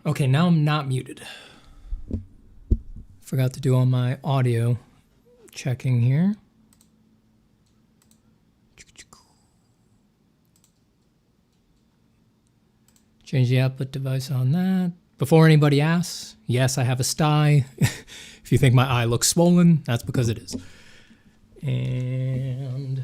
Okay, now I'm not muted. Forgot to do all my audio checking here. Change the output device on that. Before anybody asks, yes, I have a sty. If you think my eye looks swollen, that's because it is. And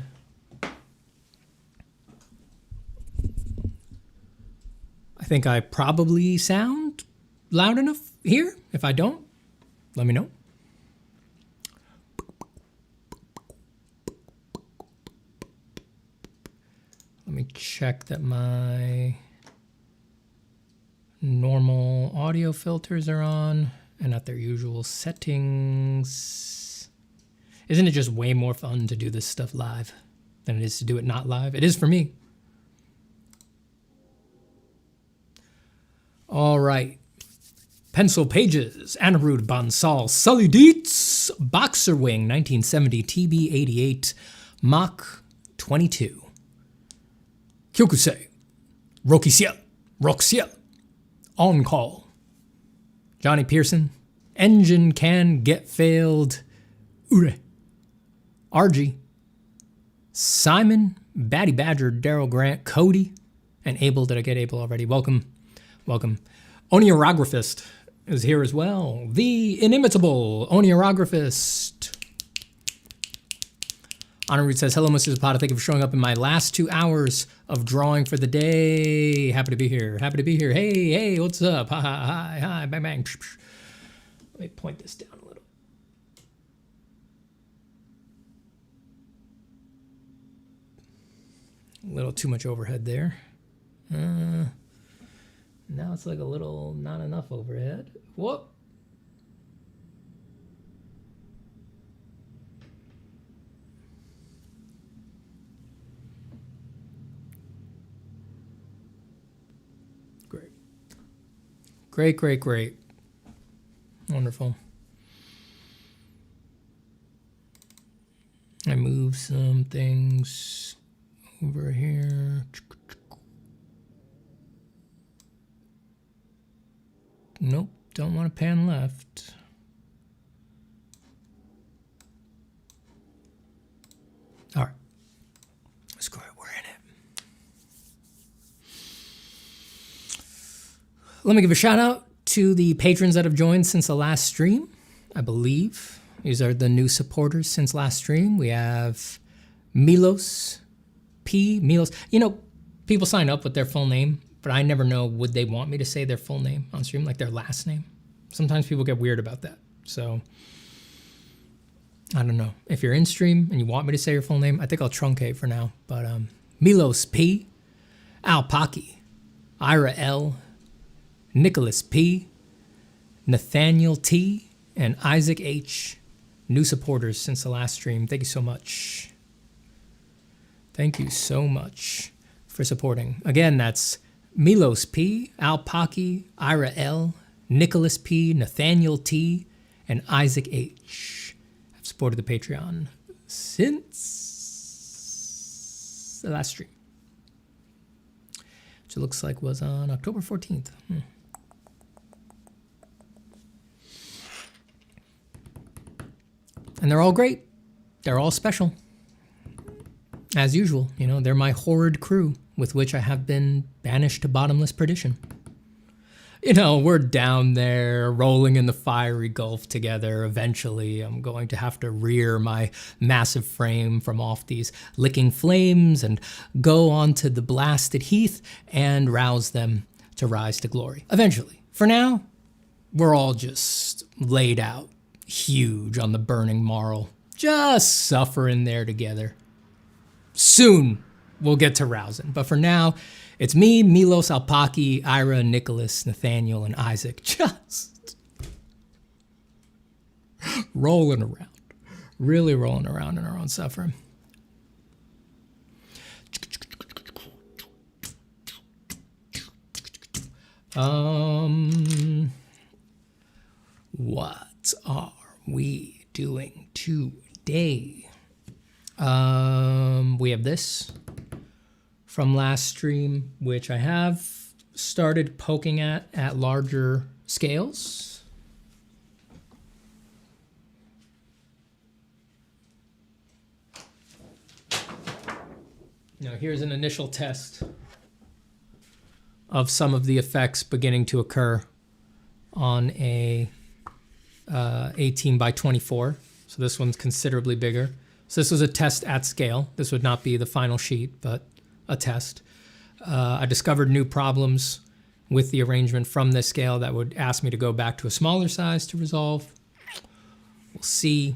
I think I probably sound loud enough here. If I don't, let me know. Let me check that my normal audio filters are on and at their usual settings. Isn't it just way more fun to do this stuff live than it is to do it not live? It is for me. All right. Pencil Pages, Anirudh Bansal, Sully Dietz, Boxer Wing, 1970, TB88, Mach 22. Kyokusei, Rokisiel, Roxiel, On Call, Johnny Pearson, Engine Can Get Failed, Ure, RG, Simon, Batty Badger, Daryl Grant, Cody, and Abel. Did I get Abel already? Welcome, welcome. Oniorographist is here as well. The inimitable Oniorographist. Anirudh says, hello, Mr. Zapata. Thank you for showing up in my last 2 hours of drawing for the day. Happy to be here. Happy to be here. Hey, hey, what's up? Hi, hi, hi, bang, bang. Let me point this down a little. A little too much overhead there. Now it's like a little not enough overhead. Whoop. Great. Great, great, great. Wonderful. I move some things over here. Nope, don't want to pan left. All right, let's go ahead, we're in it. Let me give a shout out to the patrons that have joined since the last stream, I believe. These are the new supporters since last stream. We have Milos, Milos. You know, people sign up with their full name, but I never know, would they want me to say their full name on stream, like their last name? Sometimes people get weird about that. So, I don't know. If you're in stream and you want me to say your full name, I think I'll truncate for now. But Milos P, Alpaki, Ira L, Nicholas P, Nathaniel T, and Isaac H, new supporters since the last stream. Thank you so much. Thank you so much for supporting. Again, that's Milos P, Alpaki, Ira L, Nicholas P, Nathaniel T, and Isaac H. I've supported the Patreon since the last stream, which it looks like was on October 14th. And they're all great. They're all special. As usual, you know, they're my horrid crew with which I have been banished to bottomless perdition. You know, we're down there rolling in the fiery gulf together. Eventually, I'm going to have to rear my massive frame from off these licking flames and go onto the blasted heath and rouse them to rise to glory. Eventually. For now, we're all just laid out huge on the burning marl, just suffering there together. Soon, we'll get to rousing. But for now, it's me, Milos, Alpaki, Ira, Nicholas, Nathaniel, and Isaac. Just rolling around. Really rolling around in our own suffering. What are we doing today? We have this from last stream, which I have started poking at larger scales. Now here's an initial test of some of the effects beginning to occur on a 18 by 24. So this one's considerably bigger. So this was a test at scale. This would not be the final sheet, but a test. I discovered new problems with the arrangement from this scale that would ask me to go back to a smaller size to resolve. We'll see.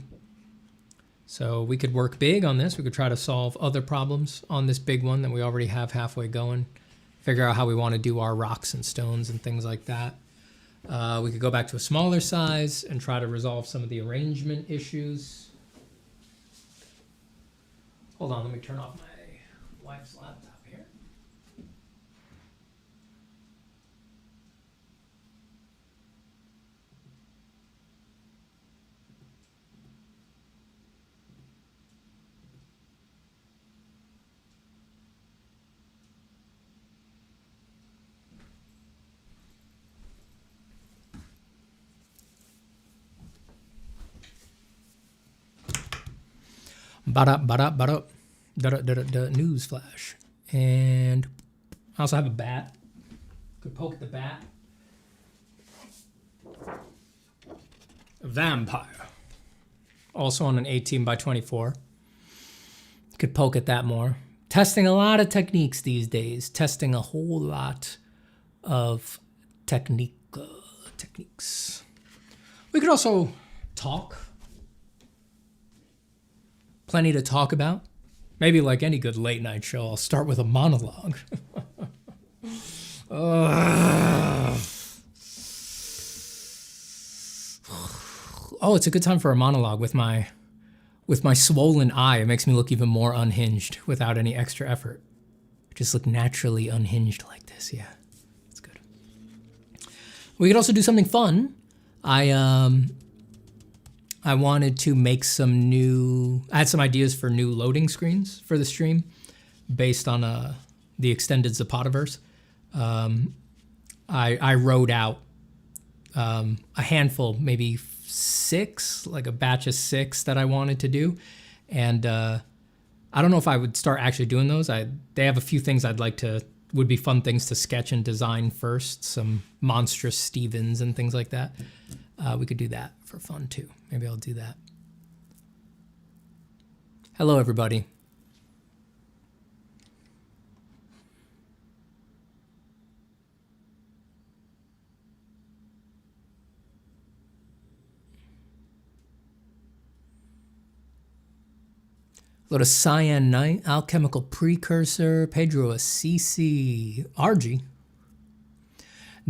So we could work big on this. We could try to solve other problems on this big one that we already have halfway going. Figure out how we want to do our rocks and stones and things like that. We could go back to a smaller size and try to resolve some of the arrangement issues. Hold on, let me turn off my wife's laptop here. News flash. And I also have a bat. Could poke at the bat. A vampire. Also on an 18 by 24. Could poke at that more. Testing a lot of techniques these days. Testing a whole lot of techniques. We could also talk. Plenty to talk about. Maybe like any good late night show, I'll start with a monologue. Oh, it's a good time for a monologue with my swollen eye. It makes me look even more unhinged without any extra effort. Just look naturally unhinged like this. Yeah, that's good. We could also do something fun. I wanted to make I had some ideas for new loading screens for the stream based on the extended Zapataverse. I wrote out a handful, maybe 6, like a batch of 6 that I wanted to do. And I don't know if I would start actually doing those. They have a few things would be fun things to sketch and design first, some monstrous Stevens and things like that. We could do that for fun too. Maybe I'll do that. Hello, everybody. Go to Cyan Knight, Alchemical Precursor, Pedro Assisi, RG.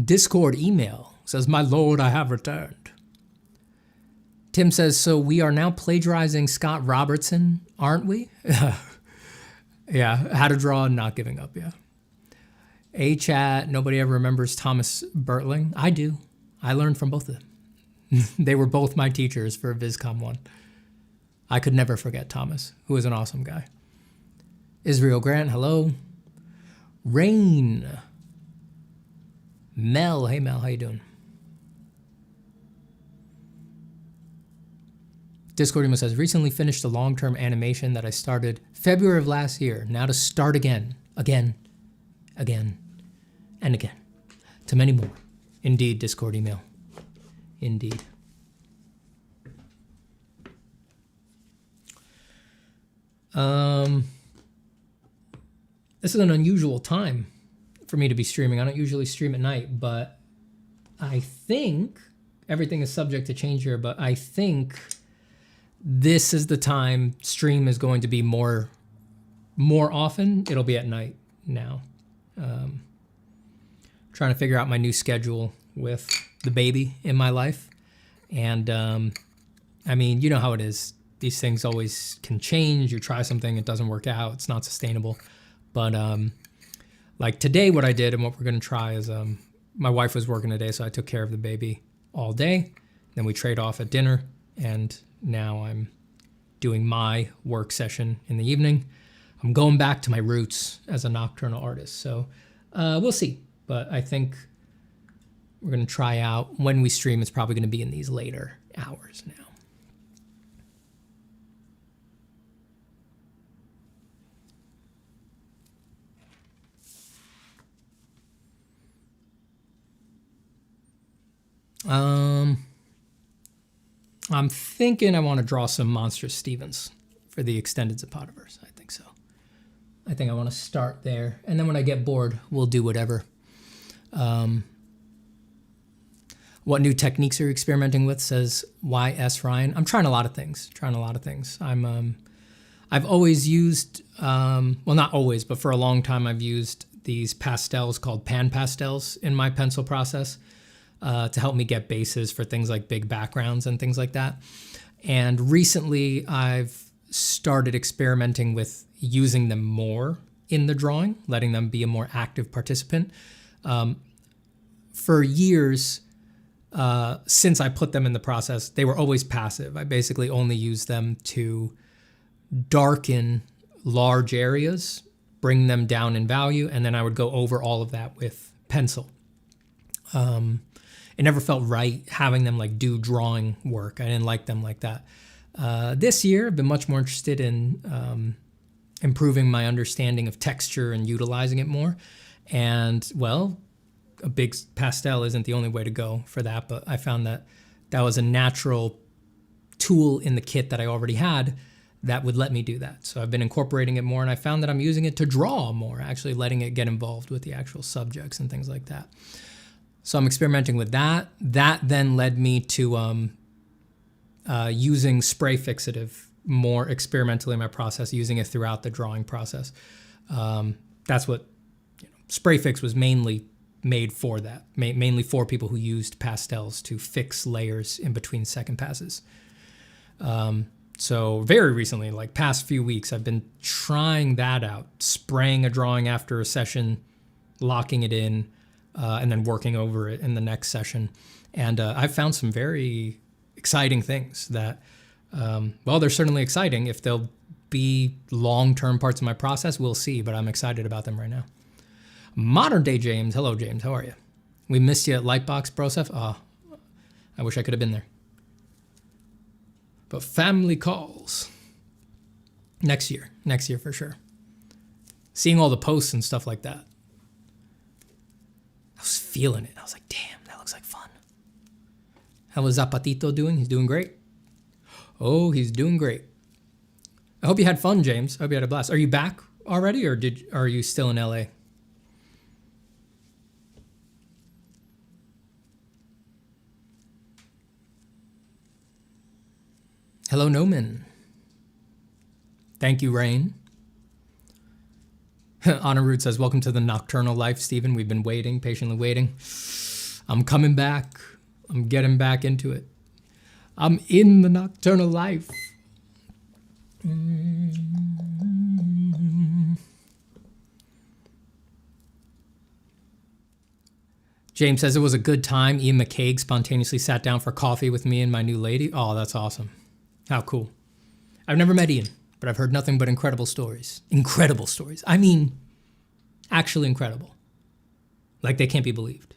Discord email says, "My lord, I have returned." Tim says, "So we are now plagiarizing Scott Robertson, aren't we?" Yeah, How to Draw and Not Giving Up, yeah. A-Chat, nobody ever remembers Thomas Bertling. I do. I learned from both of them. They were both my teachers for VisCom 1. I could never forget Thomas, who was an awesome guy. Israel Grant, hello. Rain. Mel, hey Mel, how you doing? Discord email says, "Recently finished a long-term animation that I started February of last year. Now to start again, and again, to many more." Indeed, Discord email. Indeed. This is an unusual time for me to be streaming. I don't usually stream at night, but I think everything is subject to change here, but I think this is the time stream is going to be more often. It'll be at night now. Trying to figure out my new schedule with the baby in my life. And I mean, you know how it is. These things always can change. You try something, it doesn't work out, it's not sustainable. But like today, what I did and what we're gonna try is my wife was working today, so I took care of the baby all day. Then we trade off at dinner, and now I'm doing my work session in the evening. I'm going back to my roots as a nocturnal artist. So we'll see. but I think we're going to try out when we stream. It's probably going to be in these later hours now. I'm thinking I want to draw some Monstrous Stevens for the extended Zapodiverse. I think so. I think I want to start there. And then when I get bored, we'll do whatever. What new techniques are you experimenting with, says YS Ryan. I'm trying a lot of things. I've always used, well, not always, but for a long time I've used these pastels called pan pastels in my pencil process. To help me get bases for things like big backgrounds and things like that. And recently I've started experimenting with using them more in the drawing, letting them be a more active participant. For years, since I put them in the process, they were always passive. I basically only used them to darken large areas, bring them down in value, and then I would go over all of that with pencil. It never felt right having them like do drawing work. I didn't like them like that. This year, I've been much more interested in improving my understanding of texture and utilizing it more. And, well, a big pastel isn't the only way to go for that, but I found that that was a natural tool in the kit that I already had that would let me do that. So I've been incorporating it more, and I found that I'm using it to draw more, actually letting it get involved with the actual subjects and things like that. So I'm experimenting with that. That then led me to using spray fixative more experimentally in my process, using it throughout the drawing process. That's what spray fix was mainly made for, that mainly for people who used pastels to fix layers in between second passes. So very recently, like past few weeks, I've been trying that out, spraying a drawing after a session, locking it in, and then working over it in the next session. And I've found some very exciting things that, well, they're certainly exciting. If they'll be long-term parts of my process, we'll see, but I'm excited about them right now. Modern Day James. Hello, James. How are you? We missed you at Lightbox, Brosef. Oh, I wish I could have been there. But family calls. Next year for sure. Seeing all the posts and stuff like that. I was feeling it. I was like, damn, that looks like fun. How is Zapatito doing? He's doing great. Oh, he's doing great. I hope you had fun, James. I hope you had a blast. Are you back already, or are you still in LA? Hello, Noman. Thank you, Rain. Honorud says, welcome to the nocturnal life, Stephen. We've been waiting, patiently waiting. I'm coming back. I'm getting back into it. I'm in the nocturnal life. James says, it was a good time. Ian McCaig spontaneously sat down for coffee with me and my new lady. Oh, that's awesome. How cool. I've never met Ian, but I've heard nothing but incredible stories. Incredible stories. I mean, actually incredible. Like, they can't be believed.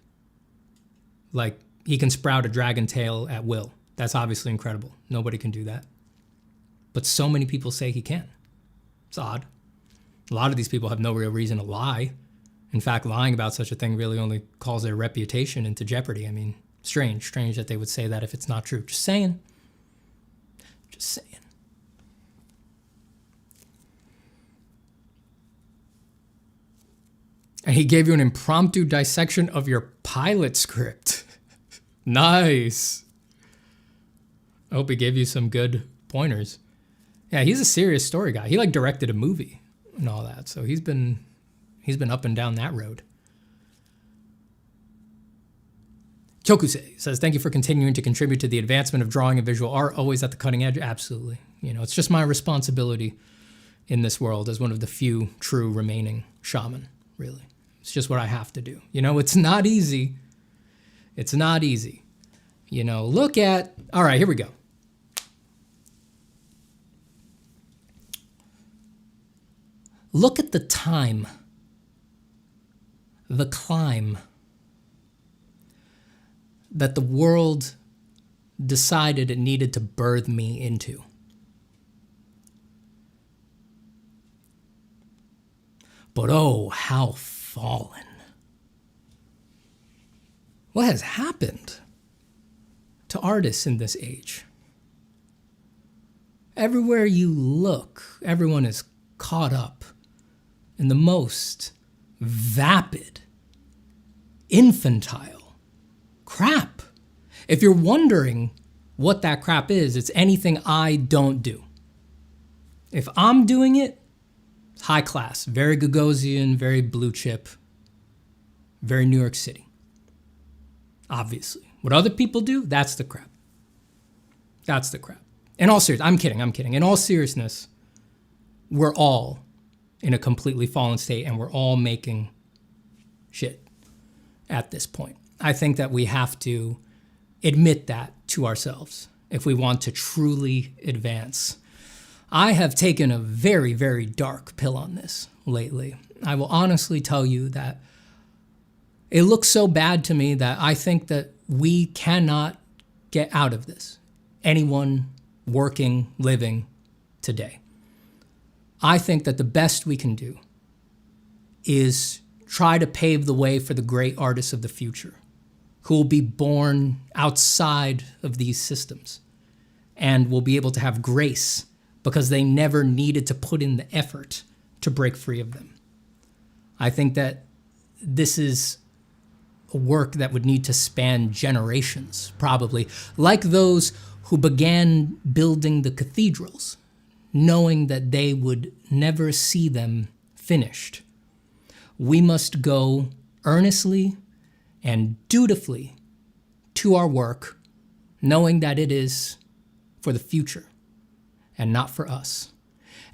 Like, he can sprout a dragon tail at will. That's obviously incredible. Nobody can do that. But so many people say he can. It's odd. A lot of these people have no real reason to lie. In fact, lying about such a thing really only calls their reputation into jeopardy. I mean, strange that they would say that if it's not true. Just saying. Just saying. And he gave you an impromptu dissection of your pilot script. Nice. I hope he gave you some good pointers. Yeah, he's a serious story guy. He like directed a movie and all that. So he's been up and down that road. Chokusei says, thank you for continuing to contribute to the advancement of drawing and visual art, always at the cutting edge. Absolutely. You know, it's just my responsibility in this world as one of the few true remaining shaman, really. It's just what I have to do. You know, it's not easy. It's not easy. You know, look at, all right, here we go. Look at the time the climb that the world decided it needed to birth me into. But oh, how fallen. What has happened to artists in this age? Everywhere you look, everyone is caught up in the most vapid, infantile crap. If you're wondering what that crap is, it's anything I don't do. If I'm doing it, it's high class, very Gagosian, very blue chip, very New York City. Obviously. What other people do, that's the crap. That's the crap. In all seriousness, I'm kidding. In all seriousness, we're all in a completely fallen state and we're all making shit at this point. I think that we have to admit that to ourselves if we want to truly advance. I have taken a very, very dark pill on this lately. I will honestly tell you that it looks so bad to me that I think that we cannot get out of this. Anyone working, living today. I think that the best we can do is try to pave the way for the great artists of the future who will be born outside of these systems and will be able to have grace because they never needed to put in the effort to break free of them. I think that this is a work that would need to span generations, probably, like those who began building the cathedrals, knowing that they would never see them finished. We must go earnestly and dutifully to our work, knowing that it is for the future and not for us.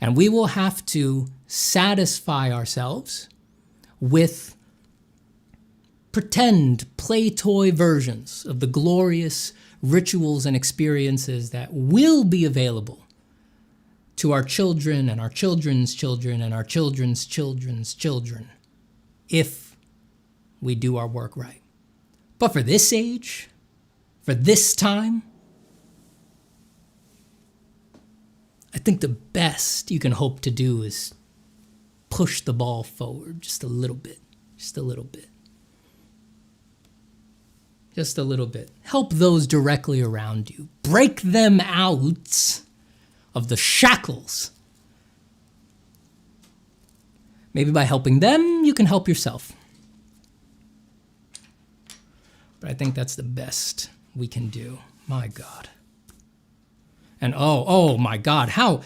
And we will have to satisfy ourselves with pretend play toy versions of the glorious rituals and experiences that will be available to our children and our children's children and our children's children's children if we do our work right. But for this age, for this time, I think the best you can hope to do is push the ball forward just a little bit, just a little bit. Just a little bit. Help those directly around you. Break them out of the shackles. Maybe by helping them, you can help yourself. But I think that's the best we can do. My God. And oh my God, how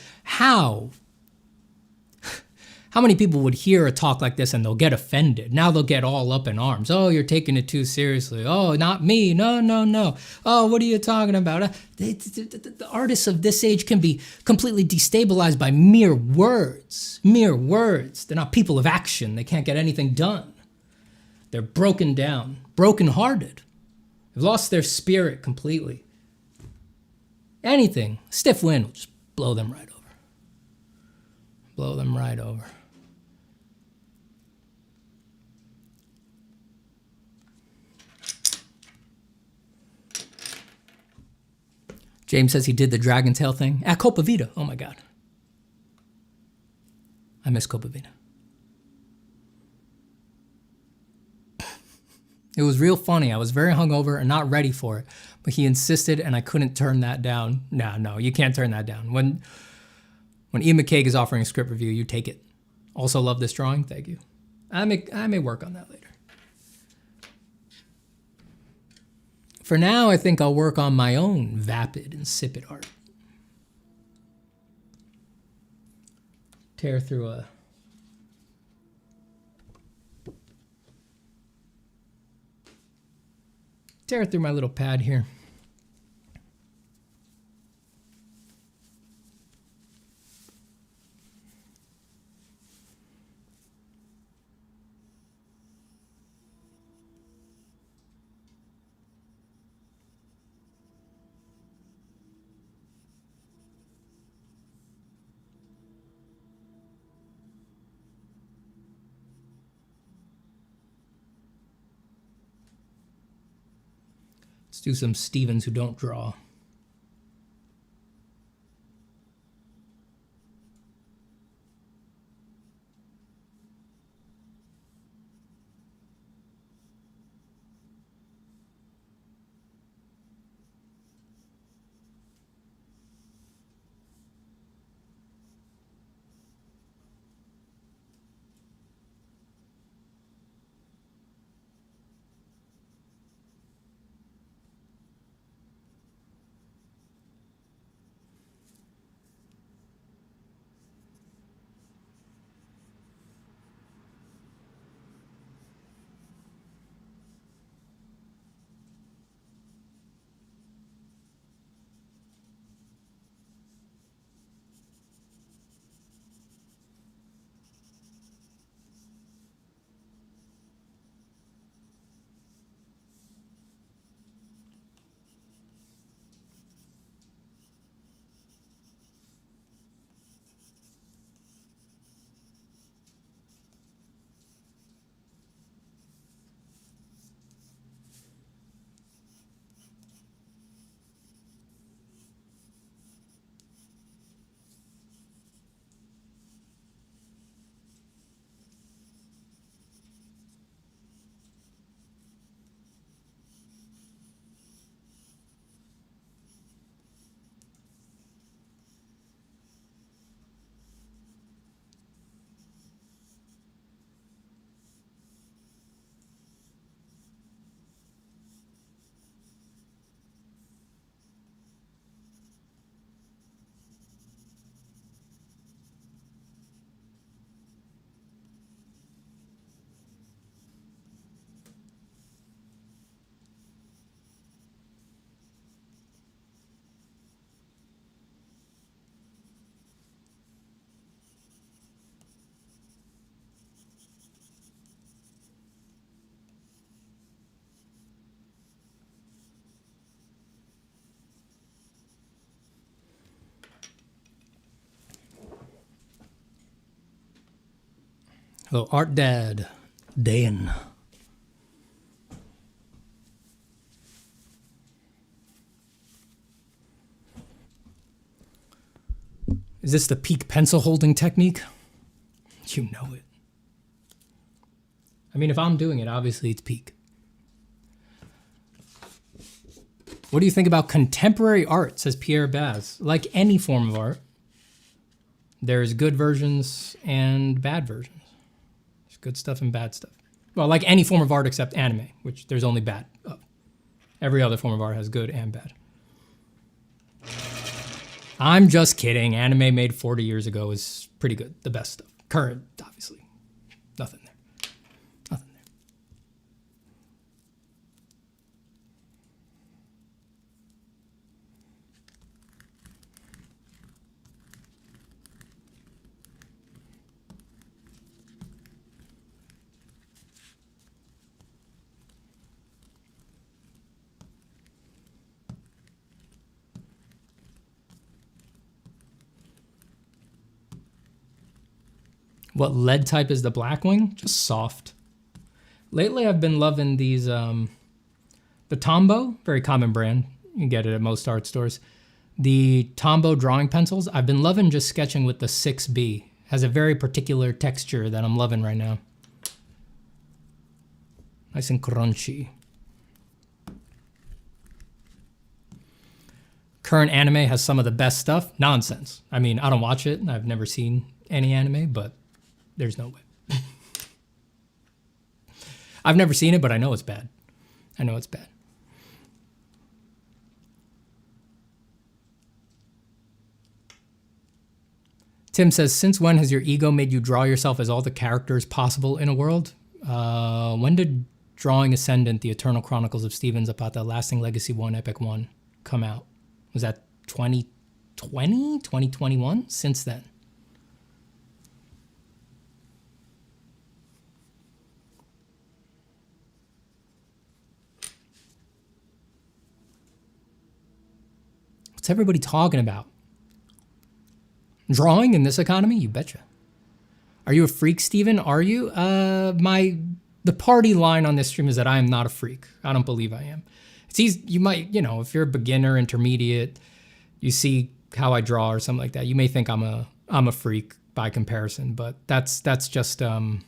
many people would hear a talk like this and they'll get offended? Now they'll get all up in arms. Oh, you're taking it too seriously. Oh, not me. No. Oh, what are you talking about? The artists of this age can be completely destabilized by mere words. Mere words. They're not people of action. They can't get anything done. They're broken down, brokenhearted. They've lost their spirit completely. Anything, stiff wind will just blow them right over. Blow them right over. James says he did the dragon tail thing at Copa Vida. Oh my God. I miss Copa Vida. It was real funny. I was very hungover and not ready for it, but he insisted and I couldn't turn that down. No, you can't turn that down. When Ian McCaig is offering a script review, you take it. Also love this drawing. Thank you. I may work on that later. For now, I think I'll work on my own vapid, insipid art. Tear through my little pad here. Let's do some Stevens who don't draw. Hello, Art Dad. Dan. Is this the peak pencil holding technique? You know it. I mean, if I'm doing it, obviously it's peak. What do you think about contemporary art, says Pierre Baz? Like any form of art, there's good versions and bad versions. There's good stuff and bad stuff. Well, like any form of art except anime, which there's only bad of. Every other form of art has good and bad. I'm just kidding. Anime made 40 years ago is pretty good. The best stuff. Current, obviously. Nothing there. Nothing there. What lead type is the Blackwing? Just soft. Lately, I've been loving these, the Tombow, very common brand. You can get it at most art stores. The Tombow drawing pencils, I've been loving just sketching with the 6B. Has a very particular texture that I'm loving right now. Nice and crunchy. Current anime has some of the best stuff. Nonsense. I mean, I don't watch it. I've never seen any anime, but there's no way. I've never seen it, but I know it's bad. I know it's bad. Tim says, since when has your ego made you draw yourself as all the characters possible in a world? When did Drawing Ascendant, The Eternal Chronicles of Steven Zapata, Lasting Legacy 1, Epic 1 come out? Was that 2020, 2021? Since then. What's everybody talking about? Drawing in this economy? You betcha. Are you a freak, Steven? Are you? The the party line on this stream is that I am not a freak. I don't believe I am. It's easy. You might, you know, if you're a beginner, intermediate, you see how I draw or something like that, you may think I'm a freak by comparison, but that's just I'll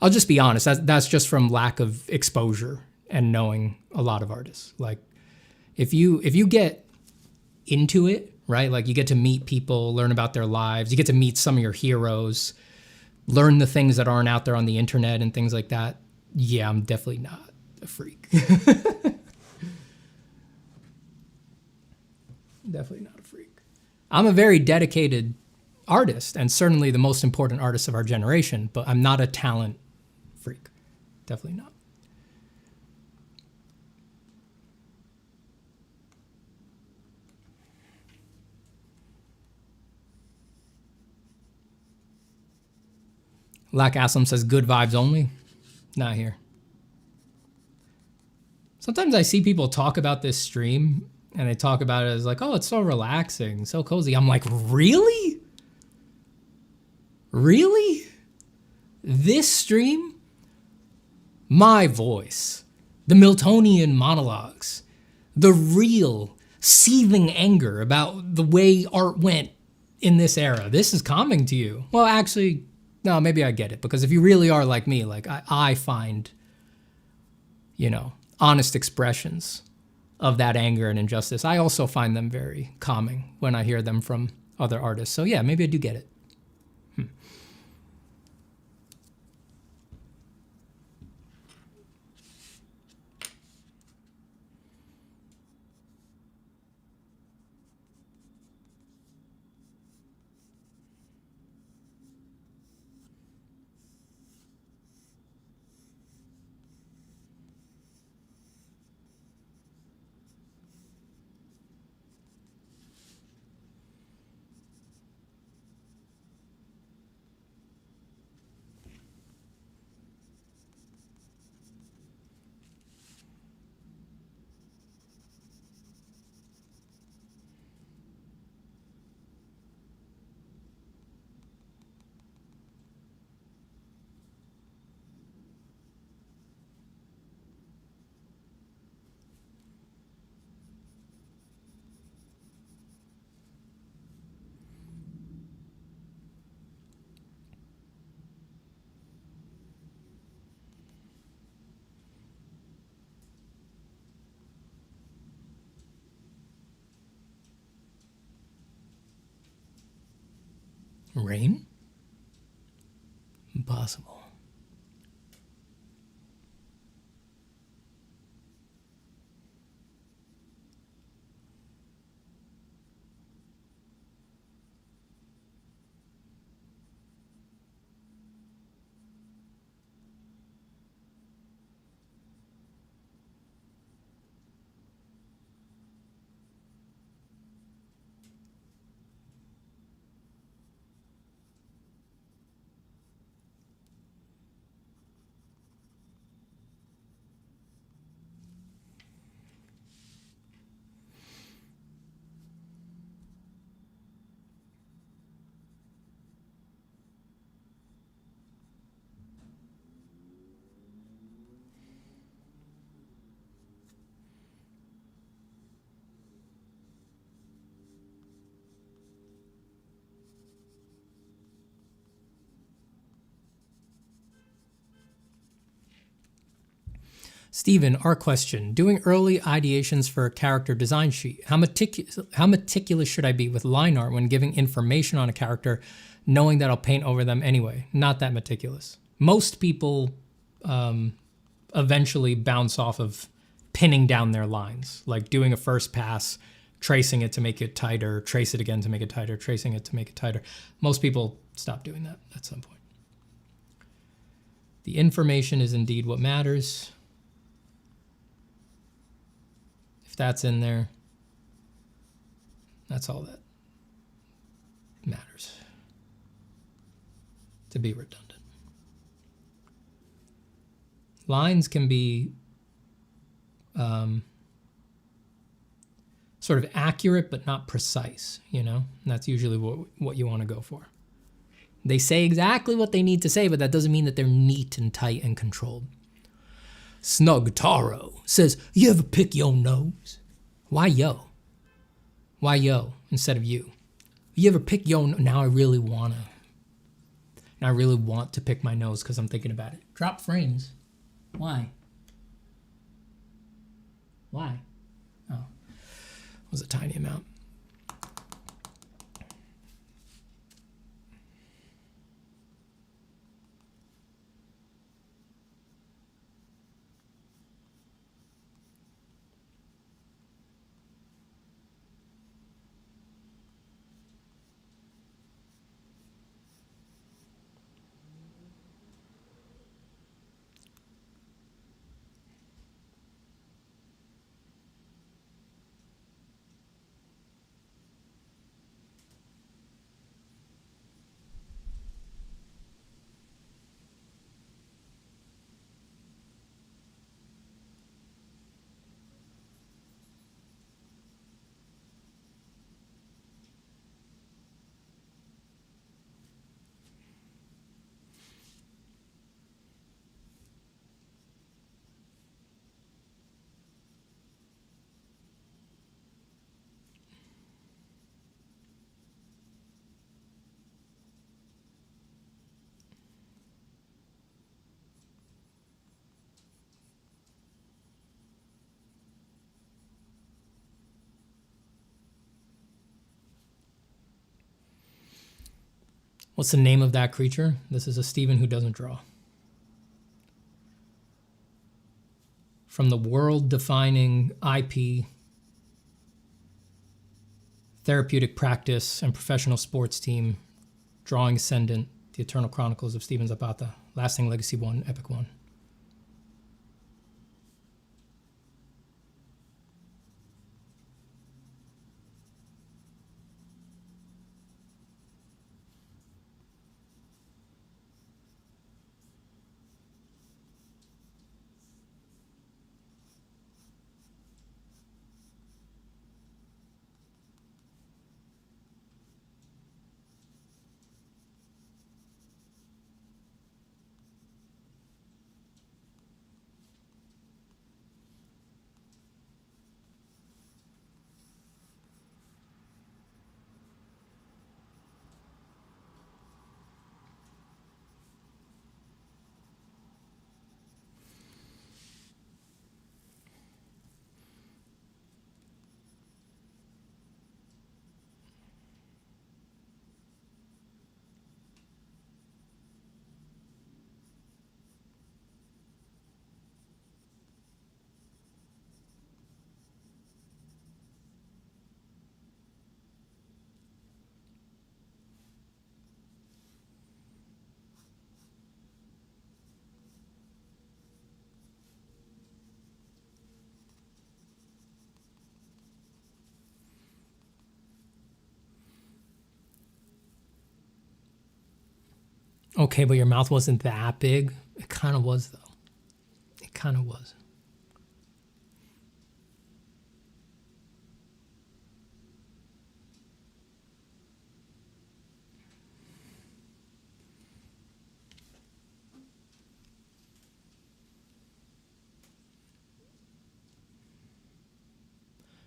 just be honest. That's just from lack of exposure and knowing a lot of artists. Like if you get into it, right? Like you get to meet people, learn about their lives, you get to meet some of your heroes, learn the things that aren't out there on the internet and things like that. Yeah, I'm definitely not a freak. Definitely not a freak. I'm a very dedicated artist and certainly the most important artist of our generation, but I'm not a talent freak. Definitely not. Lack Aslam says good vibes only. Not here. Sometimes I see people talk about this stream and they talk about it as like, oh, it's so relaxing, so cozy. I'm like, really? Really? This stream? My voice, the Miltonian monologues, the real seething anger about the way art went in this era. This is calming to you. Well, actually, no, maybe I get it. Because if you really are like me, like I find, you know, honest expressions of that anger and injustice, I also find them very calming when I hear them from other artists. So yeah, maybe I do get it. Rain? Impossible. Steven, our question, doing early ideations for a character design sheet, how meticulous should I be with line art when giving information on a character, knowing that I'll paint over them anyway? Not that meticulous. Most people eventually bounce off of pinning down their lines, like doing a first pass, tracing it to make it tighter, trace it again to make it tighter, tracing it to make it tighter. Most people stop doing that at some point. The information is indeed what matters. If that's in there, that's all that matters. To be redundant. Lines can be sort of accurate but not precise, you know? And that's usually what you want to go for. They say exactly what they need to say, but that doesn't mean that they're neat and tight and controlled. Snug Taro says, you ever pick your nose? Why yo? Why yo instead of you? You ever pick your nose? Now I really want to pick my nose because I'm thinking about it. Drop frames. Why? Why? Oh, it was a tiny amount. What's the name of that creature? This is a Steven who doesn't draw. From the world-defining IP, therapeutic practice, and professional sports team, Drawing Ascendant, The Eternal Chronicles of Steven Zapata, Lasting Legacy 1, Epic 1. Okay, but your mouth wasn't that big. It kind of was, though. It kind of was.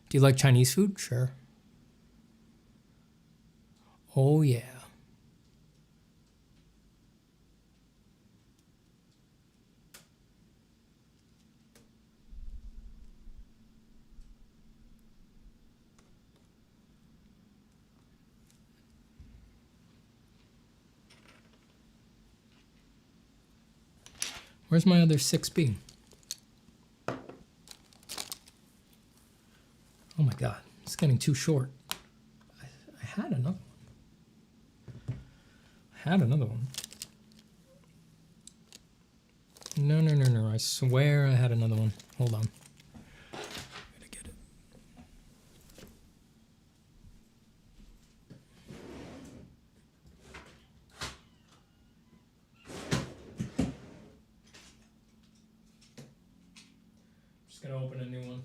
Do you like Chinese food? Sure. Oh, yeah. Where's my other 6B? Oh my God, it's getting too short. I had another one. I had another one. No, I swear I had another one. Hold on. Gotta get it. Just gonna open a new one.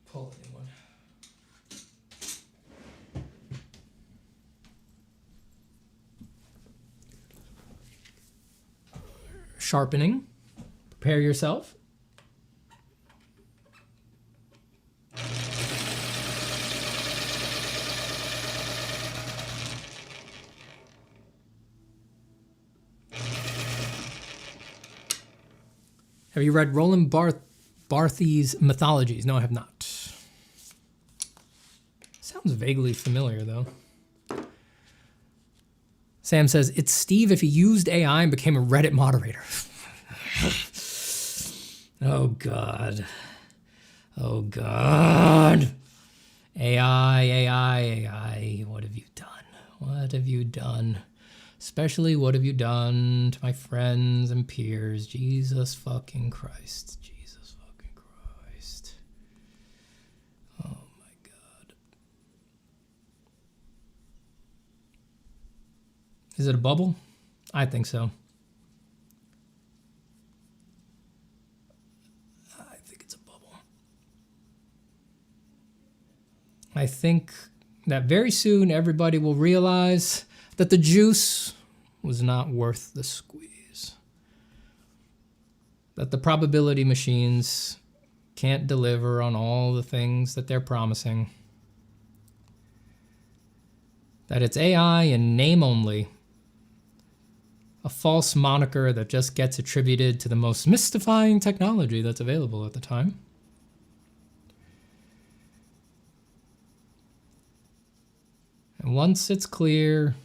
Pull a new one. sharpening. Prepare yourself. Have you read Roland Barthes' Mythologies? No, I have not. Sounds vaguely familiar, though. Sam says, it's Steve if he used AI and became a Reddit moderator. Oh, God. Oh, God. AI. What have you done? What have you done? Especially, what have you done to my friends and peers? Jesus fucking Christ. Jesus fucking Christ. Oh, my God. Is it a bubble? I think so. I think it's a bubble. I think that very soon everybody will realize that the juice was not worth the squeeze. That the probability machines can't deliver on all the things that they're promising. That it's AI in name only. A false moniker that just gets attributed to the most mystifying technology that's available at the time. And once it's clear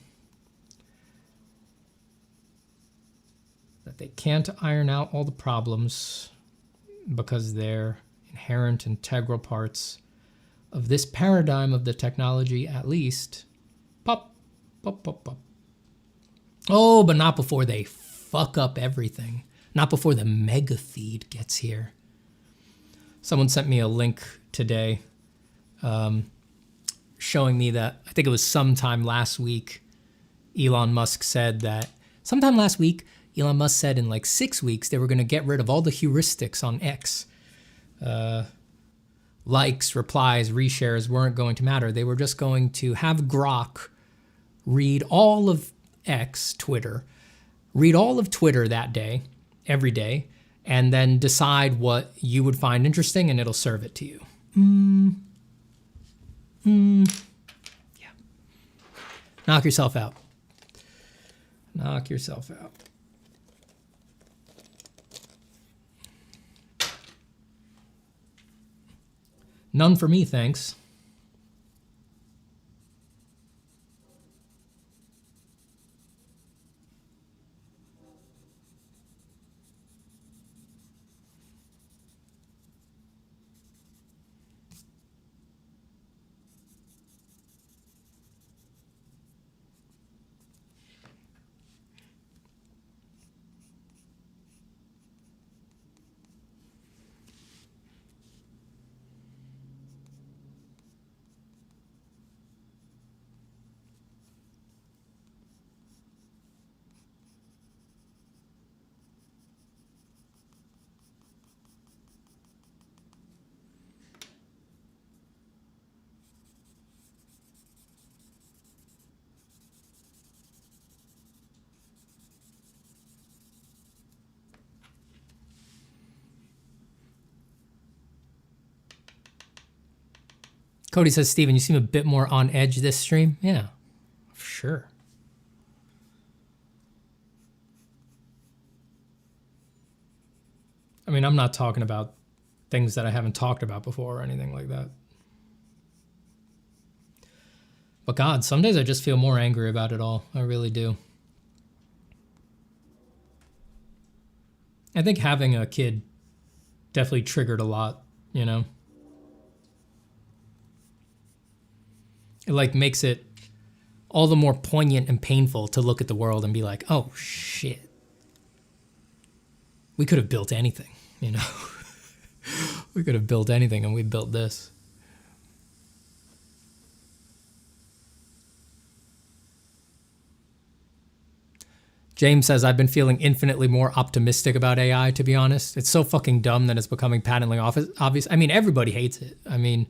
that they can't iron out all the problems because they're inherent, integral parts of this paradigm of the technology, at least, pop, pop, pop, pop. Oh, but not before they fuck up everything. Not before the mega feed gets here. Someone sent me a link today showing me that, I think it was sometime last week, Elon Musk said that, sometime last week, Elon Musk said in like 6 weeks they were going to get rid of all the heuristics on X. Likes, replies, reshares weren't going to matter. They were just going to have Grok read all of X, Twitter, read all of Twitter that day, every day, and then decide what you would find interesting and it'll serve it to you. Yeah. Knock yourself out. Knock yourself out. None for me, thanks. Cody says, Steven, you seem a bit more on edge this stream. Yeah, for sure. I mean, I'm not talking about things that I haven't talked about before or anything like that. But God, some days I just feel more angry about it all. I really do. I think having a kid definitely triggered a lot, you know? It like makes it all the more poignant and painful to look at the world and be like, oh shit. We could have built anything, you know? We could have built anything and we built this. James says, I've been feeling infinitely more optimistic about AI, to be honest. It's so fucking dumb that it's becoming patently obvious. I mean, everybody hates it. I mean,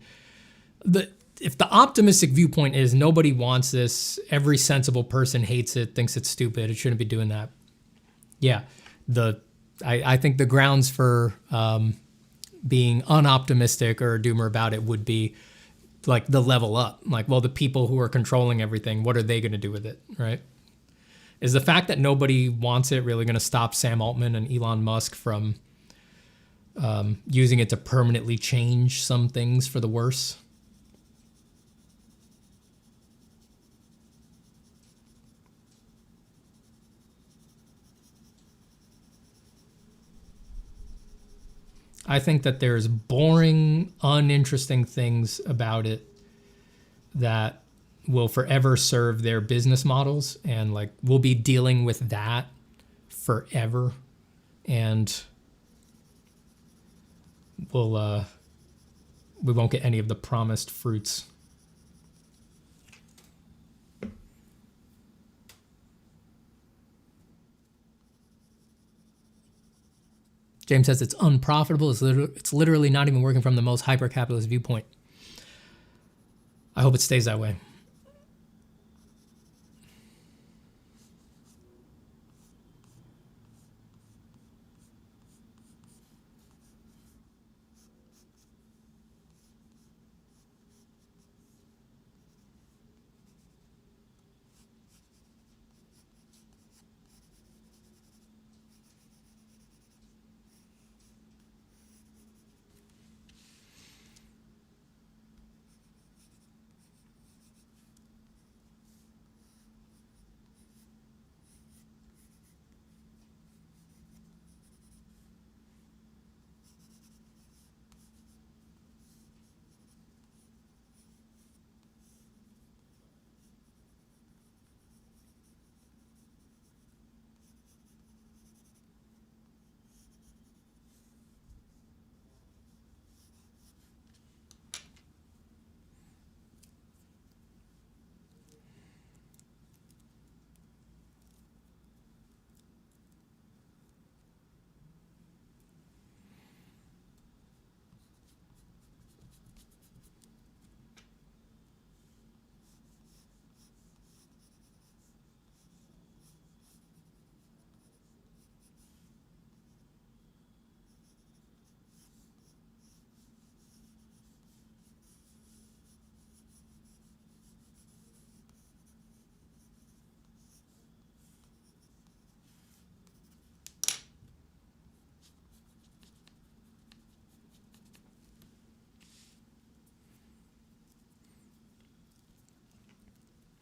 if the optimistic viewpoint is nobody wants this, every sensible person hates it, thinks it's stupid, it shouldn't be doing that. Yeah, I think the grounds for being unoptimistic or a doomer about it would be like the level up. Like, well, the people who are controlling everything, what are they going to do with it, right? Is the fact that nobody wants it really going to stop Sam Altman and Elon Musk from using it to permanently change some things for the worse? I think that there's boring, uninteresting things about it that will forever serve their business models, and like we'll be dealing with that forever, and we won't get any of the promised fruits. James says it's unprofitable. It's literally not even working from the most hyper-capitalist viewpoint. I hope it stays that way.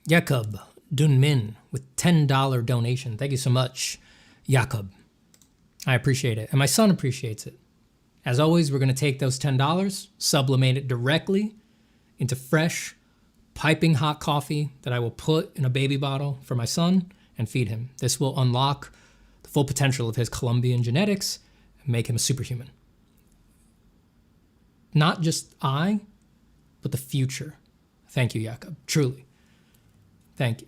Jakob Dunmin with $10 donation. Thank you so much, Jakob. I appreciate it. And my son appreciates it. As always, we're going to take those $10, sublimate it directly into fresh, piping hot coffee that I will put in a baby bottle for my son and feed him. This will unlock the full potential of his Colombian genetics and make him a superhuman. Not just I, but the future. Thank you, Jakob. Truly. Thank you.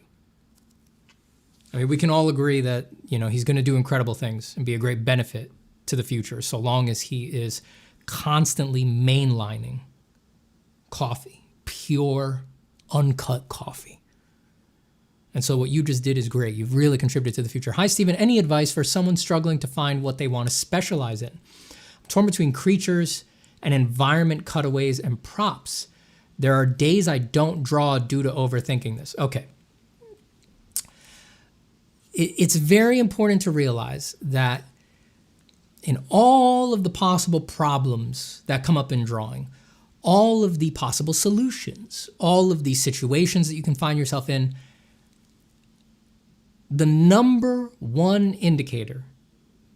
I mean, we can all agree that, he's going to do incredible things and be a great benefit to the future, so long as he is constantly mainlining coffee, pure, uncut coffee. And so what you just did is great. You've really contributed to the future. Hi, Stephen. Any advice for someone struggling to find what they want to specialize in? I'm torn between creatures and environment cutaways and props. There are days I don't draw due to overthinking this. Okay. It's very important to realize that in all of the possible problems that come up in drawing, all of the possible solutions, all of the situations that you can find yourself in, the number one indicator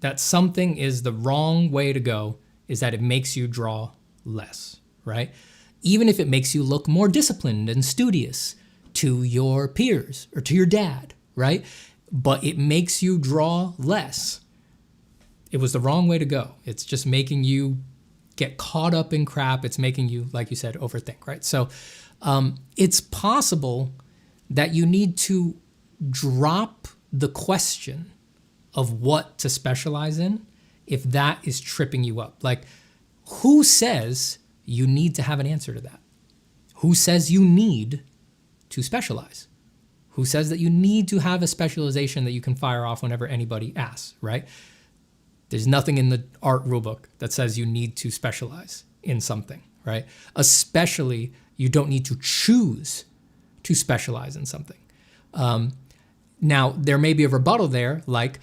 that something is the wrong way to go is that it makes you draw less, right? Even if it makes you look more disciplined and studious to your peers or to your dad, right? But it makes you draw less. It was the wrong way to go. It's just making you get caught up in crap. It's making you, like you said, overthink, right? So it's possible that you need to drop the question of what to specialize in if that is tripping you up. Like, who says you need to have an answer to that? Who says you need to specialize? Who says that you need to have a specialization that you can fire off whenever anybody asks, right? There's nothing in the art rulebook that says you need to specialize in something, right? Especially, you don't need to choose to specialize in something. Now, there may be a rebuttal there, like,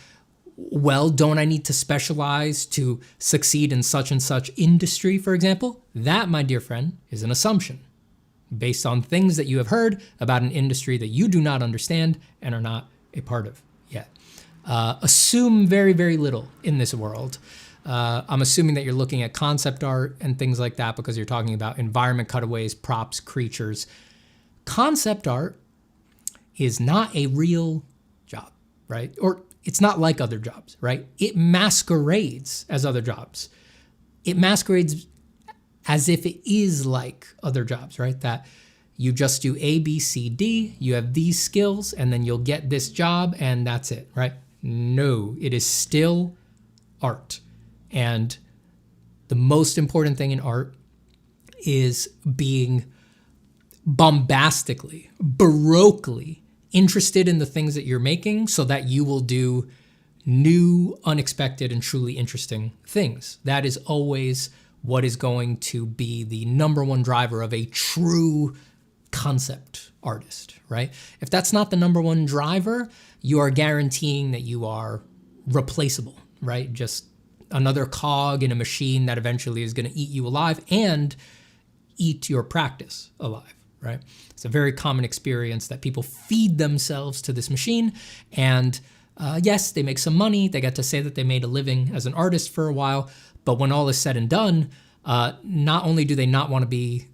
well, don't I need to specialize to succeed in such and such industry, for example? That, my dear friend, is an assumption based on things that you have heard about an industry that you do not understand and are not a part of yet. Assume very, very little in this world. I'm assuming that you're looking at concept art and things like that because you're talking about environment cutaways, props, creatures. Concept art is not a real job, right? Or it's not like other jobs, right? It masquerades as other jobs. It masquerades as if it is like other jobs, right? That you just do A, B, C, D, you have these skills, and then you'll get this job, and that's it, right? No, it is still art. And the most important thing in art is being bombastically, baroquely interested in the things that you're making so that you will do new, unexpected, and truly interesting things. That is always what is going to be the number one driver of a true concept artist, right? If that's not the number one driver, you are guaranteeing that you are replaceable, right? Just another cog in a machine that eventually is going to eat you alive and eat your practice alive, right? It's a very common experience that people feed themselves to this machine, and yes, they make some money. They get to say that they made a living as an artist for a while, but when all is said and done, not only do they not want to be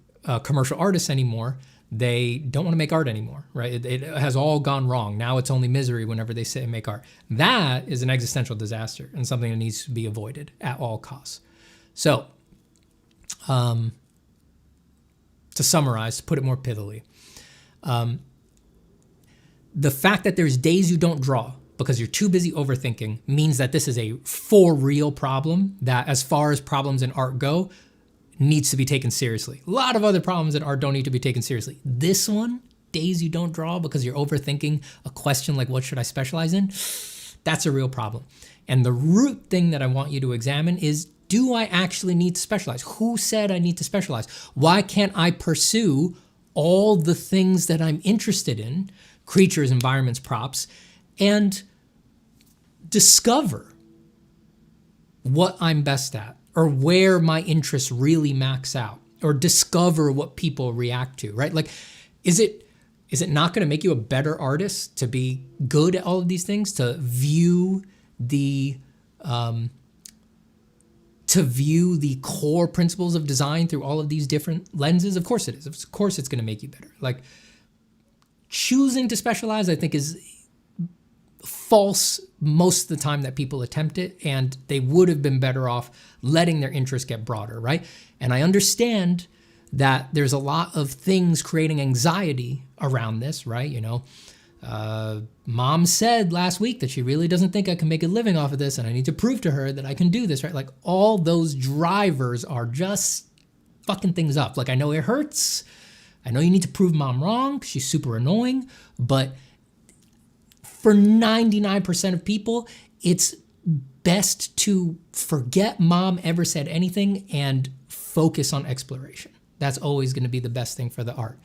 commercial artists anymore, they don't want to make art anymore, right? It has all gone wrong. Now it's only misery whenever they say make art. That is an existential disaster and something that needs to be avoided at all costs. So, to summarize, to put it more pithily, the fact that there's days you don't draw because you're too busy overthinking means that this is a for real problem that, as far as problems in art go, needs to be taken seriously. A lot of other problems in art don't need to be taken seriously. This one, days you don't draw because you're overthinking a question like what should I specialize in, that's a real problem. And the root thing that I want you to examine is, do I actually need to specialize? Who said I need to specialize? Why can't I pursue all the things that I'm interested in, creatures, environments, props, and discover what I'm best at, or where my interests really max out, or discover what people react to, right? Like, is it not going to make you a better artist to be good at all of these things, to view the core principles of design through all of these different lenses? Of course it is. Of course it's going to make you better. Like, choosing to specialize, I think, is false most of the time that people attempt it, and they would have been better off letting their interests get broader, right? And I understand that there's a lot of things creating anxiety around this, right? You know, mom said last week that she really doesn't think I can make a living off of this, and I need to prove to her that I can do this, right? Like, all those drivers are just fucking things up. Like, I know it hurts. I know you need to prove mom wrong. She's super annoying, but for 99% of people, it's best to forget mom ever said anything and focus on exploration. That's always going to be the best thing for the art.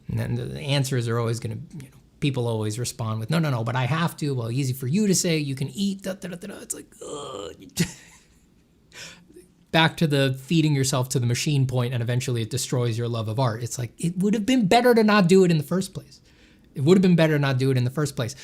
And then the answers are always going to, people always respond with, no, but I have to. Well, easy for you to say, you can eat, da, da, da, da. It's like, ugh. Back to the feeding yourself to the machine point, and eventually it destroys your love of art. It's like, it would have been better to not do it in the first place. It would have been better to not do it in the first place.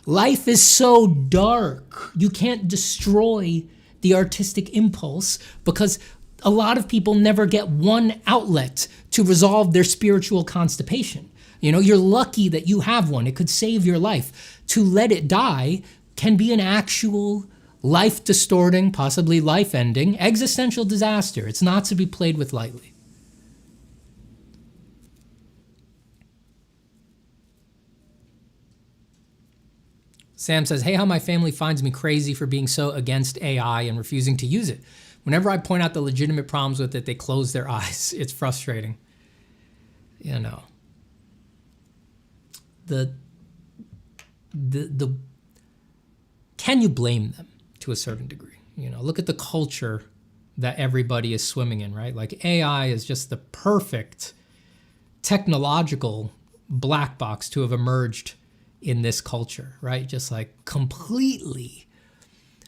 Life is so dark. You can't destroy the artistic impulse because a lot of people never get one outlet to resolve their spiritual constipation. You're lucky that you have one. It could save your life. To let it die can be an actual life-distorting, possibly life-ending, existential disaster. It's not to be played with lightly. Sam says, hey, how my family finds me crazy for being so against AI and refusing to use it. Whenever I point out the legitimate problems with it, they close their eyes. It's frustrating. Can you blame them to a certain degree. You know, look at the culture that everybody is swimming in, right? Like AI is just the perfect technological black box to have emerged in this culture, right? Just like completely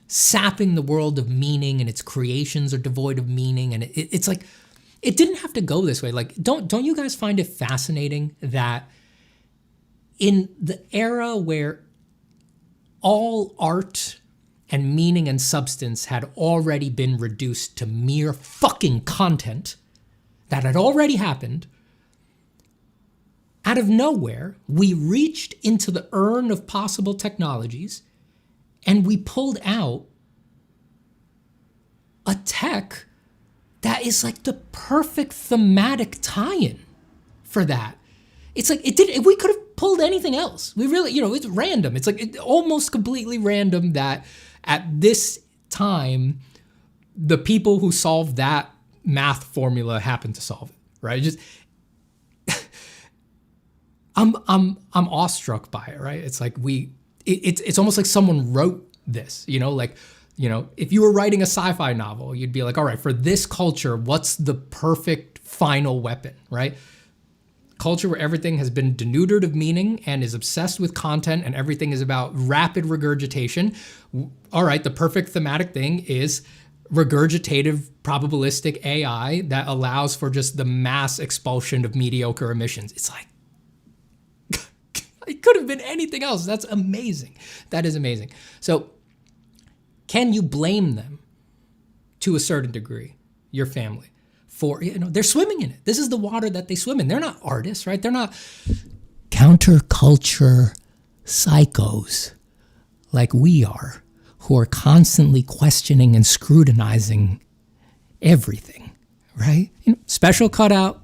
sapping the world of meaning, and its creations are devoid of meaning. And it's like, it didn't have to go this way. Like, don't you guys find it fascinating that in the era where all art and meaning and substance had already been reduced to mere fucking content that had already happened, out of nowhere, we reached into the urn of possible technologies and we pulled out a tech that is like the perfect thematic tie-in for that. It's like, we could have pulled anything else. We really, you know, it's random. It's like almost completely random that at this time, the people who solved that math formula happened to solve it, right? Just, I'm awestruck by it, right? It's like it's almost like someone wrote this, you know, like, you know, if you were writing a sci-fi novel, you'd be like, all right, for this culture, what's the perfect final weapon, right? Culture where everything has been denuded of meaning and is obsessed with content and everything is about rapid regurgitation. All right, the perfect thematic thing is regurgitative probabilistic AI that allows for just the mass expulsion of mediocre emissions. It's like, it could have been anything else. That's amazing. That is amazing. So can you blame them to a certain degree, your family, for, you know, they're swimming in it. This is the water that they swim in. They're not artists, right? They're not counterculture psychos like we are, who are constantly questioning and scrutinizing everything, right? You know, special cutout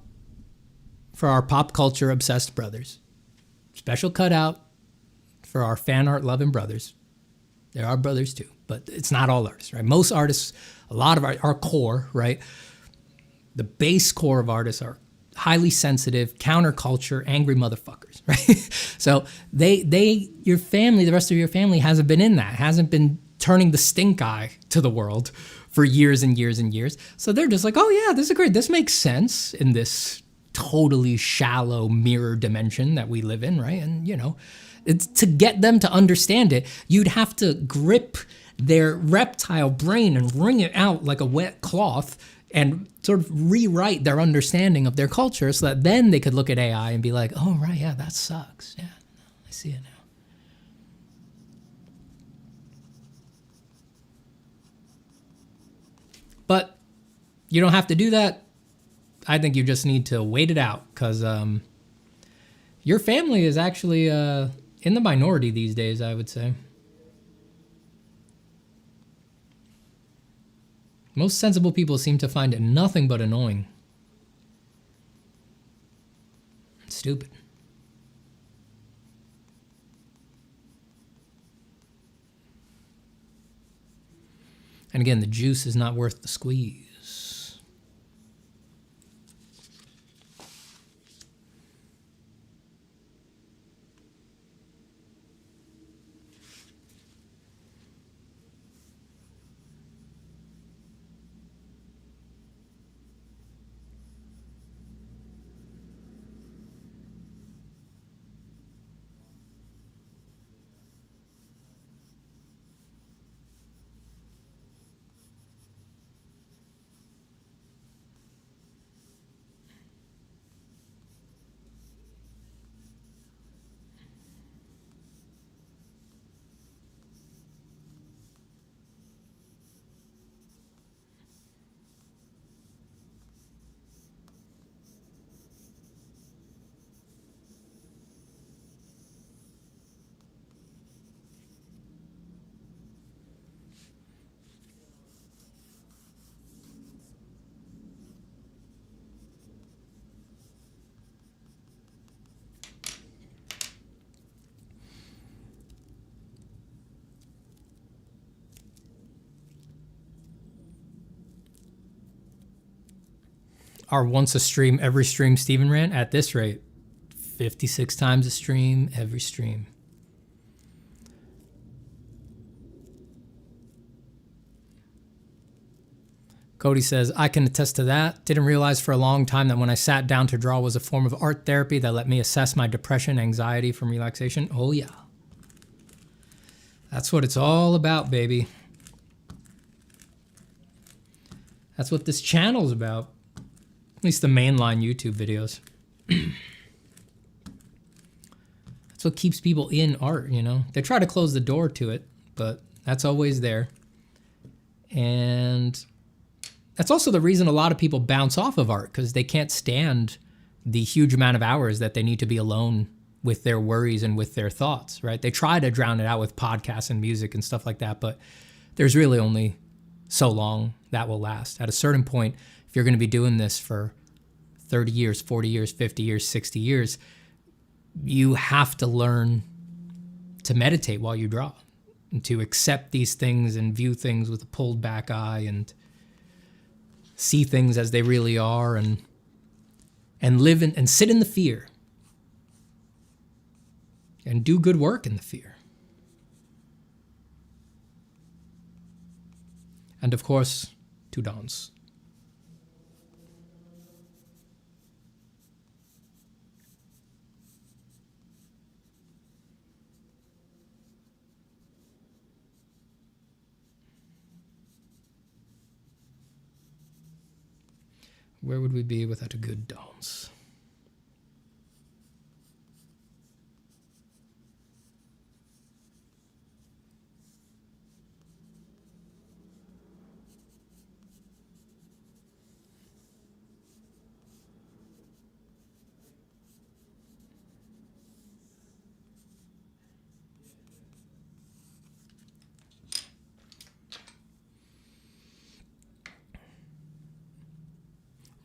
for our pop culture obsessed brothers. Special cutout for our fan art loving brothers. There are brothers too, but it's not all artists, right? Most artists, a lot of our core, right? The base core of artists are highly sensitive, counterculture, angry motherfuckers, right? So your family, the rest of your family hasn't been in that, hasn't been turning the stink eye to the world for years and years and years. So they're just like, oh yeah, this is great. This makes sense in this totally shallow mirror dimension that we live in, right? And, you know, it's, to get them to understand it, you'd have to grip their reptile brain and wring it out like a wet cloth and sort of rewrite their understanding of their culture so that then they could look at AI and be like, oh, right, yeah, that sucks. Yeah, I see it now. But you don't have to do that. I think you just need to wait it out, because your family is actually in the minority these days, I would say. Most sensible people seem to find it nothing but annoying. It's stupid. And again, the juice is not worth the squeeze. Our once a stream, every stream Steven ran, at this rate, 56 times a stream, every stream. Cody says, I can attest to that. Didn't realize for a long time that when I sat down to draw was a form of art therapy that let me assess my depression, anxiety from relaxation. Oh, yeah. That's what it's all about, baby. That's what this channel's about. At least the mainline YouTube videos. That's what keeps people in art, you know? They try to close the door to it, but that's always there. And that's also the reason a lot of people bounce off of art, because they can't stand the huge amount of hours that they need to be alone with their worries and with their thoughts, right? They try to drown it out with podcasts and music and stuff like that, but there's really only so long that will last. At a certain point, if you're going to be doing this for 30 years, 40 years, 50 years, 60 years, you have to learn to meditate while you draw and to accept these things and view things with a pulled back eye and see things as they really are and live in and sit in the fear and do good work in the fear. And of course, two dawns. Where would we be without a good dance?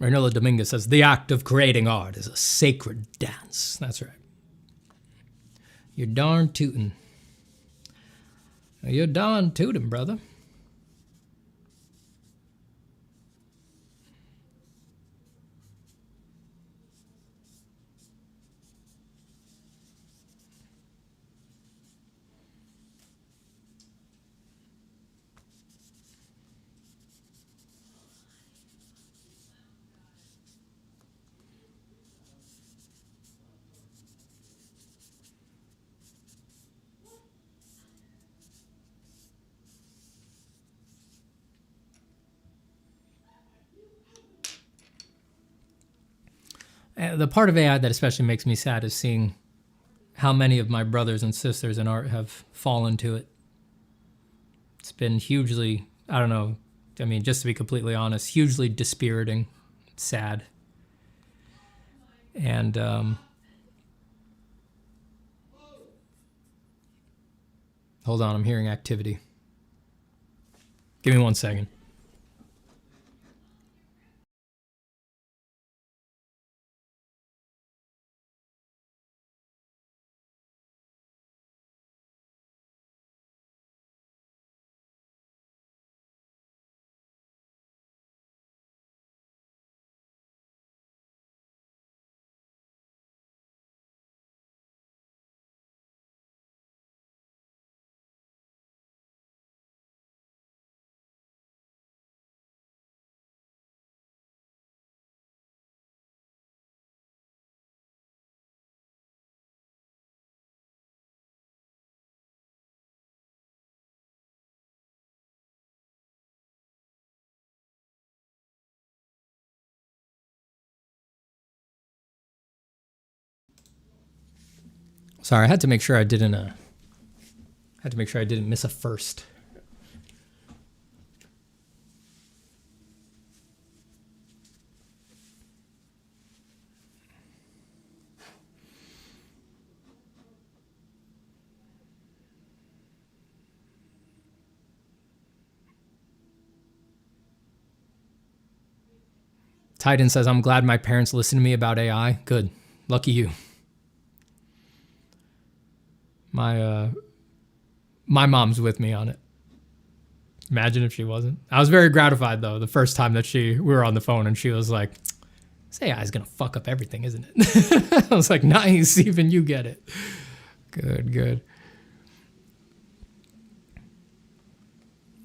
Reynola Dominguez says, the act of creating art is a sacred dance. That's right. You're darn tootin'. You're darn tootin', brother. The part of AI that especially makes me sad is seeing how many of my brothers and sisters in art have fallen to it. It's been hugely, I don't know, I mean, just to be completely honest, hugely dispiriting, sad. And hold on, I'm hearing activity. Give me 1 second. Sorry, I had to make sure I didn't miss a first. Titan says, I'm glad my parents listened to me about AI. Good. Lucky you. My mom's with me on it. Imagine if she wasn't. I was very gratified, though, the first time that we were on the phone and she was like, this AI is going to fuck up everything, isn't it? I was like, nice, even you get it. Good, good.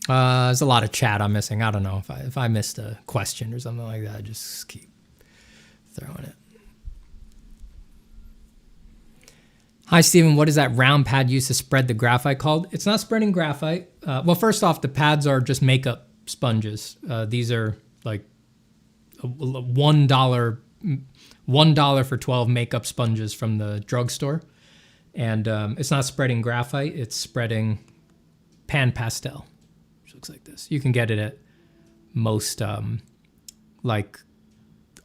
There's a lot of chat I'm missing. I don't know if I missed a question or something like that. Just keep throwing it. Hi, Steven. What is that round pad used to spread the graphite called? It's not spreading graphite. Well, first off, the pads are just makeup sponges. These are like $1 for 12 makeup sponges from the drugstore. And it's not spreading graphite. It's spreading pan pastel, which looks like this. You can get it at most like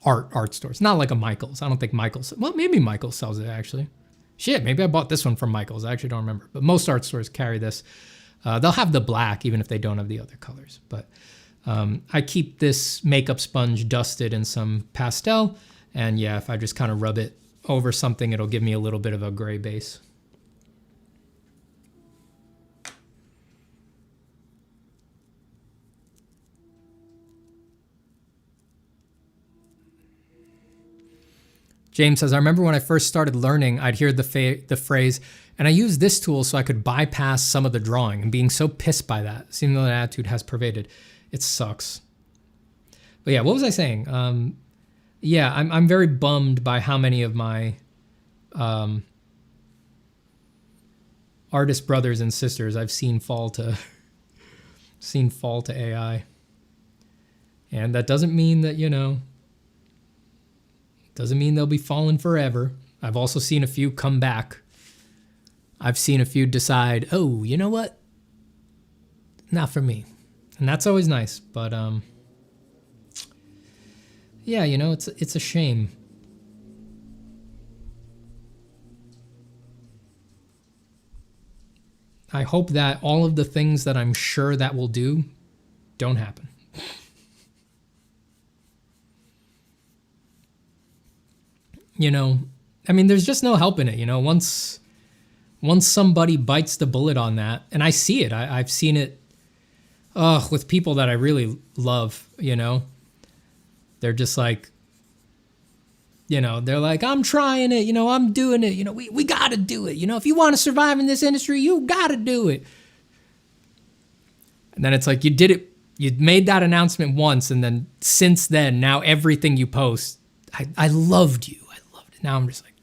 art stores. Not like a Michael's. I don't think Michael's. Well, maybe Michael's sells it actually. Shit, maybe I bought this one from Michael's. I actually don't remember. But most art stores carry this. They'll have the black even if they don't have the other colors. But I keep this makeup sponge dusted in some pastel. And yeah, if I just kind of rub it over something, it'll give me a little bit of a gray base. James says, I remember when I first started learning, I'd hear the phrase, and I used this tool so I could bypass some of the drawing, and being so pissed by that, seeing that attitude has pervaded. It sucks. But yeah, what was I saying? Yeah, I'm very bummed by how many of my artist brothers and sisters I've seen fall to AI. And that doesn't mean that, doesn't mean they'll be falling forever. I've also seen a few come back. I've seen a few decide, oh, you know what? Not for me. And that's always nice. But yeah, it's a shame. I hope that all of the things that I'm sure that will do don't happen. I mean, there's just no helping it, once somebody bites the bullet on that, and I see it, I've seen it with people that I really love, they're just like, they're like, I'm trying it, I'm doing it, we got to do it. If you want to survive in this industry, you got to do it. And then it's like, you did it, you made that announcement once, and then since then, now everything you post, I loved you. Now I'm just like,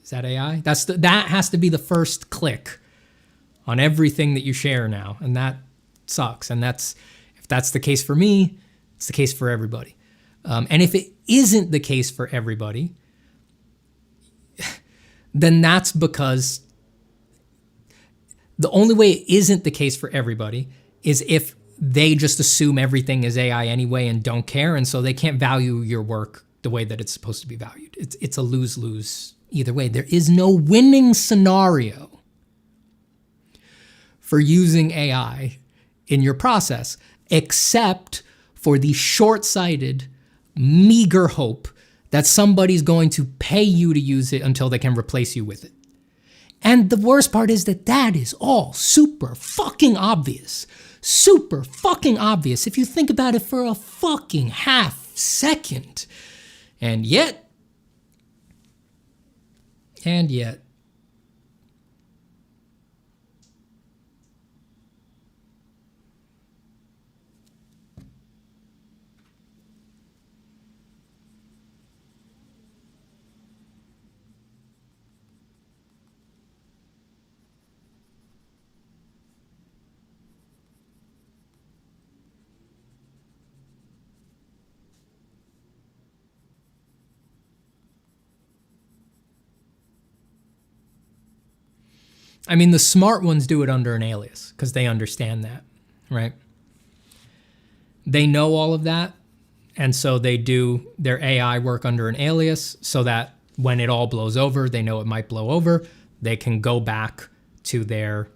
is that AI? That has to be the first click on everything that you share now. And that sucks. And if that's the case for me, it's the case for everybody. And if it isn't the case for everybody, then that's because the only way it isn't the case for everybody is if they just assume everything is AI anyway and don't care. And so they can't value your work the way that it's supposed to be valued. It's a lose-lose either way. There is no winning scenario for using AI in your process, except for the short-sighted, meager hope that somebody's going to pay you to use it until they can replace you with it. And the worst part is that is all super fucking obvious. Super fucking obvious if you think about it for a fucking half second. And yet, I mean, the smart ones do it under an alias because they understand that, right? They know all of that, and so they do their AI work under an alias so that when it all blows over, they know it might blow over. They can go back to their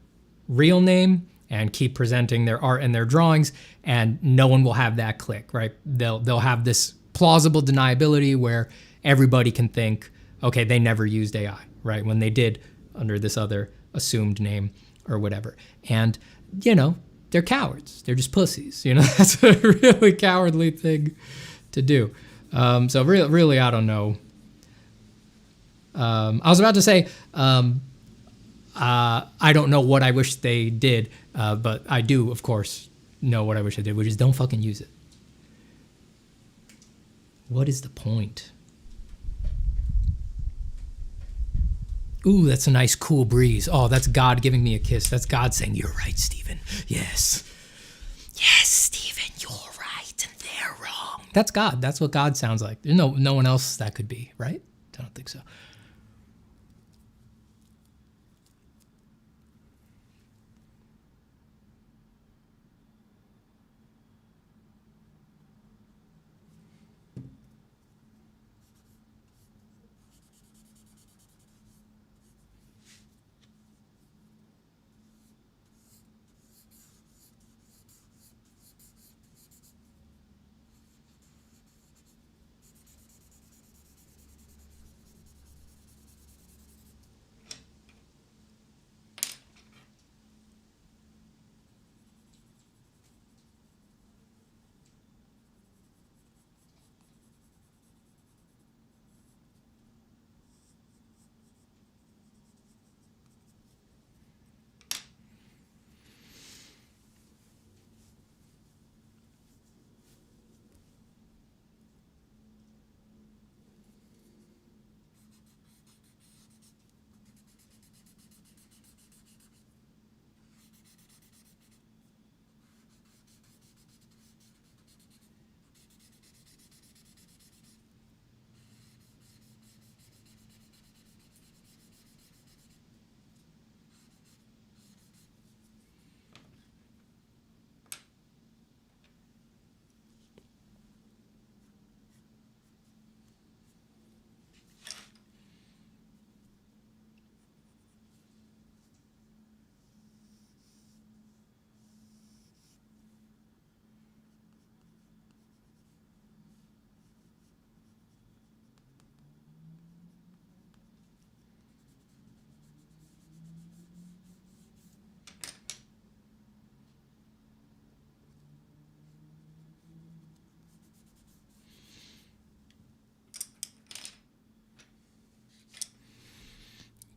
real name and keep presenting their art and their drawings, and no one will have that click, right? They'll have this plausible deniability where everybody can think, okay, they never used AI, right? When they did under this other assumed name or whatever. And, they're cowards. They're just pussies. That's a really cowardly thing to do. So really, I don't know. I was about to say, I don't know what I wish they did, but I do, of course, know what I wish they did, which is don't fucking use it. What is the point? Ooh, that's a nice cool breeze. Oh, that's God giving me a kiss. That's God saying, you're right, Stephen. Yes. Yes, Stephen, you're right and they're wrong. That's God. That's what God sounds like. There's no one else that could be, right? I don't think so.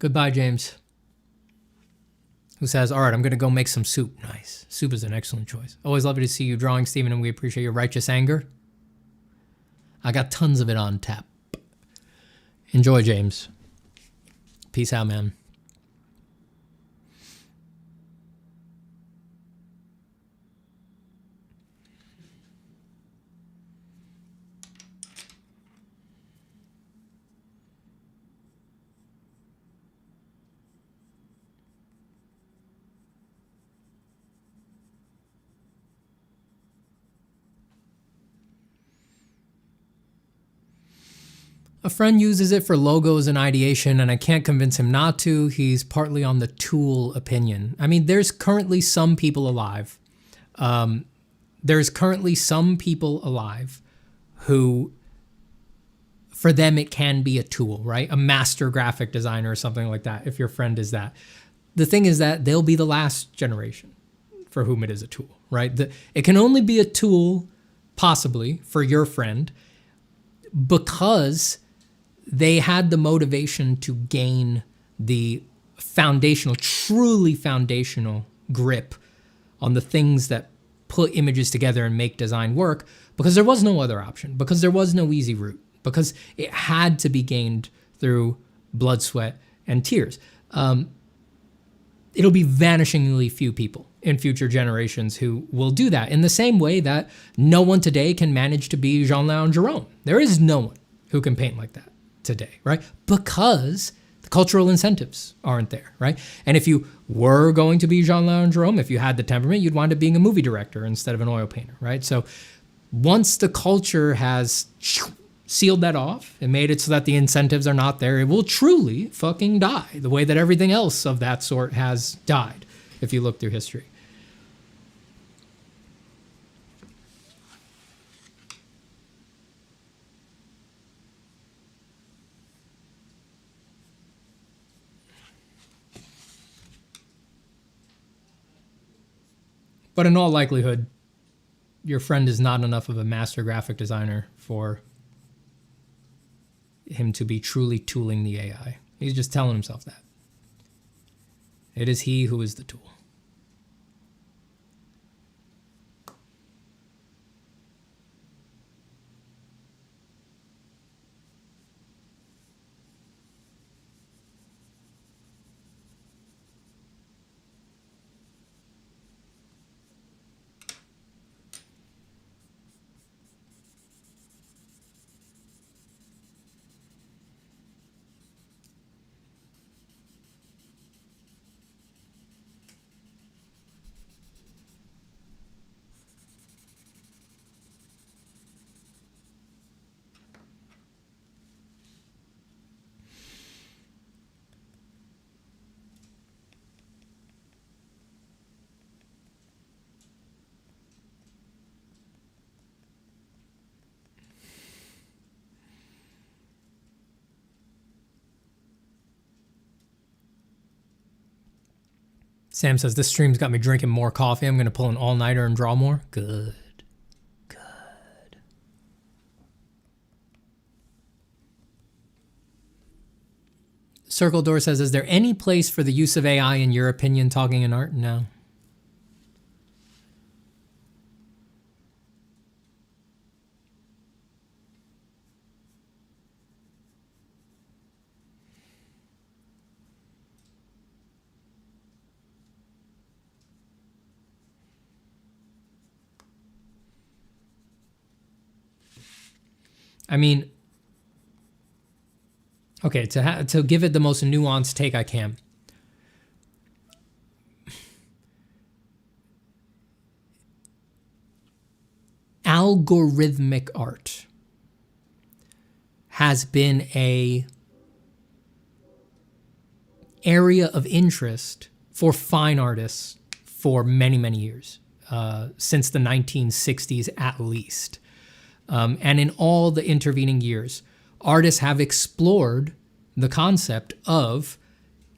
Goodbye, James. Who says, all right, I'm going to go make some soup. Nice. Soup is an excellent choice. Always lovely to see you drawing, Stephen, and we appreciate your righteous anger. I got tons of it on tap. Enjoy, James. Peace out, man. A friend uses it for logos and ideation, and I can't convince him not to. He's partly on the tool opinion. I mean, there's currently some people alive. Who, for them, it can be a tool, right? A master graphic designer or something like that, if your friend is that. The thing is that they'll be the last generation for whom it is a tool, right? It can only be a tool, possibly, for your friend, because they had the motivation to gain the truly foundational grip on the things that put images together and make design work, because there was no other option, because there was no easy route, because it had to be gained through blood, sweat, and tears. It'll be vanishingly few people in future generations who will do that, in the same way that no one today can manage to be Jean-Léon Gérôme. There is no one who can paint like that today, right? Because the cultural incentives aren't there, right? And if you were going to be Jean-Léon Gérôme, if you had the temperament, you'd wind up being a movie director instead of an oil painter, right? So once the culture has sealed that off and made it so that the incentives are not there, it will truly fucking die, the way that everything else of that sort has died, if you look through history. But in all likelihood, your friend is not enough of a master graphic designer for him to be truly tooling the AI. He's just telling himself that. It is he who is the tool. Sam says, this stream's got me drinking more coffee. I'm going to pull an all-nighter and draw more. Good. Good. Circle Door says, is there any place for the use of AI in your opinion talking in art? No. I mean, okay, to give it the most nuanced take I can. Algorithmic art has been a area of interest for fine artists for many, many years, since the 1960s at least. And in all the intervening years, artists have explored the concept of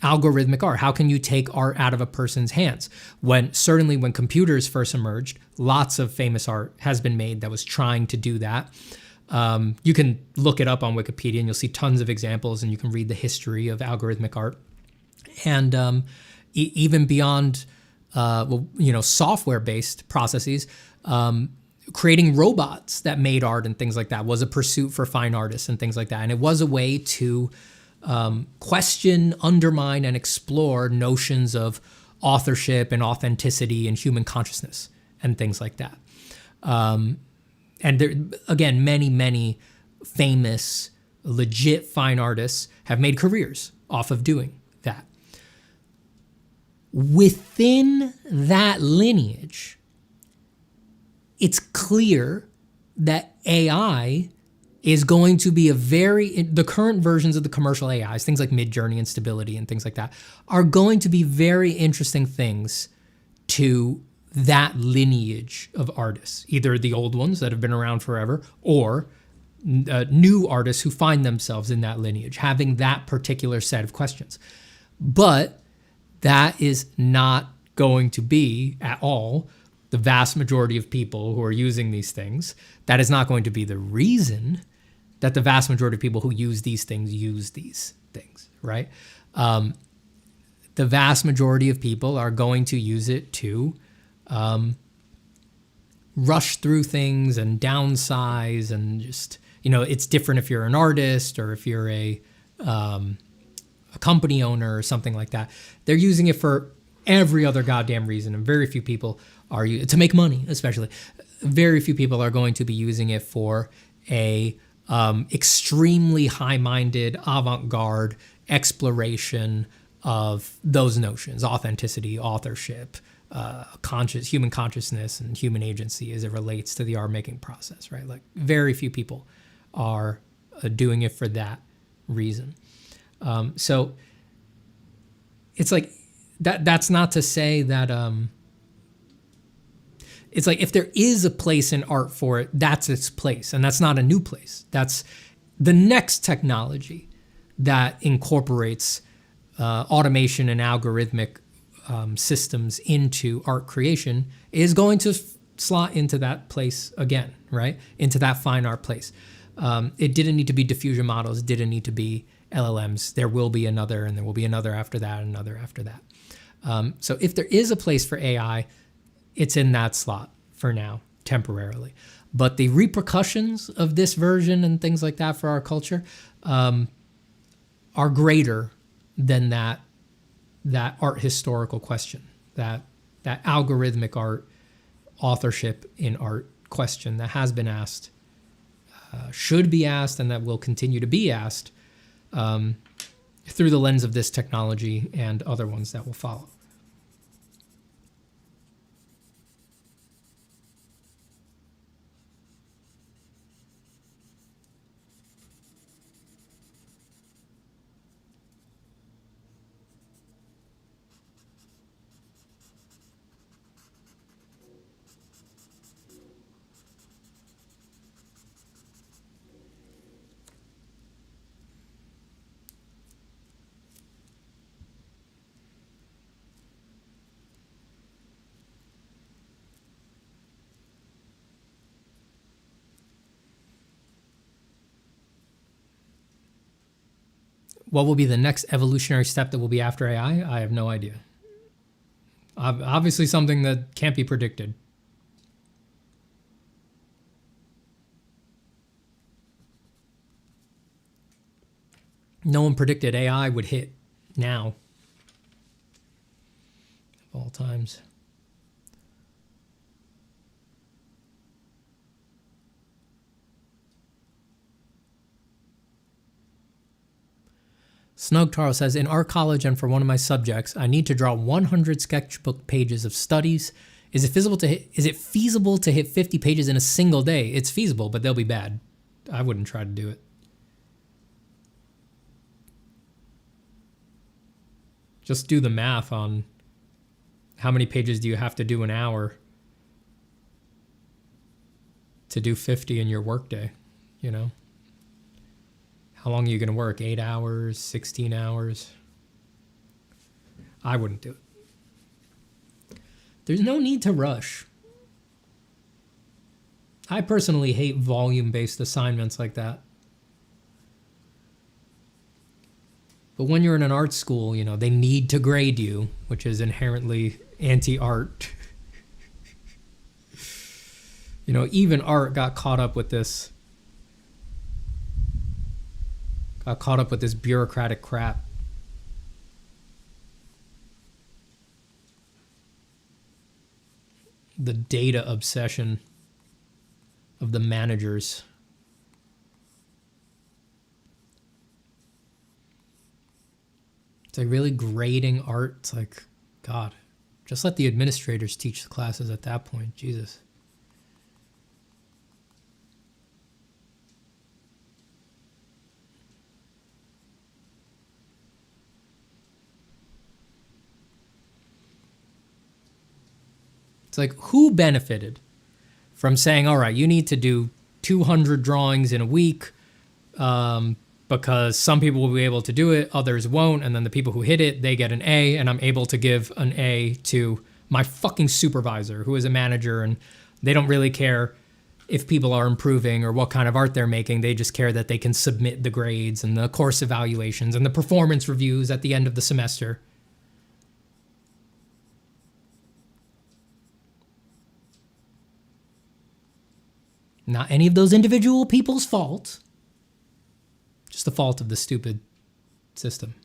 algorithmic art. How can you take art out of a person's hands? Certainly when computers first emerged, lots of famous art has been made that was trying to do that. You can look it up on Wikipedia and you'll see tons of examples, and you can read the history of algorithmic art. And even beyond, software-based processes, creating robots that made art and things like that was a pursuit for fine artists and things like that. And it was a way to question, undermine, and explore notions of authorship and authenticity and human consciousness and things like that. And there, again, many, many famous, legit fine artists have made careers off of doing that. Within that lineage, it's clear that AI is going to be the current versions of the commercial AIs, things like Midjourney and Stability and things like that, are going to be very interesting things to that lineage of artists, either the old ones that have been around forever or new artists who find themselves in that lineage, having that particular set of questions. But that is not going to be at all the vast majority of people who are using these things. That is not going to be the reason that the vast majority of people who use these things, right? The vast majority of people are going to use it to rush through things and downsize and just, it's different if you're an artist or if you're a company owner or something like that. They're using it for every other goddamn reason, and very few people are to make money, especially. Very few people are going to be using it for a extremely high-minded, avant-garde exploration of those notions: authenticity, authorship, human consciousness, and human agency as it relates to the art-making process, right? Like, very few people are doing it for that reason. So it's like that's not to say that it's like if there is a place in art for it, that's its place, and that's not a new place. That's the next technology that incorporates automation and algorithmic systems into art creation is going to slot into that place again, right? Into that fine art place. It didn't need to be diffusion models. It didn't need to be LLMs. There will be another, and there will be another after that, and another after that. So if there is a place for AI, it's in that slot for now, temporarily. But the repercussions of this version and things like that for our culture are greater than that art historical question, that algorithmic art, authorship in art question that has been asked, should be asked, and that will continue to be asked through the lens of this technology and other ones that will follow. What will be the next evolutionary step that will be after AI? I have no idea. Obviously something that can't be predicted. No one predicted AI would hit now, of all times. Snugtaro says, in art college and for one of my subjects, I need to draw 100 sketchbook pages of studies. Is it feasible to hit 50 pages in a single day? It's feasible, but they'll be bad. I wouldn't try to do it. Just do the math on how many pages do you have to do an hour to do 50 in your workday, you know? How long are you going to work? 8 hours, 16 hours? I wouldn't do it. There's no need to rush. I personally hate volume-based assignments like that. But when you're in an art school, you know, they need to grade you, which is inherently anti-art. You know, even art got caught up with this bureaucratic crap. The data obsession of the managers. It's like really grading art. It's like, God, just let the administrators teach the classes at that point. Jesus. It's like, who benefited from saying, all right, you need to do 200 drawings in a week because some people will be able to do it, others won't, and then the people who hit it, they get an A, and I'm able to give an A to my fucking supervisor, who is a manager, and they don't really care if people are improving or what kind of art they're making. They just care that they can submit the grades and the course evaluations and the performance reviews at the end of the semester. Not any of those individual people's fault. Just the fault of the stupid system.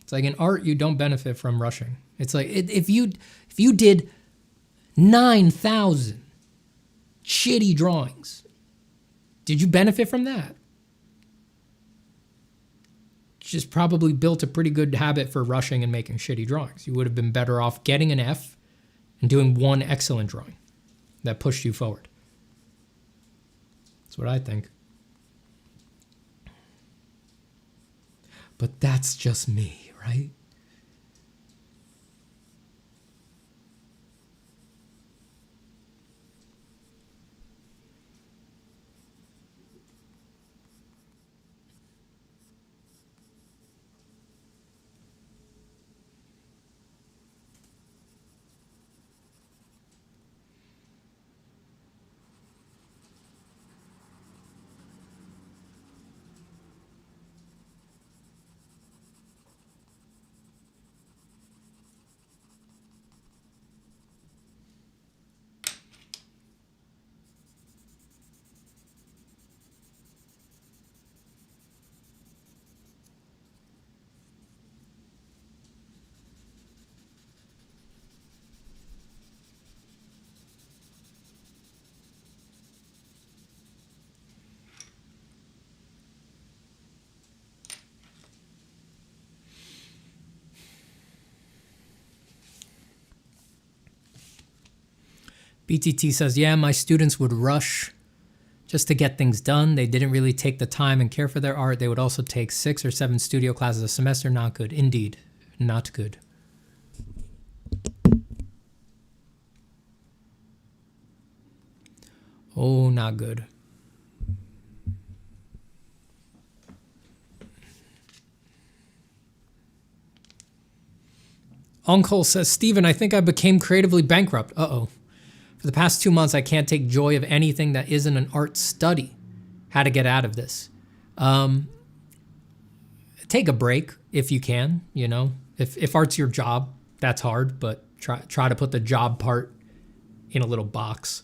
It's like in art, you don't benefit from rushing. It's like if you did 9,000 shitty drawings, did you benefit from that? Just probably built a pretty good habit for rushing and making shitty drawings. You would have been better off getting an F and doing one excellent drawing that pushed you forward. That's what I think. But that's just me, right? BTT says, yeah, my students would rush just to get things done. They didn't really take the time and care for their art. They would also take 6 or 7 studio classes a semester. Not good. Indeed, not good. Oh, not good. Uncle says, Steven, I think I became creatively bankrupt. Uh-oh. For the past 2 months, I can't take joy of anything that isn't an art study. How to get out of this? Take a break if you can, you know. If art's your job, that's hard, but try to put the job part in a little box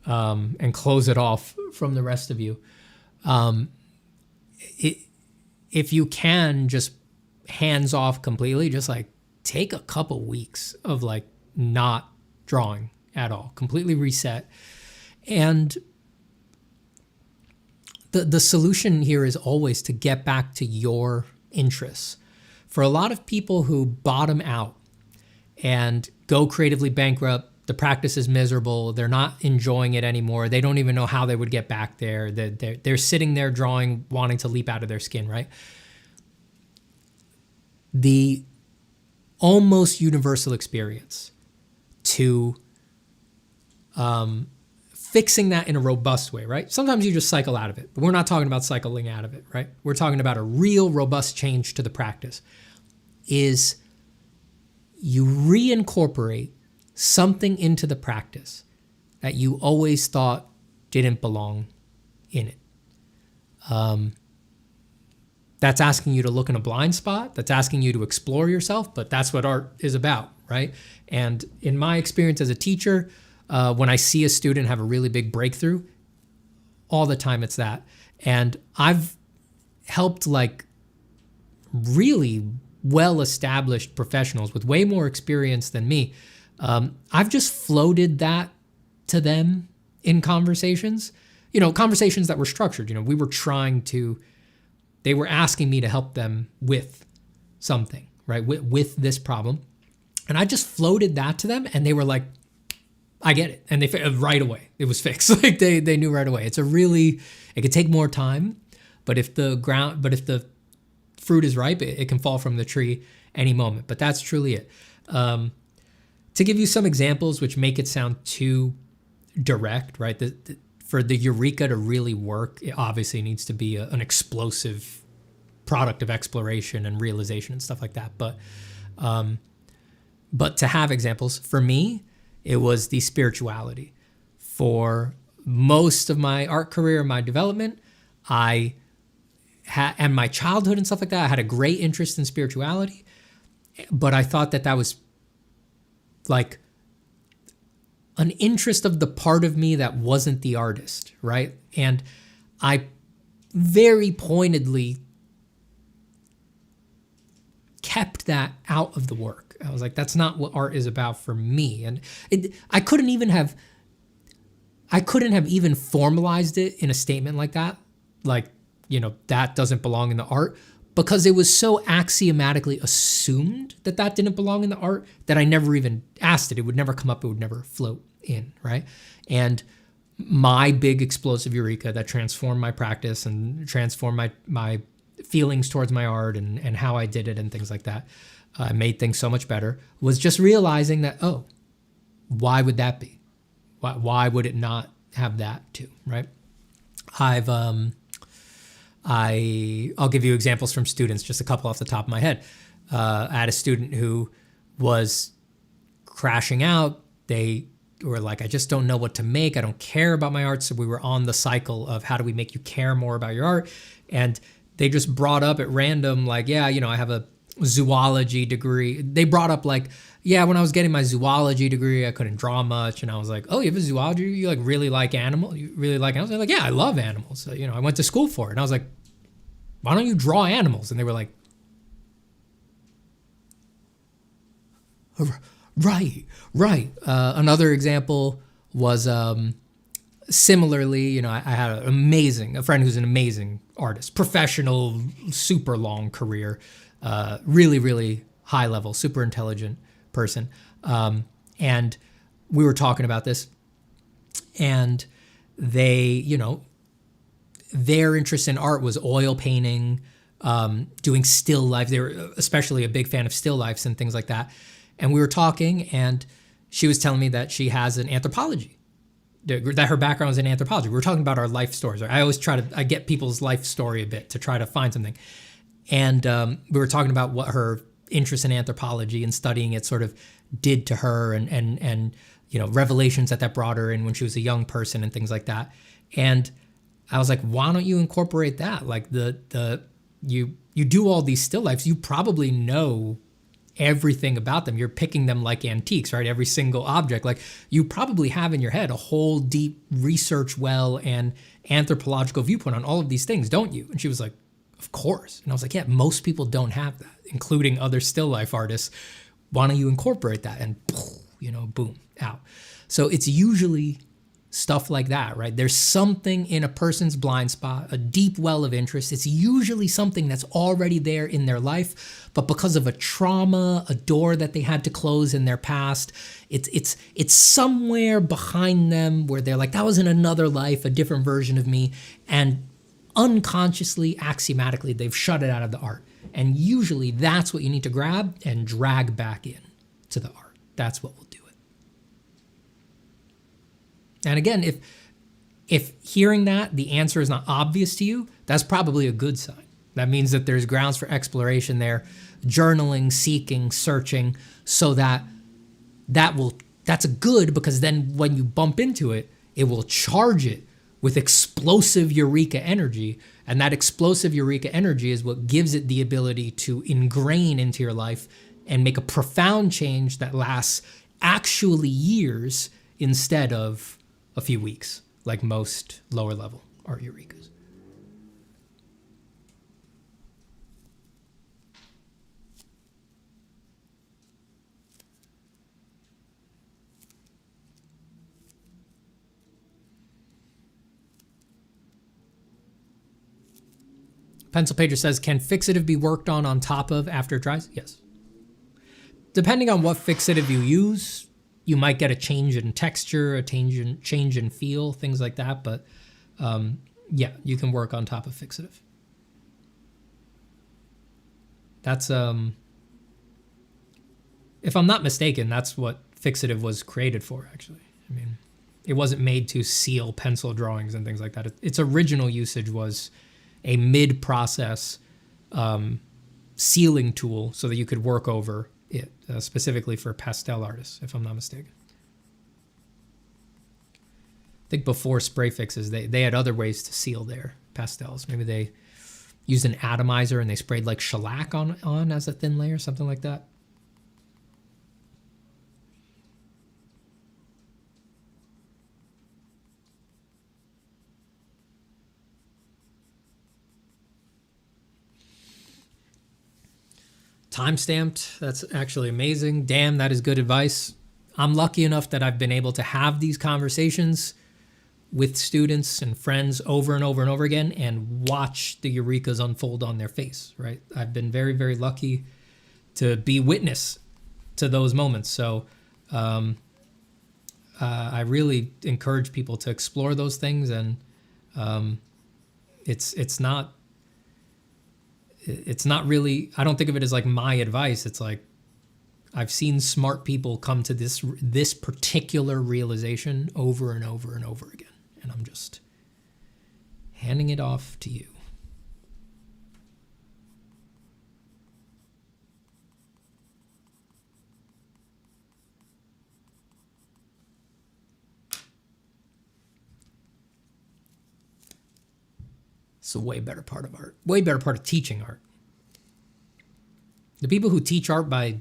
and close it off from the rest of you. If you can just hands off completely, just like take a couple weeks of like not drawing at all, completely reset. And the solution here is always to get back to your interests. For a lot of people who bottom out and go creatively bankrupt, the practice is miserable, they're not enjoying it anymore, they don't even know how they would get back there, they're sitting there drawing, wanting to leap out of their skin, right? The almost universal experience to fixing that in a robust way, right? Sometimes you just cycle out of it, but we're not talking about cycling out of it, right? We're talking about a real robust change to the practice, is you reincorporate something into the practice that you always thought didn't belong in it. That's asking you to look in a blind spot. That's asking you to explore yourself, but that's what art is about, right? And in my experience as a teacher, when I see a student have a really big breakthrough, all the time it's that. And I've helped like really well-established professionals with way more experience than me. I've just floated that to them in conversations, you know, conversations that were structured. You know, we were they were asking me to help them with something, right? With this problem. And I just floated that to them and they were like, I get it. And they right away, it was fixed. Like they knew right away. It could take more time, but if the fruit is ripe, it can fall from the tree any moment. But that's truly it. To give you some examples which make it sound too direct, right? For the eureka to really work, it obviously needs to be an explosive product of exploration and realization and stuff like that. But to have examples, for me, it was the spirituality. For most of my art career, my development, and my childhood and stuff like that, I had a great interest in spirituality, but I thought that was like an interest of the part of me that wasn't the artist, right? And I very pointedly kept that out of the work. I was like, that's not what art is about for me. And I couldn't have even formalized it in a statement like that. Like, you know, that doesn't belong in the art, because it was so axiomatically assumed that didn't belong in the art that I never even asked it. It would never come up. It would never float in, right? And my big explosive eureka that transformed my practice and transformed my feelings towards my art and how I did it and things like that, made things so much better, was just realizing that, oh, why would that be? Why would it not have that too, right? I'll give you examples from students, just a couple off the top of my head. I had a student who was crashing out. They were like, I just don't know what to make. I don't care about my art. So we were on the cycle of how do we make you care more about your art? And they just brought up at random, like, yeah, you know, I have a zoology degree. They brought up like, yeah, when I was getting my zoology degree, I couldn't draw much. And I was like, oh, you have a zoology? You like really like animals? You really like animals? They're like, yeah, I love animals. So, you know, I went to school for it. And I was like, why don't you draw animals? And they were like, right. Another example was similarly, you know, I had a friend who's an amazing artist, professional, super long career, really, really high level, super intelligent person. And we were talking about this. And they, their interest in art was oil painting, doing still life. They were especially a big fan of still lifes and things like that. And we were talking, and she was telling me that she has an anthropology, that her background is in anthropology. We were talking about our life stories. I always I get people's life story a bit to try to find something. And we were talking about what her interest in anthropology and studying it sort of did to her, and revelations that brought her in when she was a young person and things like that. And I was like, why don't you incorporate that? Like you do all these still lifes, you probably know everything about them. You're picking them like antiques, right? Every single object. Like, you probably have in your head a whole deep research well and anthropological viewpoint on all of these things, don't you? And she was like, of course. And I was like, yeah, most people don't have that, including other still life artists. Why don't you incorporate that? And boom, out. So it's usually stuff like that, right? There's something in a person's blind spot, a deep well of interest. It's usually something that's already there in their life, but because of a trauma, a door that they had to close in their past, it's somewhere behind them where they're like, that was in another life, a different version of me, and unconsciously, axiomatically, they've shut it out of the art. And usually that's what you need to grab and drag back in to the art. That's what will do it. And again, if hearing that, the answer is not obvious to you, that's probably a good sign. That means that there's grounds for exploration there, journaling, seeking, searching, so that's a good, because then when you bump into it, it will charge it with explosive eureka energy. And that explosive eureka energy is what gives it the ability to ingrain into your life and make a profound change that lasts actually years instead of a few weeks, like most lower level art eurekas. Pencil Pager says, can fixative be worked on top of after it dries? Yes. Depending on what fixative you use, you might get a change in texture, a change in feel, things like that. But yeah, you can work on top of fixative. That's, if I'm not mistaken, that's what fixative was created for, actually. I mean, it wasn't made to seal pencil drawings and things like that. Its original usage was a mid-process sealing tool so that you could work over it, specifically for pastel artists, if I'm not mistaken. I think before spray fixes, they had other ways to seal their pastels. Maybe they used an atomizer and they sprayed like shellac on as a thin layer, something like that. Time-stamped, that's actually amazing. Damn, that is good advice. I'm lucky enough that I've been able to have these conversations with students and friends over and over and over again and watch the eurekas unfold on their face, right? I've been very, very lucky to be witness to those moments. So I really encourage people to explore those things, and it's not really, I don't think of it as like my advice. It's like, I've seen smart people come to this particular realization over and over and over again. And I'm just handing it off to you. It's a way better part of art. Way better part of teaching art. The people who teach art by,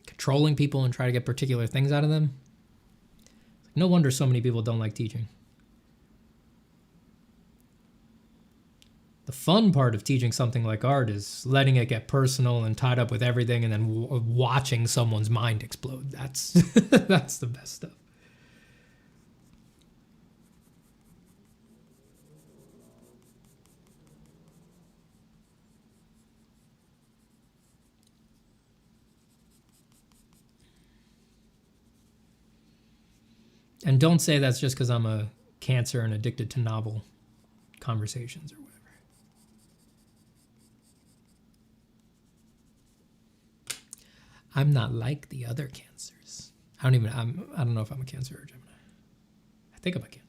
controlling people and try to get particular things out of them, no wonder so many people don't like teaching. The fun part of teaching something like art is letting it get personal and tied up with everything, and then watching someone's mind explode. That's that's the best stuff. And don't say that's just because I'm a Cancer and addicted to novel conversations or whatever. I'm not like the other Cancers. I don't know if I'm a Cancer or Gemini. I think I'm a Cancer.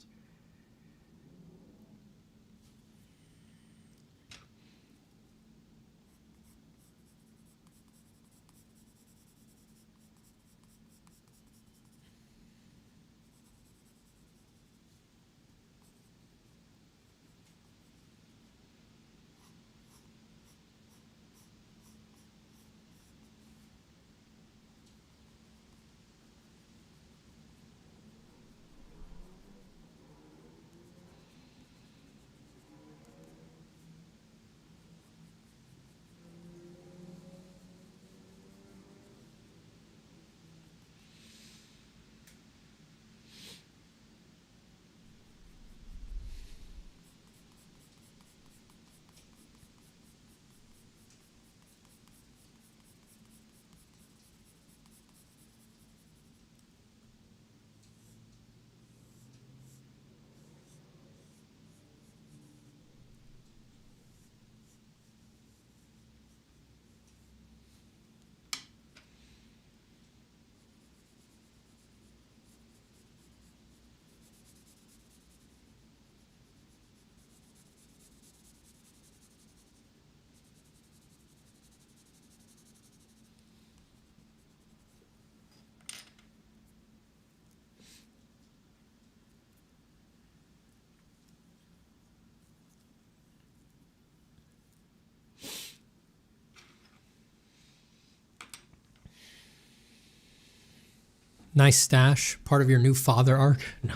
Nice stash. Part of your new father arc? No.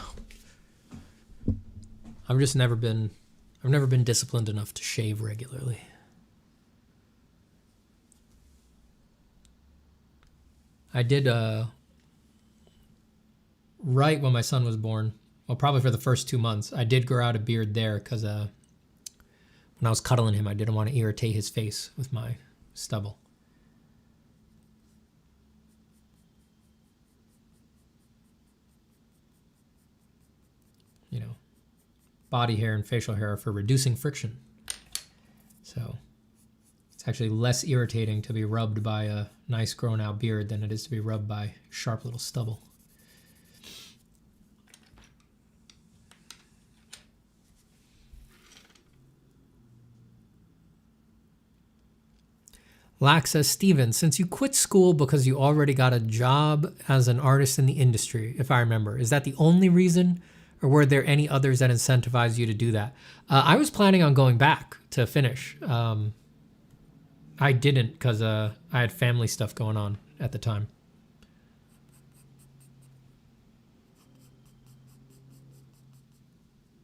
I've never been disciplined enough to shave regularly. I did right when my son was born, well, probably for the first 2 months, I did grow out a beard there because when I was cuddling him, I didn't want to irritate his face with my stubble. You know, body hair and facial hair are for reducing friction. So it's actually less irritating to be rubbed by a nice grown out beard than it is to be rubbed by sharp little stubble. Lax says, Steven, since you quit school because you already got a job as an artist in the industry, if I remember, is that the only reason? Or were there any others that incentivized you to do that? I was planning on going back to finish. I didn't because I had family stuff going on at the time.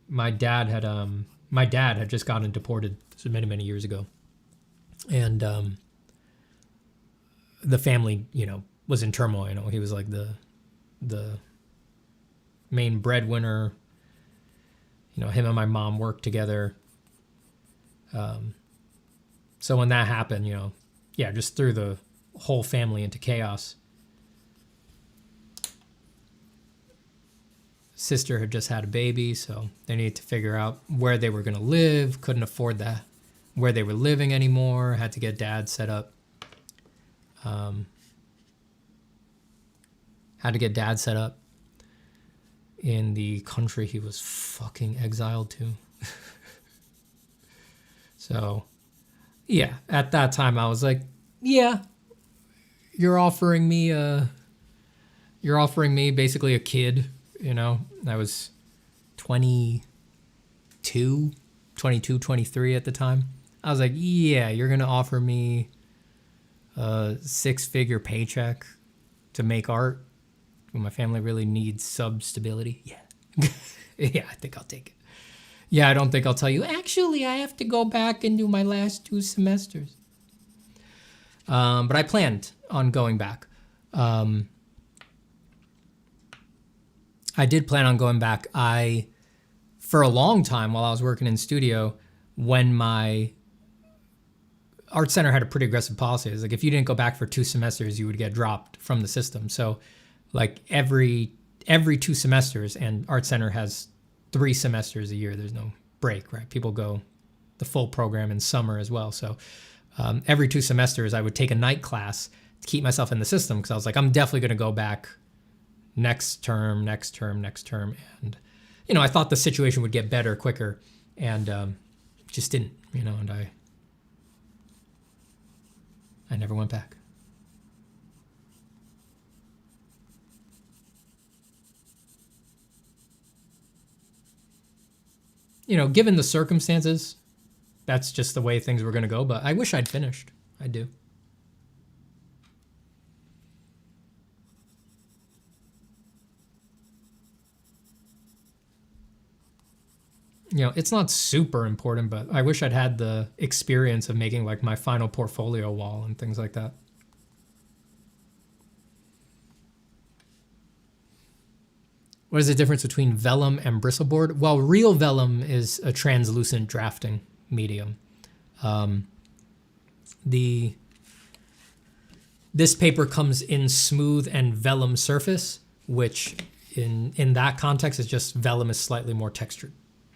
My dad had just gotten deported many, many years ago. And the family, was in turmoil. He was like the main breadwinner. Him and my mom worked together. So when that happened, just threw the whole family into chaos. Sister had just had a baby, so they needed to figure out where they were going to live. Couldn't afford where they were living anymore. Had to get dad set up. In the country he was fucking exiled to. So, yeah, at that time I was like, yeah, you're offering me basically a kid, I was 22, 23 at the time. I was like, yeah, you're going to offer me a 6-figure paycheck to make art when my family really needs stability. Yeah. Yeah, I think I'll take it. Yeah, I don't think I'll tell you, actually, I have to go back and do my last 2 semesters. But I planned on going back. I did plan on going back. For a long time while I was working in studio, when my art center had a pretty aggressive policy. It was like, if you didn't go back for 2 semesters, you would get dropped from the system. So like every every 2 semesters, and Art Center has 3 semesters a year. There's no break, right? People go the full program in summer as well. So every 2 semesters, I would take a night class to keep myself in the system, because I was like, I'm definitely going to go back next term. And, I thought the situation would get better quicker, and just didn't, and I never went back. Given the circumstances, that's just the way things were going to go, but I wish I'd finished. I do. It's not super important, but I wish I'd had the experience of making like my final portfolio wall and things like that. What is the difference between vellum and bristleboard? Well, real vellum is a translucent drafting medium. This paper comes in smooth and vellum surface, which in that context is just vellum is slightly more textured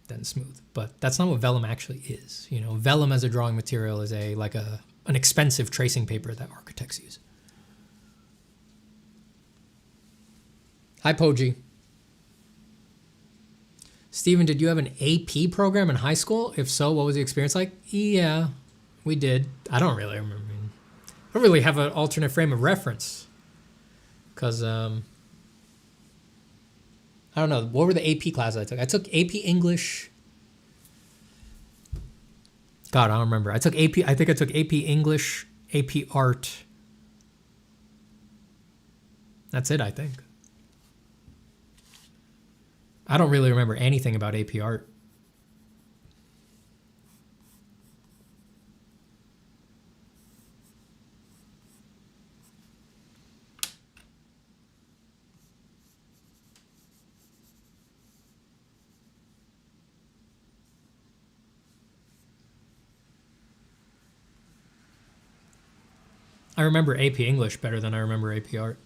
than smooth. But that's not what vellum actually is. Vellum as a drawing material is an expensive tracing paper that architects use. Hi, Poji. Steven, did you have an AP program in high school? If so, what was the experience like? Yeah, we did. I don't really remember. I don't really have an alternate frame of reference. Because, I don't know. What were the AP classes I took? I took AP English. God, I don't remember. I think I took AP English, AP Art. That's it, I think. I don't really remember anything about AP Art. I remember AP English better than I remember AP Art.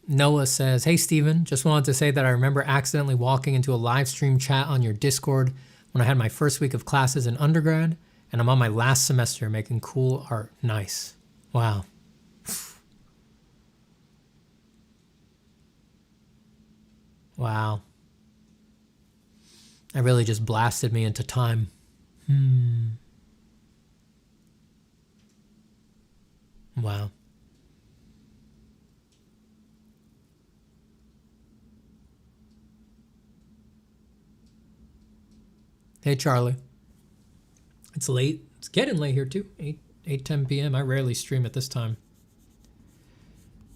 Noah says, hey, Steven, just wanted to say that I remember accidentally walking into a live stream chat on your Discord when I had my first week of classes in undergrad, and I'm on my last semester making cool art. Nice. Wow. Wow. That really just blasted me into time. Wow. Hey, Charlie. It's late. It's getting late here, too. 10 p.m. I rarely stream at this time.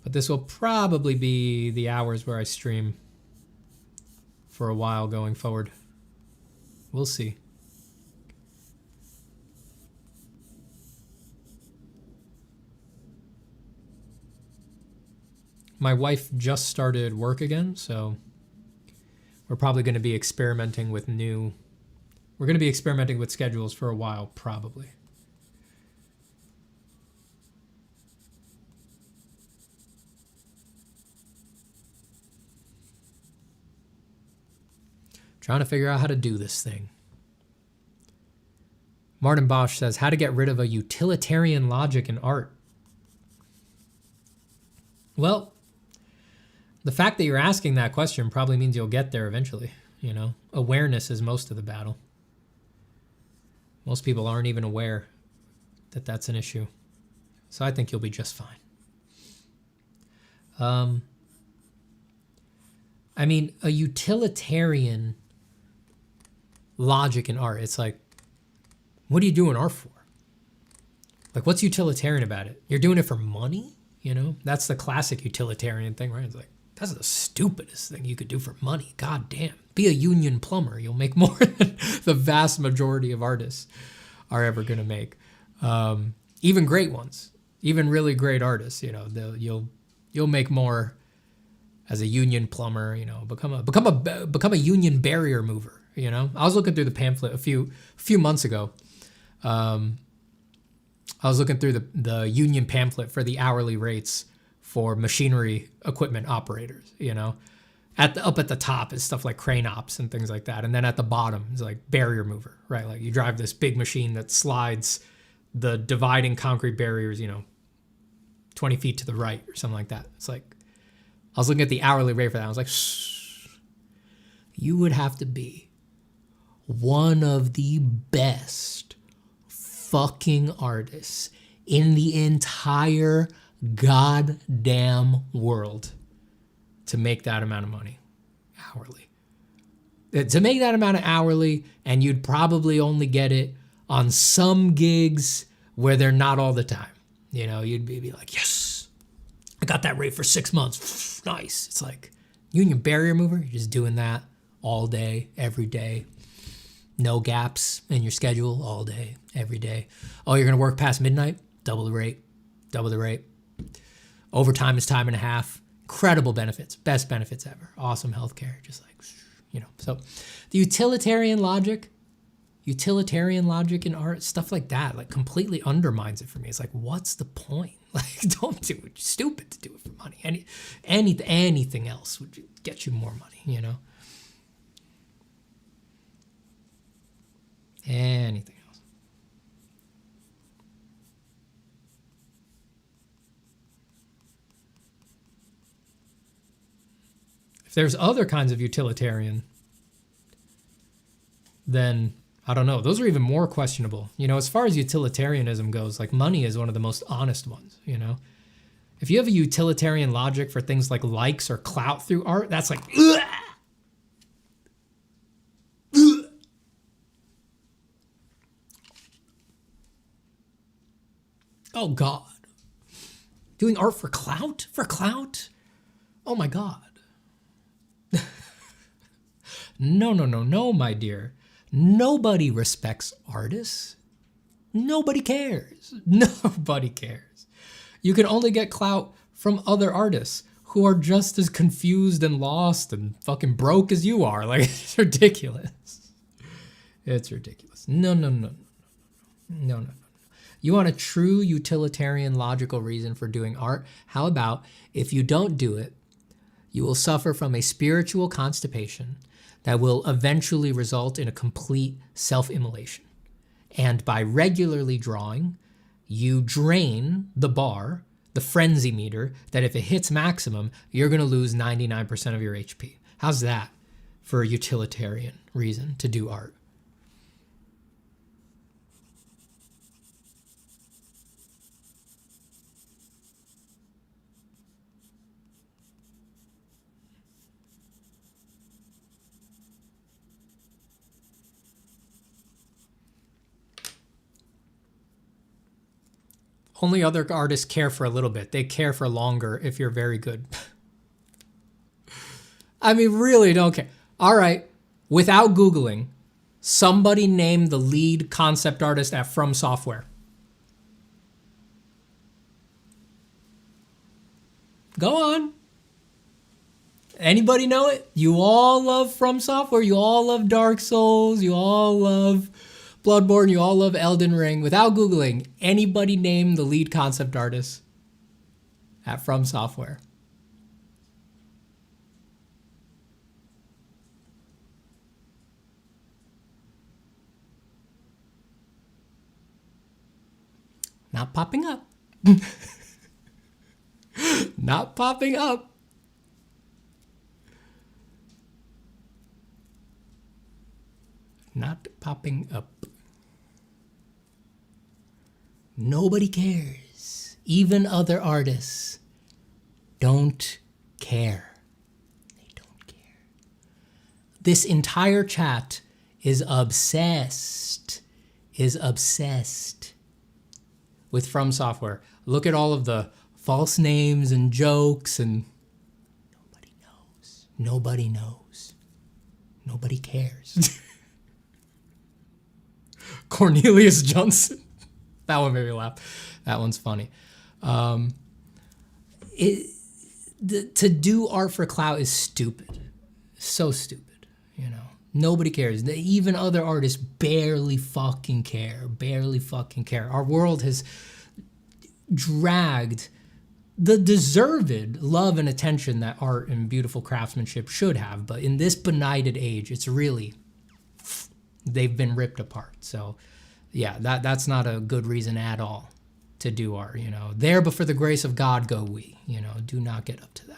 But this will probably be the hours where I stream for a while going forward. We'll see. My wife just started work again, so we're probably going to be experimenting with We're going to be experimenting with schedules for a while, probably. Trying to figure out how to do this thing. Martin Bosch says, how to get rid of a utilitarian logic in art. Well, the fact that you're asking that question probably means you'll get there eventually. Awareness is most of the battle. Most people aren't even aware that that's an issue. So I think you'll be just fine. I mean, a utilitarian logic in art, it's like What are you doing art for? Like, what's utilitarian about it? You're doing it for money? You know, that's the classic utilitarian thing, right? It's like, that's the stupidest thing you could do for money. God damn. Be a union plumber. You'll make more than the vast majority of artists are ever going to make. Even great ones, even really great artists, you know, you'll make more as a union plumber, you know, become a union barrier mover, you know? I was looking through the pamphlet a few months ago. I was looking through the union pamphlet for the hourly rates for machinery equipment operators, you know. Up at the top is stuff like crane ops and things like that. And then at the bottom is like barrier mover, right? Like you drive this big machine that slides the dividing concrete barriers, you know, 20 feet to the right or something like that. It's like, I was looking at the hourly rate for that. I was like, you would have to be one of the best fucking artists in the entire goddamn world to make that amount of money hourly. To make that amount of hourly, and you'd probably only get it on some gigs where they're not all the time. You know, you'd be like, yes, I got that rate for 6 months. Nice. It's like union barrier mover. You're just doing that all day, every day. No gaps in your schedule, all day, every day. Oh, you're going to work past midnight? Double the rate. Double the rate. Overtime is time and a half. Incredible benefits. Best benefits ever. Awesome healthcare. Just like, you know. So the utilitarian logic in art, stuff like that, like completely undermines it for me. It's like, what's the point? Like, don't do it. It's stupid to do it for money. Anything else would get you more money, you know? Anything else. If there's other kinds of utilitarian, then I don't know. Those are even more questionable. You know, as far as utilitarianism goes, like money is one of the most honest ones, you know? If you have a utilitarian logic for things like likes or clout through art, that's like, ugh! Oh, God. Doing art for clout? For clout? Oh, my God. No, my dear. Nobody respects artists. Nobody cares. Nobody cares. You can only get clout from other artists who are just as confused and lost and fucking broke as you are. Like, it's ridiculous. It's ridiculous. No. You want a true utilitarian logical reason for doing art? How about if you don't do it, you will suffer from a spiritual constipation that will eventually result in a complete self-immolation. And by regularly drawing, you drain the bar, the frenzy meter, that if it hits maximum, you're going to lose 99% of your HP. How's that for a utilitarian reason to do art? Only other artists care for a little bit. They care for longer if you're very good. I mean, really don't care. All right, without Googling, somebody name the lead concept artist at From Software. Go on. Anybody know it? You all love From Software. You all love Dark Souls. You all love Bloodborne, you all love Elden Ring. Without Googling, anybody name the lead concept artist at From Software. Not popping up. Not popping up. Not popping up. Nobody cares. Even other artists don't care. They don't care. This entire chat is obsessed is obsessed with From Software. Look at all of the false names and jokes, and nobody knows. Nobody knows. Nobody cares. Cornelius Johnson. That one made me laugh. That one's funny. To do art for clout is stupid. So stupid, you know. Nobody cares. Even other artists barely fucking care. Barely fucking care. Our world has dragged the deserved love and attention that art and beautiful craftsmanship should have. But in this benighted age, it's really, they've been ripped apart. So yeah, that's not a good reason at all to do art, you know. There, but for the grace of God go we, you know. Do not get up to that.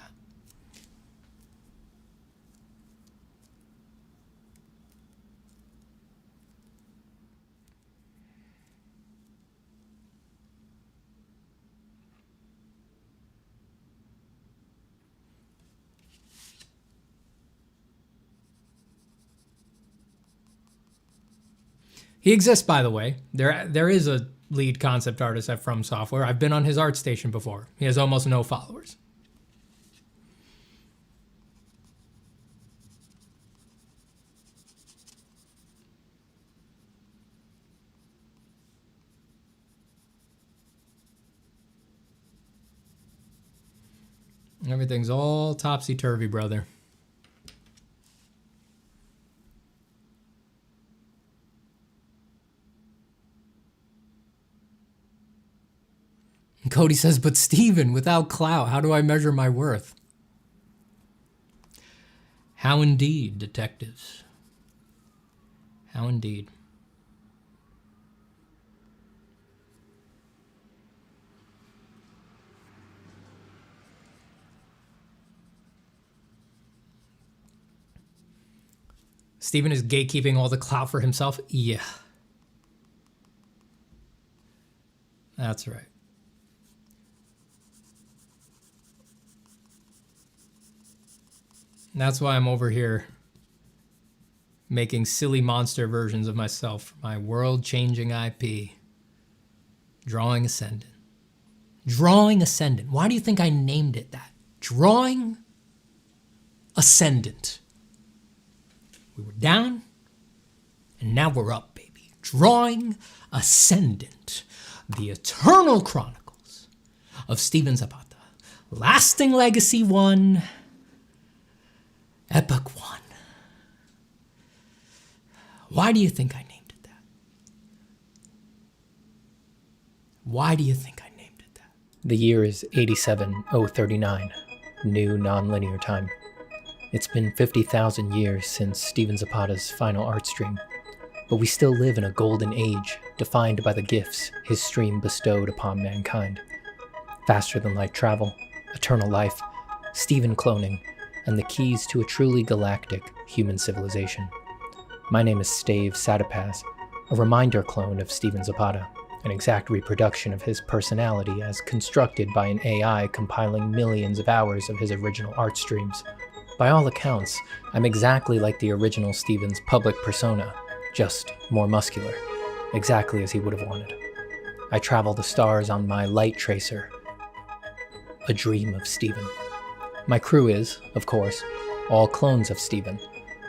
He exists, by the way. There is a lead concept artist at From Software. I've been on his art station before. He has almost no followers. Everything's all topsy-turvy, brother. Cody says, but Steven, without Clout, how do I measure my worth? How indeed, detectives. How indeed. Steven is gatekeeping all the clout for himself? Yeah. That's right. That's why I'm over here making silly monster versions of myself for my world-changing IP. Drawing Ascendant. Drawing Ascendant. Why do you think I named it that? Drawing Ascendant. We were down, and now we're up, baby. Drawing Ascendant. The Eternal Chronicles of Steven Zapata. Lasting Legacy 1. Epoch 1. Why do you think I named it that? Why do you think I named it that? The year is 87039, new nonlinear time. It's been 50,000 years since Steven Zapata's final art stream, but we still live in a golden age defined by the gifts his stream bestowed upon mankind. Faster than light travel, eternal life, Steven cloning, and the keys to a truly galactic human civilization. My name is Stave Satapaz, a reminder clone of Steven Zapata, an exact reproduction of his personality as constructed by an AI compiling millions of hours of his original art streams. By all accounts, I'm exactly like the original Steven's public persona, just more muscular, exactly as he would have wanted. I travel the stars on my light tracer, a dream of Steven. My crew is, of course, all clones of Steven.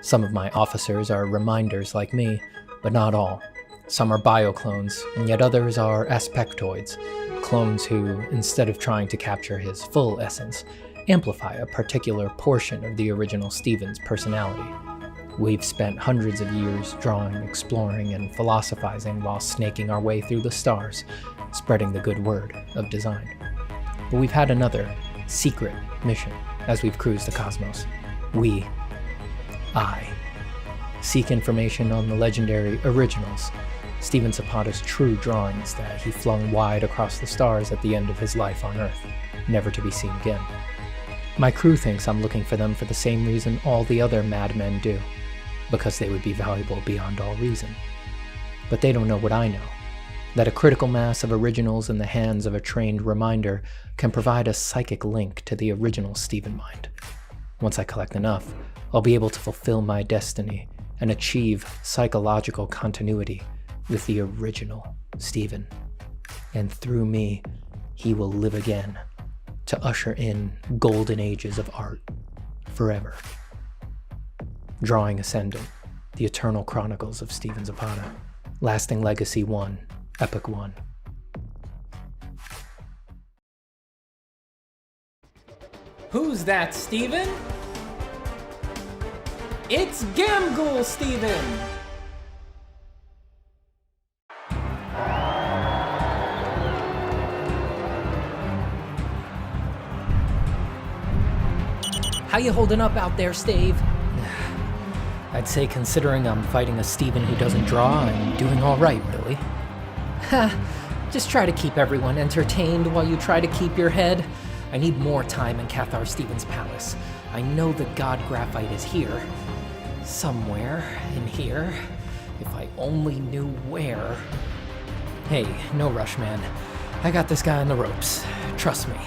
Some of my officers are reminders like me, but not all. Some are bioclones, and yet others are aspectoids, clones who, instead of trying to capture his full essence, amplify a particular portion of the original Steven's personality. We've spent hundreds of years drawing, exploring, and philosophizing while snaking our way through the stars, spreading the good word of design. But we've had another, secret mission as we've cruised the cosmos. I seek information on the legendary originals, Steven Zapata's true drawings that he flung wide across the stars at the end of his life on Earth, never to be seen again. My crew thinks I'm looking for them for the same reason all the other madmen do, because they would be valuable beyond all reason. But they don't know what I know, that a critical mass of originals in the hands of a trained reminder can provide a psychic link to the original Steven mind. Once I collect enough, I'll be able to fulfill my destiny and achieve psychological continuity with the original Stephen. And through me, he will live again to usher in golden ages of art forever. Drawing Ascendant, the eternal chronicles of Stephen Zapata. Lasting Legacy 1, Epic 1. Who's that, Stephen? It's Gamghoul, Stephen! How you holding up out there, Stave? I'd say considering I'm fighting a Stephen who doesn't draw, I'm doing all right, really. Ha! Just try to keep everyone entertained while you try to keep your head. I need more time in Cathar Stephen's palace. I know the god graphite is here. Somewhere in here. If I only knew where. Hey, no rush, man. I got this guy on the ropes. Trust me.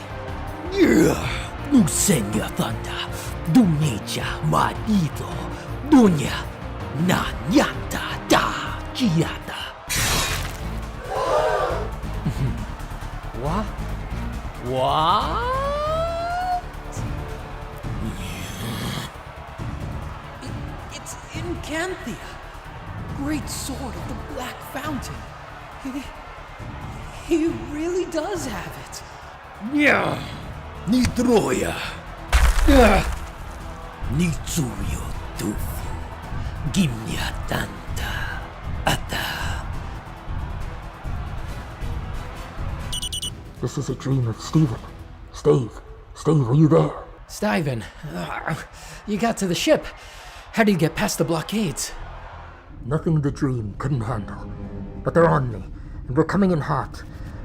Yeah! Usenya Thunder, Dunija Madito, Dunya, Nanyata Da Giata. What? What? It's Incanthia, great sword of the Black Fountain. He really does have it. Yeah! Nitroya. Nitsuyo Tufu. Gimya Tanta. Ata. This is a dream of Stephen. Stave, are you there? Stephen, you got to the ship. How did you get past the blockades? Nothing the dream couldn't handle. But they're on me, and we're coming in hot.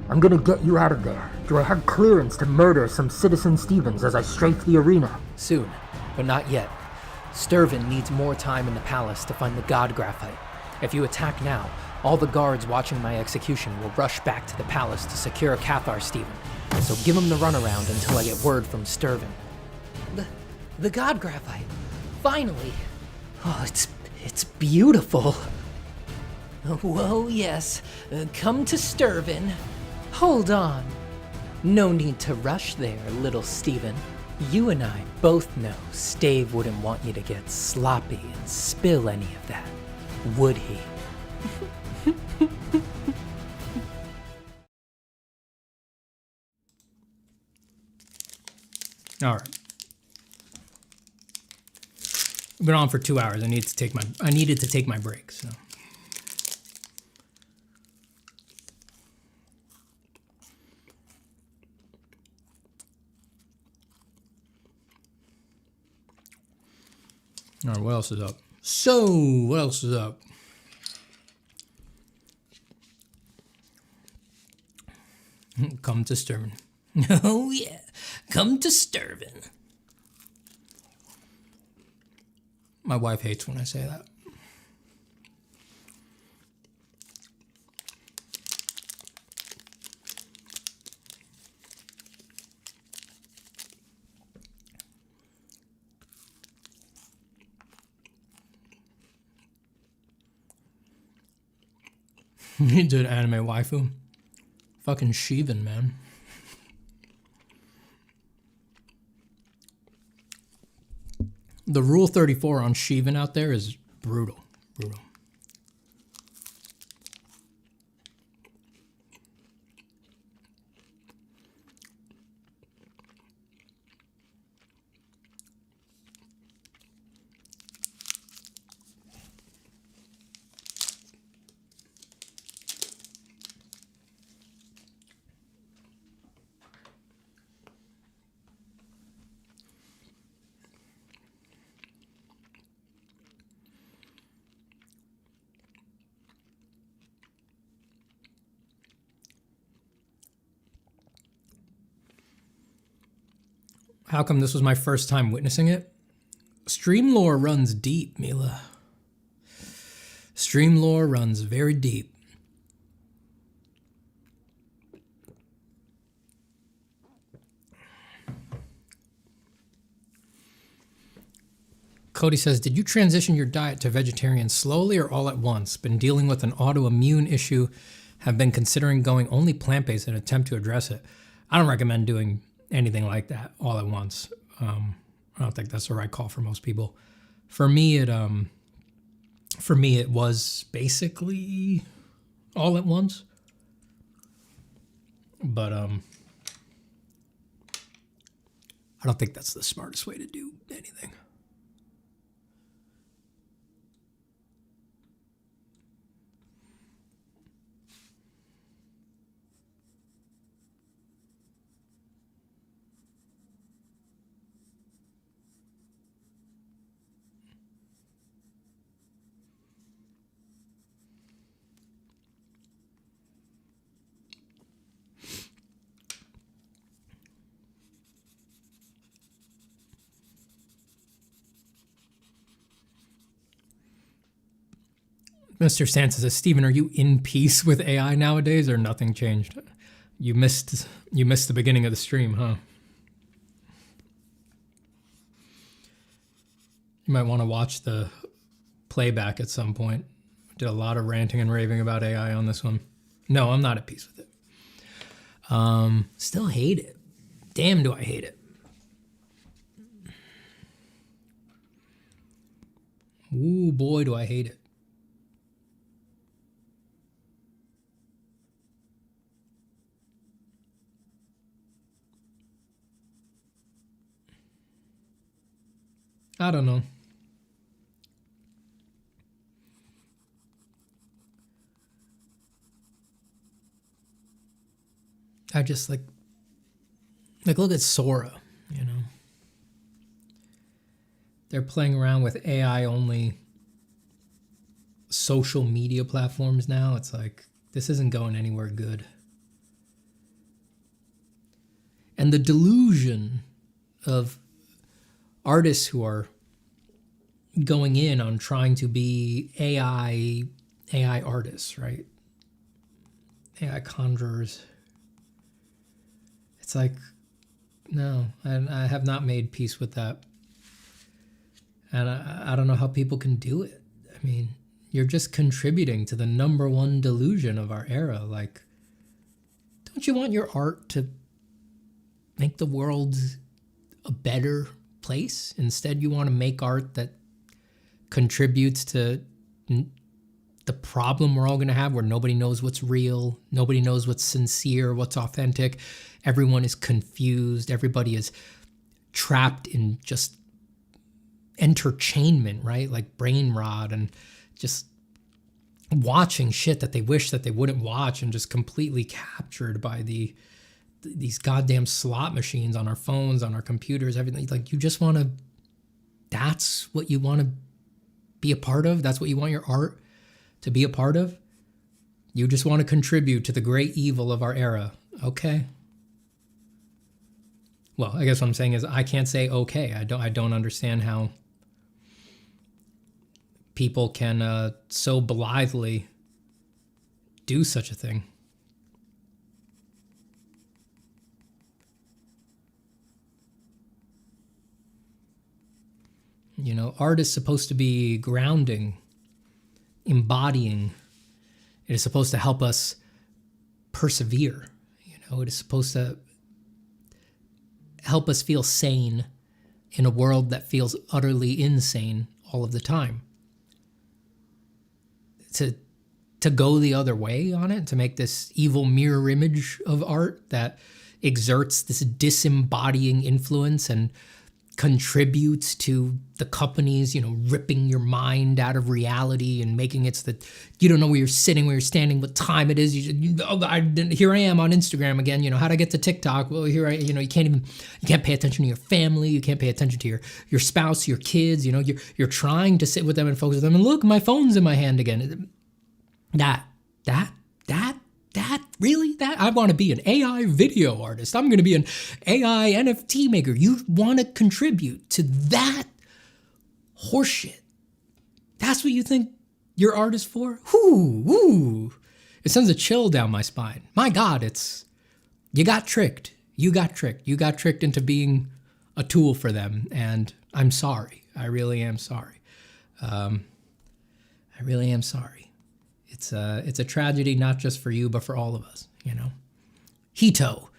I'm gonna get you out of there. Do I have clearance to murder some citizen Stevens as I strafe the arena? Soon, but not yet. Sturvin needs more time in the palace to find the god graphite. If you attack now, all the guards watching my execution will rush back to the palace to secure Cathar Stephen. So give him the runaround until I get word from Sturvin. The god graphite! Finally! Oh, it's beautiful. Whoa, yes. Come to Sturvin. Hold on. No need to rush there, little Stephen. You and I both know Stave wouldn't want you to get sloppy and spill any of that, would he? All right. We've been on for 2 hours. I needed to take my break, so. All right, what else is up? What else is up? Come to Sturvin. Oh, yeah. Come to Sturvin. My wife hates when I say that. You did anime waifu. Fucking Shivan, man. The Rule 34 on Shivan out there is brutal. Brutal. How come this was my first time witnessing it? Stream lore runs deep, Mila. Stream lore runs very deep. Cody says, did you transition your diet to vegetarian slowly or all at once? Been dealing with an autoimmune issue. Have been considering going only plant-based in an attempt to address it. I don't recommend doing anything like that all at once. I don't think that's the right call for most people. For me, it was basically all at once. But I don't think that's the smartest way to do anything. Mr. Sansa says, Steven, are you in peace with AI nowadays or nothing changed? You missed the beginning of the stream, huh? You might want to watch the playback at some point. Did a lot of ranting and raving about AI on this one. No, I'm not at peace with it. Still hate it. Damn, do I hate it. Ooh, boy, do I hate it. I don't know. I just like look at Sora, you know. They're playing around with AI only social media platforms now. It's like, this isn't going anywhere good. And the delusion of artists who are going in on trying to be AI artists, right? AI conjurers. It's like, no, I have not made peace with that. And I don't know how people can do it. I mean, you're just contributing to the number one delusion of our era. Like, don't you want your art to make the world a better place? Instead, you want to make art that contributes to the problem we're all going to have, where nobody knows what's real, nobody knows what's sincere, what's authentic. Everyone is confused. Everybody is trapped in just entertainment, right? Like brain rot and just watching shit that they wish that they wouldn't watch, and just completely captured by these goddamn slot machines on our phones, on our computers, everything. Like, you just want to, that's what you want to be a part of? That's what you want your art to be a part of? You just want to contribute to the great evil of our era. Okay. Well, I guess what I'm saying is I can't say okay. I don't understand how people can so blithely do such a thing. You know, art is supposed to be grounding, embodying. It is supposed to help us persevere. You know, it is supposed to help us feel sane in a world that feels utterly insane all of the time. To go the other way on it, to make this evil mirror image of art that exerts this disembodying influence and contributes to the companies, you know, ripping your mind out of reality and making it so that you don't know where you're sitting, where you're standing, what time it is. Here I am on Instagram again. You know, how'd I get to TikTok? Well, you can't pay attention to your family. You can't pay attention to your spouse, your kids. You know, you're trying to sit with them and focus with them. And look, my phone's in my hand again. Really? I want to be an AI video artist. I'm going to be an AI NFT maker. You want to contribute to that horseshit. That's what you think your art is for? Ooh. It sends a chill down my spine. My God, you got tricked. You got tricked. You got tricked into being a tool for them. And I'm sorry. I really am sorry. I really am sorry. It's a tragedy, not just for you, but for all of us, you know. Hito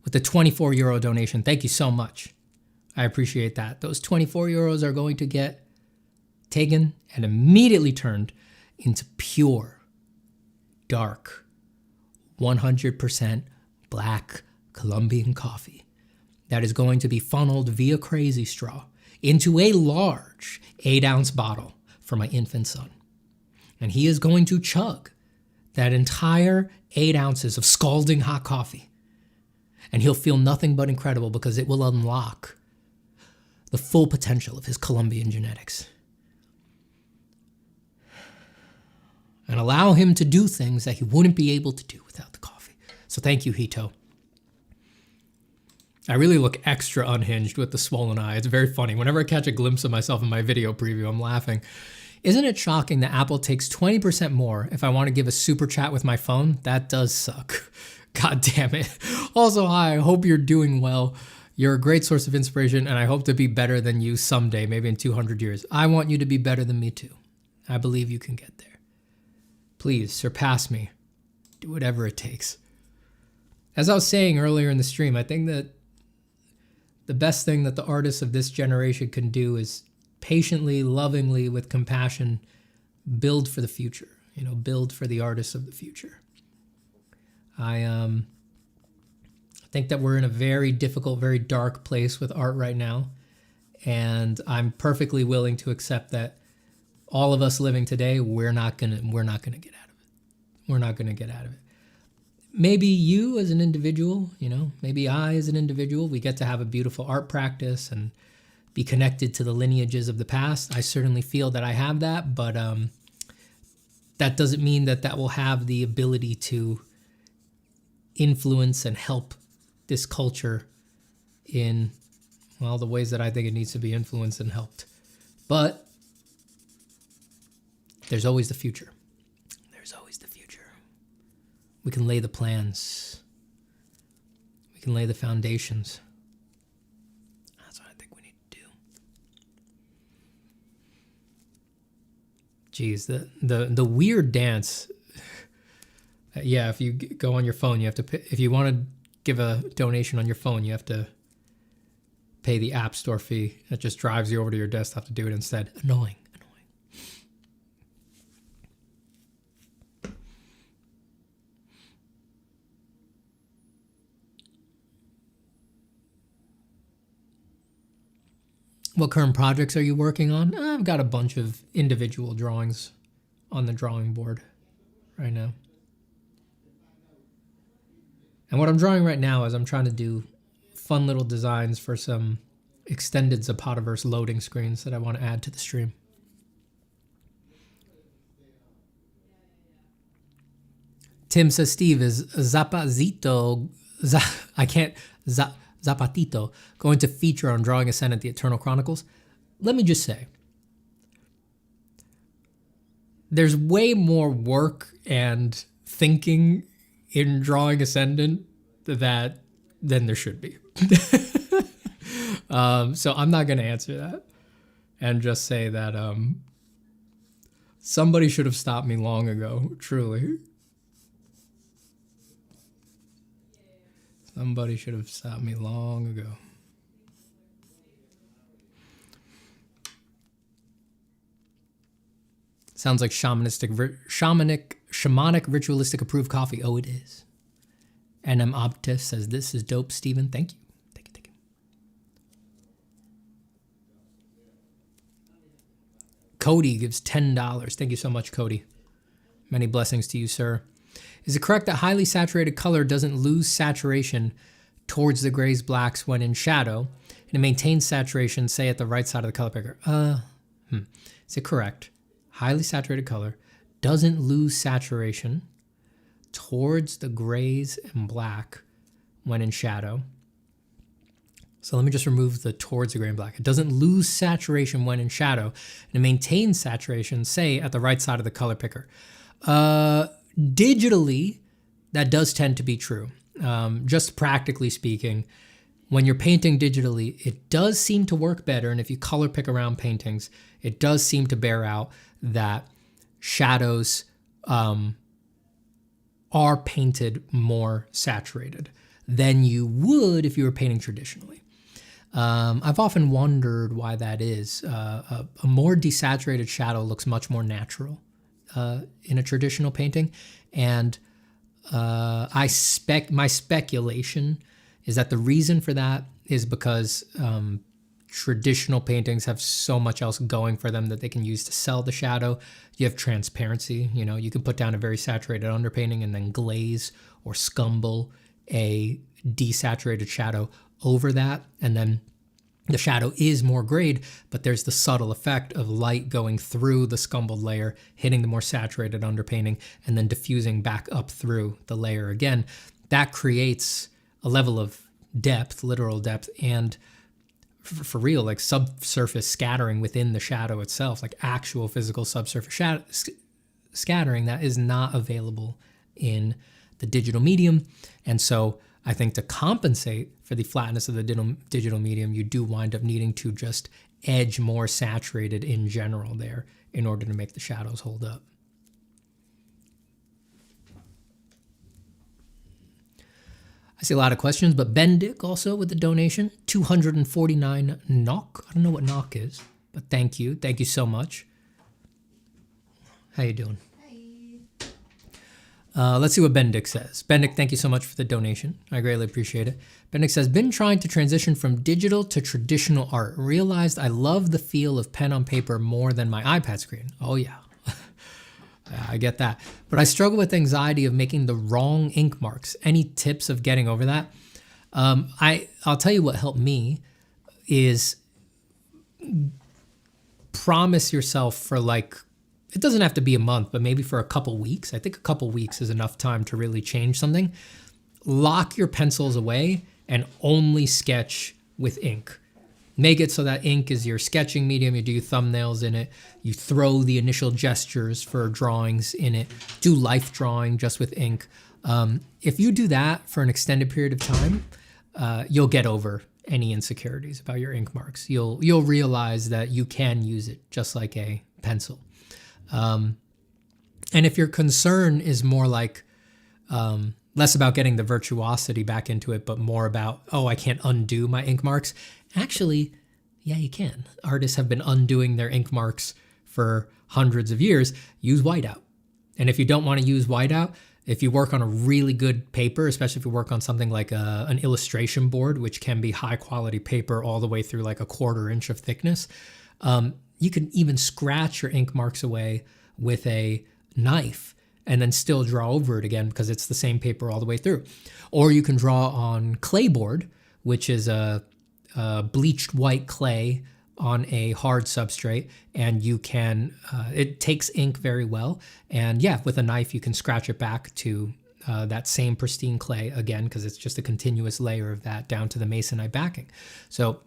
with the 24 euro donation. Thank you so much. I appreciate that. Those 24 euros are going to get taken and immediately turned into pure, dark, 100% black Colombian coffee that is going to be funneled via Crazy Straw into a large 8-ounce bottle for my infant son. And he is going to chug that entire 8 ounces of scalding hot coffee. And he'll feel nothing but incredible because it will unlock the full potential of his Colombian genetics. And allow him to do things that he wouldn't be able to do without the coffee. So thank you, Hito. I really look extra unhinged with the swollen eye. It's very funny. Whenever I catch a glimpse of myself in my video preview, I'm laughing. Isn't it shocking that Apple takes 20% more if I want to give a super chat with my phone? That does suck. God damn it. Also, hi, I hope you're doing well. You're a great source of inspiration, and I hope to be better than you someday, maybe in 200 years. I want you to be better than me too. I believe you can get there. Please, surpass me. Do whatever it takes. As I was saying earlier in the stream, I think that the best thing that the artists of this generation can do is patiently, lovingly, with compassion, build for the future. You know, build for the artists of the future. I think that we're in a very difficult, very dark place with art right now, and I'm perfectly willing to accept that all of us living today, we're not gonna get out of it. We're not gonna get out of it. Maybe you as an individual, you know, maybe I as an individual, we get to have a beautiful art practice and be connected to the lineages of the past. I certainly feel that I have that, but that doesn't mean that that will have the ability to influence and help this culture in, well, the ways that I think it needs to be influenced and helped. But there's always the future. There's always the future. We can lay the plans. We can lay the foundations. That's what I think we need to do. Geez, the weird dance. Yeah, if you go on your phone, you have to pay, if you want to give a donation on your phone, you have to pay the App Store fee. That just drives you over to your desktop to do it instead. Annoying. What current projects are you working on? I've got a bunch of individual drawings on the drawing board right now. And what I'm drawing right now is I'm trying to do fun little designs for some extended Zapataverse loading screens that I want to add to the stream. Tim says, Steve, is Zapatito going to feature on Drawing Ascendant The Eternal Chronicles? Let me just say, there's way more work and thinking in Drawing Ascendant than there should be. So I'm not going to answer that and just say that somebody should have stopped me long ago, truly. Somebody should have stopped me long ago. Sounds like shamanic ritualistic approved coffee. Oh, it is. NM Optus says, this is dope, Steven. Thank you. Thank you. Cody gives $10. Thank you so much, Cody. Many blessings to you, sir. Is it correct that highly saturated color doesn't lose saturation towards the grays, blacks when in shadow, and it maintains saturation, say, at the right side of the color picker? Is it correct? Highly saturated color doesn't lose saturation towards the grays and black when in shadow. So let me just remove the towards the gray and black. It doesn't lose saturation when in shadow, and it maintains saturation, say, at the right side of the color picker. Digitally, that does tend to be true. Just practically speaking, when you're painting digitally, it does seem to work better. And if you color pick around paintings, it does seem to bear out that shadows are painted more saturated than you would if you were painting traditionally. I've often wondered why that is. A more desaturated shadow looks much more natural in a traditional painting. And my speculation is that the reason for that is because traditional paintings have so much else going for them that they can use to sell the shadow. You have transparency. You know, you can put down a very saturated underpainting and then glaze or scumble a desaturated shadow over that, and then the shadow is more grayed, but there's the subtle effect of light going through the scumbled layer, hitting the more saturated underpainting, and then diffusing back up through the layer again. That creates a level of depth, literal depth, and for real, like subsurface scattering within the shadow itself, like actual physical subsurface scattering that is not available in the digital medium. And so I think to compensate for the flatness of the digital medium, you do wind up needing to just edge more saturated in general there in order to make the shadows hold up. I see a lot of questions, but Bendick also with the donation, 249 NOK. I don't know what NOK is, but thank you. Thank you so much. How you doing? Let's see what Bendick says. Bendick, thank you so much for the donation. I greatly appreciate it. Bendick says, been trying to transition from digital to traditional art. Realized I love the feel of pen on paper more than my iPad screen. Oh yeah. I get that. But I struggle with anxiety of making the wrong ink marks. Any tips of getting over that? I'll tell you what helped me is promise yourself for like, it doesn't have to be a month, but maybe for a couple weeks. I think a couple weeks is enough time to really change something. Lock your pencils away and only sketch with ink. Make it so that ink is your sketching medium. You do thumbnails in it. You throw the initial gestures for drawings in it. Do life drawing just with ink. If you do that for an extended period of time, you'll get over any insecurities about your ink marks. You'll realize that you can use it just like a pencil. And if your concern is more like less about getting the virtuosity back into it, but more about, oh, I can't undo my ink marks. Actually, yeah, you can. Artists have been undoing their ink marks for hundreds of years. Use whiteout. And if you don't want to use whiteout, if you work on a really good paper, especially if you work on something like an illustration board, which can be high quality paper all the way through like a 1/4 inch of thickness, you can even scratch your ink marks away with a knife and then still draw over it again because it's the same paper all the way through. Or you can draw on clayboard, which is a bleached white clay on a hard substrate, and you can, it takes ink very well. And yeah, with a knife, you can scratch it back to that same pristine clay again, because it's just a continuous layer of that down to the masonite backing. So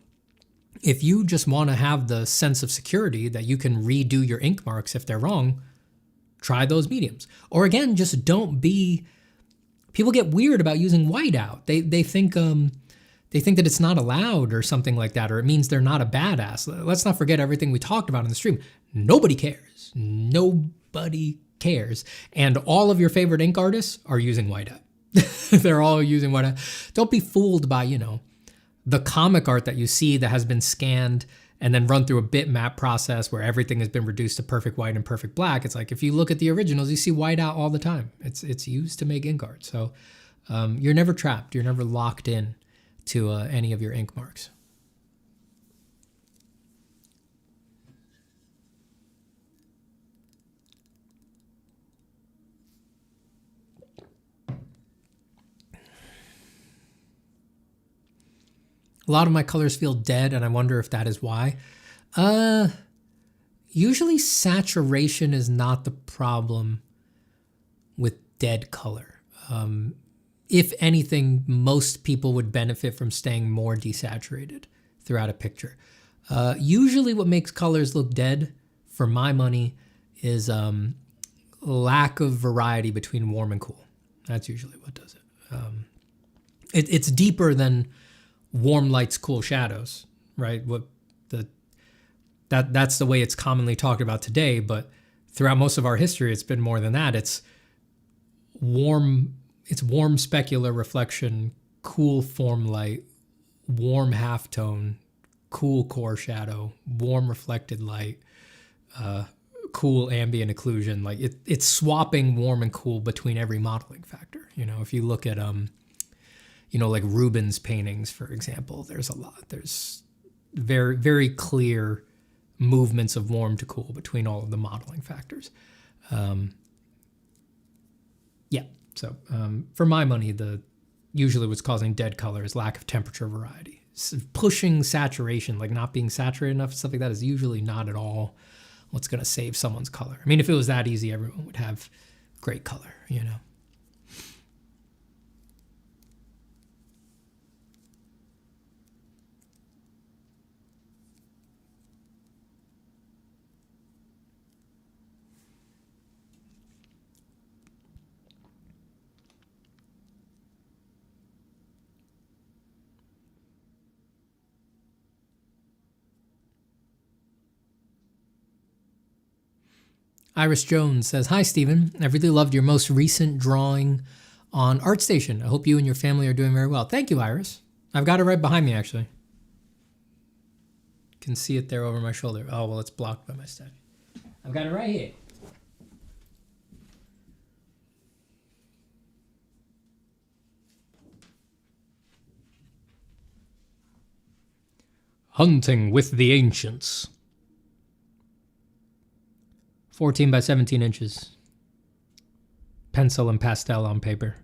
if you just want to have the sense of security that you can redo your ink marks if they're wrong, try those mediums. Or again, just don't be, people get weird about using whiteout. They think that it's not allowed or something like that, or it means they're not a badass. Let's not forget everything we talked about in the stream. Nobody cares. Nobody cares. And all of your favorite ink artists are using whiteout. They're all using whiteout. Don't be fooled by, the comic art that you see that has been scanned and then run through a bitmap process where everything has been reduced to perfect white and perfect black. It's like, if you look at the originals, you see whiteout all the time. It's used to make ink art. So you're never trapped. You're never locked in to any of your ink marks. A lot of my colors feel dead, and I wonder if that is why. Usually saturation is not the problem with dead color. If anything, most people would benefit from staying more desaturated throughout a picture. Usually what makes colors look dead, for my money, is lack of variety between warm and cool. That's usually what does it. It's deeper than warm lights, cool shadows, right? That's the way it's commonly talked about today, but throughout most of our history, it's been more than that. It's warm specular reflection, cool form light, warm halftone, cool core shadow, warm reflected light, cool ambient occlusion. Like it's swapping warm and cool between every modeling factor. If you look at like Rubens paintings, for example, there's very, very clear movements of warm to cool between all of the modeling factors. So for my money, usually what's causing dead color is lack of temperature variety. Pushing saturation, like not being saturated enough, stuff like that is usually not at all what's going to save someone's color. I mean, if it was that easy, everyone would have great color, Iris Jones says, "Hi, Stephen. I really loved your most recent drawing on ArtStation. I hope you and your family are doing very well." Thank you, Iris. I've got it right behind me, actually. You can see it there over my shoulder. Oh, well, it's blocked by my statue. I've got it right here. Hunting with the Ancients. 14 by 17 inches. Pencil and pastel on paper.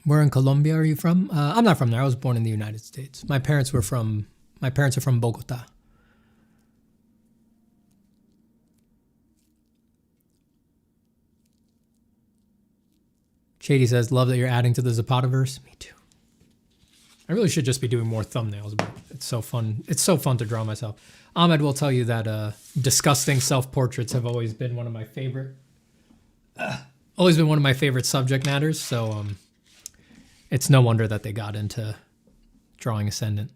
Where in Colombia are you from? I'm not from there. I was born in the United States. My parents are from Bogota. Shady says, "Love that you're adding to the Zapataverse." Me too. I really should just be doing more thumbnails, but it's so fun. It's so fun to draw myself. Ahmed will tell you that disgusting self-portraits have always been one of my favorite subject matters. So it's no wonder that they got into drawing Ascendant.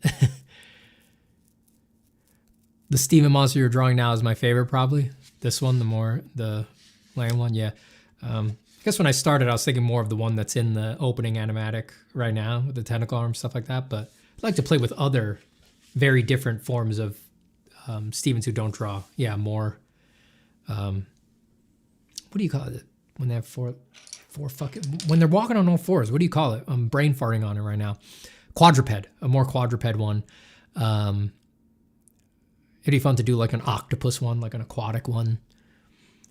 The Steven monster you're drawing now is my favorite, probably. This one, the lame one, yeah. I guess when I started, I was thinking more of the one that's in the opening animatic right now with the tentacle arms, stuff like that. But I'd like to play with other very different forms of Stevens who don't draw. Yeah, more. What do you call it when they have when they're walking on all fours? What do you call it? I'm brain farting on it right now. Quadruped, a more quadruped one. It'd be fun to do like an octopus one, like an aquatic one.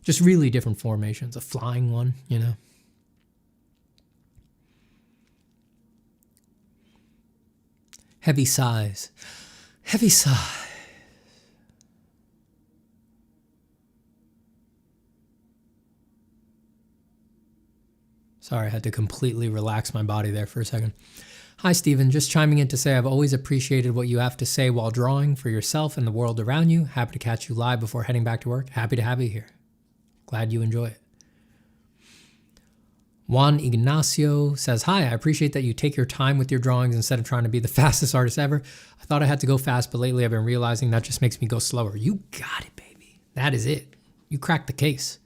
Just really different formations. A flying one, you know. Heavy sighs. Heavy sigh. Sorry, I had to completely relax my body there for a second. Hi, Stephen. Just chiming in to say I've always appreciated what you have to say while drawing for yourself and the world around you. Happy to catch you live before heading back to work. Happy to have you here. Glad you enjoy it. Juan Ignacio says, "Hi, I appreciate that you take your time with your drawings instead of trying to be the fastest artist ever. I thought I had to go fast, but lately I've been realizing that just makes me go slower." You got it, baby. That is it. You cracked the case.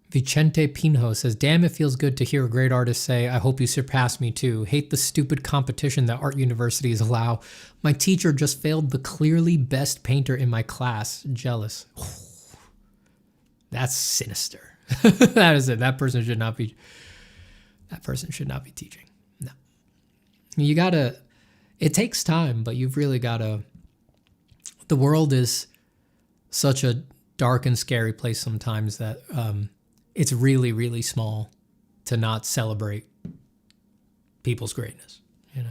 Vicente Pinho says, "Damn, it feels good to hear a great artist say, 'I hope you surpass me too. Hate the stupid competition that art universities allow. My teacher just failed the clearly best painter in my class. Jealous.'" That's sinister. That is it. That person should not be teaching. No. You gotta, it takes time, but you've really gotta, the world is such a dark and scary place sometimes that, it's really, really small to not celebrate people's greatness, you know.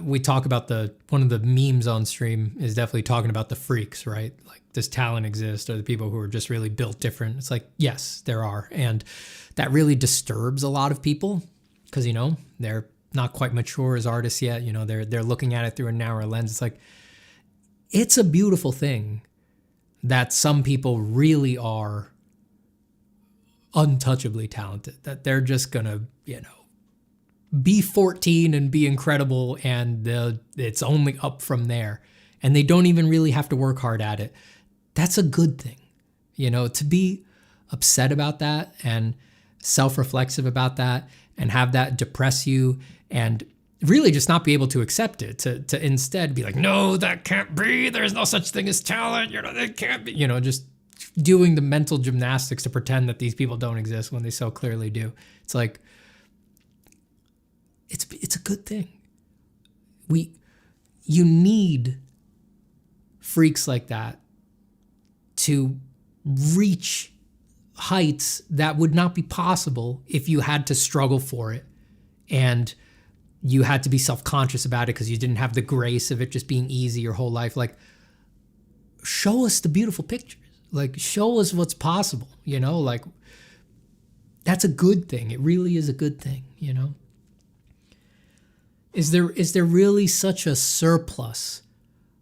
We talk about one of the memes on stream is definitely talking about the freaks, right? Like, does talent exist? Or the people who are just really built different? It's like, yes, there are. And that really disturbs a lot of people because, you know, they're not quite mature as artists yet. You know, they're looking at it through a narrow lens. It's like, it's a beautiful thing that some people really are untouchably talented, that they're just gonna, you know, be 14 and be incredible, and it's only up from there, and they don't even really have to work hard at it. That's a good thing, you know. To be upset about that and self-reflexive about that and have that depress you and really just not be able to accept it, to instead be like, no, that can't be, there's no such thing as talent, you know, that can't be, you know, just doing the mental gymnastics to pretend that these people don't exist when they so clearly do. It's like, it's a good thing. You need freaks like that to reach heights that would not be possible if you had to struggle for it and you had to be self-conscious about it because you didn't have the grace of it just being easy your whole life. Like, show us the beautiful pictures. Like, show us what's possible, you know? Like, that's a good thing. It really is a good thing, you know? Is there really such a surplus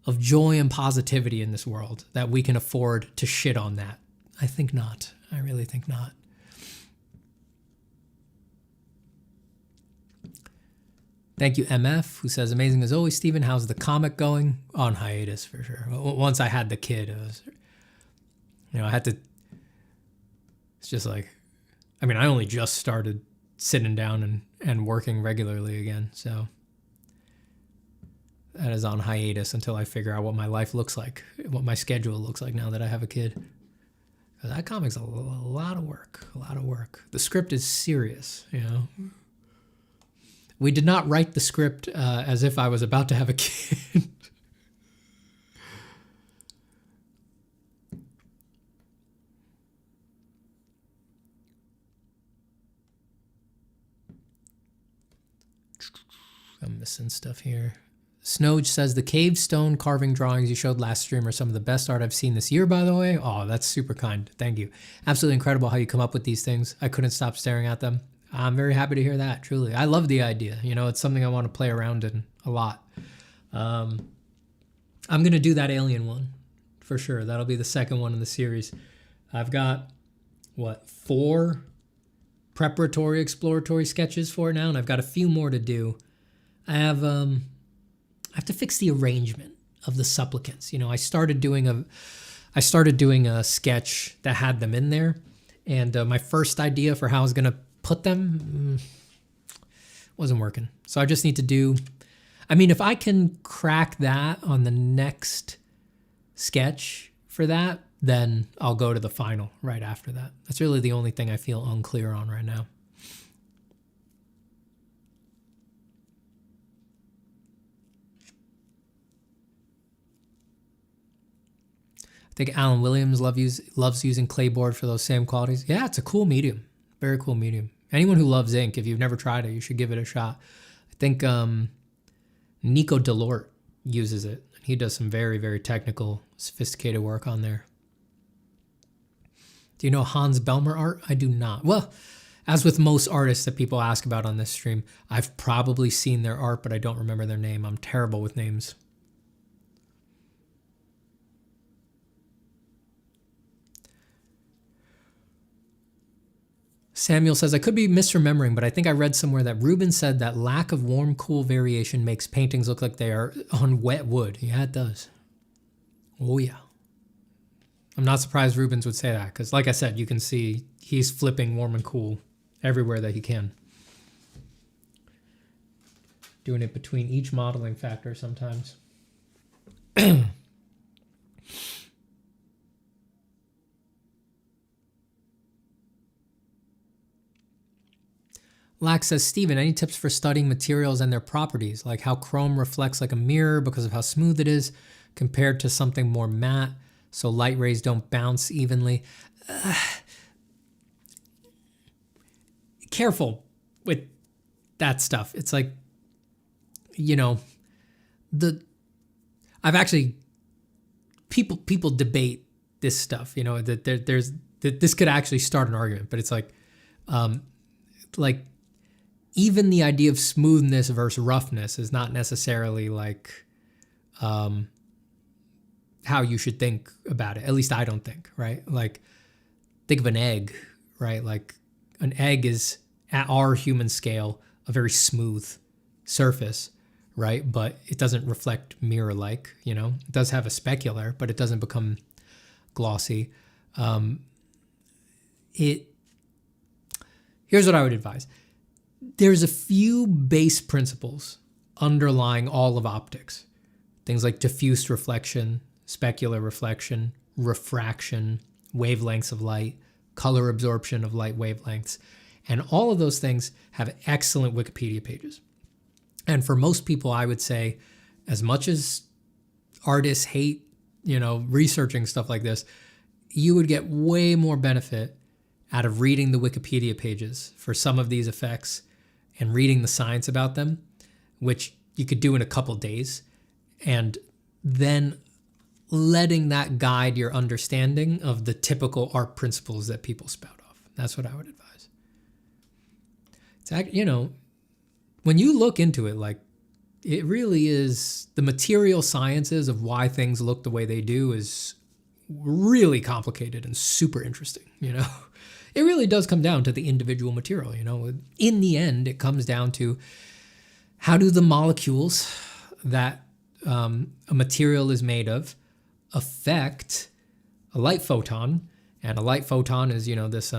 of joy and positivity in this world that we can afford to shit on that? I think not. I really think not. Thank you, MF, who says, amazing as always, Stephen. How's the comic going? On hiatus, for sure. Once I had the kid, it was, you know, I had to, it's just like, I mean, I only just started sitting down and working regularly again, so that is on hiatus until I figure out what my life looks like, what my schedule looks like now that I have a kid. That comic's a lot of work, The script is serious, you know. We did not write the script as if I was about to have a kid. I'm missing stuff here. Snowge says, the cave stone carving drawings you showed last stream are some of the best art I've seen this year, by the way. Oh, that's super kind. Thank you. Absolutely incredible how you come up with these things. I couldn't stop staring at them. I'm very happy to hear that, truly. I love the idea. You know, it's something I want to play around in a lot. I'm going to do that alien one for sure. That'll be the second one in the series. I've got, 4 preparatory, exploratory sketches for it now, and I've got a few more to do. I have to fix the arrangement of the supplicants. You know, I started doing a sketch that had them in there, and my first idea for how I was going to put them wasn't working. So I just need to do, I mean, if I can crack that on the next sketch for that, then I'll go to the final right after that. That's really the only thing I feel unclear on right now. I think Alan Williams loves using clayboard for those same qualities. Yeah, it's a cool medium. Very cool medium. Anyone who loves ink, if you've never tried it, you should give it a shot. I think Nico Delort uses it. He does some very, very technical, sophisticated work on there. Do you know Hans Belmer art? I do not. Well, as with most artists that people ask about on this stream, I've probably seen their art, but I don't remember their name. I'm terrible with names. Samuel says, I could be misremembering, but I think I read somewhere that Ruben said that lack of warm, cool variation makes paintings look like they are on wet wood. Yeah, it does. Oh, yeah. I'm not surprised Rubens would say that, because like I said, you can see he's flipping warm and cool everywhere that he can. Doing it between each modeling factor sometimes. Lax says, Steven, any tips for studying materials and their properties, like how chrome reflects like a mirror because of how smooth it is compared to something more matte, so light rays don't bounce evenly? careful with that stuff. It's like, I've actually, people debate this stuff, that this could actually start an argument, but it's like even the idea of smoothness versus roughness is not necessarily like how you should think about it. At least I don't think, right? Like, think of an egg, right? Like, an egg is, at our human scale, a very smooth surface, right? But it doesn't reflect mirror-like, It does have a specular, but it doesn't become glossy. Here's what I would advise. There's a few base principles underlying all of optics. Things like diffuse reflection, specular reflection, refraction, wavelengths of light, color absorption of light wavelengths. And all of those things have excellent Wikipedia pages. And for most people, I would say, as much as artists hate, researching stuff like this, you would get way more benefit out of reading the Wikipedia pages for some of these effects and reading the science about them, which you could do in a couple days, and then letting that guide your understanding of the typical art principles that people spout off. That's what I would advise. It's, when you look into it, like, it really is, the material sciences of why things look the way they do is really complicated and super interesting, It really does come down to the individual material, In the end, it comes down to how do the molecules that a material is made of affect a light photon. And a light photon is, this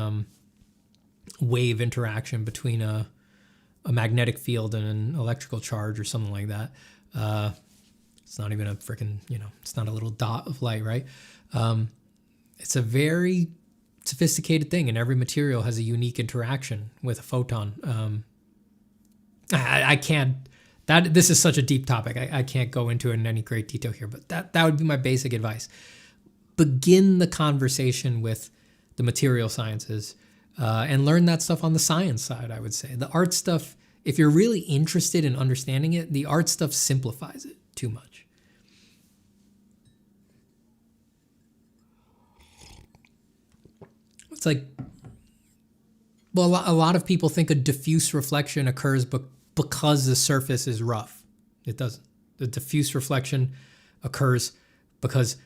wave interaction between a magnetic field and an electrical charge or something like that. It's not even a freaking, it's not a little dot of light, right? It's a very sophisticated thing, and every material has a unique interaction with a photon. I can't, this is such a deep topic. I can't go into it in any great detail here, but that would be my basic advice. Begin the conversation with the material sciences, and learn that stuff on the science side, I would say. The art stuff, if you're really interested in understanding it, the art stuff simplifies it too much. It's like, well, a lot of people think a diffuse reflection occurs because the surface is rough. It doesn't. The diffuse reflection occurs because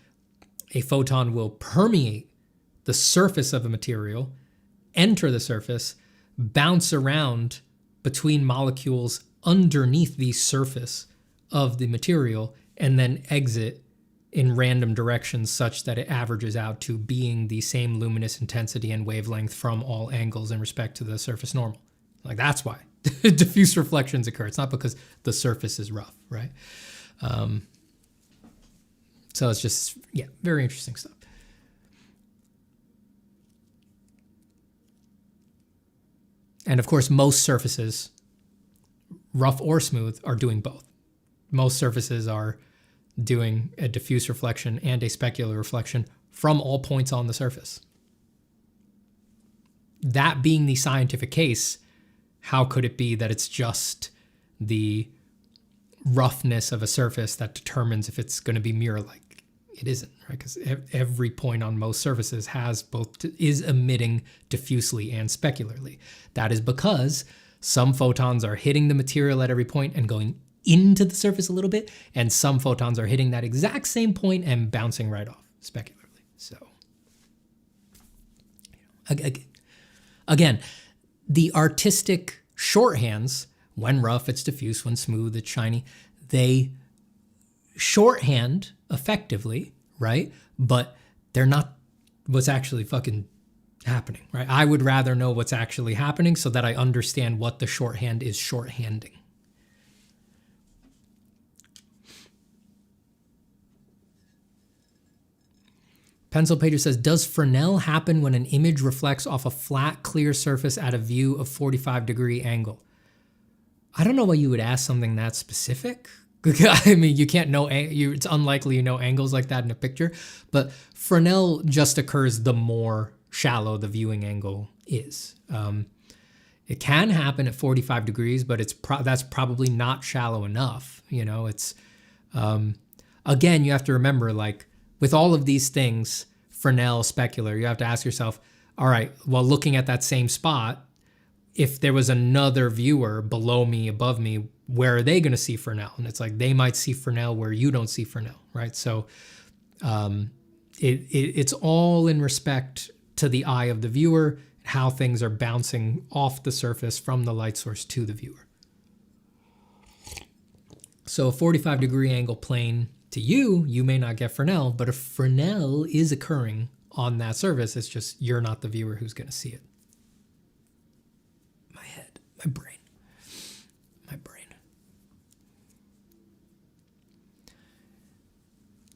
a photon will permeate the surface of a material, enter the surface, bounce around between molecules underneath the surface of the material, and then exit in random directions such that it averages out to being the same luminous intensity and wavelength from all angles in respect to the surface normal. Like, that's why diffuse reflections occur. It's not because the surface is rough, right? So it's just, very interesting stuff. And of course, most surfaces, rough or smooth, are doing both. Most surfaces are doing a diffuse reflection and a specular reflection from all points on the surface. That being the scientific case, how could it be that it's just the roughness of a surface that determines if it's going to be mirror-like? It isn't, right? Because every point on most surfaces is emitting diffusely and specularly. That is because some photons are hitting the material at every point and going into the surface a little bit, and some photons are hitting that exact same point and bouncing right off specularly. So, again, the artistic shorthands, when rough, it's diffuse, when smooth, it's shiny, they shorthand effectively, right? But they're not what's actually fucking happening, right? I would rather know what's actually happening so that I understand what the shorthand is shorthanding. Pencil Pager says, does Fresnel happen when an image reflects off a flat, clear surface at a view of 45-degree angle? I don't know why you would ask something that specific. I mean, you can't know, it's unlikely you know angles like that in a picture, but Fresnel just occurs the more shallow the viewing angle is. It can happen at 45 degrees, but that's probably not shallow enough. You know, it's, again, you have to remember, like with all of these things, Fresnel, specular, you have to ask yourself, all right, well, looking at that same spot, if there was another viewer below me, above me, where are they going to see Fresnel? And it's like, they might see Fresnel where you don't see Fresnel, right? So it's all in respect to the eye of the viewer, how things are bouncing off the surface from the light source to the viewer. So a 45 degree angle plane to you may not get Fresnel, but if Fresnel is occurring on that surface, it's just you're not the viewer who's going to see it. My head, my brain.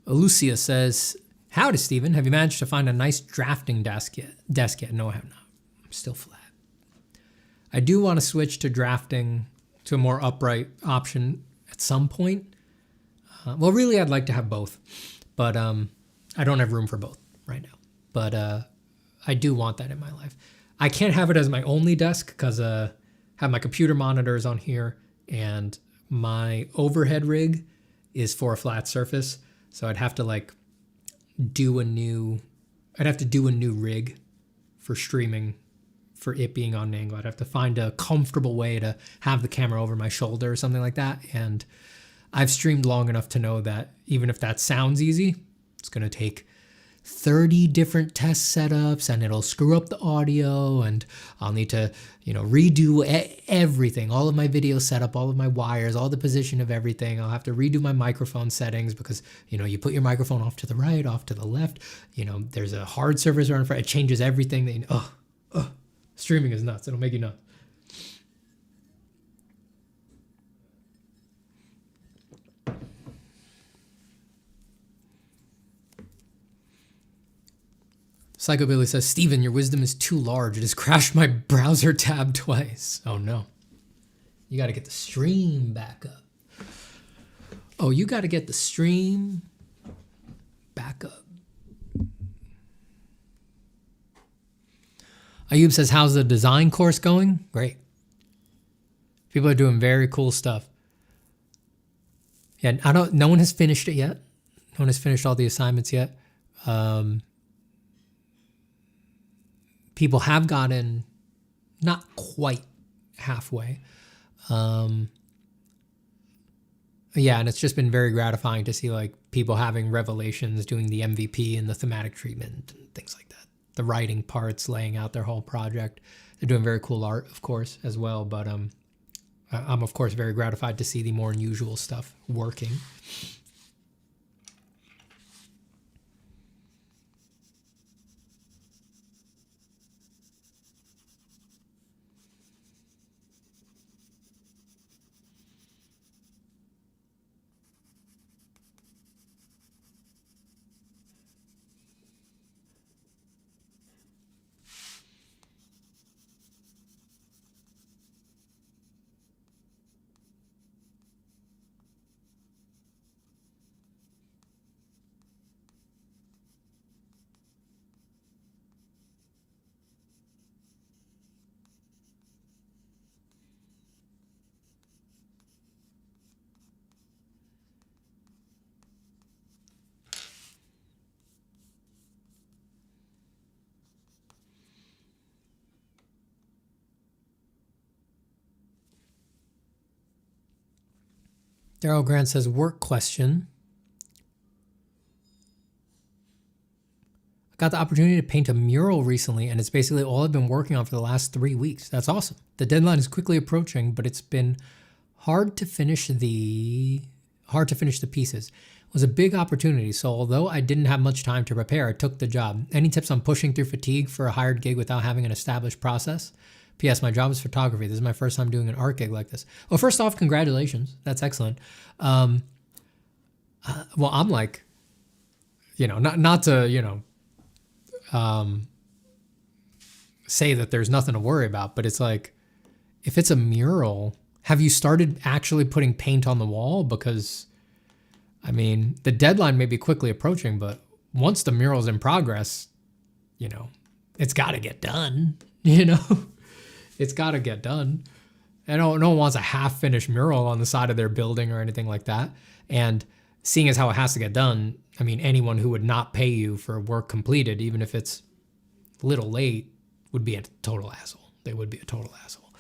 Lucia says, howdy, Stephen. Have you managed to find a nice drafting desk yet? No, I have not. I'm still flat. I do want to switch to drafting to a more upright option at some point. Well, really, I'd like to have both, but I don't have room for both right now. But I do want that in my life. I can't have it as my only desk because I have my computer monitors on here, and my overhead rig is for a flat surface. So I'd have to do a new rig for streaming, for it being on an angle. I'd have to find a comfortable way to have the camera over my shoulder or something like that. And I've streamed long enough to know that even if that sounds easy, it's going to take 30 different test setups, and it'll screw up the audio, and I'll need to, redo everything, all of my video setup, all of my wires, all the position of everything. I'll have to redo my microphone settings because, you put your microphone off to the right, off to the left, there's a hard surface right in front. It changes everything. Streaming is nuts. It'll make you nuts. Psychobilly says, Steven, your wisdom is too large. It has crashed my browser tab twice. Oh no. You got to get the stream back up. Oh, you got to get the stream back up. Ayub says, how's the design course going? Great. People are doing very cool stuff. Yeah, no one has finished it yet. No one has finished all the assignments yet. People have gotten not quite halfway. Yeah, and it's just been very gratifying to see people having revelations, doing the MVP and the thematic treatment and things like that. The writing parts, laying out their whole project. They're doing very cool art, of course, as well. But I'm of course very gratified to see the more unusual stuff working. Daryl Grant says, work question. I got the opportunity to paint a mural recently, and it's basically all I've been working on for the last 3 weeks. That's awesome. The deadline is quickly approaching, but it's been hard to finish the pieces. It was a big opportunity, so although I didn't have much time to prepare, I took the job. Any tips on pushing through fatigue for a hired gig without having an established process? P.S. My job is photography. This is my first time doing an art gig like this. Well, first off, congratulations. That's excellent. Well, I'm not to, say that there's nothing to worry about, but it's if it's a mural, have you started actually putting paint on the wall? Because, the deadline may be quickly approaching, but once the mural's in progress, it's got to get done, you know? It's got to get done. And no one wants a half-finished mural on the side of their building or anything like that. And seeing as how it has to get done, I mean, anyone who would not pay you for work completed, even if it's a little late, would be a total asshole. They would be a total asshole.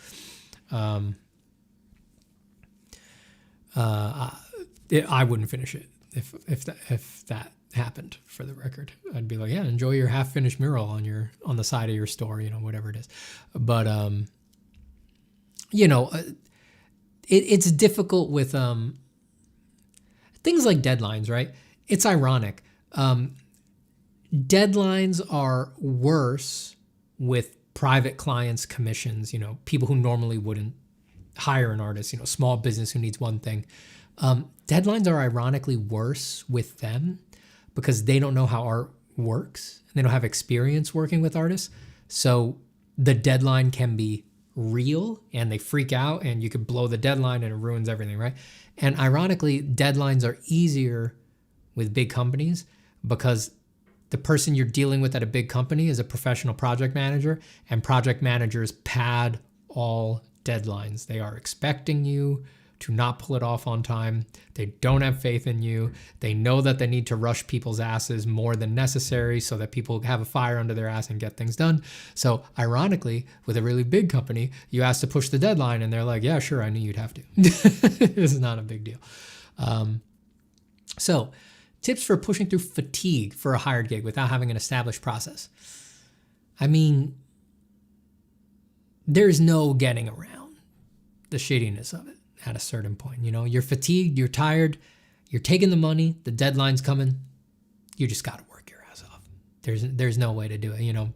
I wouldn't finish it if that happened, for the record. I'd be like, yeah, enjoy your half-finished mural on the side of your store, you know, whatever it is. But you know, it's difficult with things like deadlines, right? It's ironic. Deadlines are worse with private clients' commissions, you know, people who normally wouldn't hire an artist, you know, small business who needs one thing. Deadlines are ironically worse with them because they don't know how art works. They don't have experience working with artists. So the deadline can be real and they freak out and you could blow the deadline and it ruins everything, right? And ironically, deadlines are easier with big companies because the person you're dealing with at a big company is a professional project manager, and project managers pad all deadlines. They are expecting you to not pull it off on time. They don't have faith in you. They know that they need to rush people's asses more than necessary so that people have a fire under their ass and get things done. So ironically, with a really big company, you ask to push the deadline and they're like, yeah, sure, I knew you'd have to. This is not a big deal. So tips for pushing through fatigue for a hired gig without having an established process. I mean, there's no getting around the shittiness of it at a certain point. You know, you're fatigued, you're tired, you're taking the money, the deadline's coming. You just got to work your ass off. There's no way to do it. You know,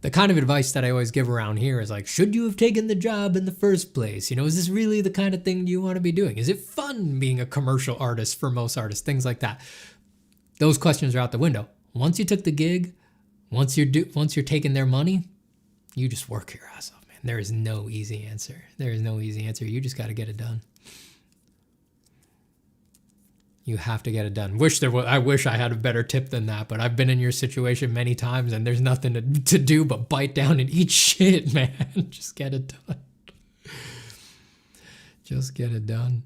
the kind of advice that I always give around here is like, should you have taken the job in the first place? You know, is this really the kind of thing you want to be doing? Is it fun being a commercial artist for most artists? Things like that. Those questions are out the window. Once you took the gig, once you're taking their money, you just work your ass off, man. There is no easy answer. There is no easy answer. You just got to get it done. You have to get it done. I wish I had a better tip than that, but I've been in your situation many times and there's nothing to do but bite down and eat shit, man. Just get it done. Just get it done.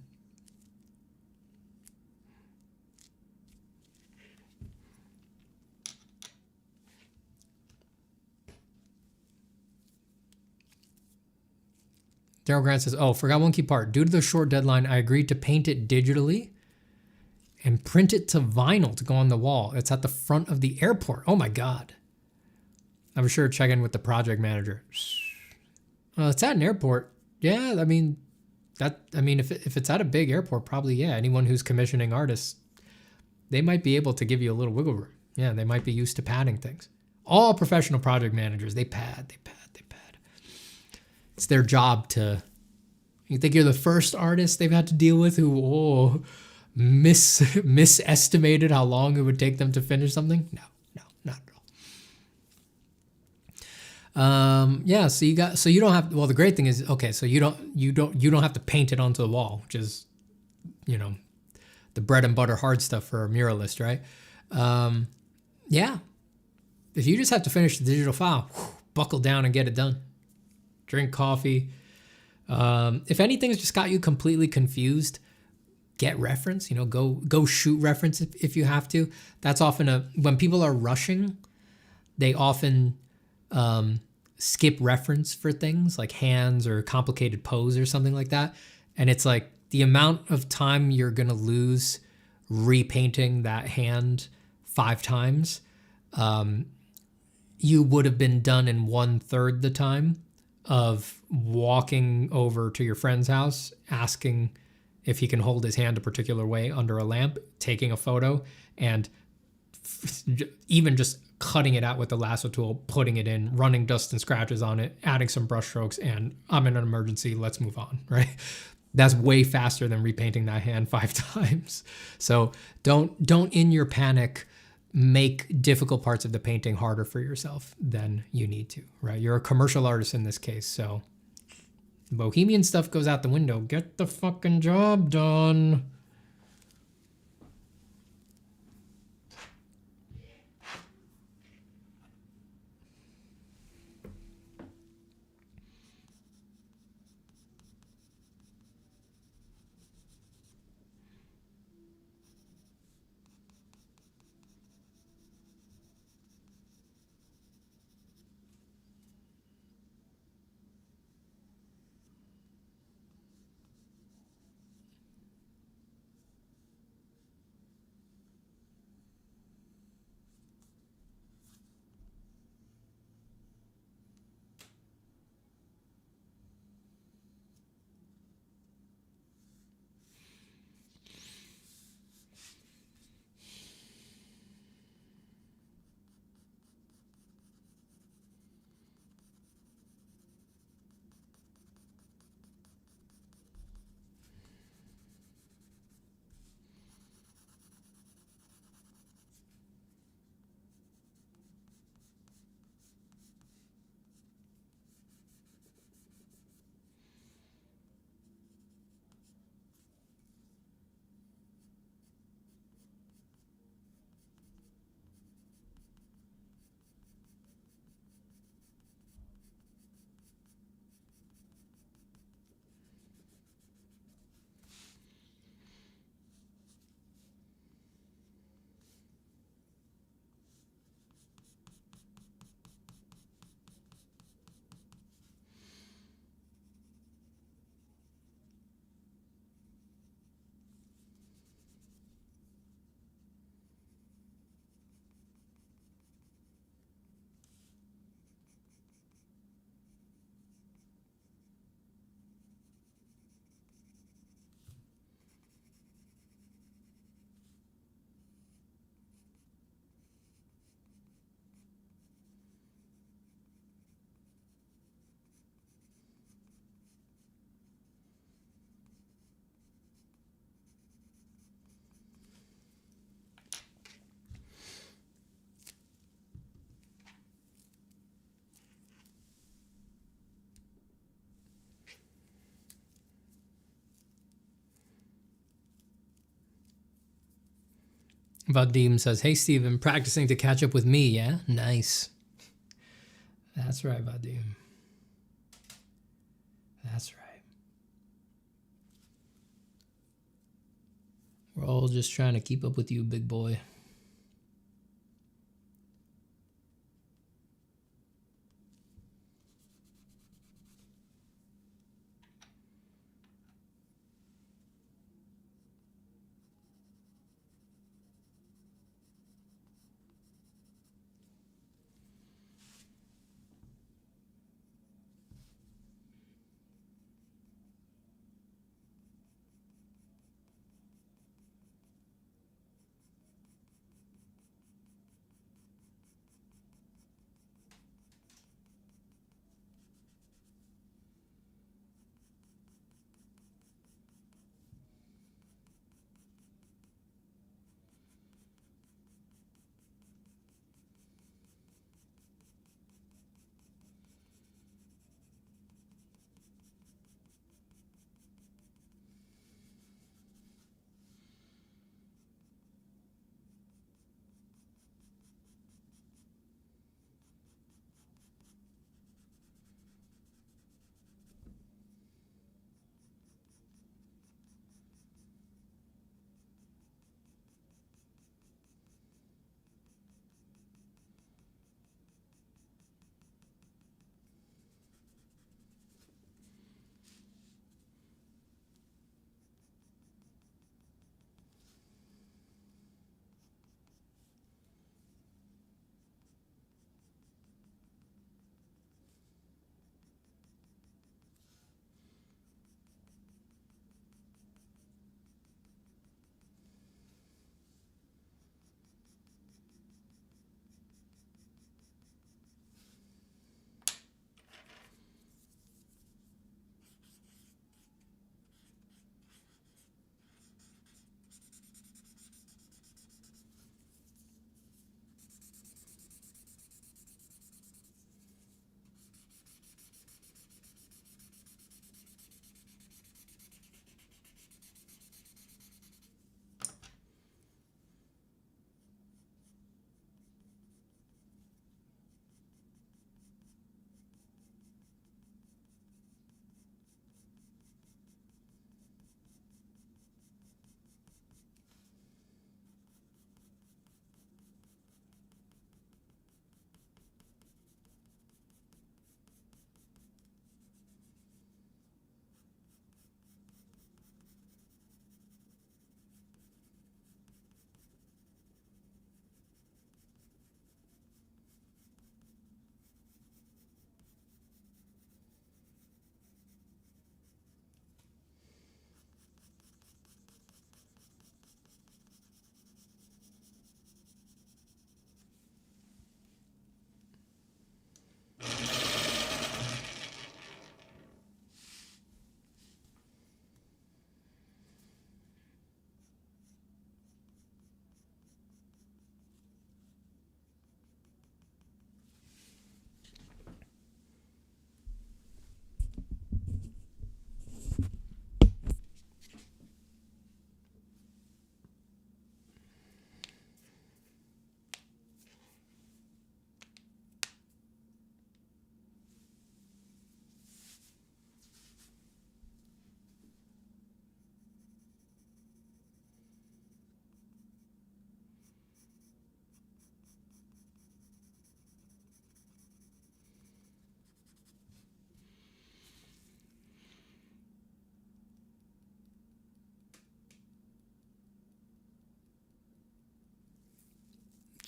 Daryl Grant says, oh, forgot one key part. Due to the short deadline, I agreed to paint it digitally and print it to vinyl to go on the wall. It's at the front of the airport. Oh my God. I'm sure check in with the project manager. It's at an airport. Yeah, I mean, if it's at a big airport, probably, yeah. Anyone who's commissioning artists, they might be able to give you a little wiggle room. Yeah, they might be used to padding things. All professional project managers, they pad. It's their job to, you think you're the first artist they've had to deal with who, misestimated how long it would take them to finish something? No, not at all. Yeah, so you don't have, well, the great thing is, okay, so you don't have to paint it onto the wall, which is, you know, the bread and butter hard stuff for a muralist, right? Yeah. If you just have to finish the digital file, buckle down and get it done. Drink coffee. If anything's just got you completely confused, get reference, you know, go shoot reference if you have to. That's often when people are rushing, they often skip reference for things like hands or complicated pose or something like that. And it's like the amount of time you're going to lose repainting that hand 5 times, you would have been done in 1/3 the time of walking over to your friend's house, asking if he can hold his hand a particular way under a lamp, taking a photo, and even just cutting it out with the lasso tool, putting it in, running dust and scratches on it, adding some brush strokes, and I'm in an emergency, let's move on, right? That's way faster than repainting that hand 5 times. So don't in your panic make difficult parts of the painting harder for yourself than you need to, right? You're a commercial artist in this case, so bohemian stuff goes out the window. Get the fucking job done. Vadim says, hey, Steven, practicing to catch up with me, yeah? Nice. That's right, Vadim. That's right. We're all just trying to keep up with you, big boy.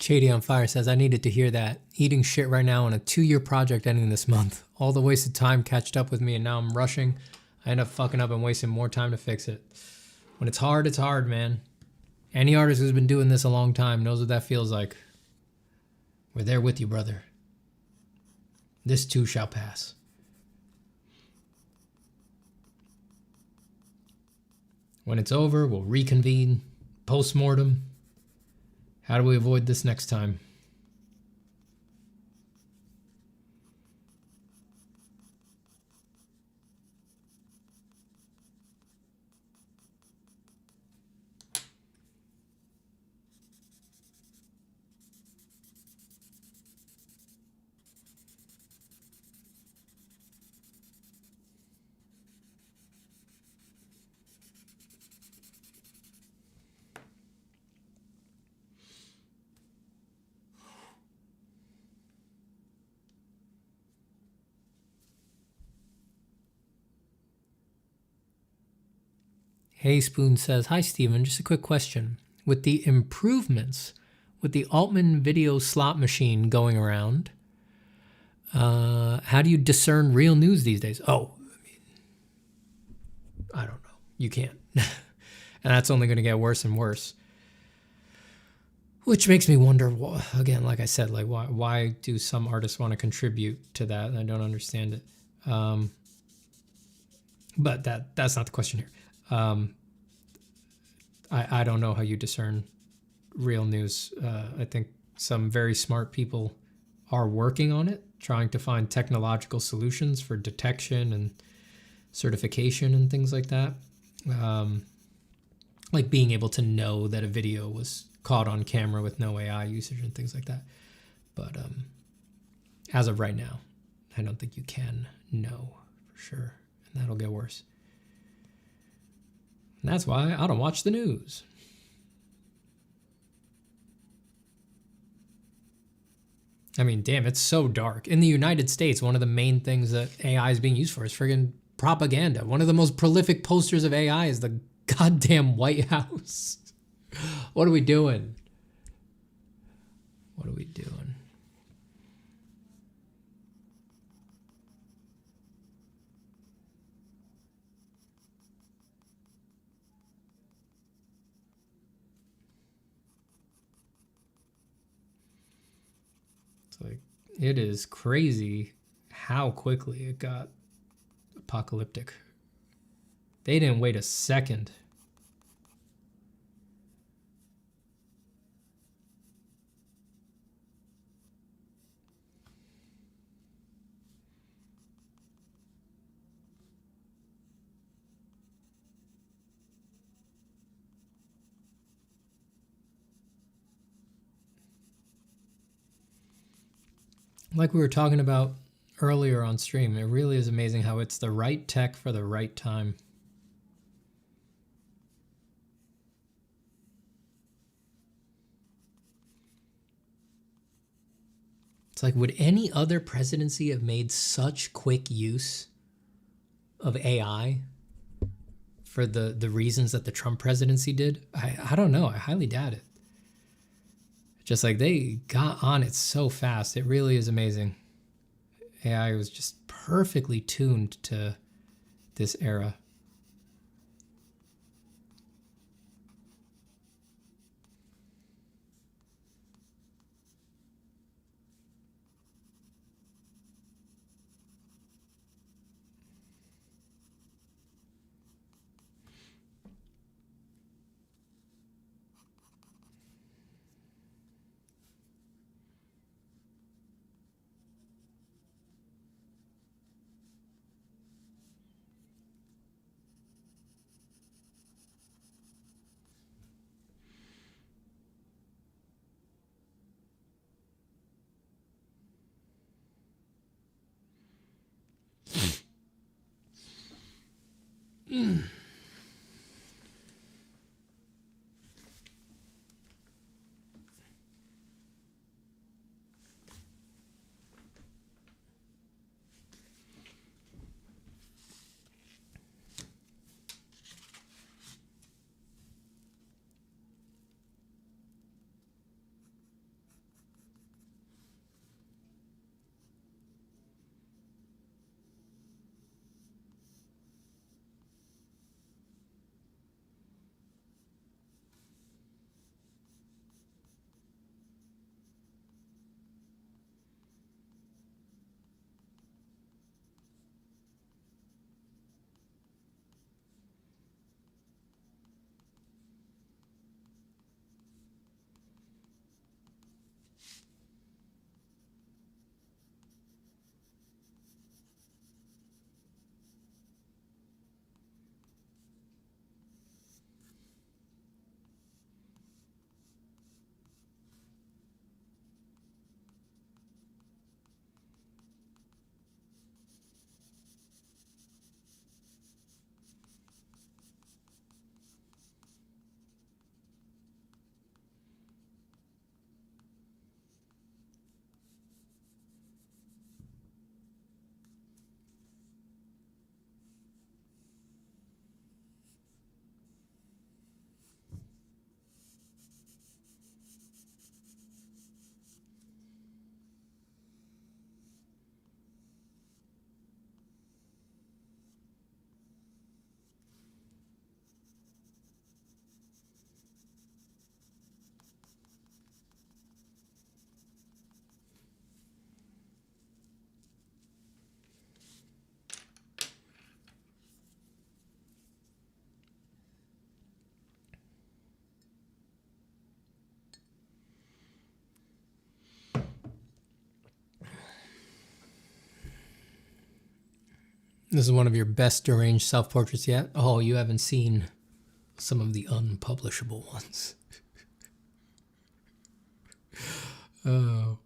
Shady on Fire says, I needed to hear that. Eating shit right now on a 2-year project ending this month. All the wasted time catched up with me and now I'm rushing. I end up fucking up and wasting more time to fix it. When it's hard, man. Any artist who's been doing this a long time knows what that feels like. We're there with you, brother. This too shall pass. When it's over, we'll reconvene, post-mortem. How do we avoid this next time? Hey Spoon says, hi Steven, just a quick question. With the improvements with the Altman video slot machine going around, how do you discern real news these days? Oh, I don't know. You can't. And that's only going to get worse and worse. Which makes me wonder, again, like I said, like why do some artists want to contribute to that? I don't understand it. But that's not the question here. I don't know how you discern real news. I think some very smart people are working on it, trying to find technological solutions for detection and certification and things like that. Like being able to know that a video was caught on camera with no AI usage and things like that. But as of right now, I don't think you can know for sure. And that'll get worse. And that's why I don't watch the news. I mean, damn, it's so dark. In the United States, one of the main things that AI is being used for is friggin' propaganda. One of the most prolific posters of AI is the goddamn White House. What are we doing? What are we doing? It's like, it is crazy how quickly it got apocalyptic. They didn't wait a second. Like we were talking about earlier on stream, it really is amazing how it's the right tech for the right time. It's like, would any other presidency have made such quick use of AI for the reasons that the Trump presidency did? I don't know. I highly doubt it. Just like they got on it so fast. It really is amazing. AI was just perfectly tuned to this era. This is one of your best deranged self-portraits yet. Oh, you haven't seen some of the unpublishable ones. Oh.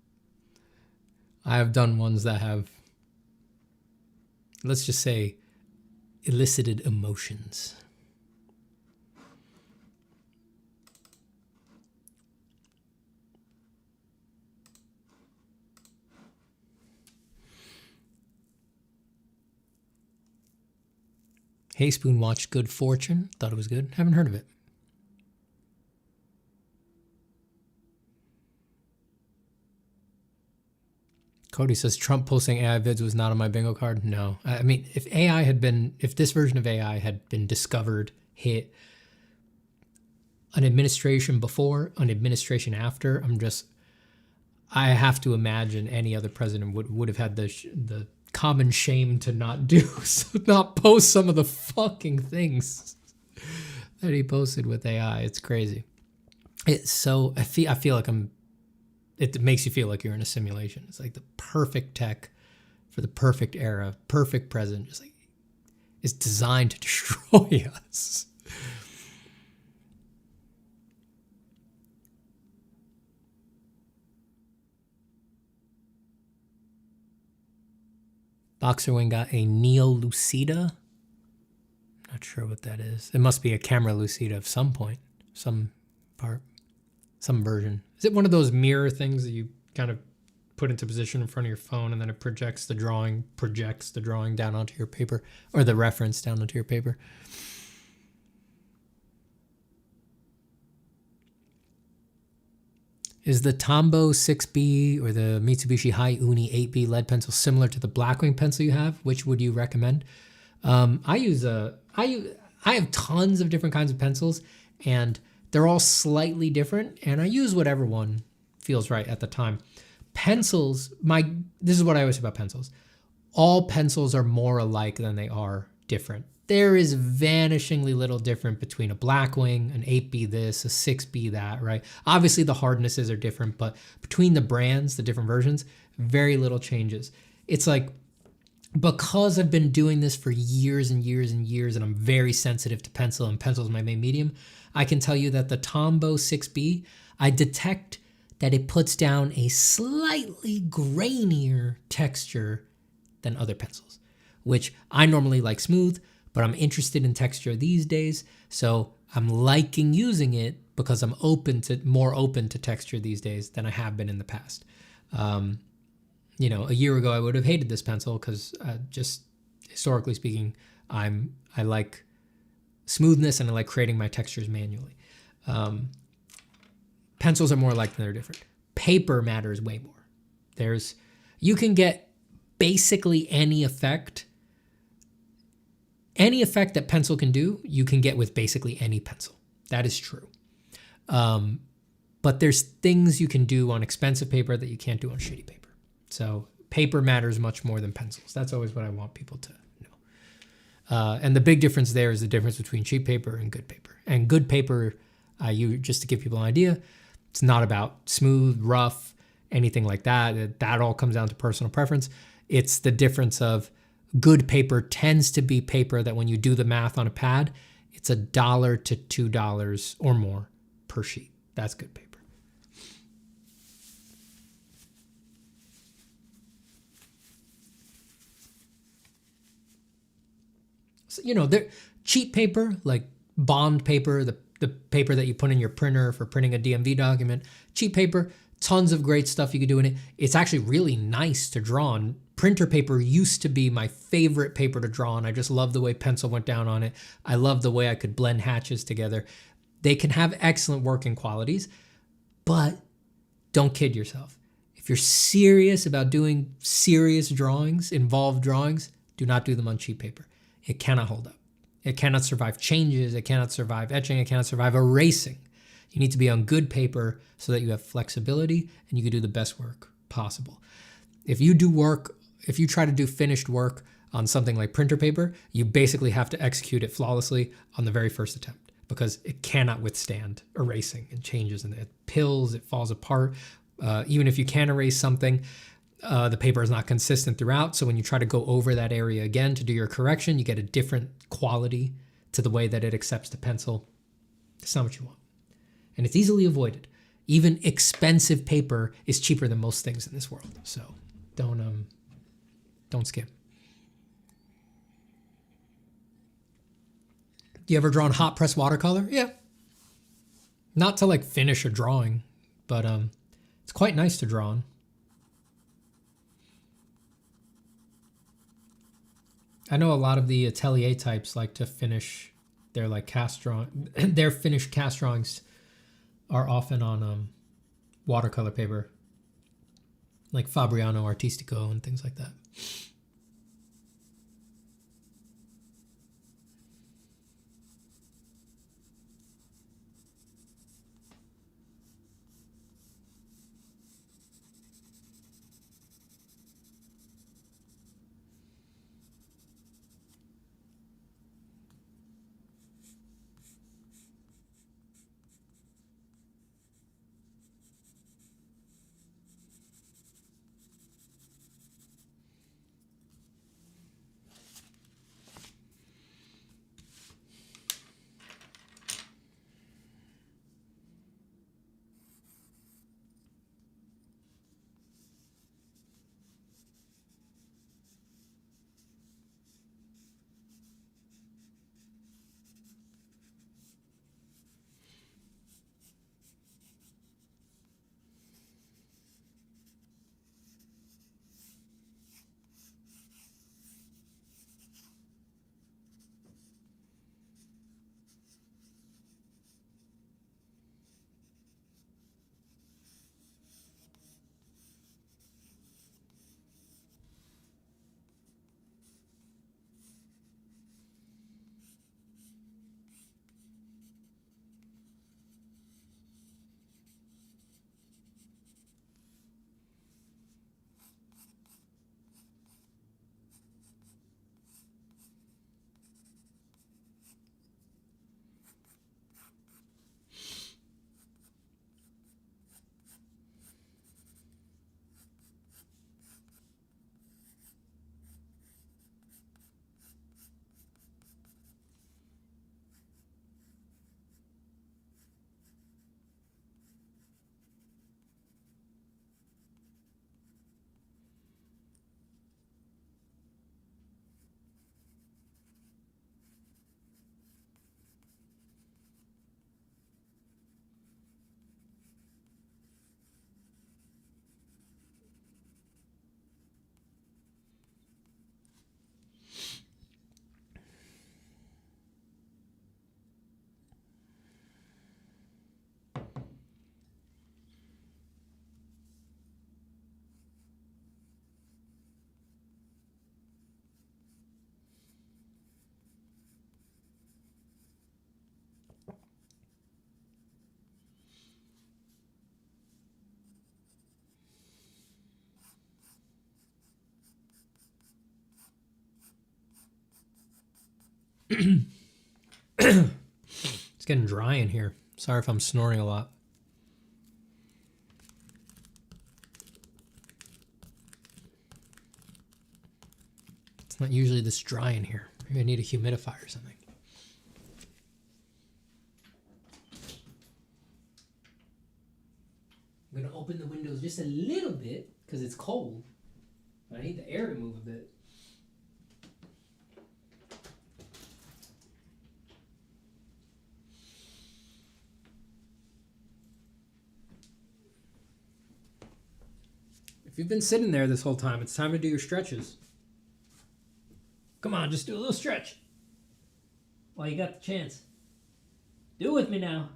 I have done ones that have, let's just say, elicited emotions. Hey Spoon watched Good Fortune. Thought it was good. Haven't heard of it. Cody says Trump posting AI vids was not on my bingo card. No. I mean, if this version of AI had been discovered, hit an administration before, an administration after, I have to imagine any other president would have had the common shame to not post some of the fucking things that he posted with AI. It's crazy. It's so, I feel like it makes you feel like you're in a simulation. It's like the perfect tech for the perfect era, perfect present, just like it's designed to destroy us. Boxer Wing got a Neo Lucida. Not sure what that is. It must be a camera Lucida of some point, some part, some version. Is it one of those mirror things that you kind of put into position in front of your phone and then it projects the drawing down onto your paper, or the reference down onto your paper? Is the Tombow 6B or the Mitsubishi Hi-Uni 8B lead pencil similar to the Blackwing pencil you have? Which would you recommend? I have tons of different kinds of pencils, and they're all slightly different, and I use whatever one feels right at the time. Pencils, this is what I always say about pencils. All pencils are more alike than they are different. There is vanishingly little different between a Blackwing, an 8B this, a 6B that, right? Obviously the hardnesses are different, but between the brands, the different versions, very little changes. It's like, because I've been doing this for years and years and years, and I'm very sensitive to pencil, and pencil is my main medium, I can tell you that the Tombow 6B, I detect that it puts down a slightly grainier texture than other pencils, which I normally like smooth, but I'm interested in texture these days, so I'm liking using it because I'm more open to texture these days than I have been in the past. A year ago I would have hated this pencil because just historically speaking, I like smoothness and I like creating my textures manually. Pencils are more alike than they're different. Paper matters way more. You can get basically any effect that pencil can do, you can get with basically any pencil. That is true. But there's things you can do on expensive paper that you can't do on shitty paper. So paper matters much more than pencils. That's always what I want people to know. And the big difference there is the difference between cheap paper and good paper. And good paper, just to give people an idea, it's not about smooth, rough, anything like that. That all comes down to personal preference. It's the difference of good paper tends to be paper that when you do the math on a pad, it's $1 to $2 or more per sheet. That's good paper. So, cheap paper, like bond paper, the paper that you put in your printer for printing a DMV document, cheap paper, tons of great stuff you could do in it. It's actually really nice to draw on. Printer paper used to be my favorite paper to draw on. I just love the way pencil went down on it. I love the way I could blend hatches together. They can have excellent working qualities, but don't kid yourself. If you're serious about doing serious drawings, involved drawings, do not do them on cheap paper. It cannot hold up. It cannot survive changes. It cannot survive etching. It cannot survive erasing. You need to be on good paper so that you have flexibility and you can do the best work possible. If you try to do finished work on something like printer paper, you basically have to execute it flawlessly on the very first attempt because it cannot withstand erasing and changes, and it pills, it falls apart. Even if you can erase something, The paper is not consistent throughout, so when you try to go over that area again to do your correction, you get a different quality to the way that it accepts the pencil. It's not what you want. And it's easily avoided. Even expensive paper is cheaper than most things in this world. So don't skip. You ever drawn hot press watercolor? Yeah. Not to like finish a drawing, but it's quite nice to draw on. I know a lot of the atelier types like to finish their like cast drawing. Their finished cast drawings are often on watercolor paper, like Fabriano Artistico and things like that. It's getting dry in here. Sorry if I'm snoring a lot. It's not usually this dry in here. Maybe I need a humidifier or something. I'm gonna open the windows just a little bit because it's cold. I need the air to move a bit. If you've been sitting there this whole time, it's time to do your stretches. Come on, just do a little stretch. While you got the chance. Do it with me now.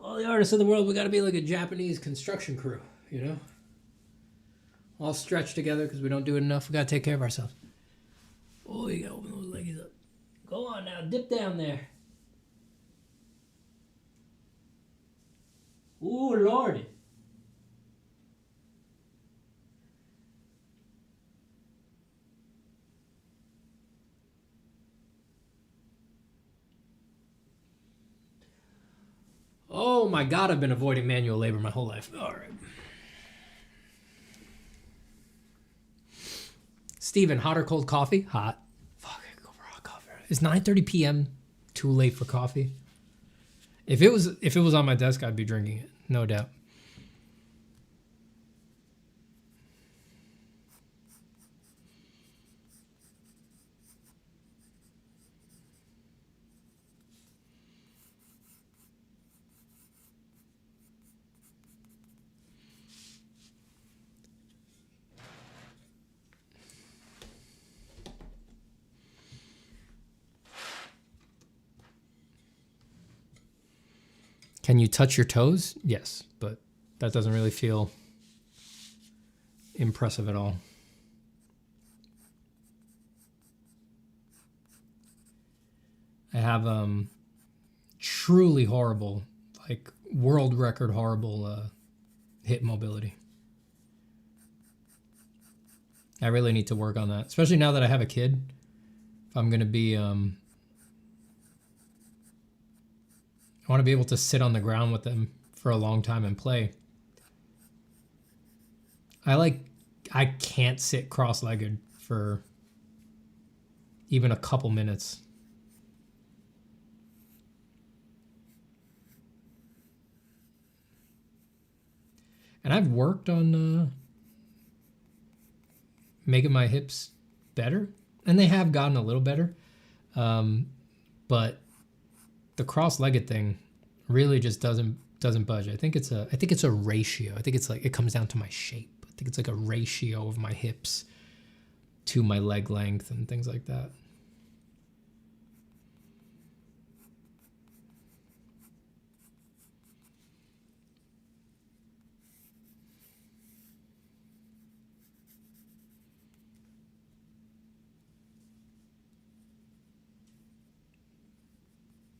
All the artists in the world, we gotta be like a Japanese construction crew, you know? All stretched together because we don't do it enough. We gotta take care of ourselves. Oh, you gotta open those legs up. Go on now, dip down there. Ooh, Lordy. Oh my god, I've been avoiding manual labor my whole life. All right. Steven, hot or cold coffee? Hot. Fuck, I go for hot coffee. Is 9:30 p.m. too late for coffee? If it was on my desk, I'd be drinking it, no doubt. Can you touch your toes? Yes, but that doesn't really feel impressive at all. I have truly horrible, like world record horrible hip mobility. I really need to work on that, especially now that I have a kid. If I'm going to be I want to be able to sit on the ground with them for a long time and play. I can't sit cross-legged for even a couple minutes. And I've worked on making my hips better, and they have gotten a little better. But the cross-legged thing really just doesn't budge. I think it's a ratio. I think it's like it comes down to my shape. I think it's like a ratio of my hips to my leg length and things like that.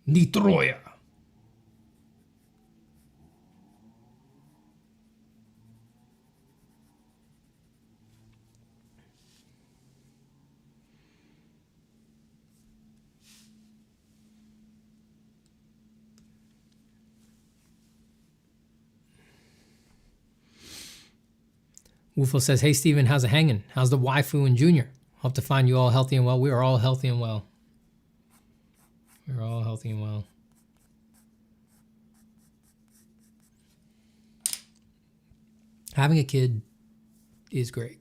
Nitroya. Woofo says, hey, Steven, how's it hanging? How's the waifu and Junior? Hope to find you all healthy and well. We are all healthy and well. We're all healthy and well. Having a kid is great.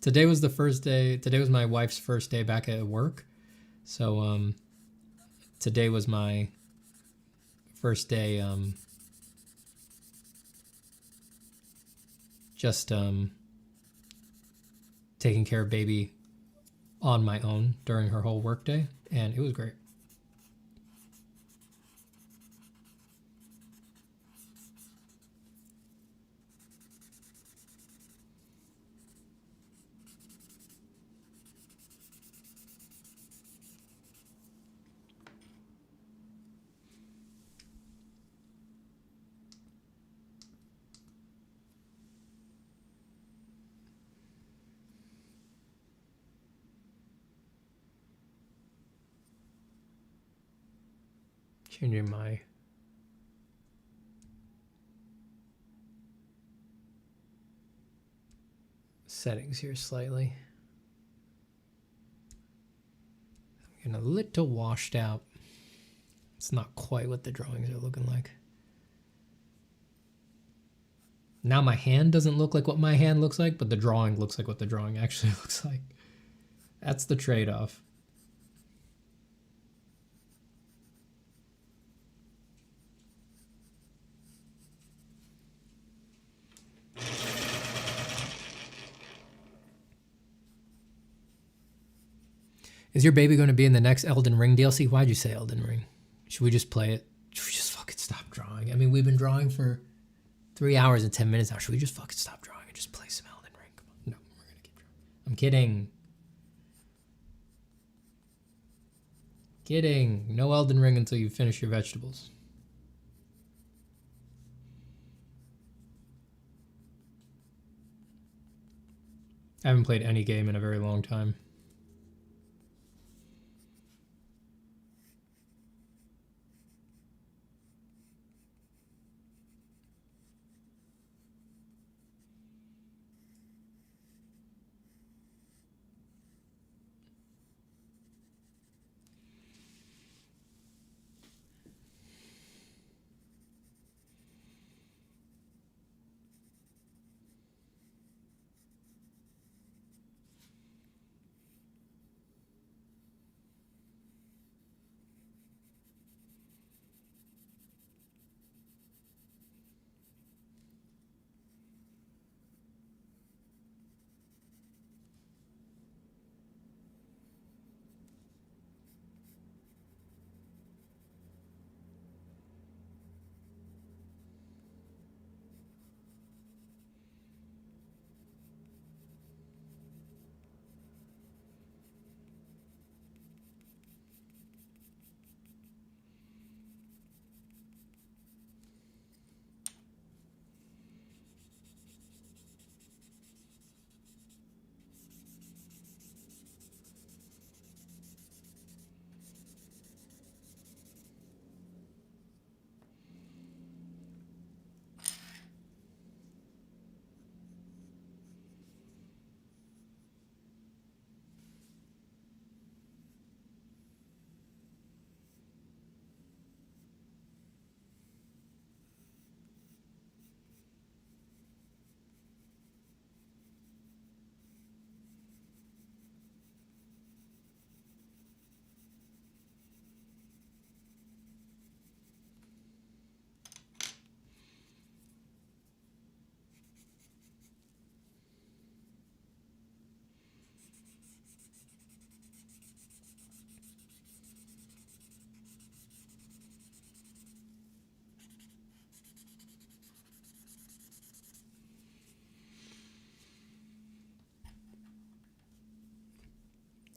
Today was the first day. Today was my wife's first day back at work. So today was my first day just taking care of baby on my own during her whole work day, and it was great. Changing my settings here slightly. I'm getting a little washed out. It's not quite what the drawings are looking like. Now my hand doesn't look like what my hand looks like, but the drawing looks like what the drawing actually looks like. That's the trade-off. Is your baby going to be in the next Elden Ring DLC? Why'd you say Elden Ring? Should we just play it? Should we just fucking stop drawing? I mean, we've been drawing for 3 hours and 10 minutes now. Should we just fucking stop drawing and just play some Elden Ring? Come on. No, we're going to keep drawing. I'm kidding. Kidding. No Elden Ring until you finish your vegetables. I haven't played any game in a very long time.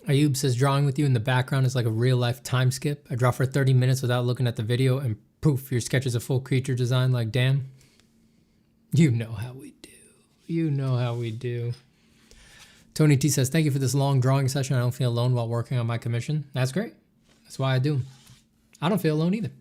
Ayub says drawing with you in the background is like a real life time skip. I draw for 30 minutes without looking at the video and poof, your sketch is a full creature design. Like, damn. You know how we do. You know how we do. Tony T says, thank you for this long drawing session. I don't feel alone while working on my commission. That's great. That's why I do. I don't feel alone either.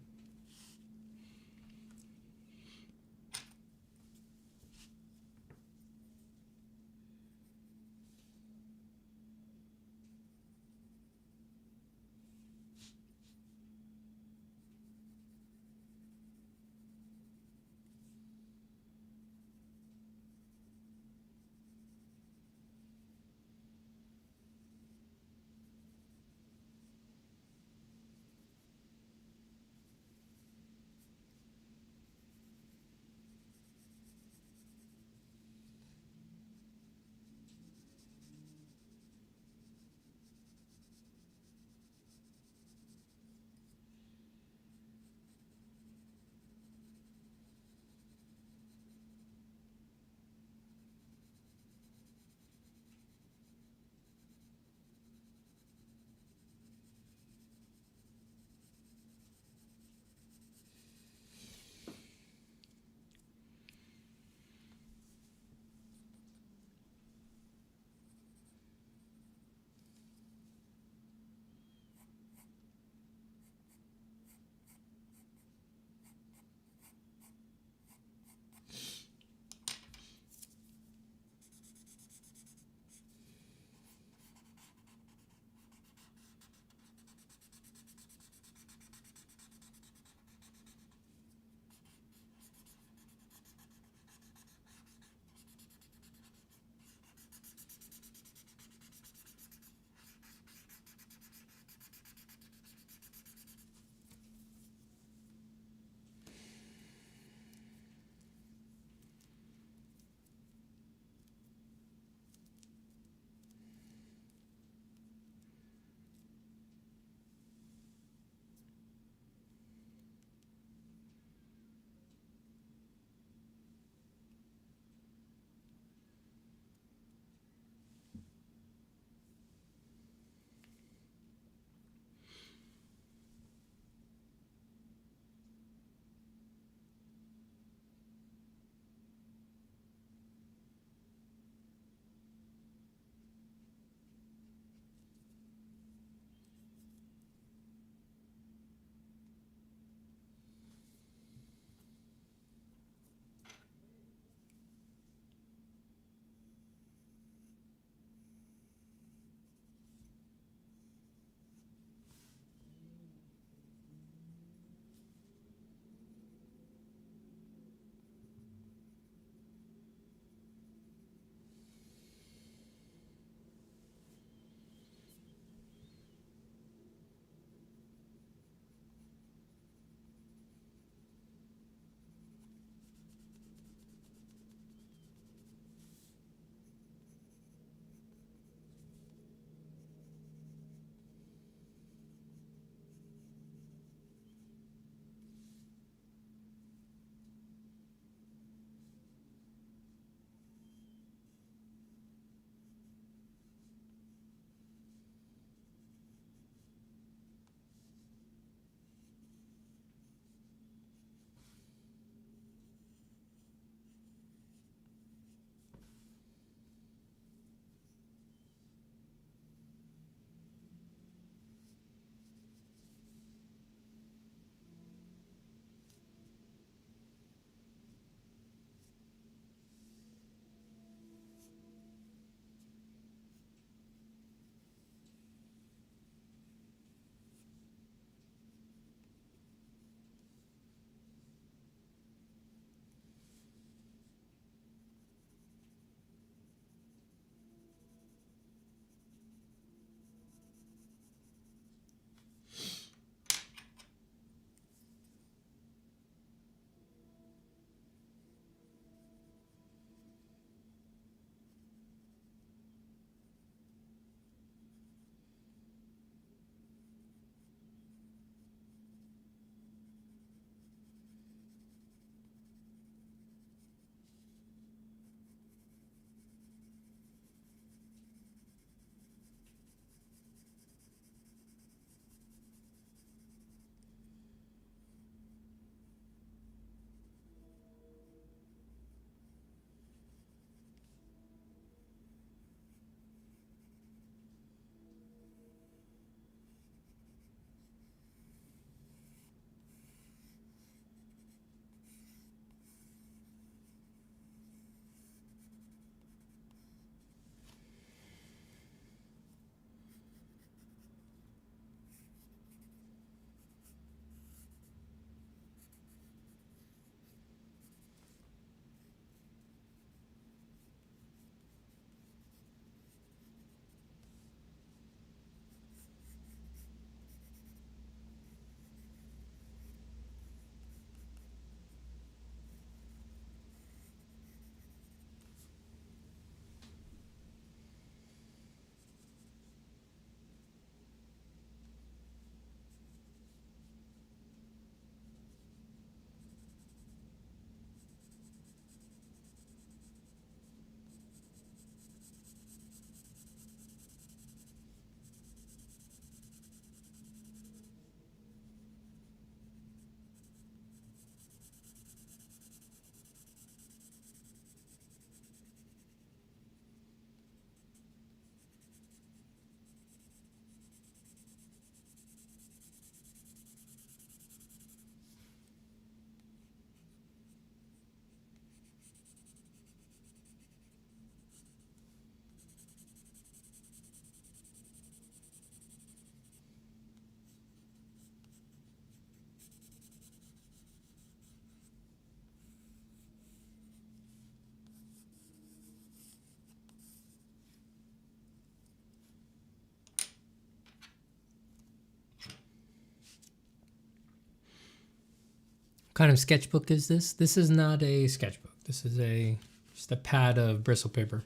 kind of sketchbook is this? This is not a sketchbook. This is just a pad of bristle paper.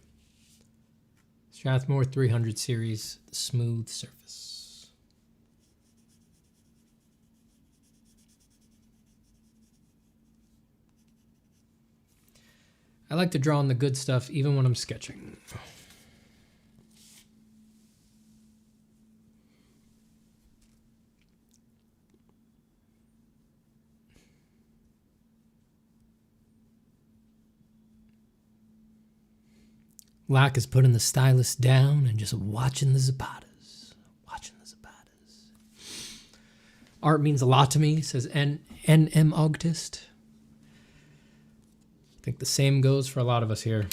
Strathmore 300 series, the smooth surface. I like to draw on the good stuff even when I'm sketching. Lack is putting the stylus down and just watching the zapatas. Watching the zapatas. Art means a lot to me, says NM August. I think the same goes for a lot of us here.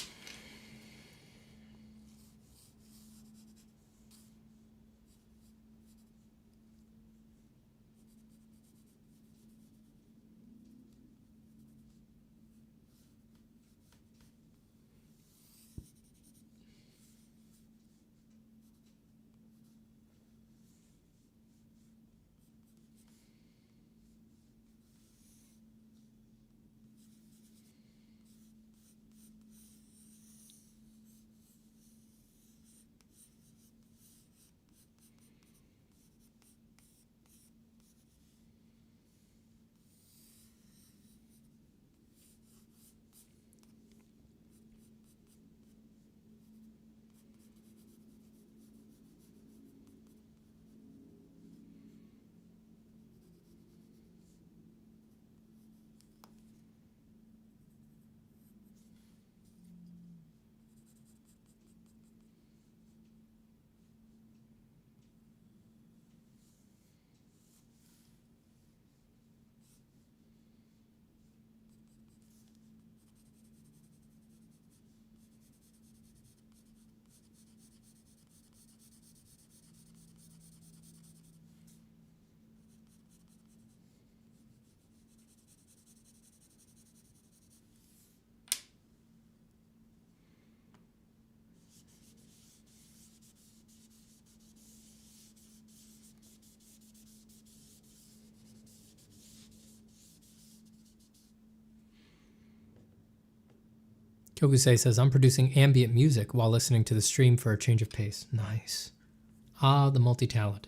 Kyokusei says, I'm producing ambient music while listening to the stream for a change of pace. Nice. Ah, the multi-talented.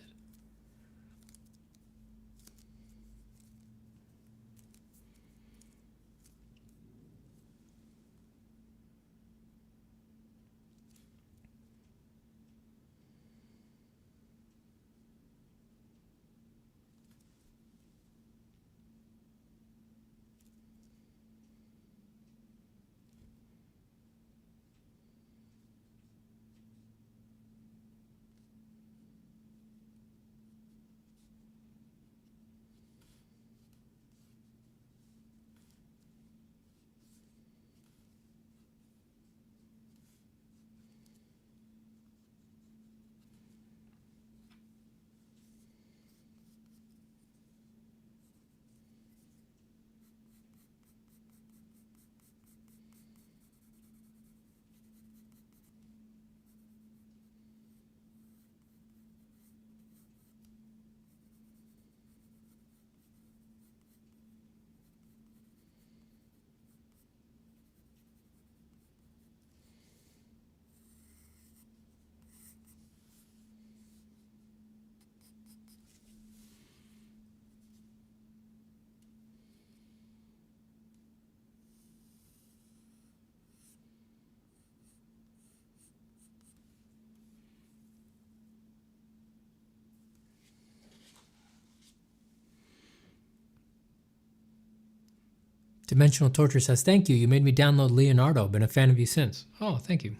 Dimensional Torture says, thank you. You made me download Leonardo. Been a fan of you since. Oh, thank you.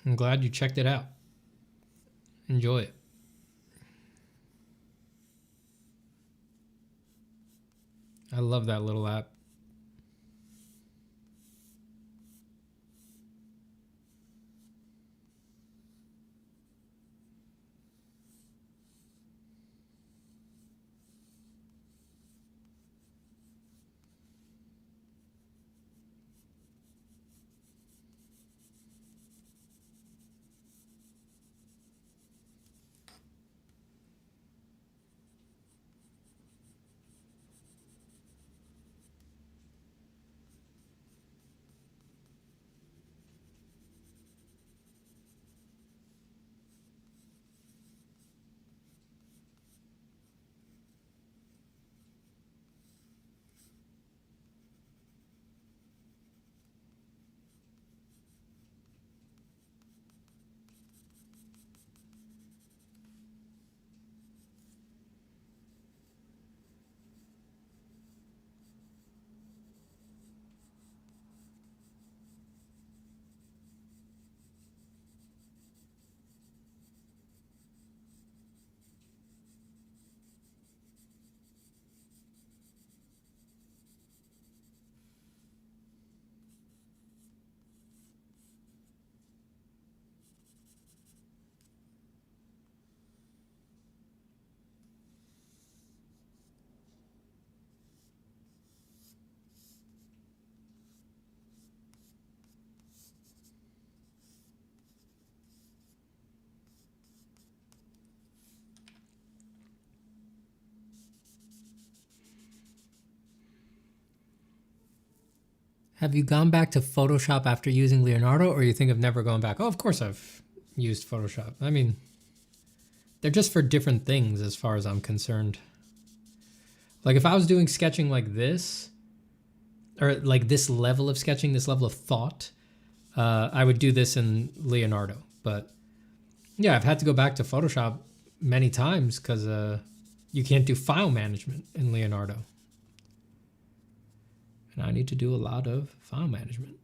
I'm glad you checked it out. Enjoy it. I love that little app. Have you gone back to Photoshop after using Leonardo, or you think of never going back? Oh, of course I've used Photoshop. I mean, they're just for different things as far as I'm concerned. Like if I was doing sketching like this, or like this level of sketching, this level of thought, I would do this in Leonardo. But yeah, I've had to go back to Photoshop many times because you can't do file management in Leonardo. And I need to do a lot of file management.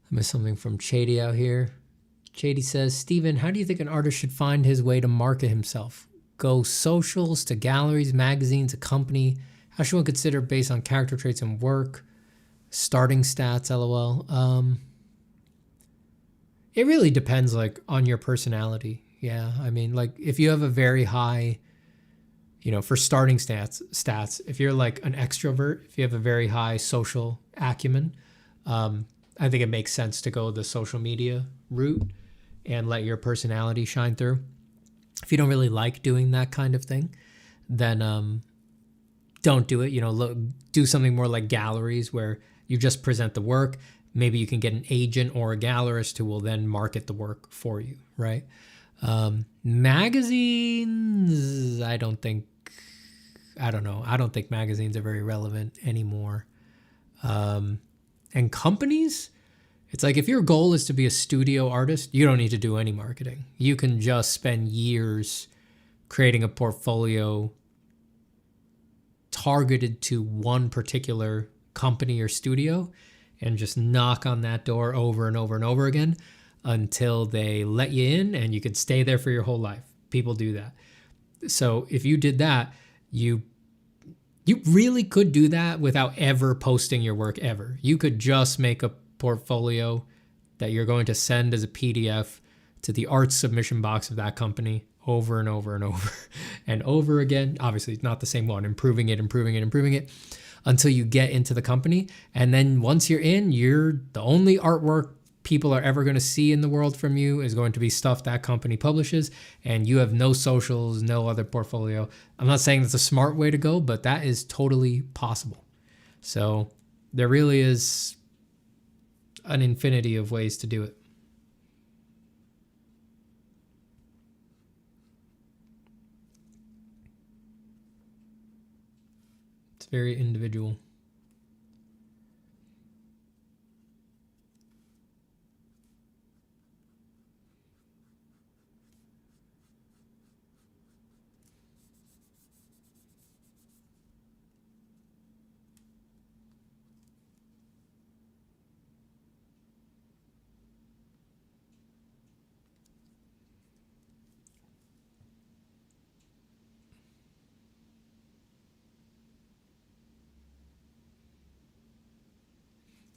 I missed something from Chady out here. Chady says, Steven, how do you think an artist should find his way to market himself? Go socials, to galleries, magazines, a company? How should one consider based on character traits and work? Starting stats, lol. It really depends like on your personality. Yeah, I mean, like if you have a very high, you know, for starting stats, if you're like an extrovert, if you have a very high social acumen, I think it makes sense to go the social media route and let your personality shine through. If you don't really like doing that kind of thing, then don't do it. You know, do something more like galleries where you just present the work. Maybe you can get an agent or a gallerist who will then market the work for you, right? Magazines, I don't think magazines are very relevant anymore. And companies, it's like if your goal is to be a studio artist, you don't need to do any marketing. You can just spend years creating a portfolio targeted to one particular company or studio and just knock on that door over and over and over again until they let you in and you could stay there for your whole life. People do that. So if you did that, you really could do that without ever posting your work ever. You could just make a portfolio that you're going to send as a PDF to the art submission box of that company over and over and over and over again. Obviously, it's not the same one, improving it until you get into the company. And then once you're in, you're the only artwork people are ever going to see in the world from you is going to be stuff that company publishes, and you have no socials, no other portfolio. I'm not saying that's a smart way to go, but that is totally possible. So there really is an infinity of ways to do it. It's very individual.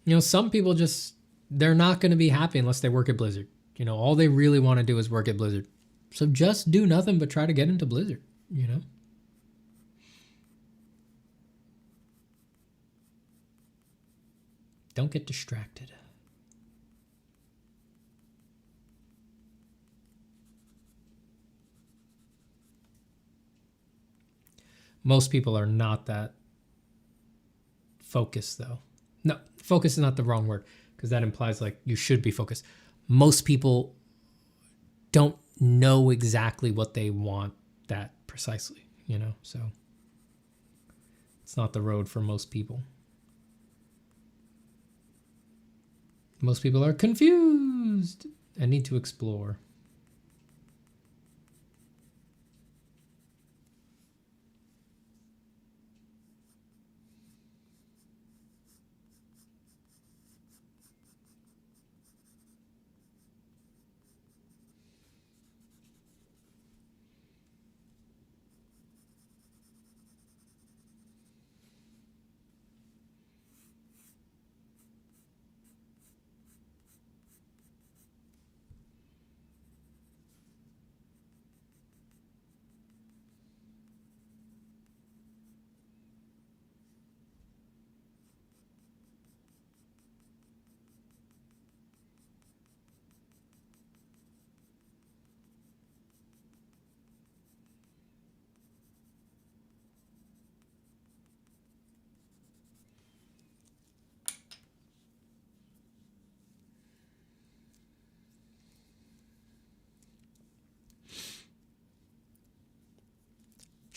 You know, some people just, they're not going to be happy unless they work at Blizzard. You know, all they really want to do is work at Blizzard. So just do nothing but try to get into Blizzard, you know? Don't get distracted. Most people are not that focused, though. No, focus is not the wrong word, because that implies like you should be focused. Most people don't know exactly what they want that precisely, you know? So it's not the road for most people. Most people are confused and need to explore.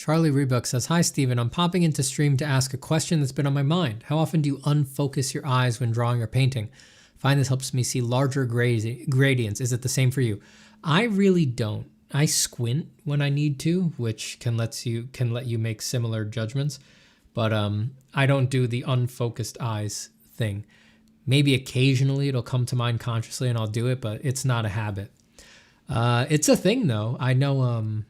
Charlie Rebuck says, "Hi, Steven. I'm popping into stream to ask a question that's been on my mind. How often do you unfocus your eyes when drawing or painting? Find this helps me see larger gradients. Is it the same for you?" I really don't. I squint when I need to, which can let you make similar judgments, but I don't do the unfocused eyes thing. Maybe occasionally it'll come to mind consciously and I'll do it, but it's not a habit. It's a thing though. I know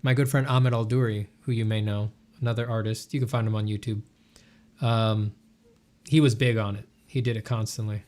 my good friend Ahmed Al-Duri, who you may know, another artist. You can find him on YouTube. He was big on it. He did it constantly.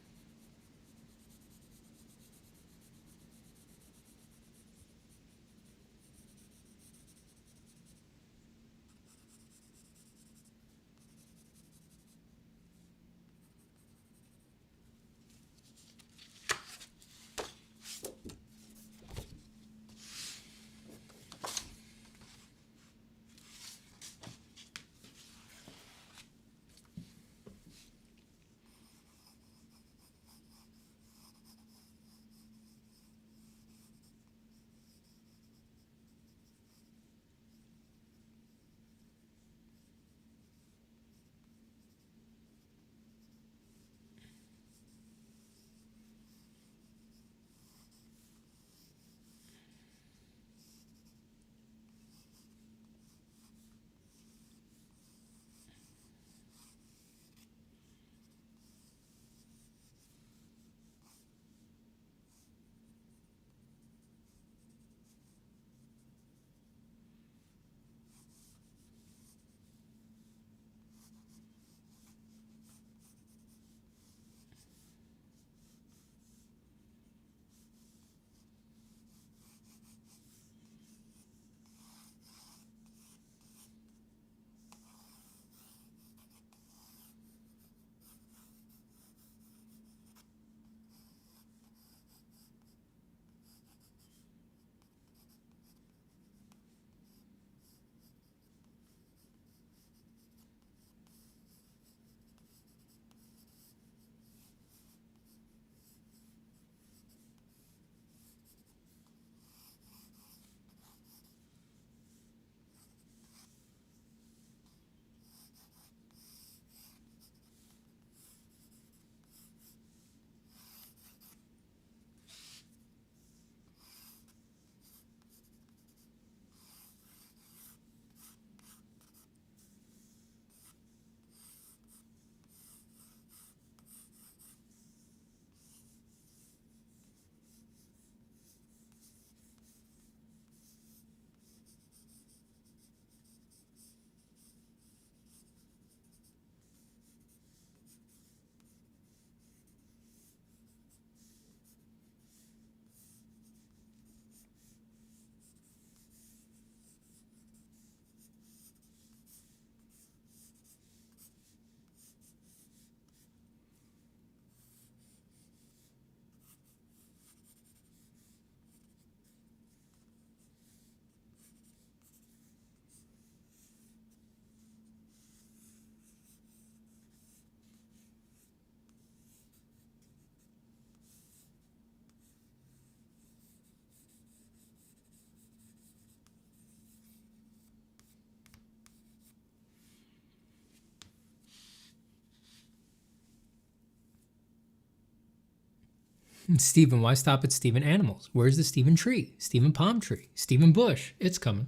Stephen, why stop at Stephen Animals? Where's the Stephen Tree? Stephen Palm Tree? Stephen Bush? It's coming.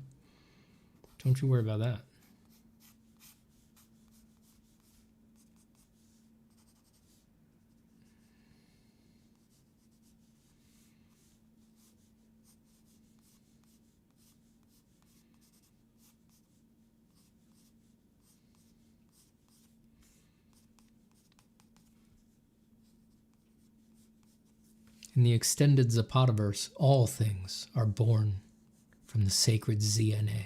Don't you worry about that. In the extended Zapataverse, all things are born from the sacred ZNA.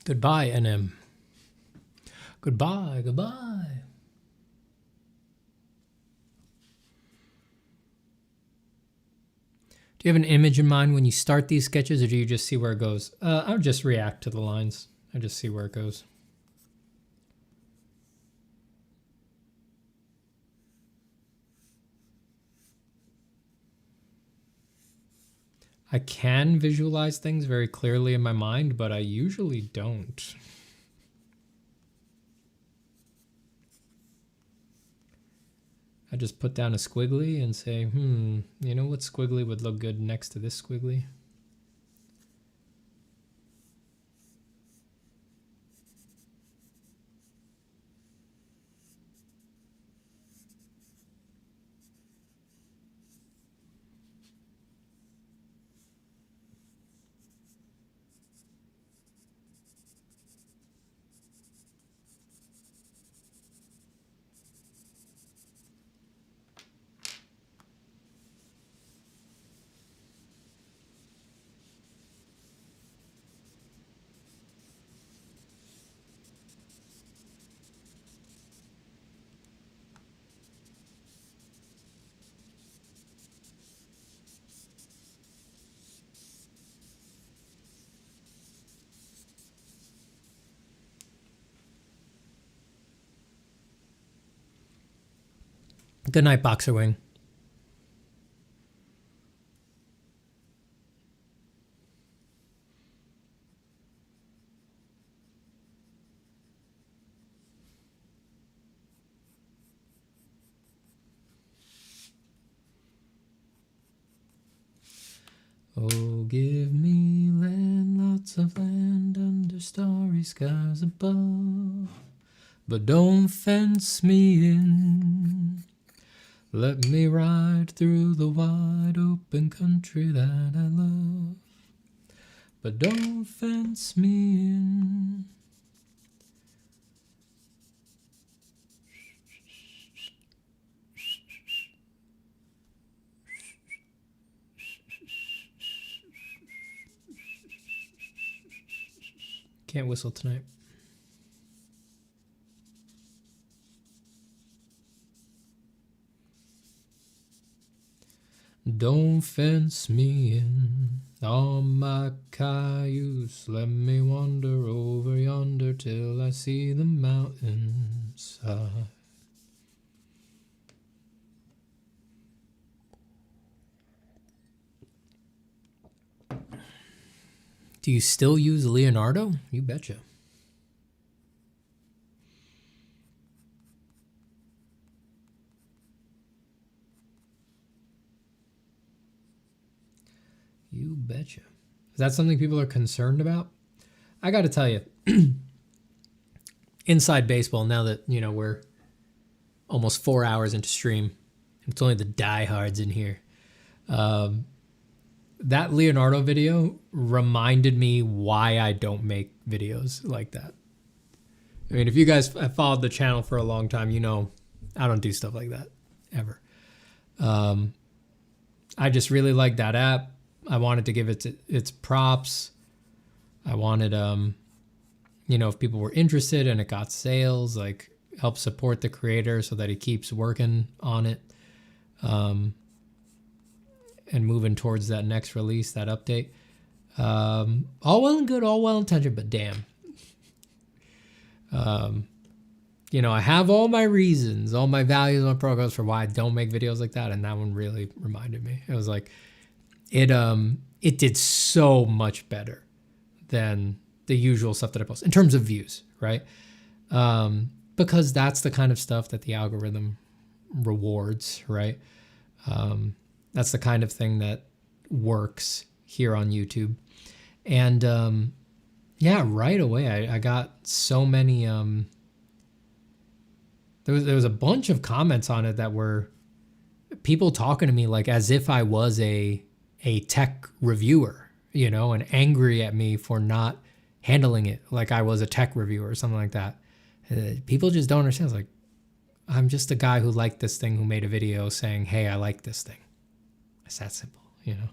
Goodbye, NM. Goodbye, goodbye. Do you have an image in mind when you start these sketches, or do you just see where it goes? I would just react to the lines. I just see where it goes. I can visualize things very clearly in my mind, but I usually don't. I just put down a squiggly and say, you know what squiggly would look good next to this squiggly? Good night, Boxer Wing. Oh, give me land, lots of land under starry skies above. But don't fence me in. Let me ride through the wide open country that I love. But don't fence me in. Can't whistle tonight. Don't fence me in on my cayuse. Let me wander over yonder till I see the mountains side. Do you still use Leonardo? You betcha. You betcha. Is that something people are concerned about? I got to tell you, inside baseball, now that, you know, we're almost 4 hours into stream, it's only the diehards in here. That Leonardo video reminded me why I don't make videos like that. I mean, if you guys have followed the channel for a long time, you know I don't do stuff like that, ever. I just really like that app. I wanted to give it its props. I wanted, you know, if people were interested and it got sales, like help support the creator so that he keeps working on it. And moving towards that next release, that update. All well and good, all well intentioned, but damn. You know, I have all my reasons, all my values, my programs for why I don't make videos like that, and that one really reminded me. It was like, it did so much better than the usual stuff that I post in terms of views, right? Because that's the kind of stuff that the algorithm rewards, right? That's the kind of thing that works here on YouTube. And yeah, right away I got so many, there was a bunch of comments on it that were people talking to me like as if I was a tech reviewer, you know, and angry at me for not handling it like I was a tech reviewer or something like that. People just don't understand. It's like, I'm just a guy who liked this thing, who made a video saying, hey, I like this thing. It's that simple, you know?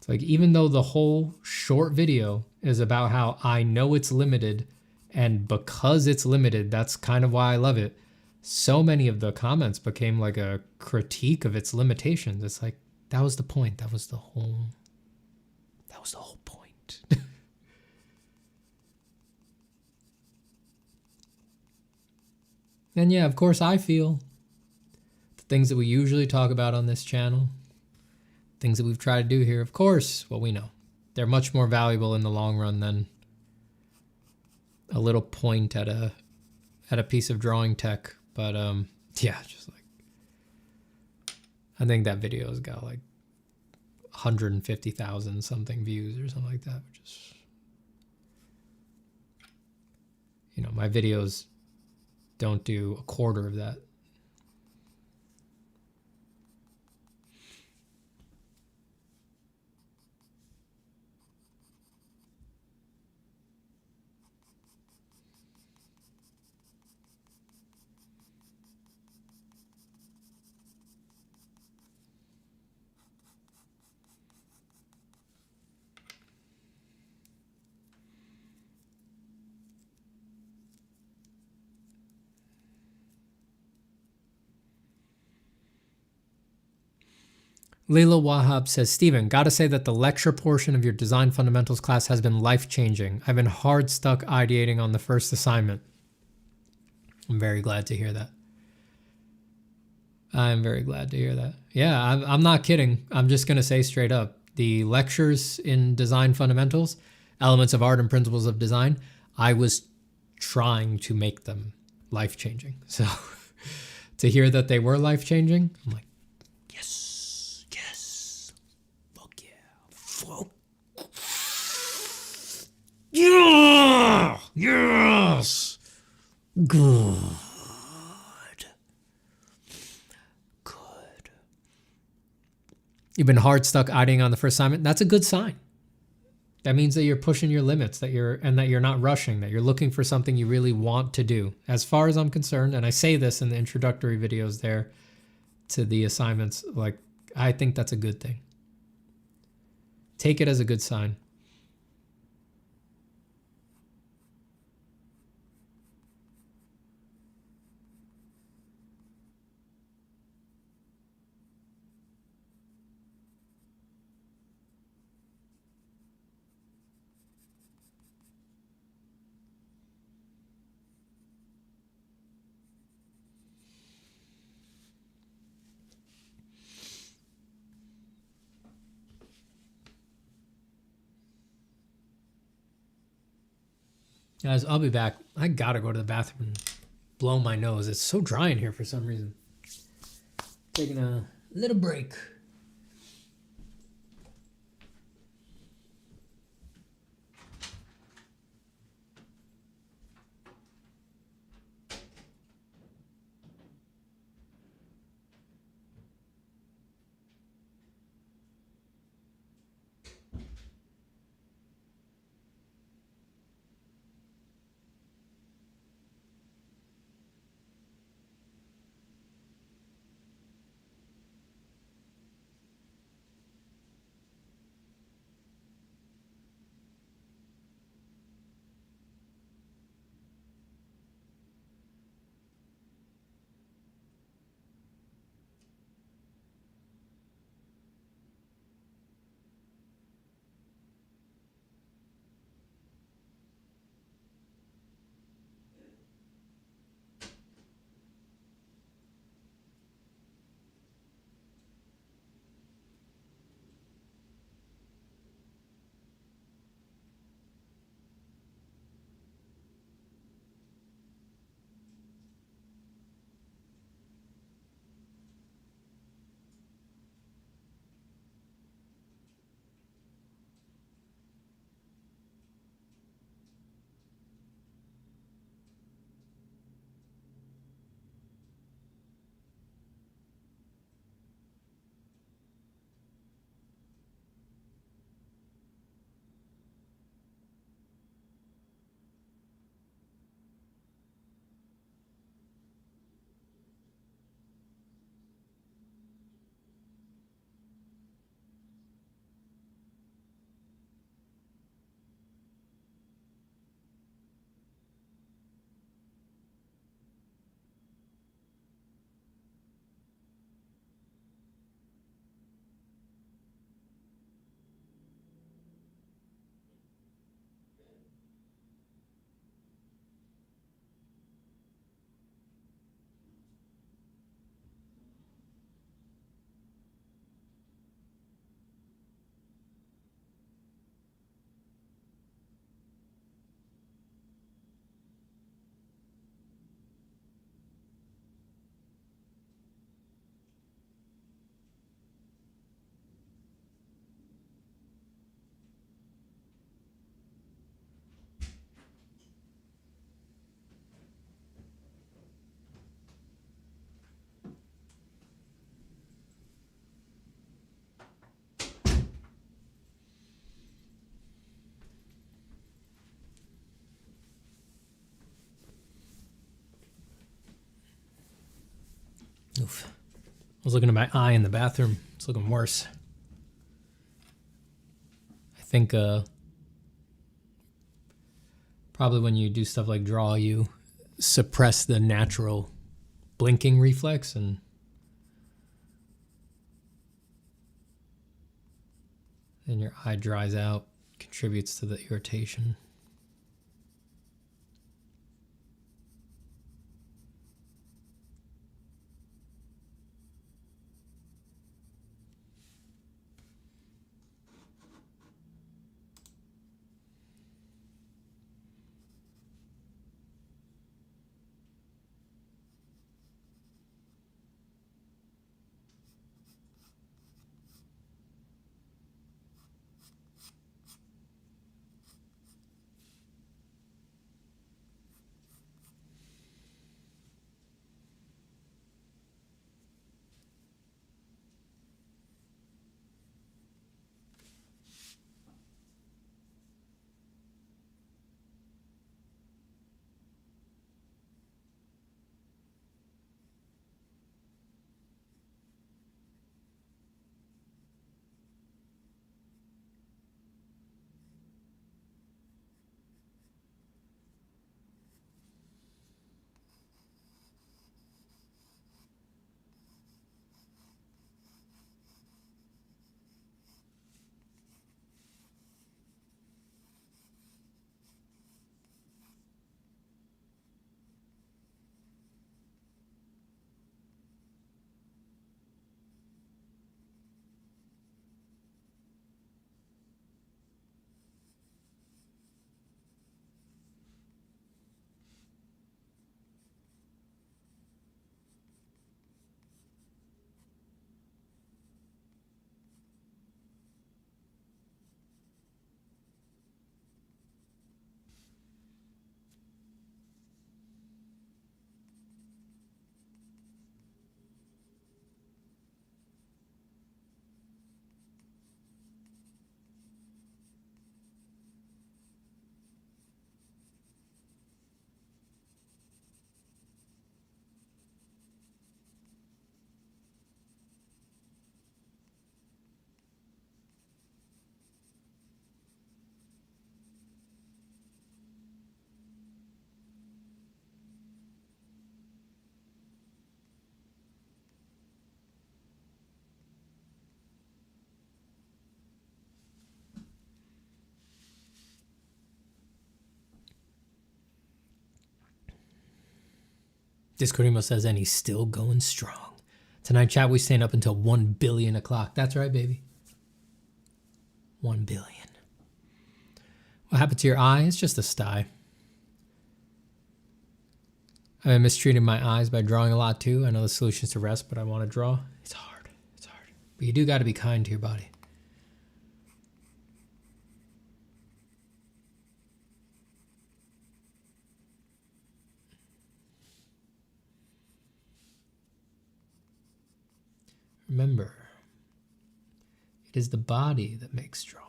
It's like, even though the whole short video is about how I know it's limited, and because it's limited, that's kind of why I love it, so many of the comments became like a critique of its limitations. It's like, that was the point. That was the whole point. And yeah, of course, I feel the things that we usually talk about on this channel, things that we've tried to do here, of course, well, we know they're much more valuable in the long run than a little point at a piece of drawing tech. But yeah, just like, I think that video has got like 150,000 something views or something like that, which is, you know, my videos don't do a quarter of that. Leila Wahab says, Steven, gotta say that the lecture portion of your design fundamentals class has been life-changing. I've been hard stuck ideating on the first assignment. I'm very glad to hear that. I'm very glad to hear that. Yeah, I'm not kidding. I'm just gonna say straight up, the lectures in design fundamentals, elements of art and principles of design, I was trying to make them life-changing. So to hear that they were life-changing, I'm like, Yeah! Yes! Good. Good. You've been hard stuck ideating on the first assignment. That's a good sign. That means that you're pushing your limits, that you're not rushing, that you're looking for something you really want to do. As far as I'm concerned, and I say this in the introductory videos there to the assignments, like, I think that's a good thing. Take it as a good sign. Guys, I'll be back. I gotta go to the bathroom and blow my nose. It's so dry in here for some reason. Taking a little break. Oof. I was looking at my eye in the bathroom. It's looking worse. I think probably when you do stuff like draw, you suppress the natural blinking reflex, and then your eye dries out, contributes to the irritation. Discord emo says, and he's still going strong. Tonight, chat, we stand up until 1 billion o'clock. That's right, baby. 1 billion. What happened to your eye? It's just a sty. I've been mistreating my eyes by drawing a lot too. I know the solution is to rest, but I want to draw. It's hard. It's hard. But you do got to be kind to your body. Remember, it is the body that makes drawings.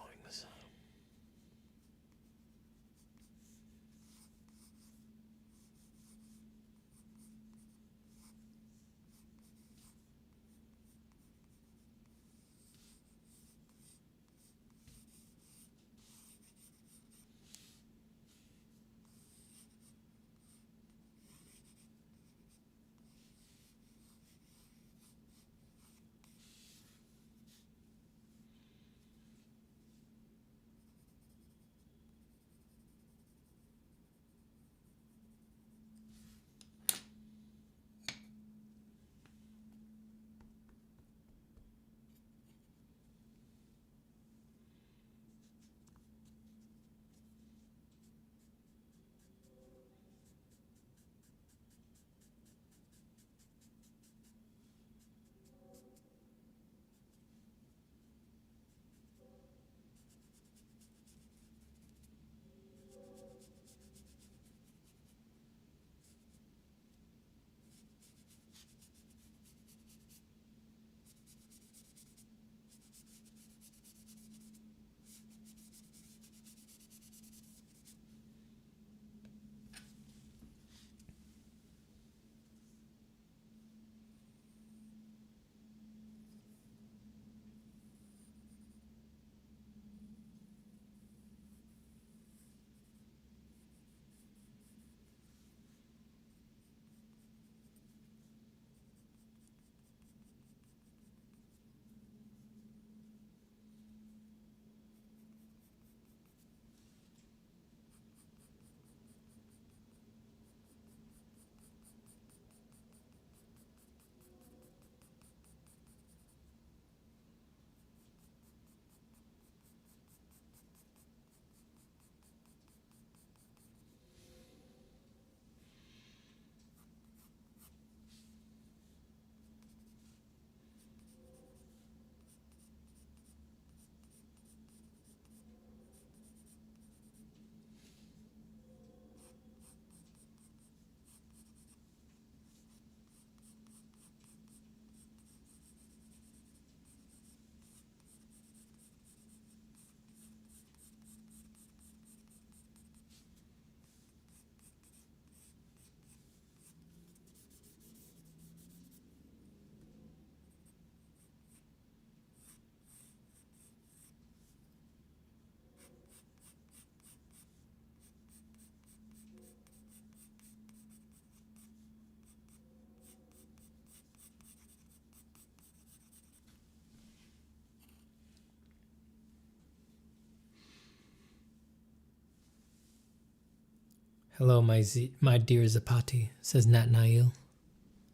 Hello, my dear Zapati, says Nat Nail.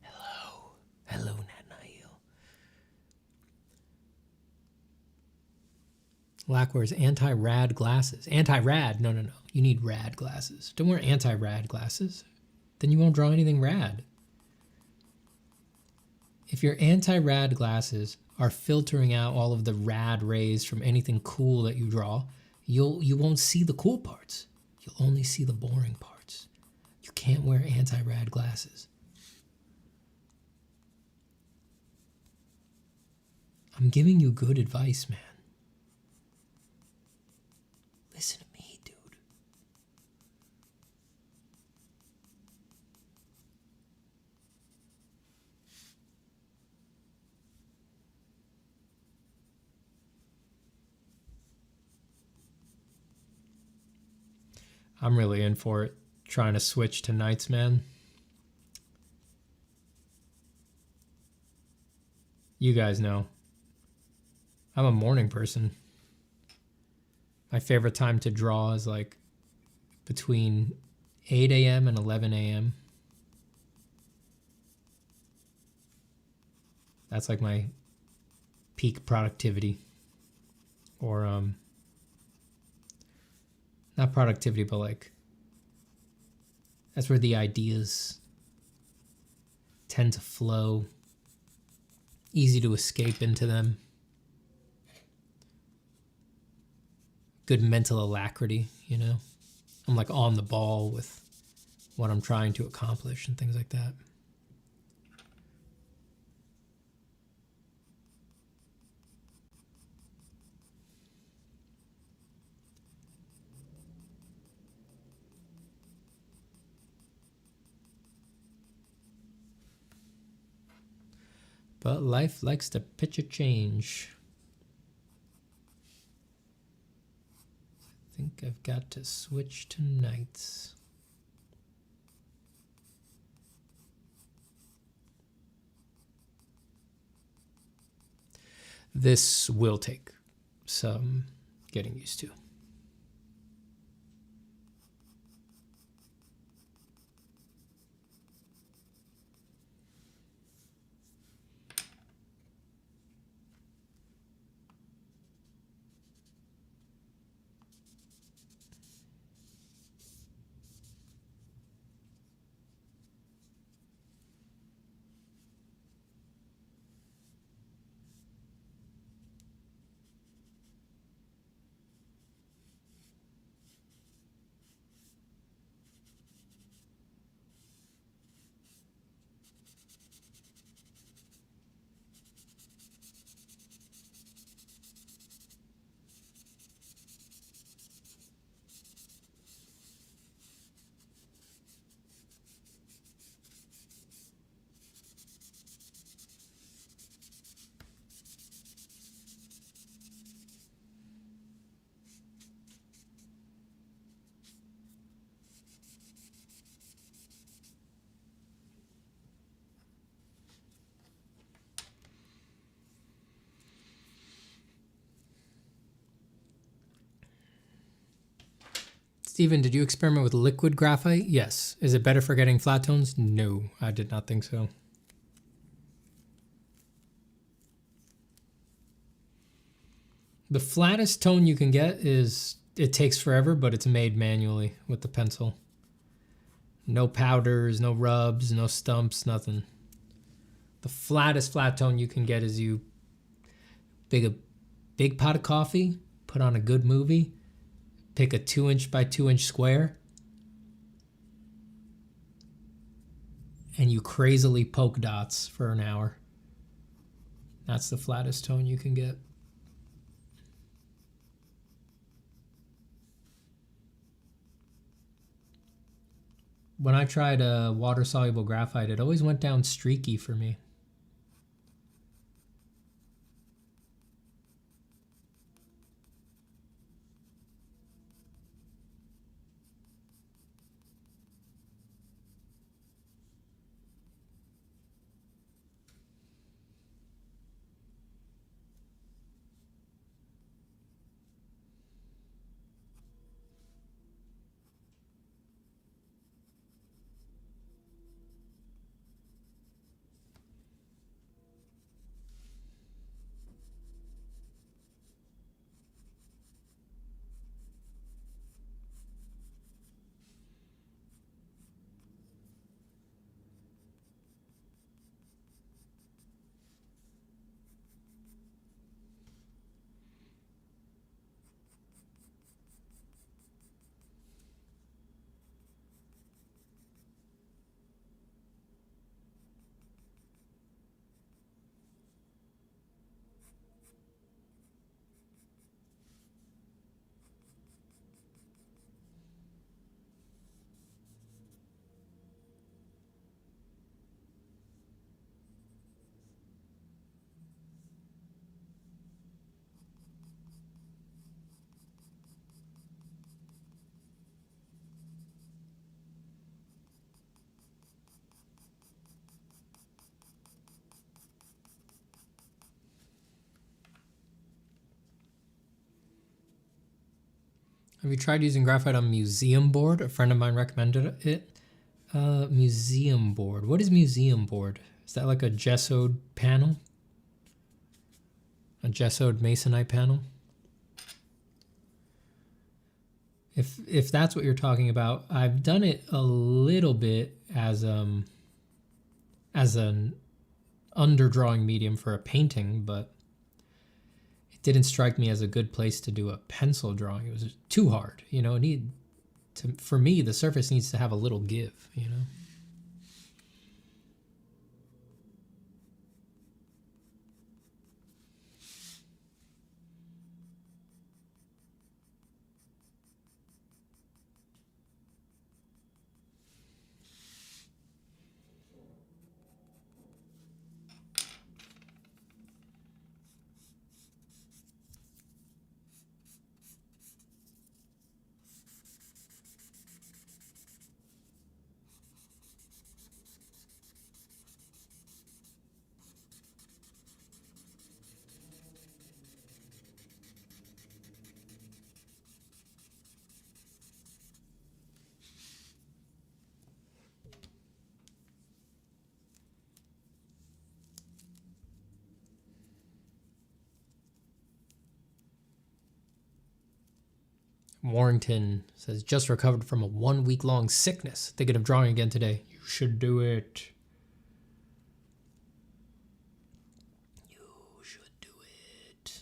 Hello. Hello, Nat Nail. Lack wears anti-rad glasses. Anti-rad? No. You need rad glasses. Don't wear anti-rad glasses. Then you won't draw anything rad. If your anti-rad glasses are filtering out all of the rad rays from anything cool that you draw, you won't see the cool parts. You'll only see the boring parts. You can't wear anti-rad glasses. I'm giving you good advice, man. Listen to me, dude. I'm really in for it, trying to switch to nights, man. You guys know. I'm a morning person. My favorite time to draw is like between 8 a.m. and 11 a.m. That's like my peak productivity. Or, not productivity, but like, that's where the ideas tend to flow. Easy to escape into them. Good mental alacrity, you know? I'm like on the ball with what I'm trying to accomplish and things like that. But life likes to pitch a change. I think I've got to switch to nights. This will take some getting used to. Steven, did you experiment with liquid graphite? Yes. Is it better for getting flat tones? No, I did not think so. The flattest tone you can get is, it takes forever, but it's made manually with the pencil. No powders, no rubs, no stumps, nothing. The flattest flat tone you can get is you pick a big pot of coffee, put on a good movie, pick a 2" by 2" square, and you crazily poke dots for an hour. That's the flattest tone you can get. When I tried water-soluble graphite, it always went down streaky for me. Have you tried using graphite on museum board? A friend of mine recommended it. Museum board. What is museum board? Is that like a gessoed panel? A gessoed masonite panel? If that's what you're talking about, I've done it a little bit as an underdrawing medium for a painting, but it didn't strike me as a good place to do a pencil drawing. It was too hard, you know. For me, the surface needs to have a little give, you know. Warrington says, just recovered from a 1 week long sickness. Thinking of drawing again today. You should do it. You should do it.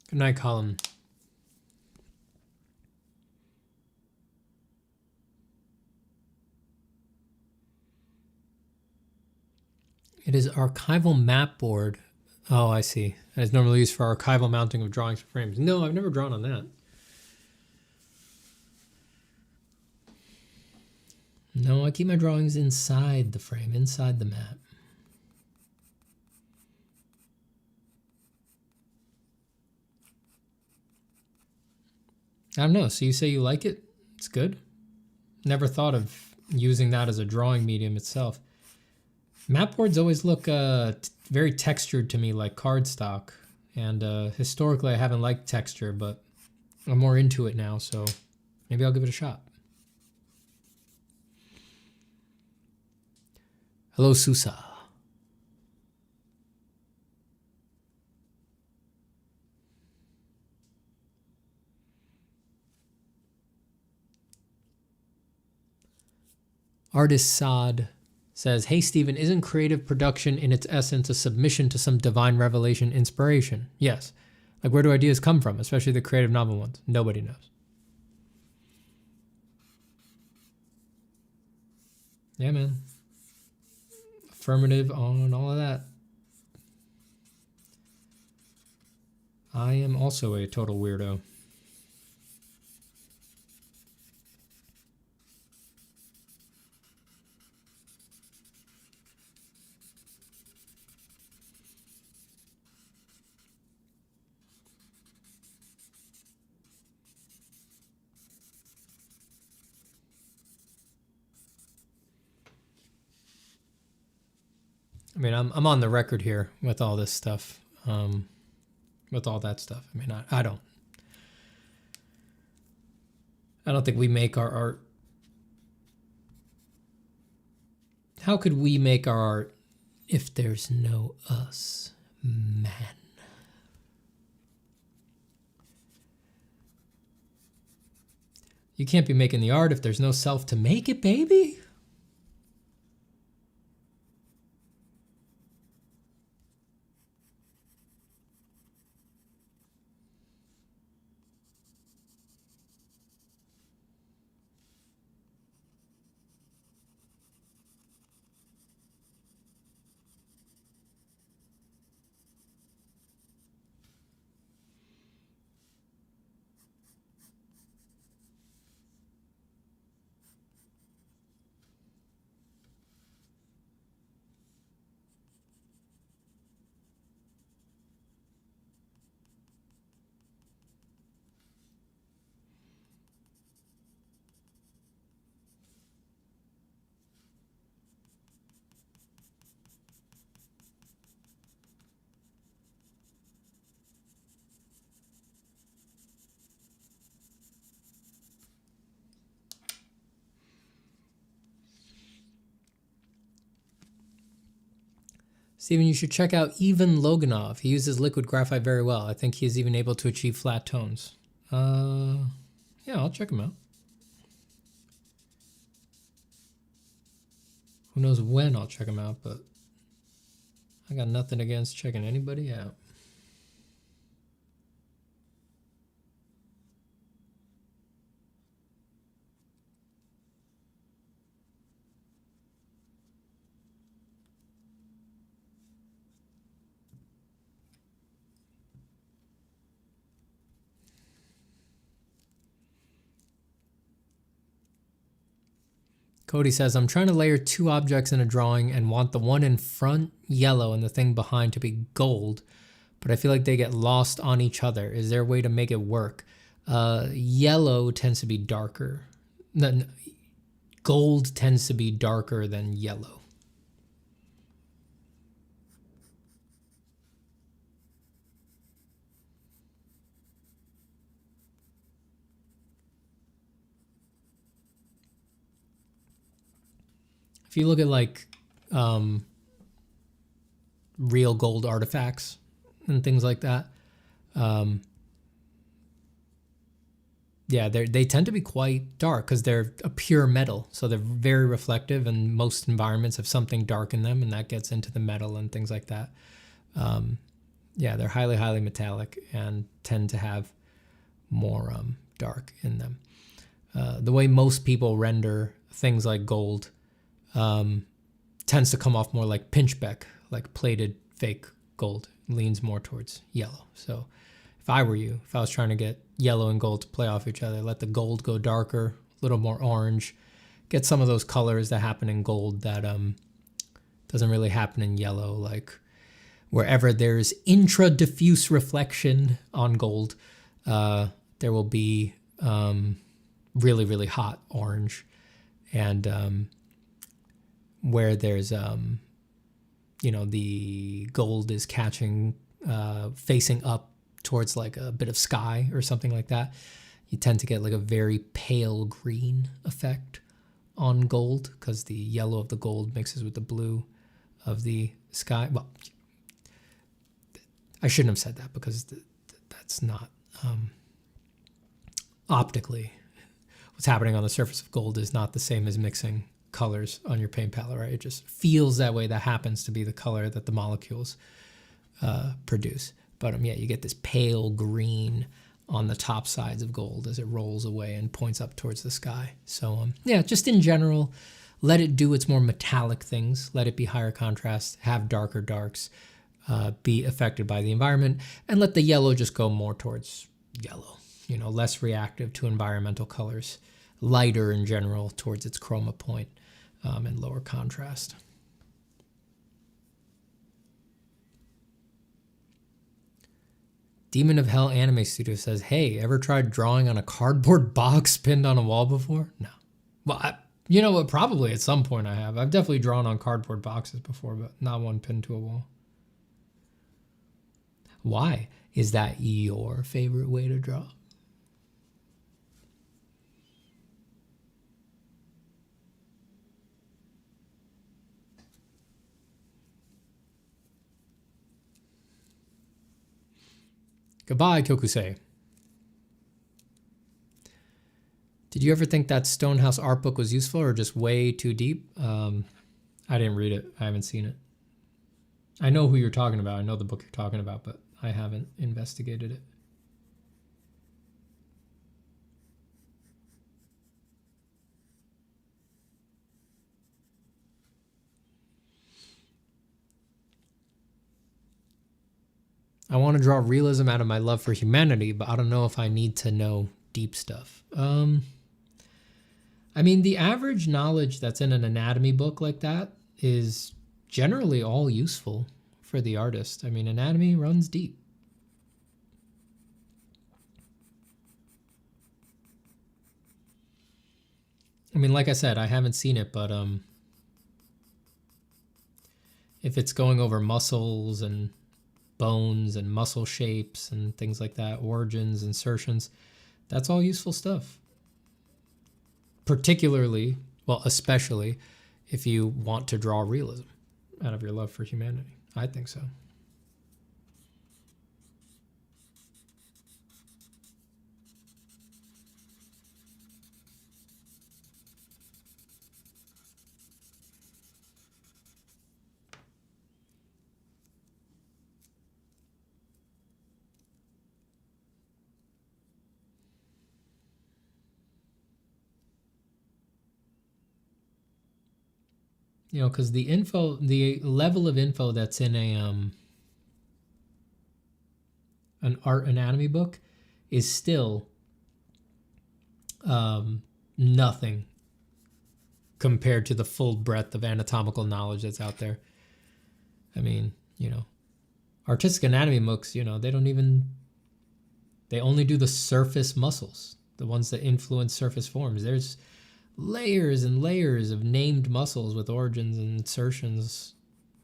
Good night, Colin. It is archival map board. Oh, I see. And it's normally used for archival mounting of drawings for frames. No, I've never drawn on that. No, I keep my drawings inside the frame, inside the map. I don't know. So you say you like it? It's good. Never thought of using that as a drawing medium itself. Map boards always look very textured to me, like cardstock. And historically, I haven't liked texture, but I'm more into it now, so maybe I'll give it a shot. Hello, Susa. Artist Sod says, hey, Stephen, isn't creative production in its essence a submission to some divine revelation inspiration? Yes. Like, where do ideas come from, especially the creative novel ones? Nobody knows. Yeah, man. Affirmative on all of that. I am also a total weirdo. I mean, I'm on the record here with all this stuff, with all that stuff. I mean, I don't think we make our art. How could we make our art if there's no us, man? You can't be making the art if there's no self to make it, baby. Steven, you should check out Ivan Loganov. He uses liquid graphite very well. I think he is even able to achieve flat tones. Yeah, I'll check him out. Who knows when I'll check him out, but I got nothing against checking anybody out. Cody says, I'm trying to layer two objects in a drawing and want the one in front yellow and the thing behind to be gold, but I feel like they get lost on each other. Is there a way to make it work? Yellow tends to be darker. No, gold tends to be darker than yellow. If you look at like real gold artifacts and things like that, yeah, they tend to be quite dark because they're a pure metal. So they're very reflective, and most environments have something dark in them, and that gets into the metal and things like that. Yeah, they're highly, highly metallic and tend to have more dark in them. The way most people render things like gold tends to come off more like pinchbeck, like plated fake gold. Leans more towards yellow. So if I were you, if I was trying to get yellow and gold to play off each other, let the gold go darker, a little more orange, get some of those colors that happen in gold that doesn't really happen in yellow. Like wherever there's intra-diffuse reflection on gold, there will be really, really hot orange. And where there's, the gold is catching, facing up towards like a bit of sky or something like that, you tend to get like a very pale green effect on gold because the yellow of the gold mixes with the blue of the sky. Well, I shouldn't have said that because that's not optically what's happening on the surface of gold is not the same as mixing colors on your paint palette, right? It just feels that way. That happens to be the color that the molecules produce. But yeah, you get this pale green on the top sides of gold as it rolls away and points up towards the sky. So yeah, just in general, let it do its more metallic things. Let it be higher contrast, have darker darks, be affected by the environment, and let the yellow just go more towards yellow, less reactive to environmental colors, lighter in general towards its chroma point, and lower contrast. Demon of Hell Anime Studio says, hey, ever tried drawing on a cardboard box pinned on a wall before? No. Well, You know what? Probably at some point I have. I've definitely drawn on cardboard boxes before, but not one pinned to a wall. Why? Is that your favorite way to draw? Goodbye, Kyokusei. Did you ever think that Stonehouse art book was useful or just way too deep? I didn't read it. I haven't seen it. I know who you're talking about. I know the book you're talking about, but I haven't investigated it. I want to draw realism out of my love for humanity, but I don't know if I need to know deep stuff. I mean, the average knowledge that's in an anatomy book like that is generally all useful for the artist. I mean, anatomy runs deep. I mean, like I said, I haven't seen it, but if it's going over muscles and bones and muscle shapes and things like that, origins, insertions, that's all useful stuff. Particularly, well, especially if you want to draw realism out of your love for humanity. I think so. You know, because the info, the level of info that's in an art anatomy book is still nothing compared to the full breadth of anatomical knowledge that's out there. I mean, you know, artistic anatomy books, you know, they only do the surface muscles, the ones that influence surface forms. There's layers and layers of named muscles with origins and insertions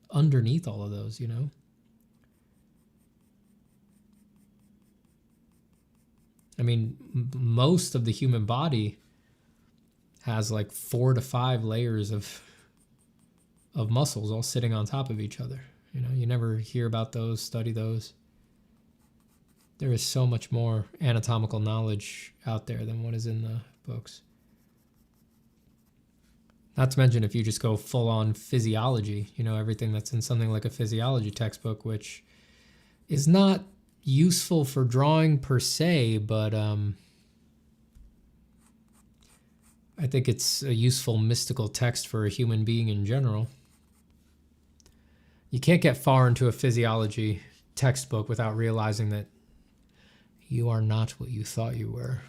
underneath all of those, you know? I mean, most of the human body has like 4 to 5 layers of muscles all sitting on top of each other. You know, you never hear about those, study those. There is so much more anatomical knowledge out there than what is in the books. Not to mention if you just go full on physiology, you know, everything that's in something like a physiology textbook, which is not useful for drawing per se, but I think it's a useful mystical text for a human being in general. You can't get far into a physiology textbook without realizing that you are not what you thought you were.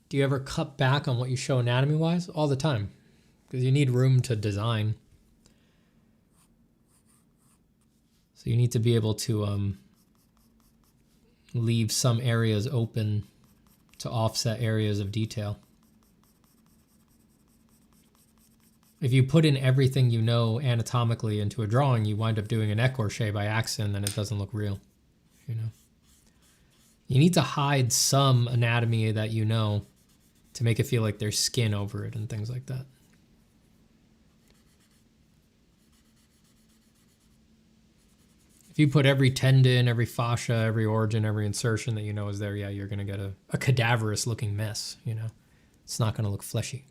Do you ever cut back on what you show anatomy-wise? All the time, because you need room to design. So you need to be able to leave some areas open to offset areas of detail. If you put in everything you know anatomically into a drawing, you wind up doing an écorché by accident and it doesn't look real, you know? You need to hide some anatomy that you know to make it feel like there's skin over it and things like that. If you put every tendon, every fascia, every origin, every insertion that you know is there, yeah, you're going to get a cadaverous looking mess, you know? It's not going to look fleshy.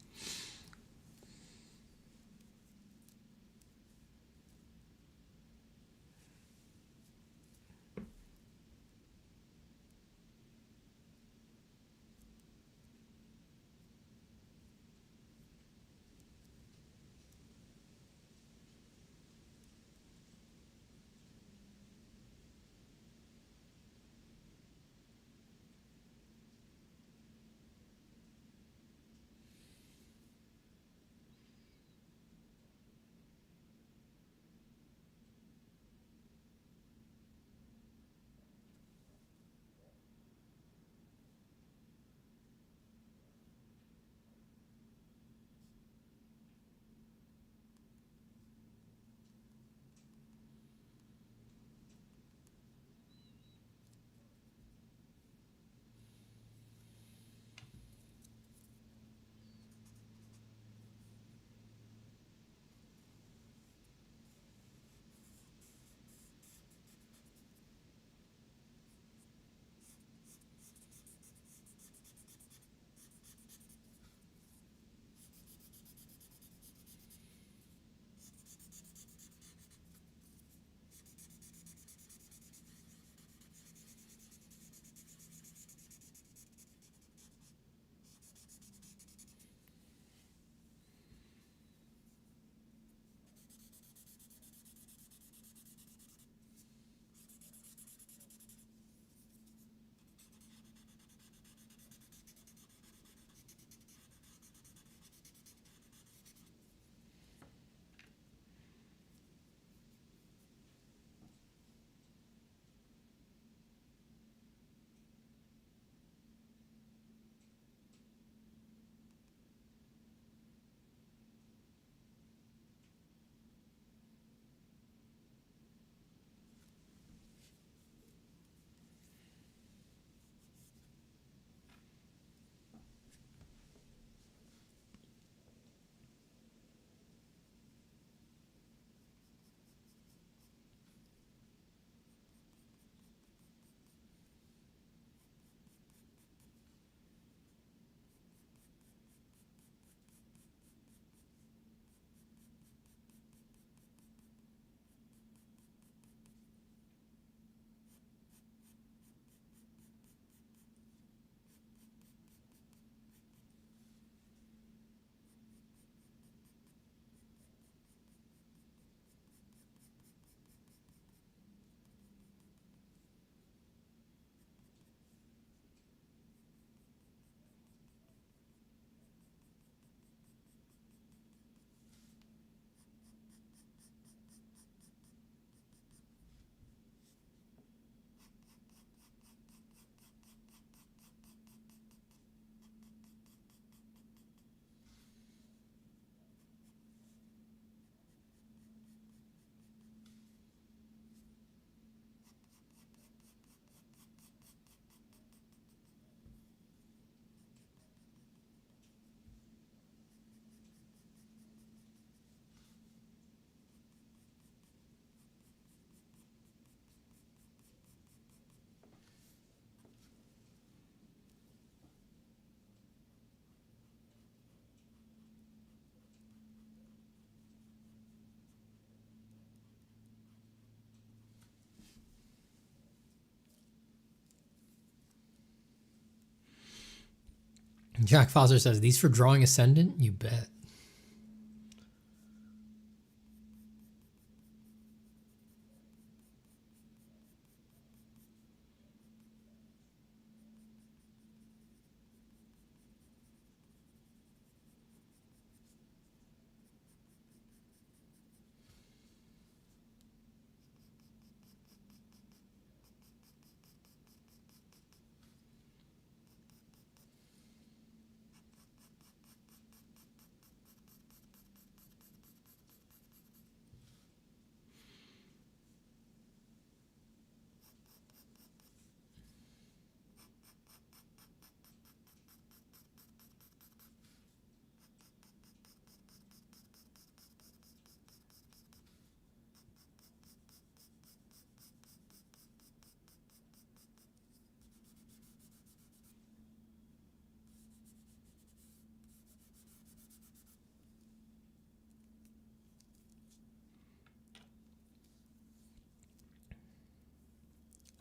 Jack Foster says, these for drawing ascendant? You bet.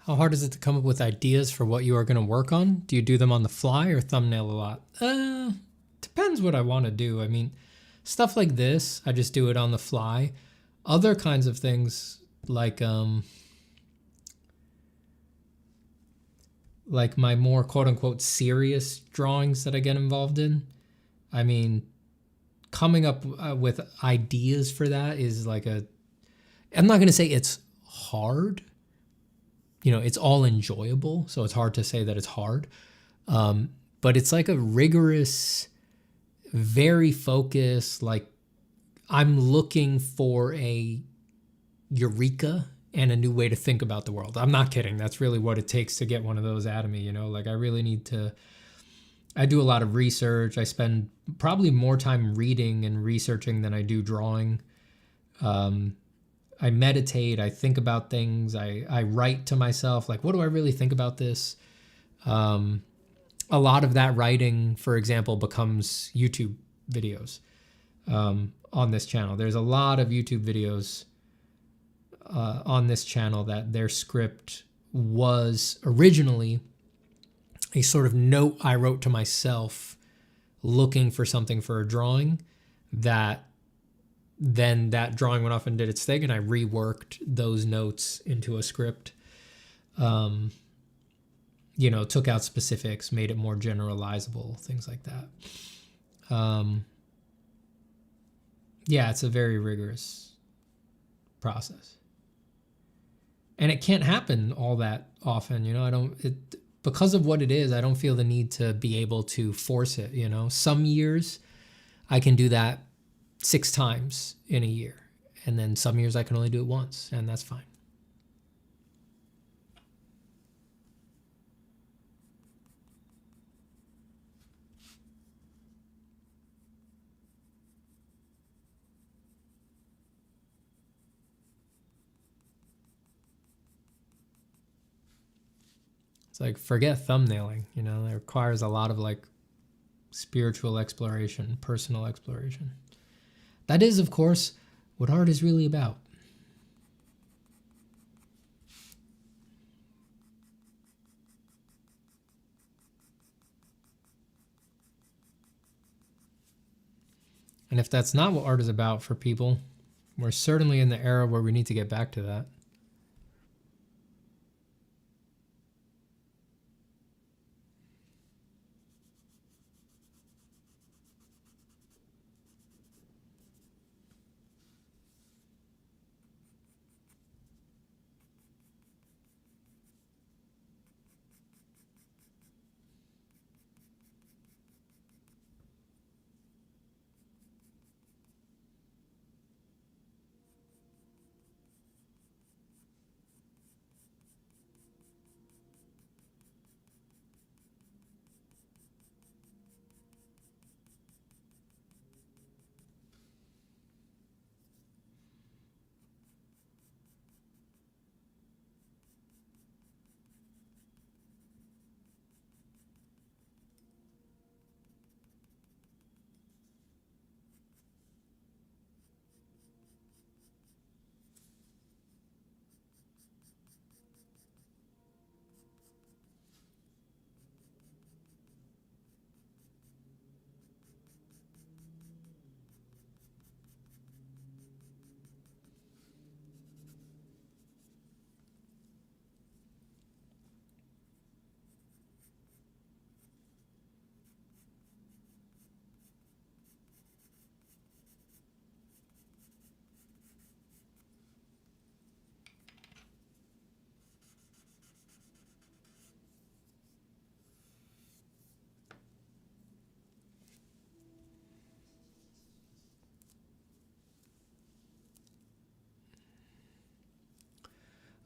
How hard is it to come up with ideas for what you are going to work on? Do you do them on the fly or thumbnail a lot? Depends what I want to do. I mean, stuff like this, I just do it on the fly. Other kinds of things like my more quote unquote serious drawings that I get involved in. I mean, coming up with ideas for that is like I'm not going to say it's hard. You know, it's all enjoyable, so it's hard to say that it's hard. But it's like a rigorous, very focused, like I'm looking for a eureka and a new way to think about the world. I'm not kidding. That's really what it takes to get one of those out of me, you know? Like I really need to, I do a lot of research. I spend probably more time reading and researching than I do drawing. I meditate, I think about things, I write to myself, like, what do I really think about this? A lot of that writing, for example, becomes YouTube videos on this channel. There's a lot of YouTube videos on this channel that their script was originally a sort of note I wrote to myself looking for something for a drawing that then that drawing went off and did its thing, and I reworked those notes into a script. You know, took out specifics, made it more generalizable, things like that. Yeah, it's a very rigorous process. And it can't happen all that often, you know. Because of what it is, I don't feel the need to be able to force it, you know. Some years I can do that 6 times in a year. And then some years I can only do it once, and that's fine. It's like, forget thumbnailing, you know, it requires a lot of like spiritual exploration, personal exploration. That is, of course, what art is really about. And if that's not what art is about for people, we're certainly in the era where we need to get back to that.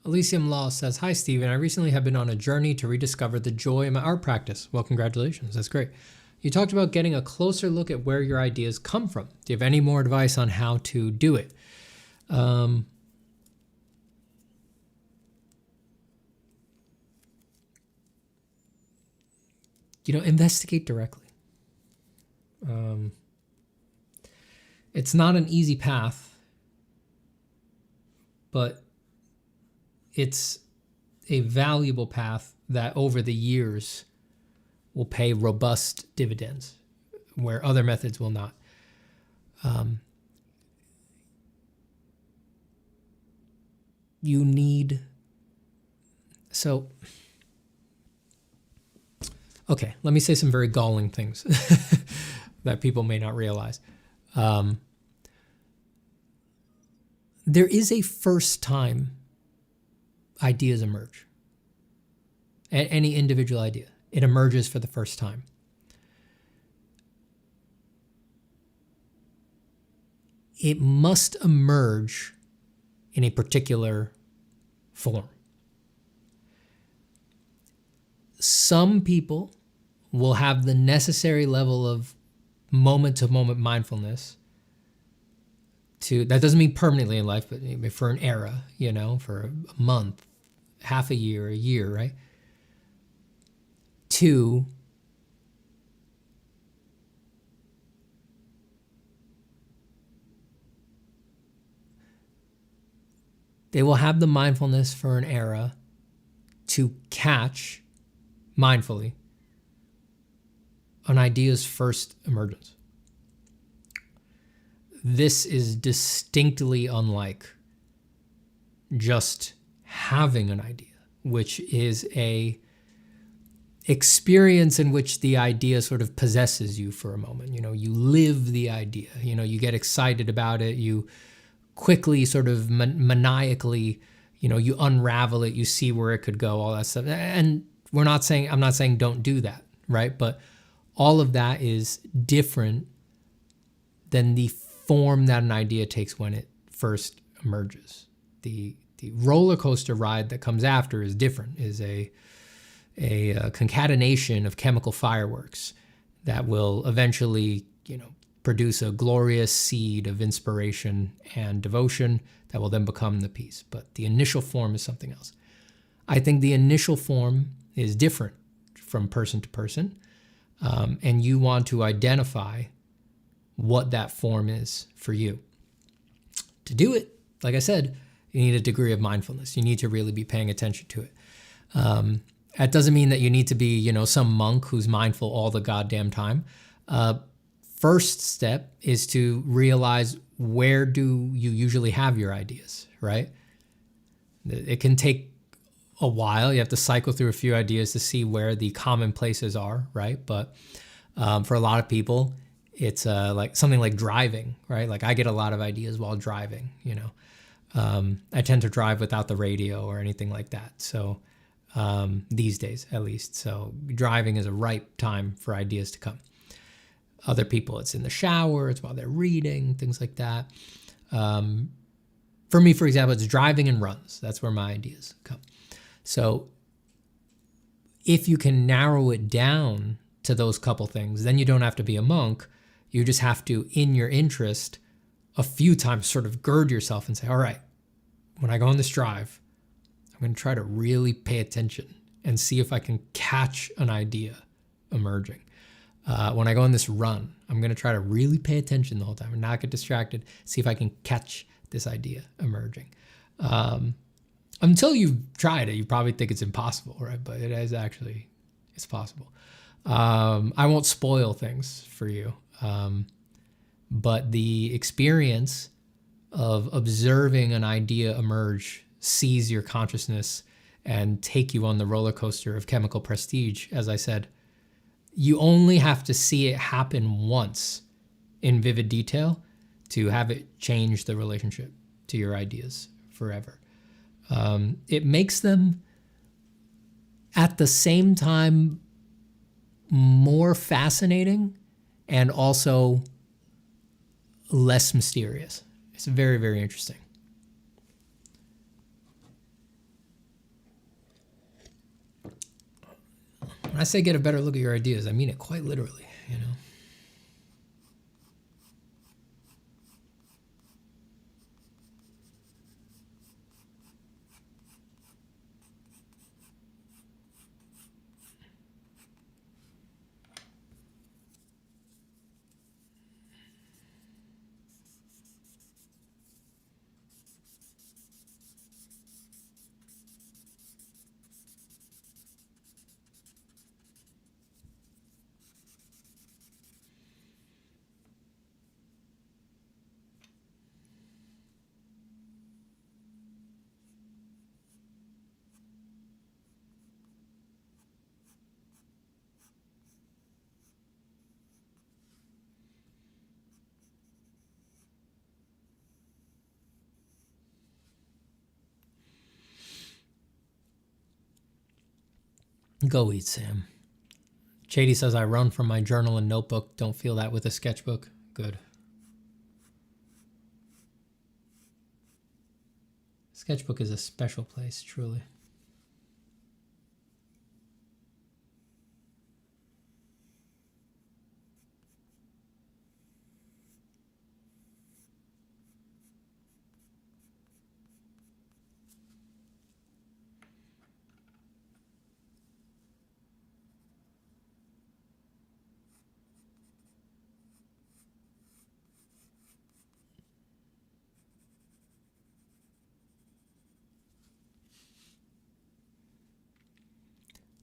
Elysium Law says, "Hi, Steven. I recently have been on a journey to rediscover the joy in my art practice." Well, congratulations. That's great. "You talked about getting a closer look at where your ideas come from. Do you have any more advice on how to do it?" Investigate directly. It's not an easy path, but it's a valuable path that over the years will pay robust dividends where other methods will not. You need... So, okay, let me say some very galling things that people may not realize. There is a first time ideas emerge. Any individual idea, it emerges for the first time. It must emerge in a particular form. Some people will have the necessary level of moment-to-moment mindfulness that doesn't mean permanently in life, but maybe for an era, for a month, half a year, right? Two, they will have the mindfulness for an era to catch mindfully an idea's first emergence. This is distinctly unlike just having an idea, which is a experience in which the idea sort of possesses you for a moment. You live the idea, you get excited about it, you quickly sort of maniacally, you unravel it, you see where it could go, all that stuff. And I'm not saying don't do that, right? But all of that is different than the form that an idea takes when it first emerges. The roller coaster ride that comes after is different, is a concatenation of chemical fireworks that will eventually, produce a glorious seed of inspiration and devotion that will then become the piece. But the initial form is something else. I think the initial form is different from person to person, and you want to identify what that form is for you. To do it, like I said, you need a degree of mindfulness. You need to really be paying attention to it. That doesn't mean that you need to be, some monk who's mindful all the goddamn time. First step is to realize, where do you usually have your ideas, right? It can take a while. You have to cycle through a few ideas to see where the common places are, right? But for a lot of people, it's like something like driving, right? Like I get a lot of ideas while driving, I tend to drive without the radio or anything like that. So these days, at least. So driving is a ripe time for ideas to come. Other people, it's in the shower, it's while they're reading, things like that. For me, for example, it's driving and runs. That's where my ideas come. So if you can narrow it down to those couple things, then you don't have to be a monk. You just have to, in your interest, a few times sort of gird yourself and say, all right, when I go on this drive, I'm going to try to really pay attention and see if I can catch an idea emerging. When I go on this run, I'm going to try to really pay attention the whole time and not get distracted, see if I can catch this idea emerging. Until you've tried it, you probably think it's impossible, right? But it is actually, it's possible. I won't spoil things for you, but the experience of observing an idea emerge, seize your consciousness, and take you on the roller coaster of chemical prestige, as I said, you only have to see it happen once in vivid detail to have it change the relationship to your ideas forever. It makes them, at the same time, more fascinating and also less mysterious. It's very, very interesting. When I say get a better look at your ideas, I mean it quite literally, you know. Go eat, Sam. Chady says, I run from my journal and notebook. Don't feel that with a sketchbook. Good. Sketchbook is a special place, truly.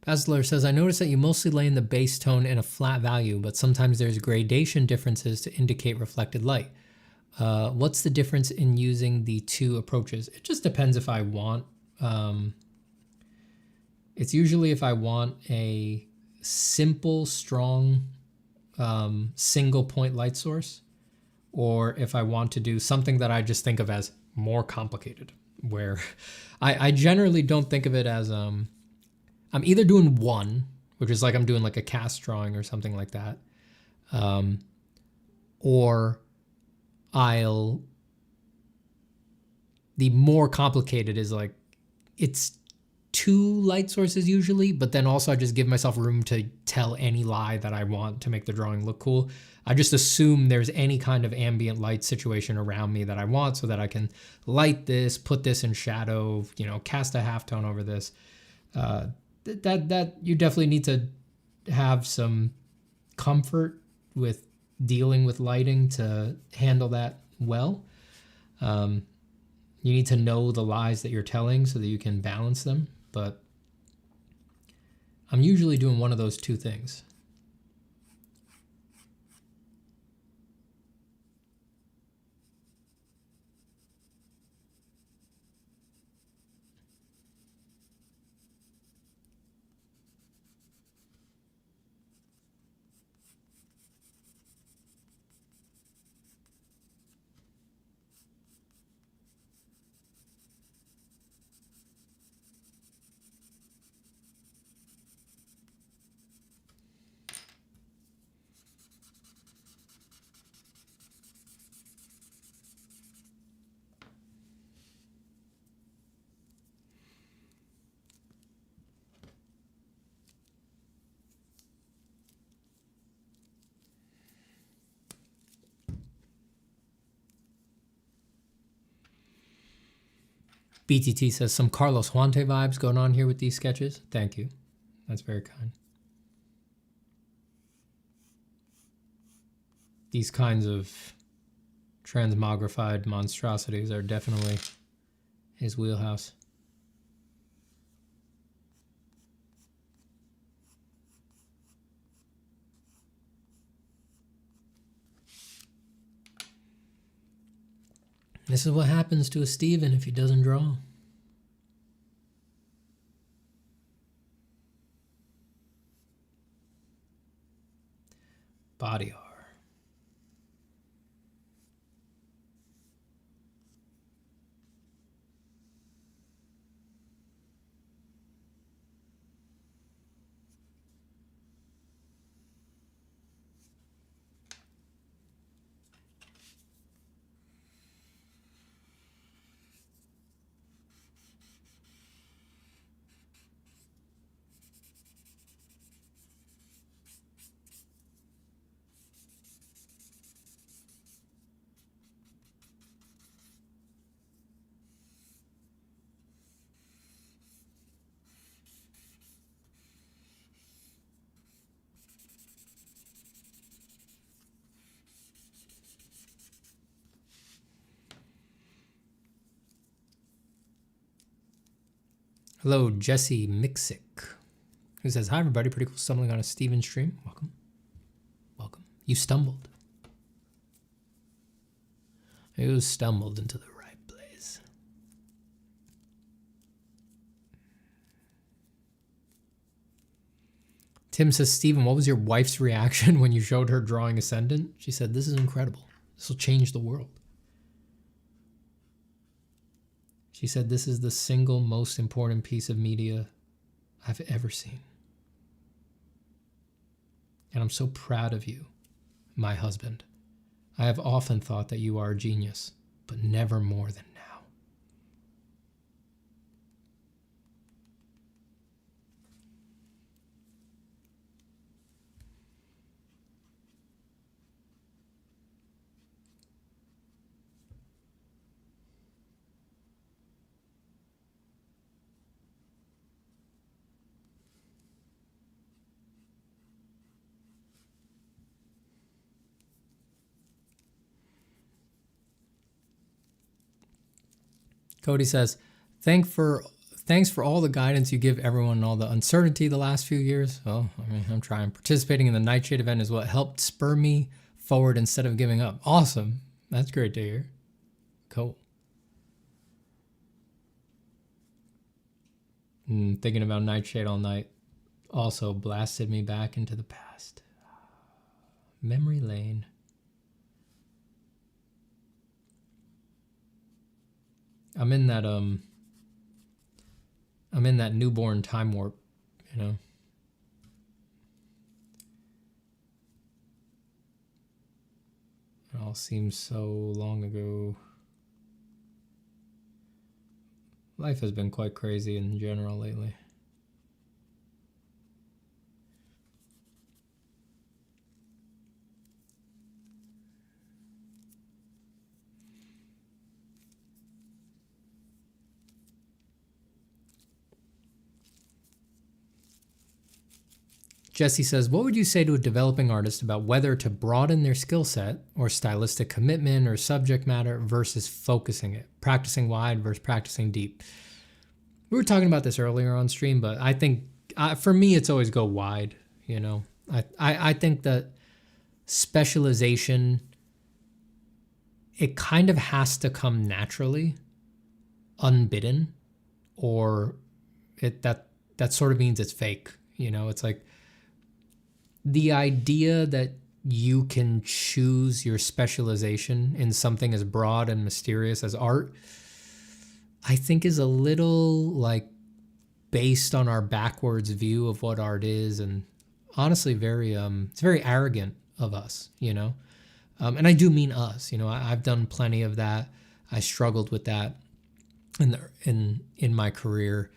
Basler says, I notice that you mostly lay in the base tone in a flat value, but sometimes there's gradation differences to indicate reflected light. What's the difference in using the two approaches? It just depends if I want. It's usually if I want a simple, strong, single point light source, or if I want to do something that I just think of as more complicated, where I generally don't think of it as... I'm either doing one, which is like I'm doing like a cast drawing or something like that, or the more complicated is like, it's two light sources usually, but then also I just give myself room to tell any lie that I want to make the drawing look cool. I just assume there's any kind of ambient light situation around me that I want so that I can light this, put this in shadow, you know, cast a halftone over this. That you definitely need to have some comfort with dealing with lighting to handle that well. You need to know the lies that you're telling so that you can balance them. But I'm usually doing one of those two things. BTT says, some Carlos Huante vibes going on here with these sketches. Thank you. That's very kind. These kinds of transmogrified monstrosities are definitely his wheelhouse. This is what happens to a Steven if he doesn't draw. Body horror. Hello, Jesse Mixick, who says, hi, everybody. Pretty cool stumbling on a Steven stream. Welcome. Welcome. You stumbled. You stumbled into the right place. Tim says, Steven, what was your wife's reaction when you showed her drawing Ascendant? She said, this is incredible. This will change the world. She said, this is the single most important piece of media I've ever seen. And I'm so proud of you, my husband. I have often thought that you are a genius, but never more than now. Cody says, thanks for all the guidance you give everyone and all the uncertainty the last few years. Well, I mean, I'm trying. Participating in the Nightshade event is what helped spur me forward instead of giving up. Awesome. That's great to hear. Cool. Thinking about Nightshade all night also blasted me back into the past. Memory lane. I'm in that newborn time warp, you know. It all seems so long ago. Life has been quite crazy in general lately. Jesse says, what would you say to a developing artist about whether to broaden their skill set or stylistic commitment or subject matter versus focusing it, practicing wide versus practicing deep? We were talking about this earlier on stream, but I think for me, it's always go wide. You know, I think that specialization, it kind of has to come naturally, unbidden, or that sort of means it's fake. You know, it's like, the idea that you can choose your specialization in something as broad and mysterious as art, I think is a little like based on our backwards view of what art is, and honestly it's very arrogant of us, you know. And I do mean us, you know. I've done plenty of that. I struggled with that in my career,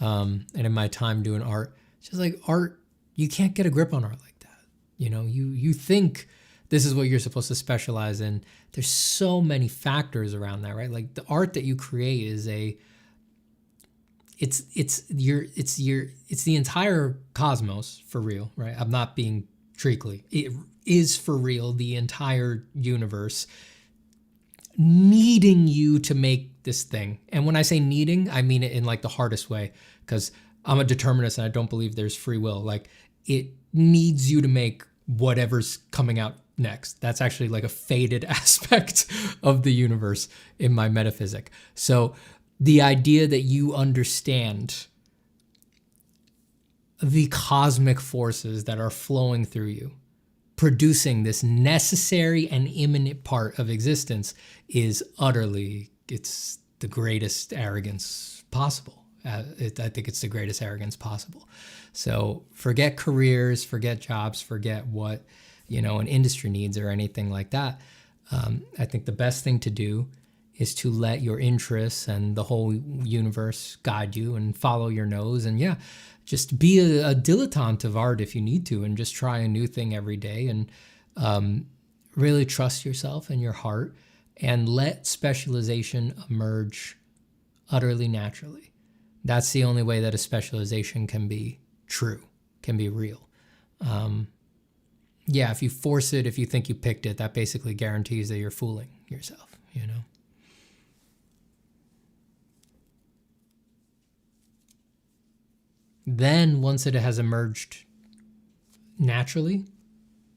and in my time doing art. It's just like art. You can't get a grip on art like that. You know, you think this is what you're supposed to specialize in. There's so many factors around that, right? Like the art that you create is it's the entire cosmos for real, right? I'm not being treacly. It is for real, the entire universe needing you to make this thing. And when I say needing, I mean it in like the hardest way, because I'm a determinist and I don't believe there's free will. Like it needs you to make whatever's coming out next. That's actually like a fated aspect of the universe in my metaphysic. So the idea that you understand the cosmic forces that are flowing through you, producing this necessary and imminent part of existence is it's the greatest arrogance possible. I think it's the greatest arrogance possible. So forget careers, forget jobs, forget what, you know, an industry needs or anything like that. I think the best thing to do is to let your interests and the whole universe guide you and follow your nose. And yeah, just be a dilettante of art if you need to, and just try a new thing every day, and really trust yourself and your heart, and let specialization emerge utterly naturally. That's the only way that a specialization can be true, can be real. Yeah, if you force it, if you think you picked it, that basically guarantees that you're fooling yourself, you know? Then once it has emerged naturally,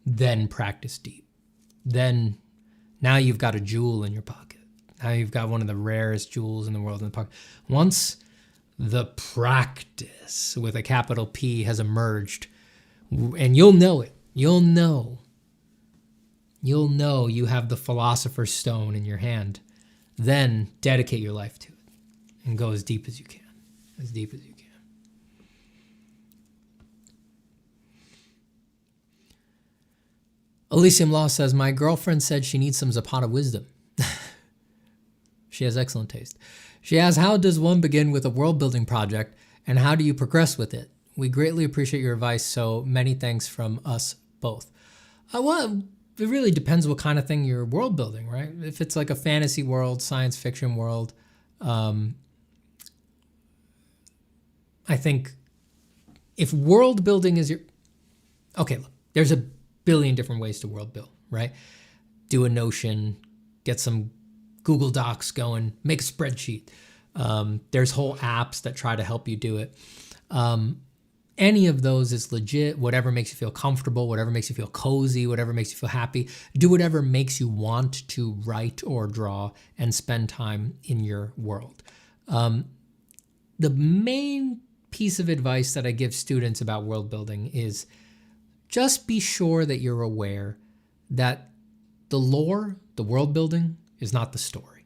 then practice deep. Then now you've got a jewel in your pocket. Now you've got one of the rarest jewels in the world in the pocket. Once the practice with a capital P has emerged, and you'll know it, you'll know you have the philosopher's stone in your hand, then dedicate your life to it and go as deep as you can, as deep as you can. Elysium Law says, my girlfriend said she needs some Zapata wisdom. She has excellent taste. She asks, how does one begin with a world building project and how do you progress with it? We greatly appreciate your advice, so many thanks from us both. Well, it really depends what kind of thing you're world building, right? If it's like a fantasy world, science fiction world, I think if world building is your... Okay, look, there's a billion different ways to world build, right? Do a Notion, get some Google Docs going, make a spreadsheet. There's whole apps that try to help you do it. Any of those is legit. Whatever makes you feel comfortable, whatever makes you feel cozy, whatever makes you feel happy. Do whatever makes you want to write or draw and spend time in your world. The main piece of advice that I give students about world building is just be sure that you're aware that the lore, the world building, is not the story.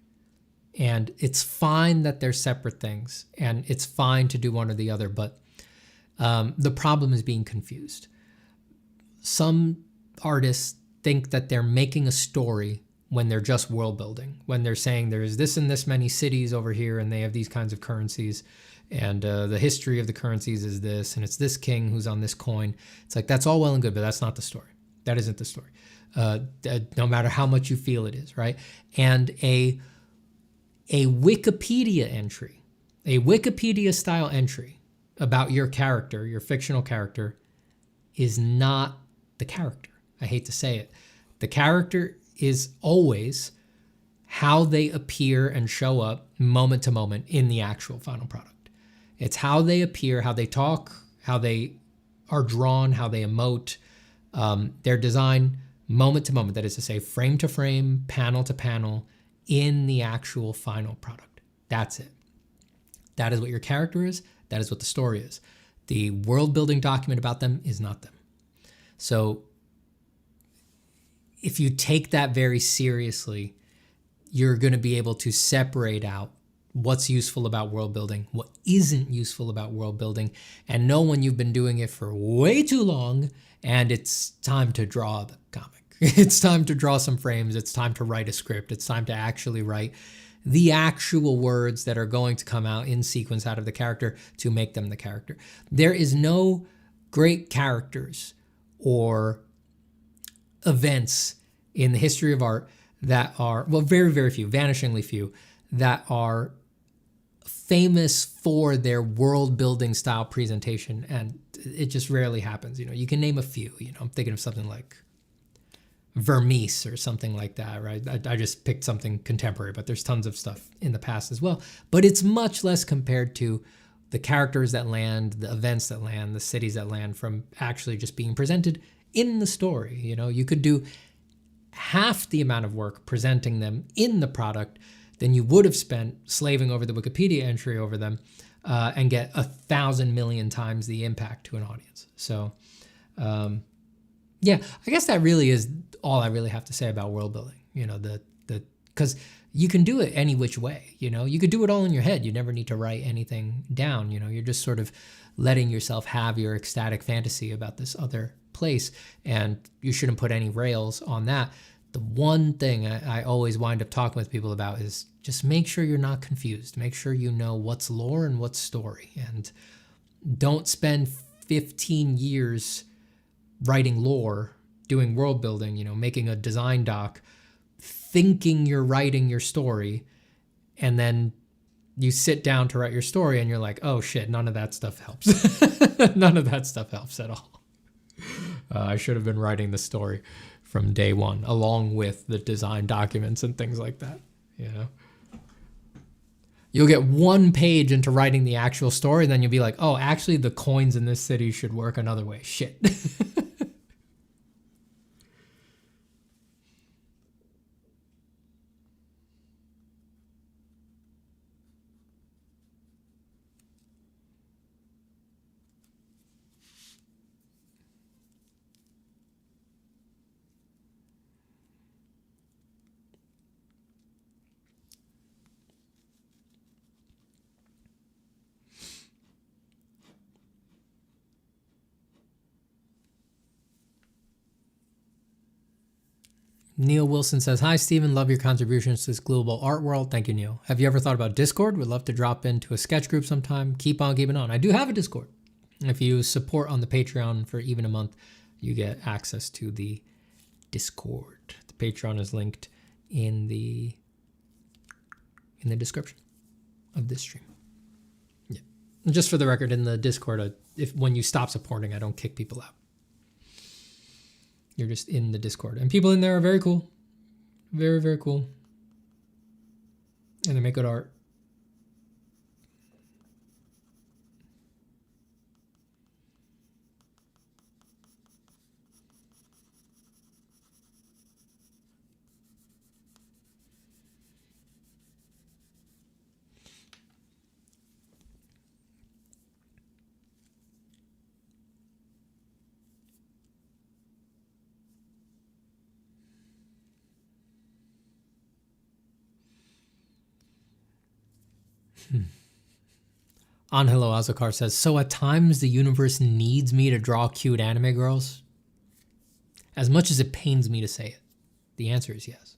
And it's fine that they're separate things, and it's fine to do one or the other, but the problem is being confused. Some artists think that they're making a story when they're just world building, when they're saying there's this and this many cities over here and they have these kinds of currencies, and the history of the currencies is this, and it's this king who's on this coin. It's like, that's all well and good, but that's not the story. That isn't the story. No matter how much you feel it is, right? And a Wikipedia entry, a Wikipedia style entry about your character, your fictional character, is not the character. I hate to say it. The character is always how they appear and show up moment to moment in the actual final product. It's how they appear, how they talk, how they are drawn, how they emote, their design moment to moment, that is to say frame to frame, panel to panel, in the actual final product. That's it. That is what your character is. That is what the story is. The world building document about them is not them. So if you take that very seriously, you're going to be able to separate out what's useful about world building, what isn't useful about world building, and know when you've been doing it for way too long and it's time to draw the comic. It's time to draw some frames. It's time to write a script. It's time to actually write the actual words that are going to come out in sequence out of the character to make them the character. There is no great characters or events in the history of art that are, well, very, very few, vanishingly few, that are famous for their world building style presentation. And it just rarely happens. You know, you can name a few. You know, I'm thinking of something like Vermees or something like that, right? I just picked something contemporary, but there's tons of stuff in the past as well. But it's much less compared to the characters that land, the events that land, the cities that land from actually just being presented in the story. You know, you could do half the amount of work presenting them in the product than you would have spent slaving over the Wikipedia entry over them and get 1,000 million times the impact to an audience. So, yeah, I guess that really is all I really have to say about world building. You know, because you can do it any which way. You know, you could do it all in your head. You never need to write anything down. You know, you're just sort of letting yourself have your ecstatic fantasy about this other place, and you shouldn't put any rails on that. The one thing I always wind up talking with people about is just make sure you're not confused. Make sure you know what's lore and what's story, and don't spend 15 years writing lore, doing world building, you know, making a design doc, thinking you're writing your story, and then you sit down to write your story and you're like, oh shit, none of that stuff helps. None of that stuff helps at all. I should have been writing the story from day one, along with the design documents and things like that, you know? You'll get one page into writing the actual story, and then you'll be like, oh, actually the coins in this city should work another way. Shit. Neil Wilson says, hi, Stephen. Love your contributions to this global art world. Thank you, Neil. Have you ever thought about Discord? Would love to drop into a sketch group sometime. Keep on keeping on. I do have a Discord. If you support on the Patreon for even a month, you get access to the Discord. The Patreon is linked in the description of this stream. Yeah. And just for the record, in the Discord, when you stop supporting, I don't kick people out. You're just in the Discord. And people in there are very cool. Very, very cool. And they make good art. Angelo Azucar says, so at times the universe needs me to draw cute anime girls? As much as it pains me to say it, the answer is yes.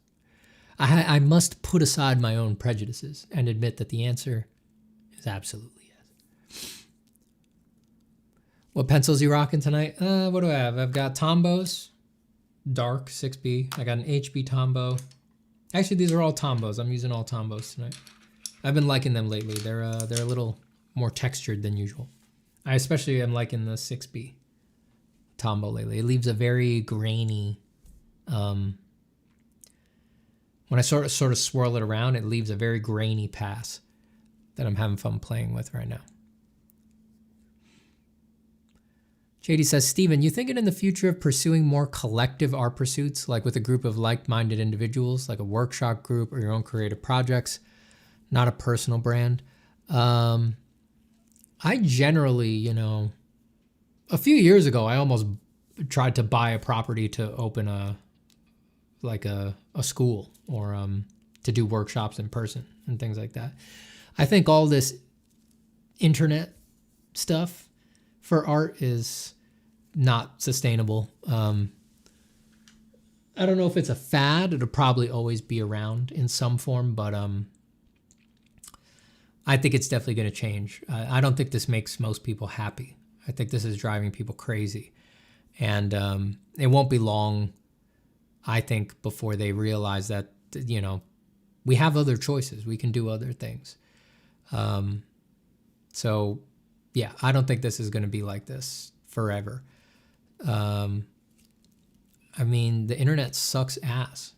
I must put aside my own prejudices and admit that the answer is absolutely yes. What pencils you rocking tonight? What do I have? I've got Tombos, Dark 6B. I got an HB Tombow. Actually, these are all Tombos. I'm using all Tombos tonight. I've been liking them lately. They're a little more textured than usual. I especially am liking the 6B Tombow lately. It leaves a very grainy, when I sort of swirl it around, it leaves a very grainy pass that I'm having fun playing with right now. JD says, Steven, you thinking in the future of pursuing more collective art pursuits, like with a group of like-minded individuals, like a workshop group or your own creative projects, not a personal brand? I generally, a few years ago, I almost tried to buy a property to open a school or to do workshops in person and things like that. I think all this internet stuff for art is not sustainable. I don't know if it's a fad. It'll probably always be around in some form, but I think it's definitely going to change. I don't think this makes most people happy. I think this is driving people crazy. And it won't be long, I think, before they realize that, we have other choices. We can do other things. So, yeah, I don't think this is going to be like this forever. I mean, the internet sucks ass.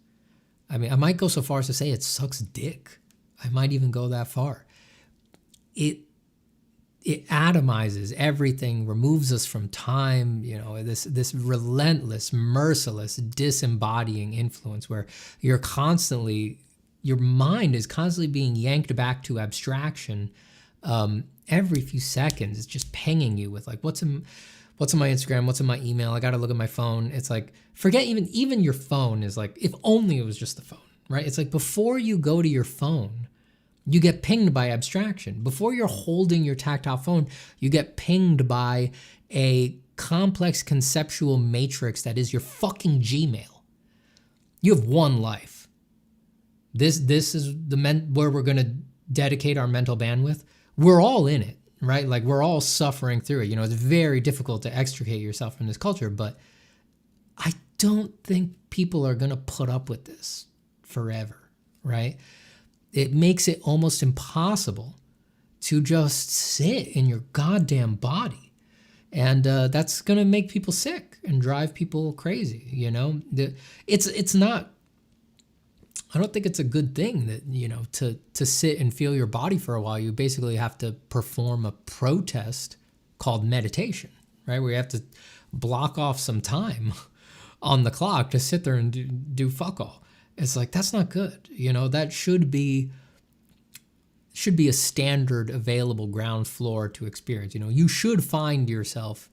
I mean, I might go so far as to say it sucks dick. I might even go that far. It atomizes everything, removes us from time, this relentless, merciless, disembodying influence where your mind is constantly being yanked back to abstraction. Every few seconds, it's just pinging you with like, what's in my Instagram, what's in my email, I gotta look at my phone. It's like, forget even your phone is like, if only it was just the phone, right? It's like before you go to your phone, you get pinged by abstraction. Before you're holding your tactile phone, you get pinged by a complex conceptual matrix that is your fucking Gmail. You have one life. This is where we're gonna dedicate our mental bandwidth. We're all in it, right? Like we're all suffering through it. It's very difficult to extricate yourself from this culture, but I don't think people are gonna put up with this forever, right? It makes it almost impossible to just sit in your goddamn body. And that's going to make people sick and drive people crazy, It's not, I don't think it's a good thing that, you know, to sit and feel your body for a while. You basically have to perform a protest called meditation, right? Where you have to block off some time on the clock to sit there and do fuck all. It's like, that's not good. You know, that should be a standard available ground floor to experience. You know, you should find yourself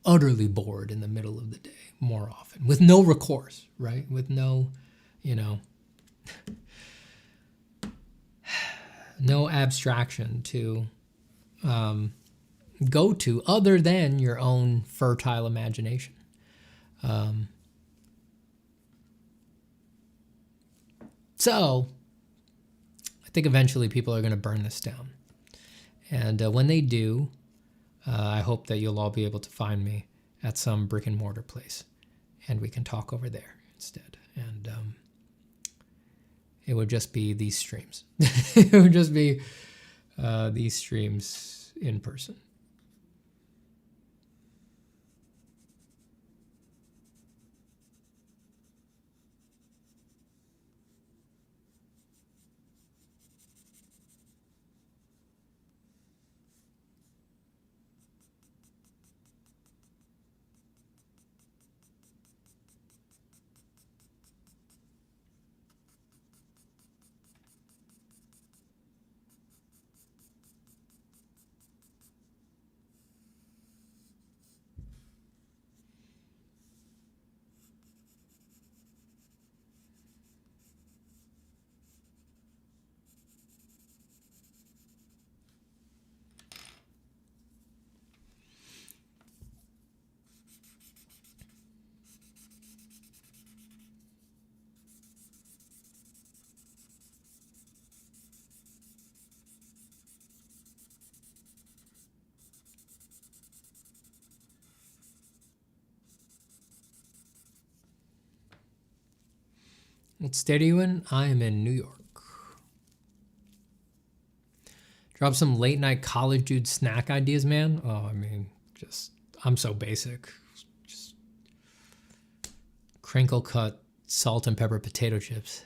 utterly bored in the middle of the day more often with no recourse, right? With no, you know, no abstraction to go to other than your own fertile imagination. So I think eventually people are going to burn this down. And when they do, I hope that you'll all be able to find me at some brick and mortar place and we can talk over there instead. And it would just be these streams. It would just be these streams in person. What state are you in? I am in New York. Drop some late night college dude snack ideas, man. Oh, I mean, I'm so basic. Just crinkle cut salt and pepper potato chips.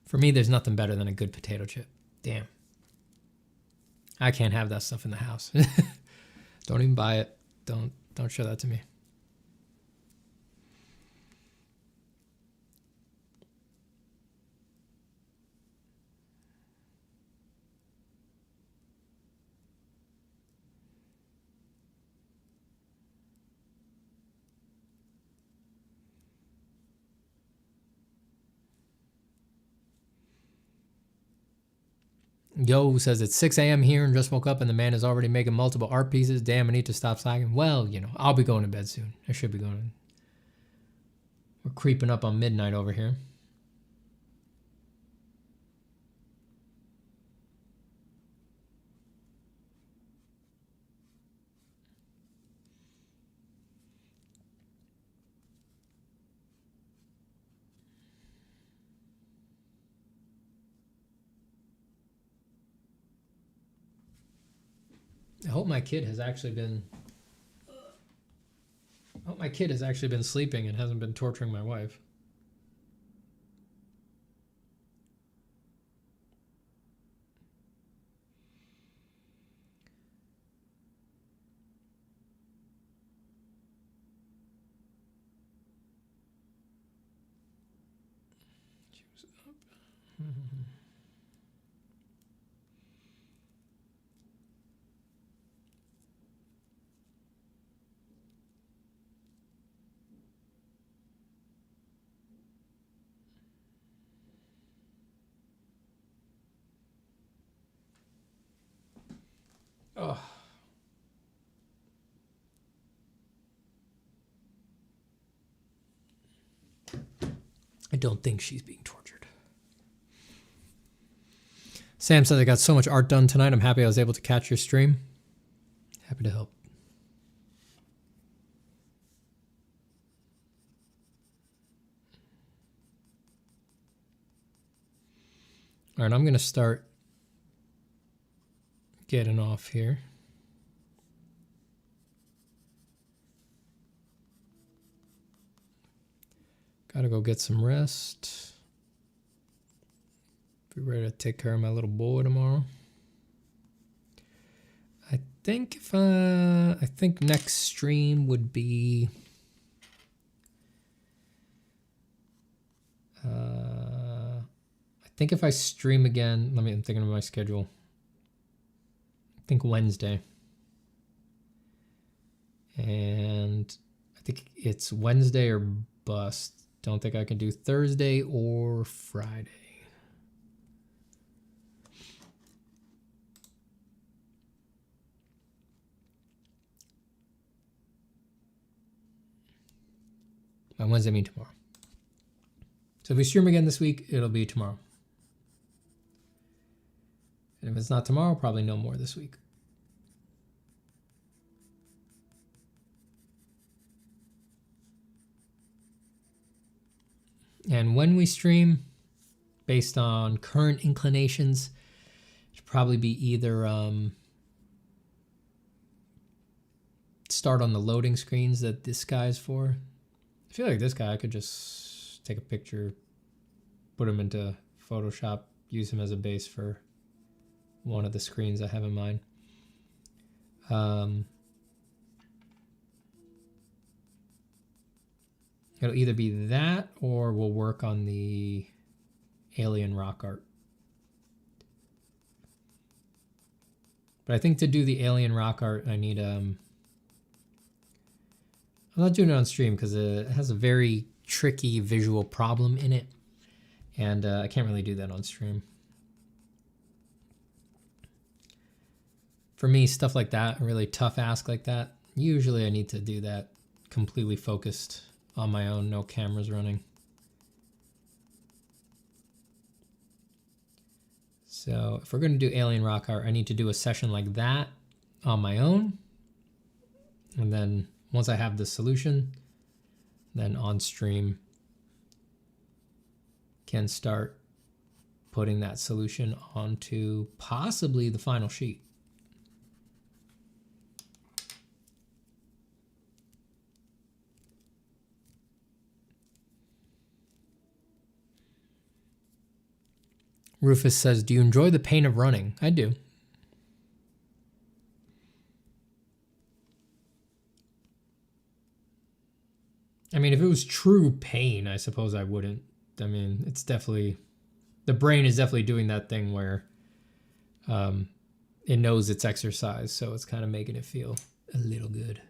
For me, there's nothing better than a good potato chip. Damn. I can't have that stuff in the house. Don't even buy it. Don't show that to me. Yo says it's 6 a.m. here and just woke up and the man is already making multiple art pieces. Damn, I need to stop slacking. Well, you know, I'll be going to bed soon. I should be going. We're creeping up on midnight over here. I hope my kid has actually been sleeping and hasn't been torturing my wife. She was up. Oh. I don't think she's being tortured. Sam says I got so much art done tonight. I'm happy I was able to catch your stream. Happy to help. All right, I'm going to start getting off here. Gotta go get some rest. Be ready to take care of my little boy tomorrow. I think next stream would be I think if I stream again, I'm thinking of my schedule. I think Wednesday. And I think it's Wednesday or bust. Don't think I can do Thursday or Friday. By Wednesday, I mean tomorrow. So if we stream again this week, it'll be tomorrow. And if it's not tomorrow, probably no more this week. And when we stream, based on current inclinations, it should probably be either start on the loading screens that this guy's for. I feel like this guy, I could just take a picture, put him into Photoshop, use him as a base for one of the screens I have in mind. It'll either be that or we'll work on the alien rock art. But I think to do the alien rock art, I need I'm not doing it on stream because it has a very tricky visual problem in it. And I can't really do that on stream. For me, stuff like that, a really tough ask like that, usually I need to do that completely focused on my own, no cameras running. So if we're going to do alien rock art, I need to do a session like that on my own. And then once I have the solution, then on stream can start putting that solution onto possibly the final sheet. Rufus says, do you enjoy the pain of running? I do. I mean, if it was true pain, I suppose I wouldn't. I mean, it's definitely, the brain is definitely doing that thing where it knows it's exercise, so it's kind of making it feel a little good.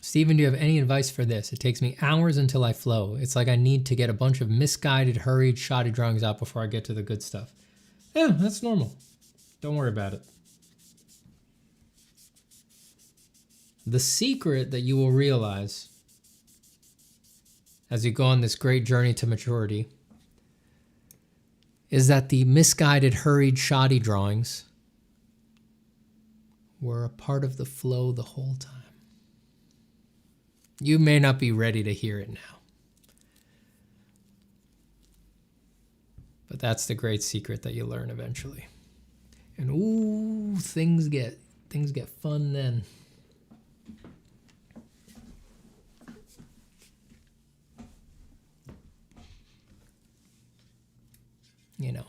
Steven, do you have any advice for this? It takes me hours until I flow. It's like I need to get a bunch of misguided, hurried, shoddy drawings out before I get to the good stuff. Yeah, that's normal. Don't worry about it. The secret that you will realize as you go on this great journey to maturity is that the misguided, hurried, shoddy drawings were a part of the flow the whole time. You may not be ready to hear it now. But that's the great secret that you learn eventually. And ooh, things get fun then. You know.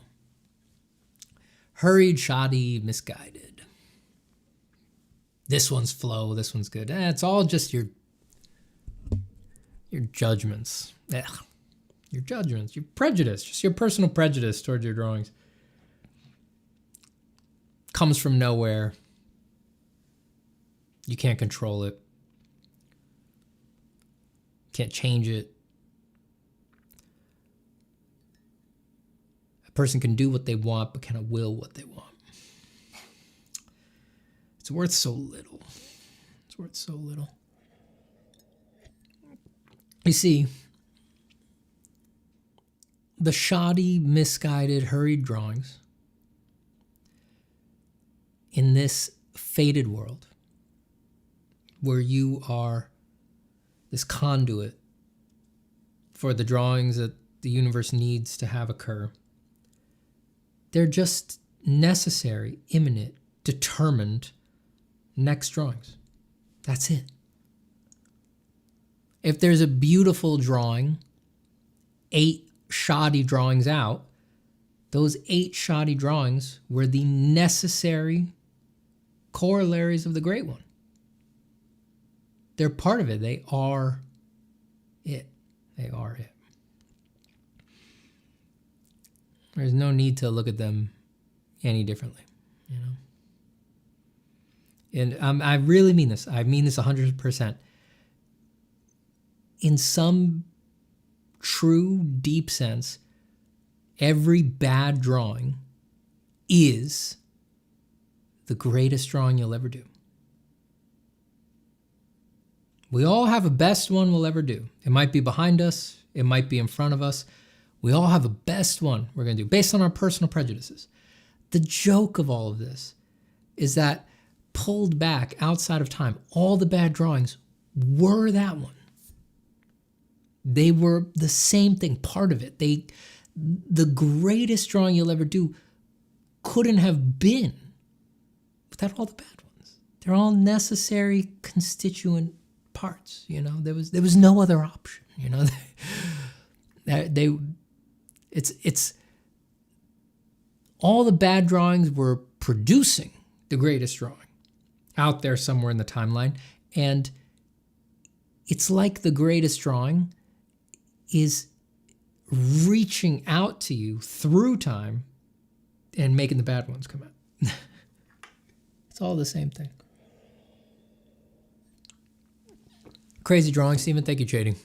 Hurried, shoddy, misguided. This one's flow, this one's good. It's all just your judgments. Ugh. Your judgments, your prejudice, just your personal prejudice towards your drawings. Comes from nowhere. You can't control it. Can't change it. A person can do what they want, but cannot will what they want. It's worth so little. It's worth so little. You see, the shoddy, misguided, hurried drawings in this faded world where you are this conduit for the drawings that the universe needs to have occur, they're just necessary, imminent, determined next drawings. That's it. If there's a beautiful drawing, 8 shoddy drawings out, those 8 shoddy drawings were the necessary corollaries of the great one. They're part of it. They are it. They are it. There's no need to look at them any differently, you know? And I really mean this. I mean this 100%. In some true, deep sense, every bad drawing is the greatest drawing you'll ever do. We all have a best one we'll ever do. It might be behind us. It might be in front of us. We all have a best one we're going to do based on our personal prejudices. The joke of all of this is that pulled back outside of time, all the bad drawings were that one. They were the same thing, part of it. The greatest drawing you'll ever do couldn't have been without all the bad ones. They're all necessary constituent parts, you know. There was no other option, you know. It's all the bad drawings were producing the greatest drawing out there somewhere in the timeline, and it's like the greatest drawing is reaching out to you through time and making the bad ones come out. It's all the same thing. Crazy drawing, Steven. Thank you, Trading.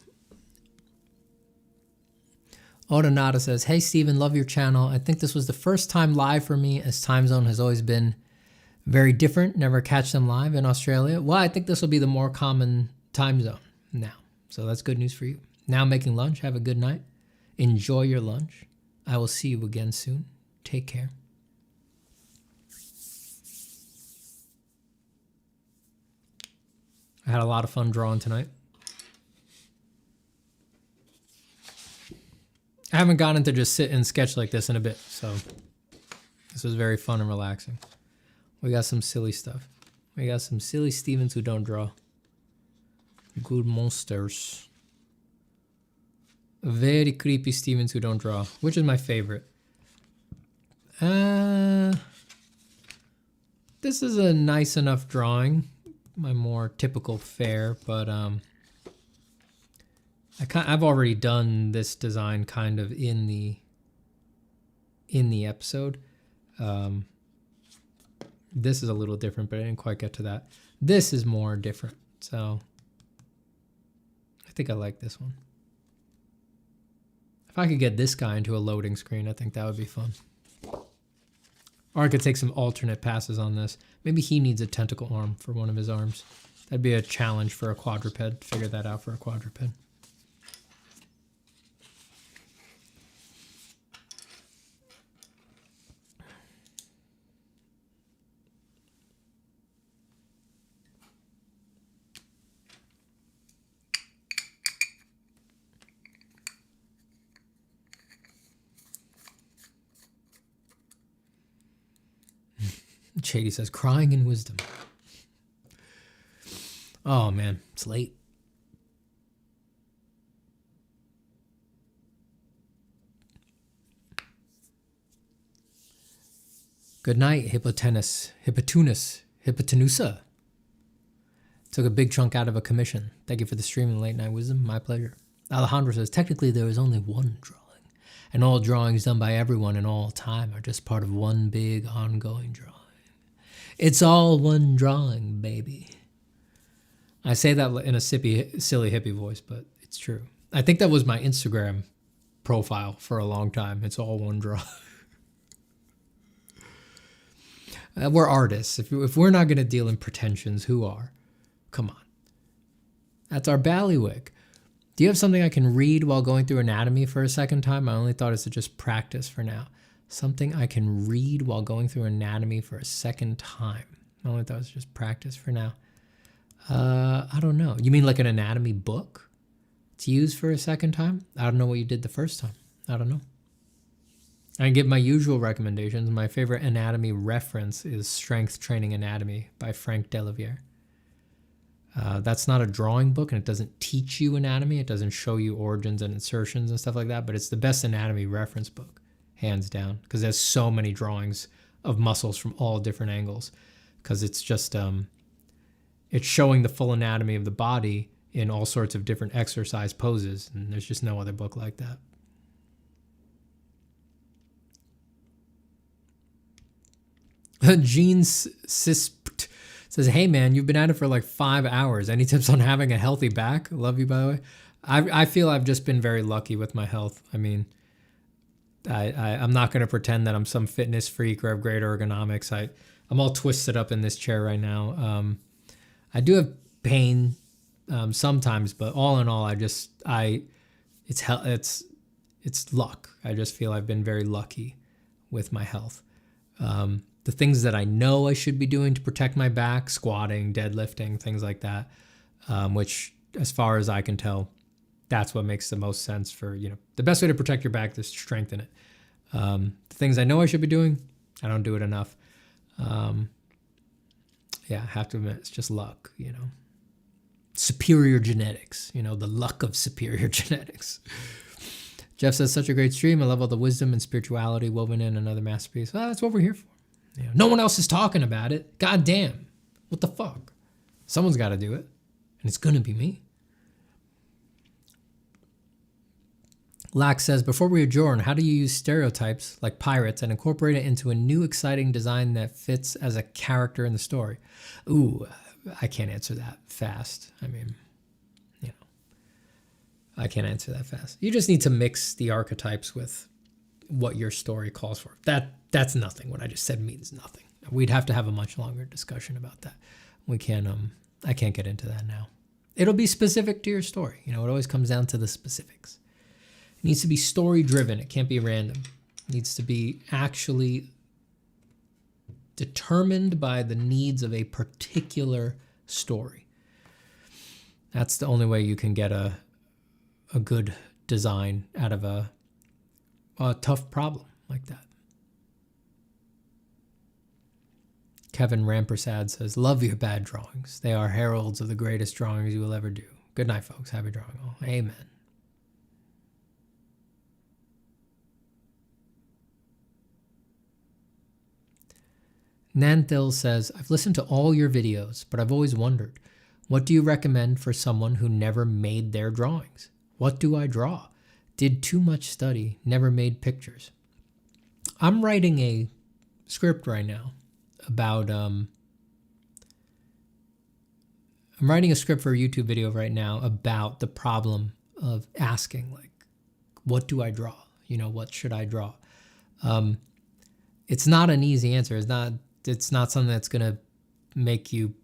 Odonata says, hey, Steven, love your channel. I think this was the first time live for me, as time zone has always been very different. Never catch them live in Australia. Well, I think this will be the more common time zone now. So that's good news for you. Now making lunch. Have a good night. Enjoy your lunch. I will see you again soon. Take care. I had a lot of fun drawing tonight. I haven't gotten to just sit and sketch like this in a bit, so this was very fun and relaxing. We got some silly stuff. We got some silly Stevens who don't draw. Good monsters. Very creepy Stevens who don't draw, which is my favorite. This is a nice enough drawing. My more typical fare, but I've already done this design kind of in the episode. This is a little different, but I didn't quite get to that. This is more different, so I think I like this one. If I could get this guy into a loading screen, I think that would be fun. Or I could take some alternate passes on this. Maybe he needs a tentacle arm for one of his arms. That'd be a challenge for a quadruped. Figure that out for a quadruped. Shady says, crying in wisdom. Oh, man, it's late. Good night, Hippotenus, Hippotenusa. Took a big chunk out of a commission. Thank you for the stream and late night wisdom. My pleasure. Alejandro says, technically there is only one drawing, and all drawings done by everyone in all time are just part of one big ongoing drawing. It's all one drawing, baby. I say that in a silly hippie voice, but it's true. I think that was my Instagram profile for a long time. It's all one draw. We're artists. If we're not going to deal in pretensions, who are? Come on. That's our ballywick. Do you have something I can read while going through anatomy for a second time? I only thought it's to just practice for now. Something I can read while going through anatomy for a second time. I only thought it was just practice for now. I don't know. You mean like an anatomy book to use for a second time? I don't know what you did the first time. I don't know. I can give my usual recommendations. My favorite anatomy reference is Strength Training Anatomy by Frank Delavier. That's not a drawing book, and it doesn't teach you anatomy. It doesn't show you origins and insertions and stuff like that, but it's the best anatomy reference book, hands down, because there's so many drawings of muscles from all different angles, because it's just, it's showing the full anatomy of the body in all sorts of different exercise poses, and there's just no other book like that. Gene Sispt says, hey man, you've been at it for like 5 hours. Any tips on having a healthy back? Love you, by the way. I feel I've just been very lucky with my health. I mean, I'm not going to pretend that I'm some fitness freak or have great ergonomics. I'm all twisted up in this chair right now. I do have pain sometimes, but all in all, it's luck. I just feel I've been very lucky with my health. The things that I know I should be doing to protect my back, squatting, deadlifting, things like that, which as far as I can tell, that's what makes the most sense for, the best way to protect your back is to strengthen it. The things I know I should be doing, I don't do it enough. I have to admit, it's just luck, Superior genetics, the luck of superior genetics. Jeff says, such a great stream. I love all the wisdom and spirituality woven in, another masterpiece. Well, that's what we're here for. No one else is talking about it. God damn. What the fuck? Someone's got to do it. And it's going to be me. Lax says, before we adjourn, how do you use stereotypes like pirates and incorporate it into a new exciting design that fits as a character in the story? Ooh, I can't answer that fast. I mean, I can't answer that fast. You just need to mix the archetypes with what your story calls for. That's nothing. What I just said means nothing. We'd have to have a much longer discussion about that. We can't, I can't get into that now. It'll be specific to your story. It always comes down to the specifics. It needs to be story driven. It can't be random. It needs to be actually determined by the needs of a particular story. That's the only way you can get a good design out of a tough problem like that. Kevin Rampersad says, love your bad drawings. They are heralds of the greatest drawings you will ever do. Good night, folks. Happy drawing all. Amen. Nanthil says, I've listened to all your videos, but I've always wondered, what do you recommend for someone who never made their drawings? What do I draw? Did too much study, never made pictures. I'm writing a script right now about, I'm writing a script for a YouTube video right now about the problem of asking, like, what do I draw? What should I draw? It's not an easy answer. It's not something that's going to make you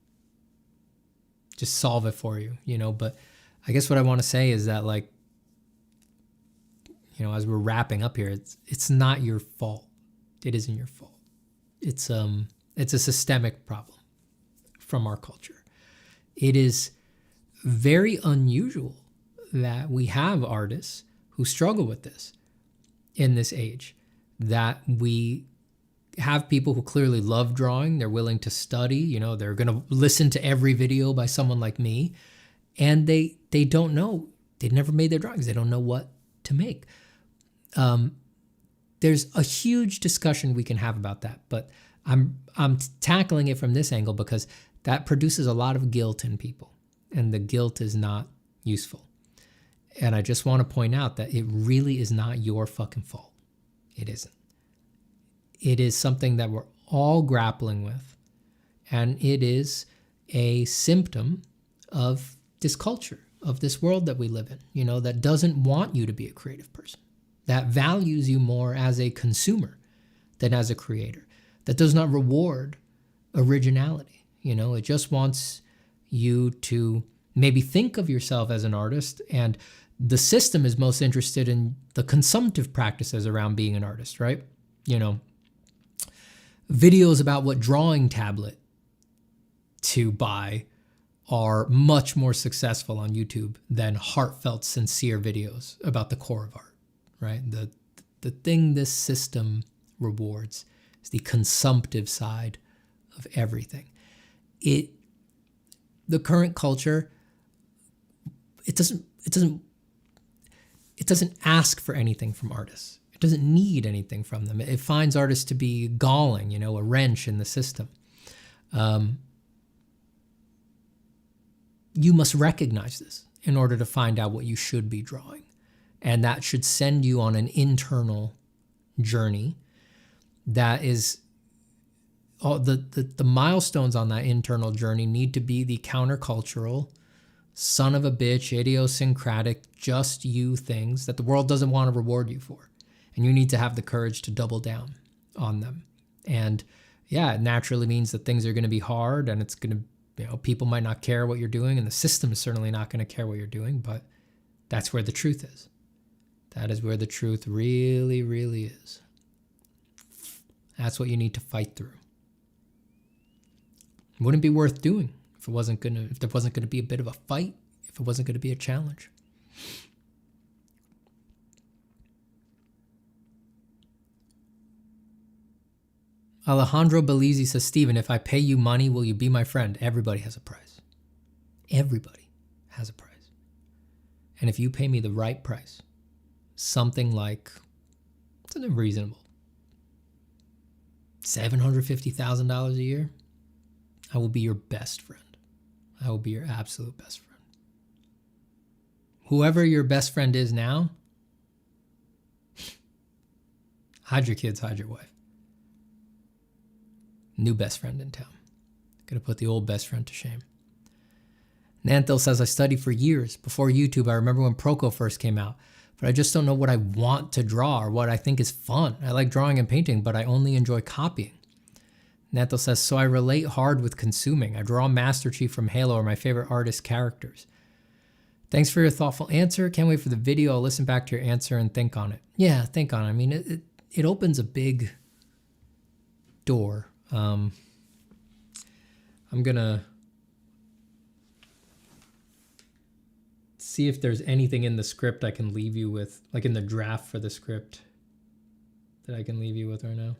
just solve it for you, but I guess what I want to say is that, like, as we're wrapping up here, it's not your fault. It isn't your fault. It's a systemic problem from our culture. It is very unusual that we have artists who struggle with this in this age, that we have people who clearly love drawing. They're willing to study, they're going to listen to every video by someone like me, and they don't know. They've never made their drawings. They don't know what to make. There's a huge discussion we can have about that, but I'm tackling it from this angle because that produces a lot of guilt in people, and the guilt is not useful. And I just want to point out that it really is not your fucking fault. It isn't. It is something that we're all grappling with, and it is a symptom of this culture, of this world that we live in, you know, that doesn't want you to be a creative person, that values you more as a consumer than as a creator, that does not reward originality. You know, it just wants you to maybe think of yourself as an artist, and the system is most interested in the consumptive practices around being an artist, right? You know, videos about what drawing tablet to buy are much more successful on YouTube than heartfelt, sincere videos about the core of art, right? The thing this system rewards is the consumptive side of everything. The current culture, it doesn't ask for anything from artists. It doesn't need anything from them. It finds artists to be galling, you know, a wrench in the system. You must recognize this in order to find out what you should be drawing. And that should send you on an internal journey that is, all the milestones on that internal journey need to be the countercultural, son of a bitch, idiosyncratic, just you things that the world doesn't want to reward you for. And you need to have the courage to double down on them. And yeah, it naturally means that things are going to be hard, and it's going to, you know, people might not care what you're doing, and the system is certainly not going to care what you're doing, but that's where the truth is. That is where the truth really, really is. That's what you need to fight through. It wouldn't be worth doing if there wasn't going to be a bit of a fight, if it wasn't going to be a challenge. Alejandro Belize says, Steven, if I pay you money, will you be my friend? Everybody has a price. Everybody has a price. And if you pay me the right price, something reasonable, $750,000 a year, I will be your best friend. I will be your absolute best friend. Whoever your best friend is now, hide your kids, hide your wife. New best friend in town. Gonna put the old best friend to shame. Nanthil says, I studied for years. Before YouTube, I remember when Proco first came out, but I just don't know what I want to draw or what I think is fun. I like drawing and painting, but I only enjoy copying. Nanthil says, so I relate hard with consuming. I draw Master Chief from Halo or my favorite artist characters. Thanks for your thoughtful answer. Can't wait for the video. I'll listen back to your answer and think on it. Yeah, think on it. I mean, it opens a big door. I'm gonna see if there's anything in the script I can leave you with, like in the draft for the script that I can leave you with right now.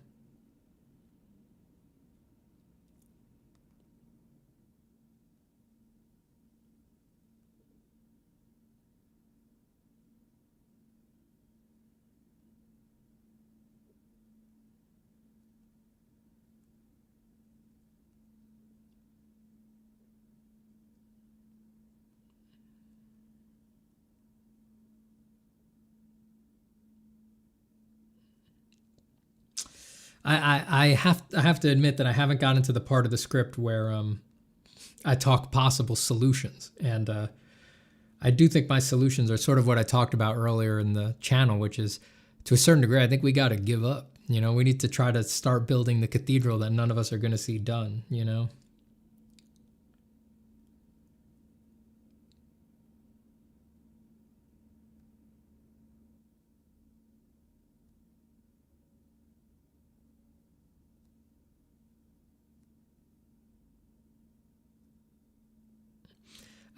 I have to admit that I haven't gotten to the part of the script where I talk possible solutions, and I do think my solutions are sort of what I talked about earlier in the channel, which is, to a certain degree, I think we got to give up. You know, we need to try to start building the cathedral that none of us are going to see done, you know?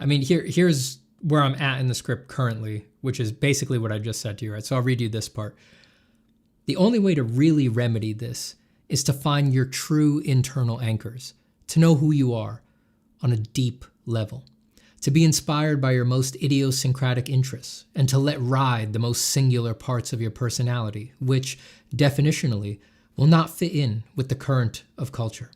I mean, here's where I'm at in the script currently, which is basically what I just said to you, right? So I'll read you this part. The only way to really remedy this is to find your true internal anchors, to know who you are on a deep level, to be inspired by your most idiosyncratic interests, and to let ride the most singular parts of your personality, which, definitionally, will not fit in with the current of culture.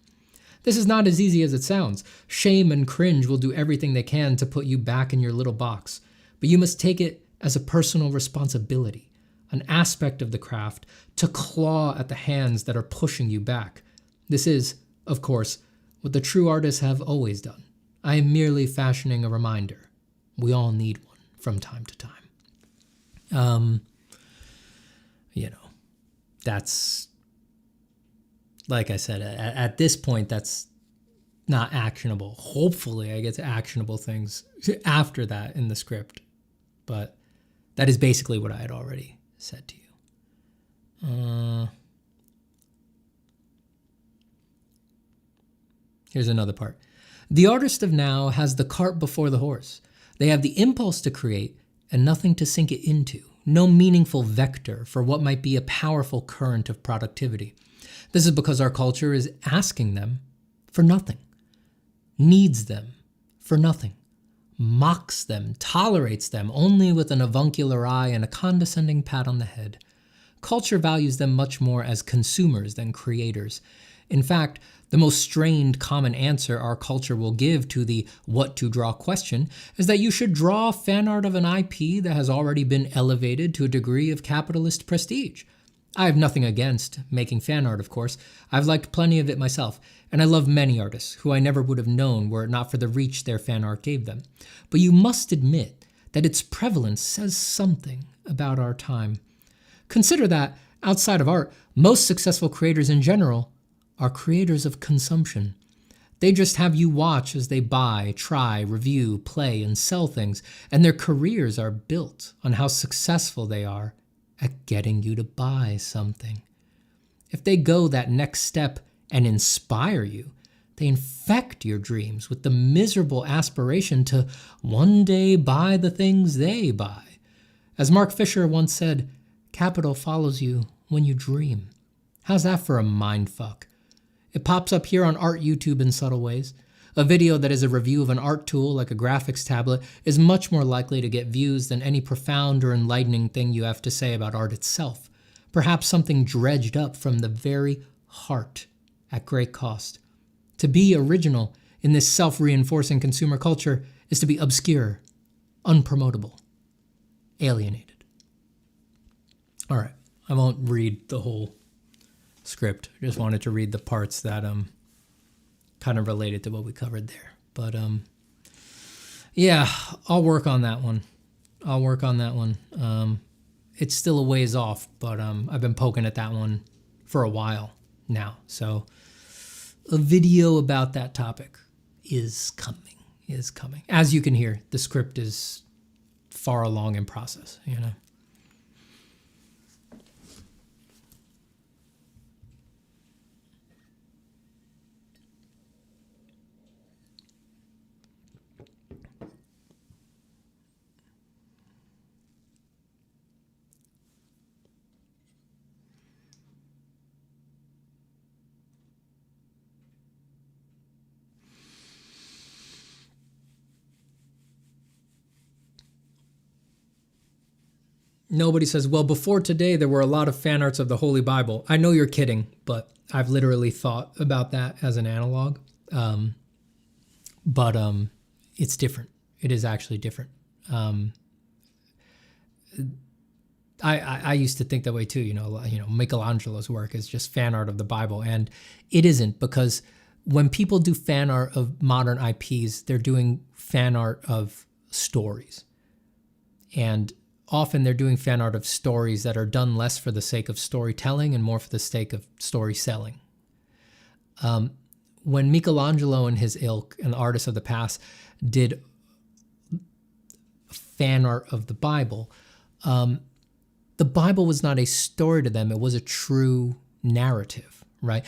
This is not as easy as it sounds. Shame and cringe will do everything they can to put you back in your little box, but you must take it as a personal responsibility, an aspect of the craft, to claw at the hands that are pushing you back. This is, of course, what the true artists have always done, I am merely fashioning a reminder. We all need one from time to time. That's, like I said, at this point, that's not actionable. Hopefully I get to actionable things after that in the script, but that is basically what I had already said to you. Here's another part. The artist of now has the cart before the horse. They have the impulse to create and nothing to sink it into. No meaningful vector for what might be a powerful current of productivity. This is because our culture is asking them for nothing, needs them for nothing, mocks them, tolerates them only with an avuncular eye and a condescending pat on the head. Culture values them much more as consumers than creators. In fact, the most strained common answer our culture will give to the what to draw question is that you should draw fan art of an IP that has already been elevated to a degree of capitalist prestige. I have nothing against making fan art, of course. I've liked plenty of it myself, and I love many artists who I never would have known were it not for the reach their fan art gave them. But you must admit that its prevalence says something about our time. Consider that, outside of art, most successful creators in general are creators of consumption. They just have you watch as they buy, try, review, play, and sell things, and their careers are built on how successful they are at getting you to buy something. If they go that next step and inspire you, they infect your dreams with the miserable aspiration to one day buy the things they buy. As Mark Fisher once said, capital follows you when you dream. How's that for a mindfuck? It pops up here on Art YouTube in subtle ways. A video that is a review of an art tool like a graphics tablet is much more likely to get views than any profound or enlightening thing you have to say about art itself. Perhaps something dredged up from the very heart at great cost. To be original in this self-reinforcing consumer culture is to be obscure, unpromotable, alienated. All right, I won't read the whole script. I just wanted to read the parts that kind of related to what we covered there. But yeah, I'll work on that one. It's still a ways off, but I've been poking at that one for a while now. So a video about that topic is coming. As you can hear, the script is far along in process, you know. Nobody says, well, before today, there were a lot of fan arts of the Holy Bible. I know you're kidding, but I've literally thought about that as an analog. But it's different. It is actually different. I used to think that way too. You know, Michelangelo's work is just fan art of the Bible, and it isn't, because when people do fan art of modern IPs, they're doing fan art of stories, and often they're doing fan art of stories that are done less for the sake of storytelling and more for the sake of story selling. When Michelangelo and his ilk and artists of the past did fan art of the Bible was not a story to them. It was a true narrative, right?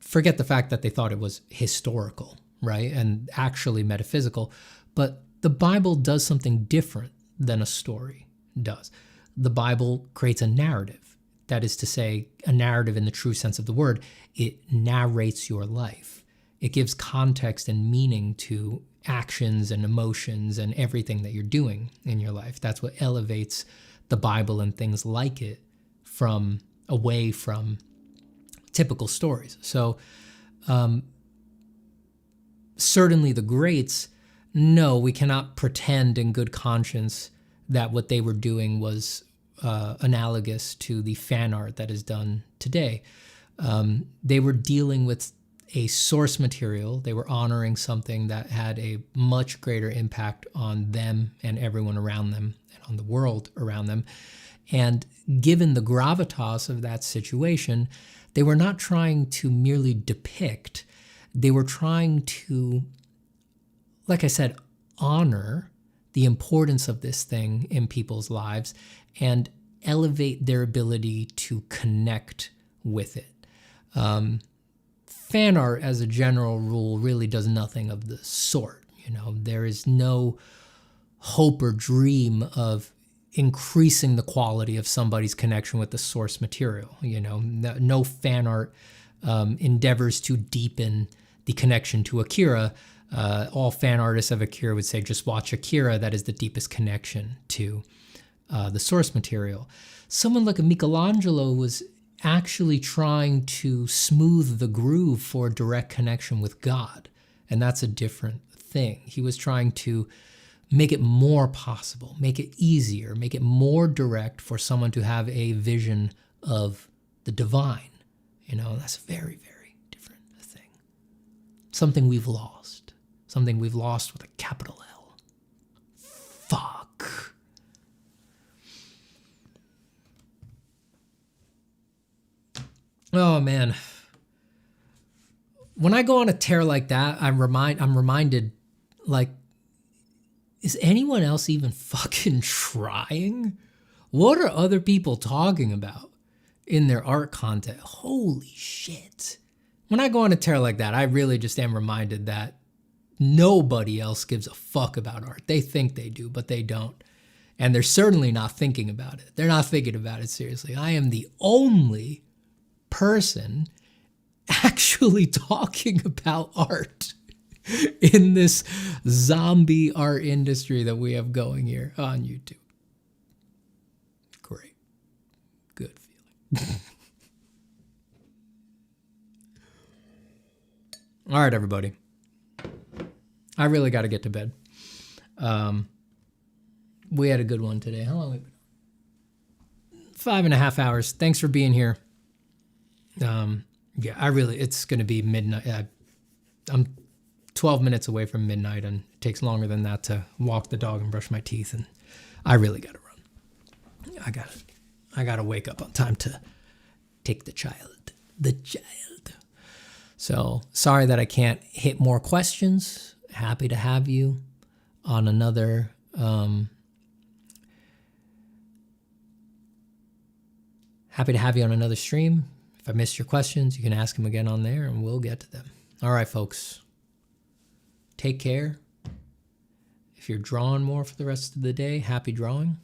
Forget the fact that they thought it was historical, right? And actually metaphysical. But the Bible does something different than a story does. The Bible creates a narrative. That is to say, a narrative in the true sense of the word. It narrates your life. It gives context and meaning to actions and emotions and everything that you're doing in your life. That's what elevates the Bible and things like it away from typical stories. So certainly the greats, no, we cannot pretend in good conscience that what they were doing was analogous to the fan art that is done today. They were dealing with a source material. They were honoring something that had a much greater impact on them and everyone around them and on the world around them. And given the gravitas of that situation, they were not trying to merely depict, they were trying to, like I said, honor the importance of this thing in people's lives and elevate their ability to connect with it. Fan art, as a general rule, really does nothing of the sort. You know, there is no hope or dream of increasing the quality of somebody's connection with the source material. You know, no fan art endeavors to deepen the connection to Akira. All fan artists of Akira would say, just watch Akira. That is the deepest connection to the source material. Someone like a Michelangelo was actually trying to smooth the groove for direct connection with God. And that's a different thing. He was trying to make it more possible, make it easier, make it more direct for someone to have a vision of the divine. You know, that's a very, very different thing. Something we've lost. Something we've lost with a capital L. Fuck. Oh, man. When I go on a tear like that, I'm reminded, like, is anyone else even fucking trying? What are other people talking about in their art content? Holy shit. When I go on a tear like that, I really just am reminded that nobody else gives a fuck about art. They think they do, but they don't. And they're certainly not thinking about it. They're not thinking about it seriously. I am the only person actually talking about art in this zombie art industry that we have going here on YouTube. Great. Good feeling. All right, everybody. I really got to get to bed. We had a good one today. How long have we been? 5.5 hours. Thanks for being here. Yeah, it's going to be midnight. I'm 12 minutes away from midnight, and it takes longer than that to walk the dog and brush my teeth, and I really got to run. I got to wake up on time to take the child. So sorry that I can't hit more questions. Happy to have you on another stream. If I missed your questions, you can ask them again on there and we'll get to them. All right, folks. Take care. If you're drawing more for the rest of the day, happy drawing.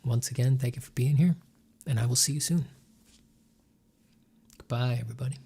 Once again, thank you for being here, and I will see you soon. Goodbye, everybody.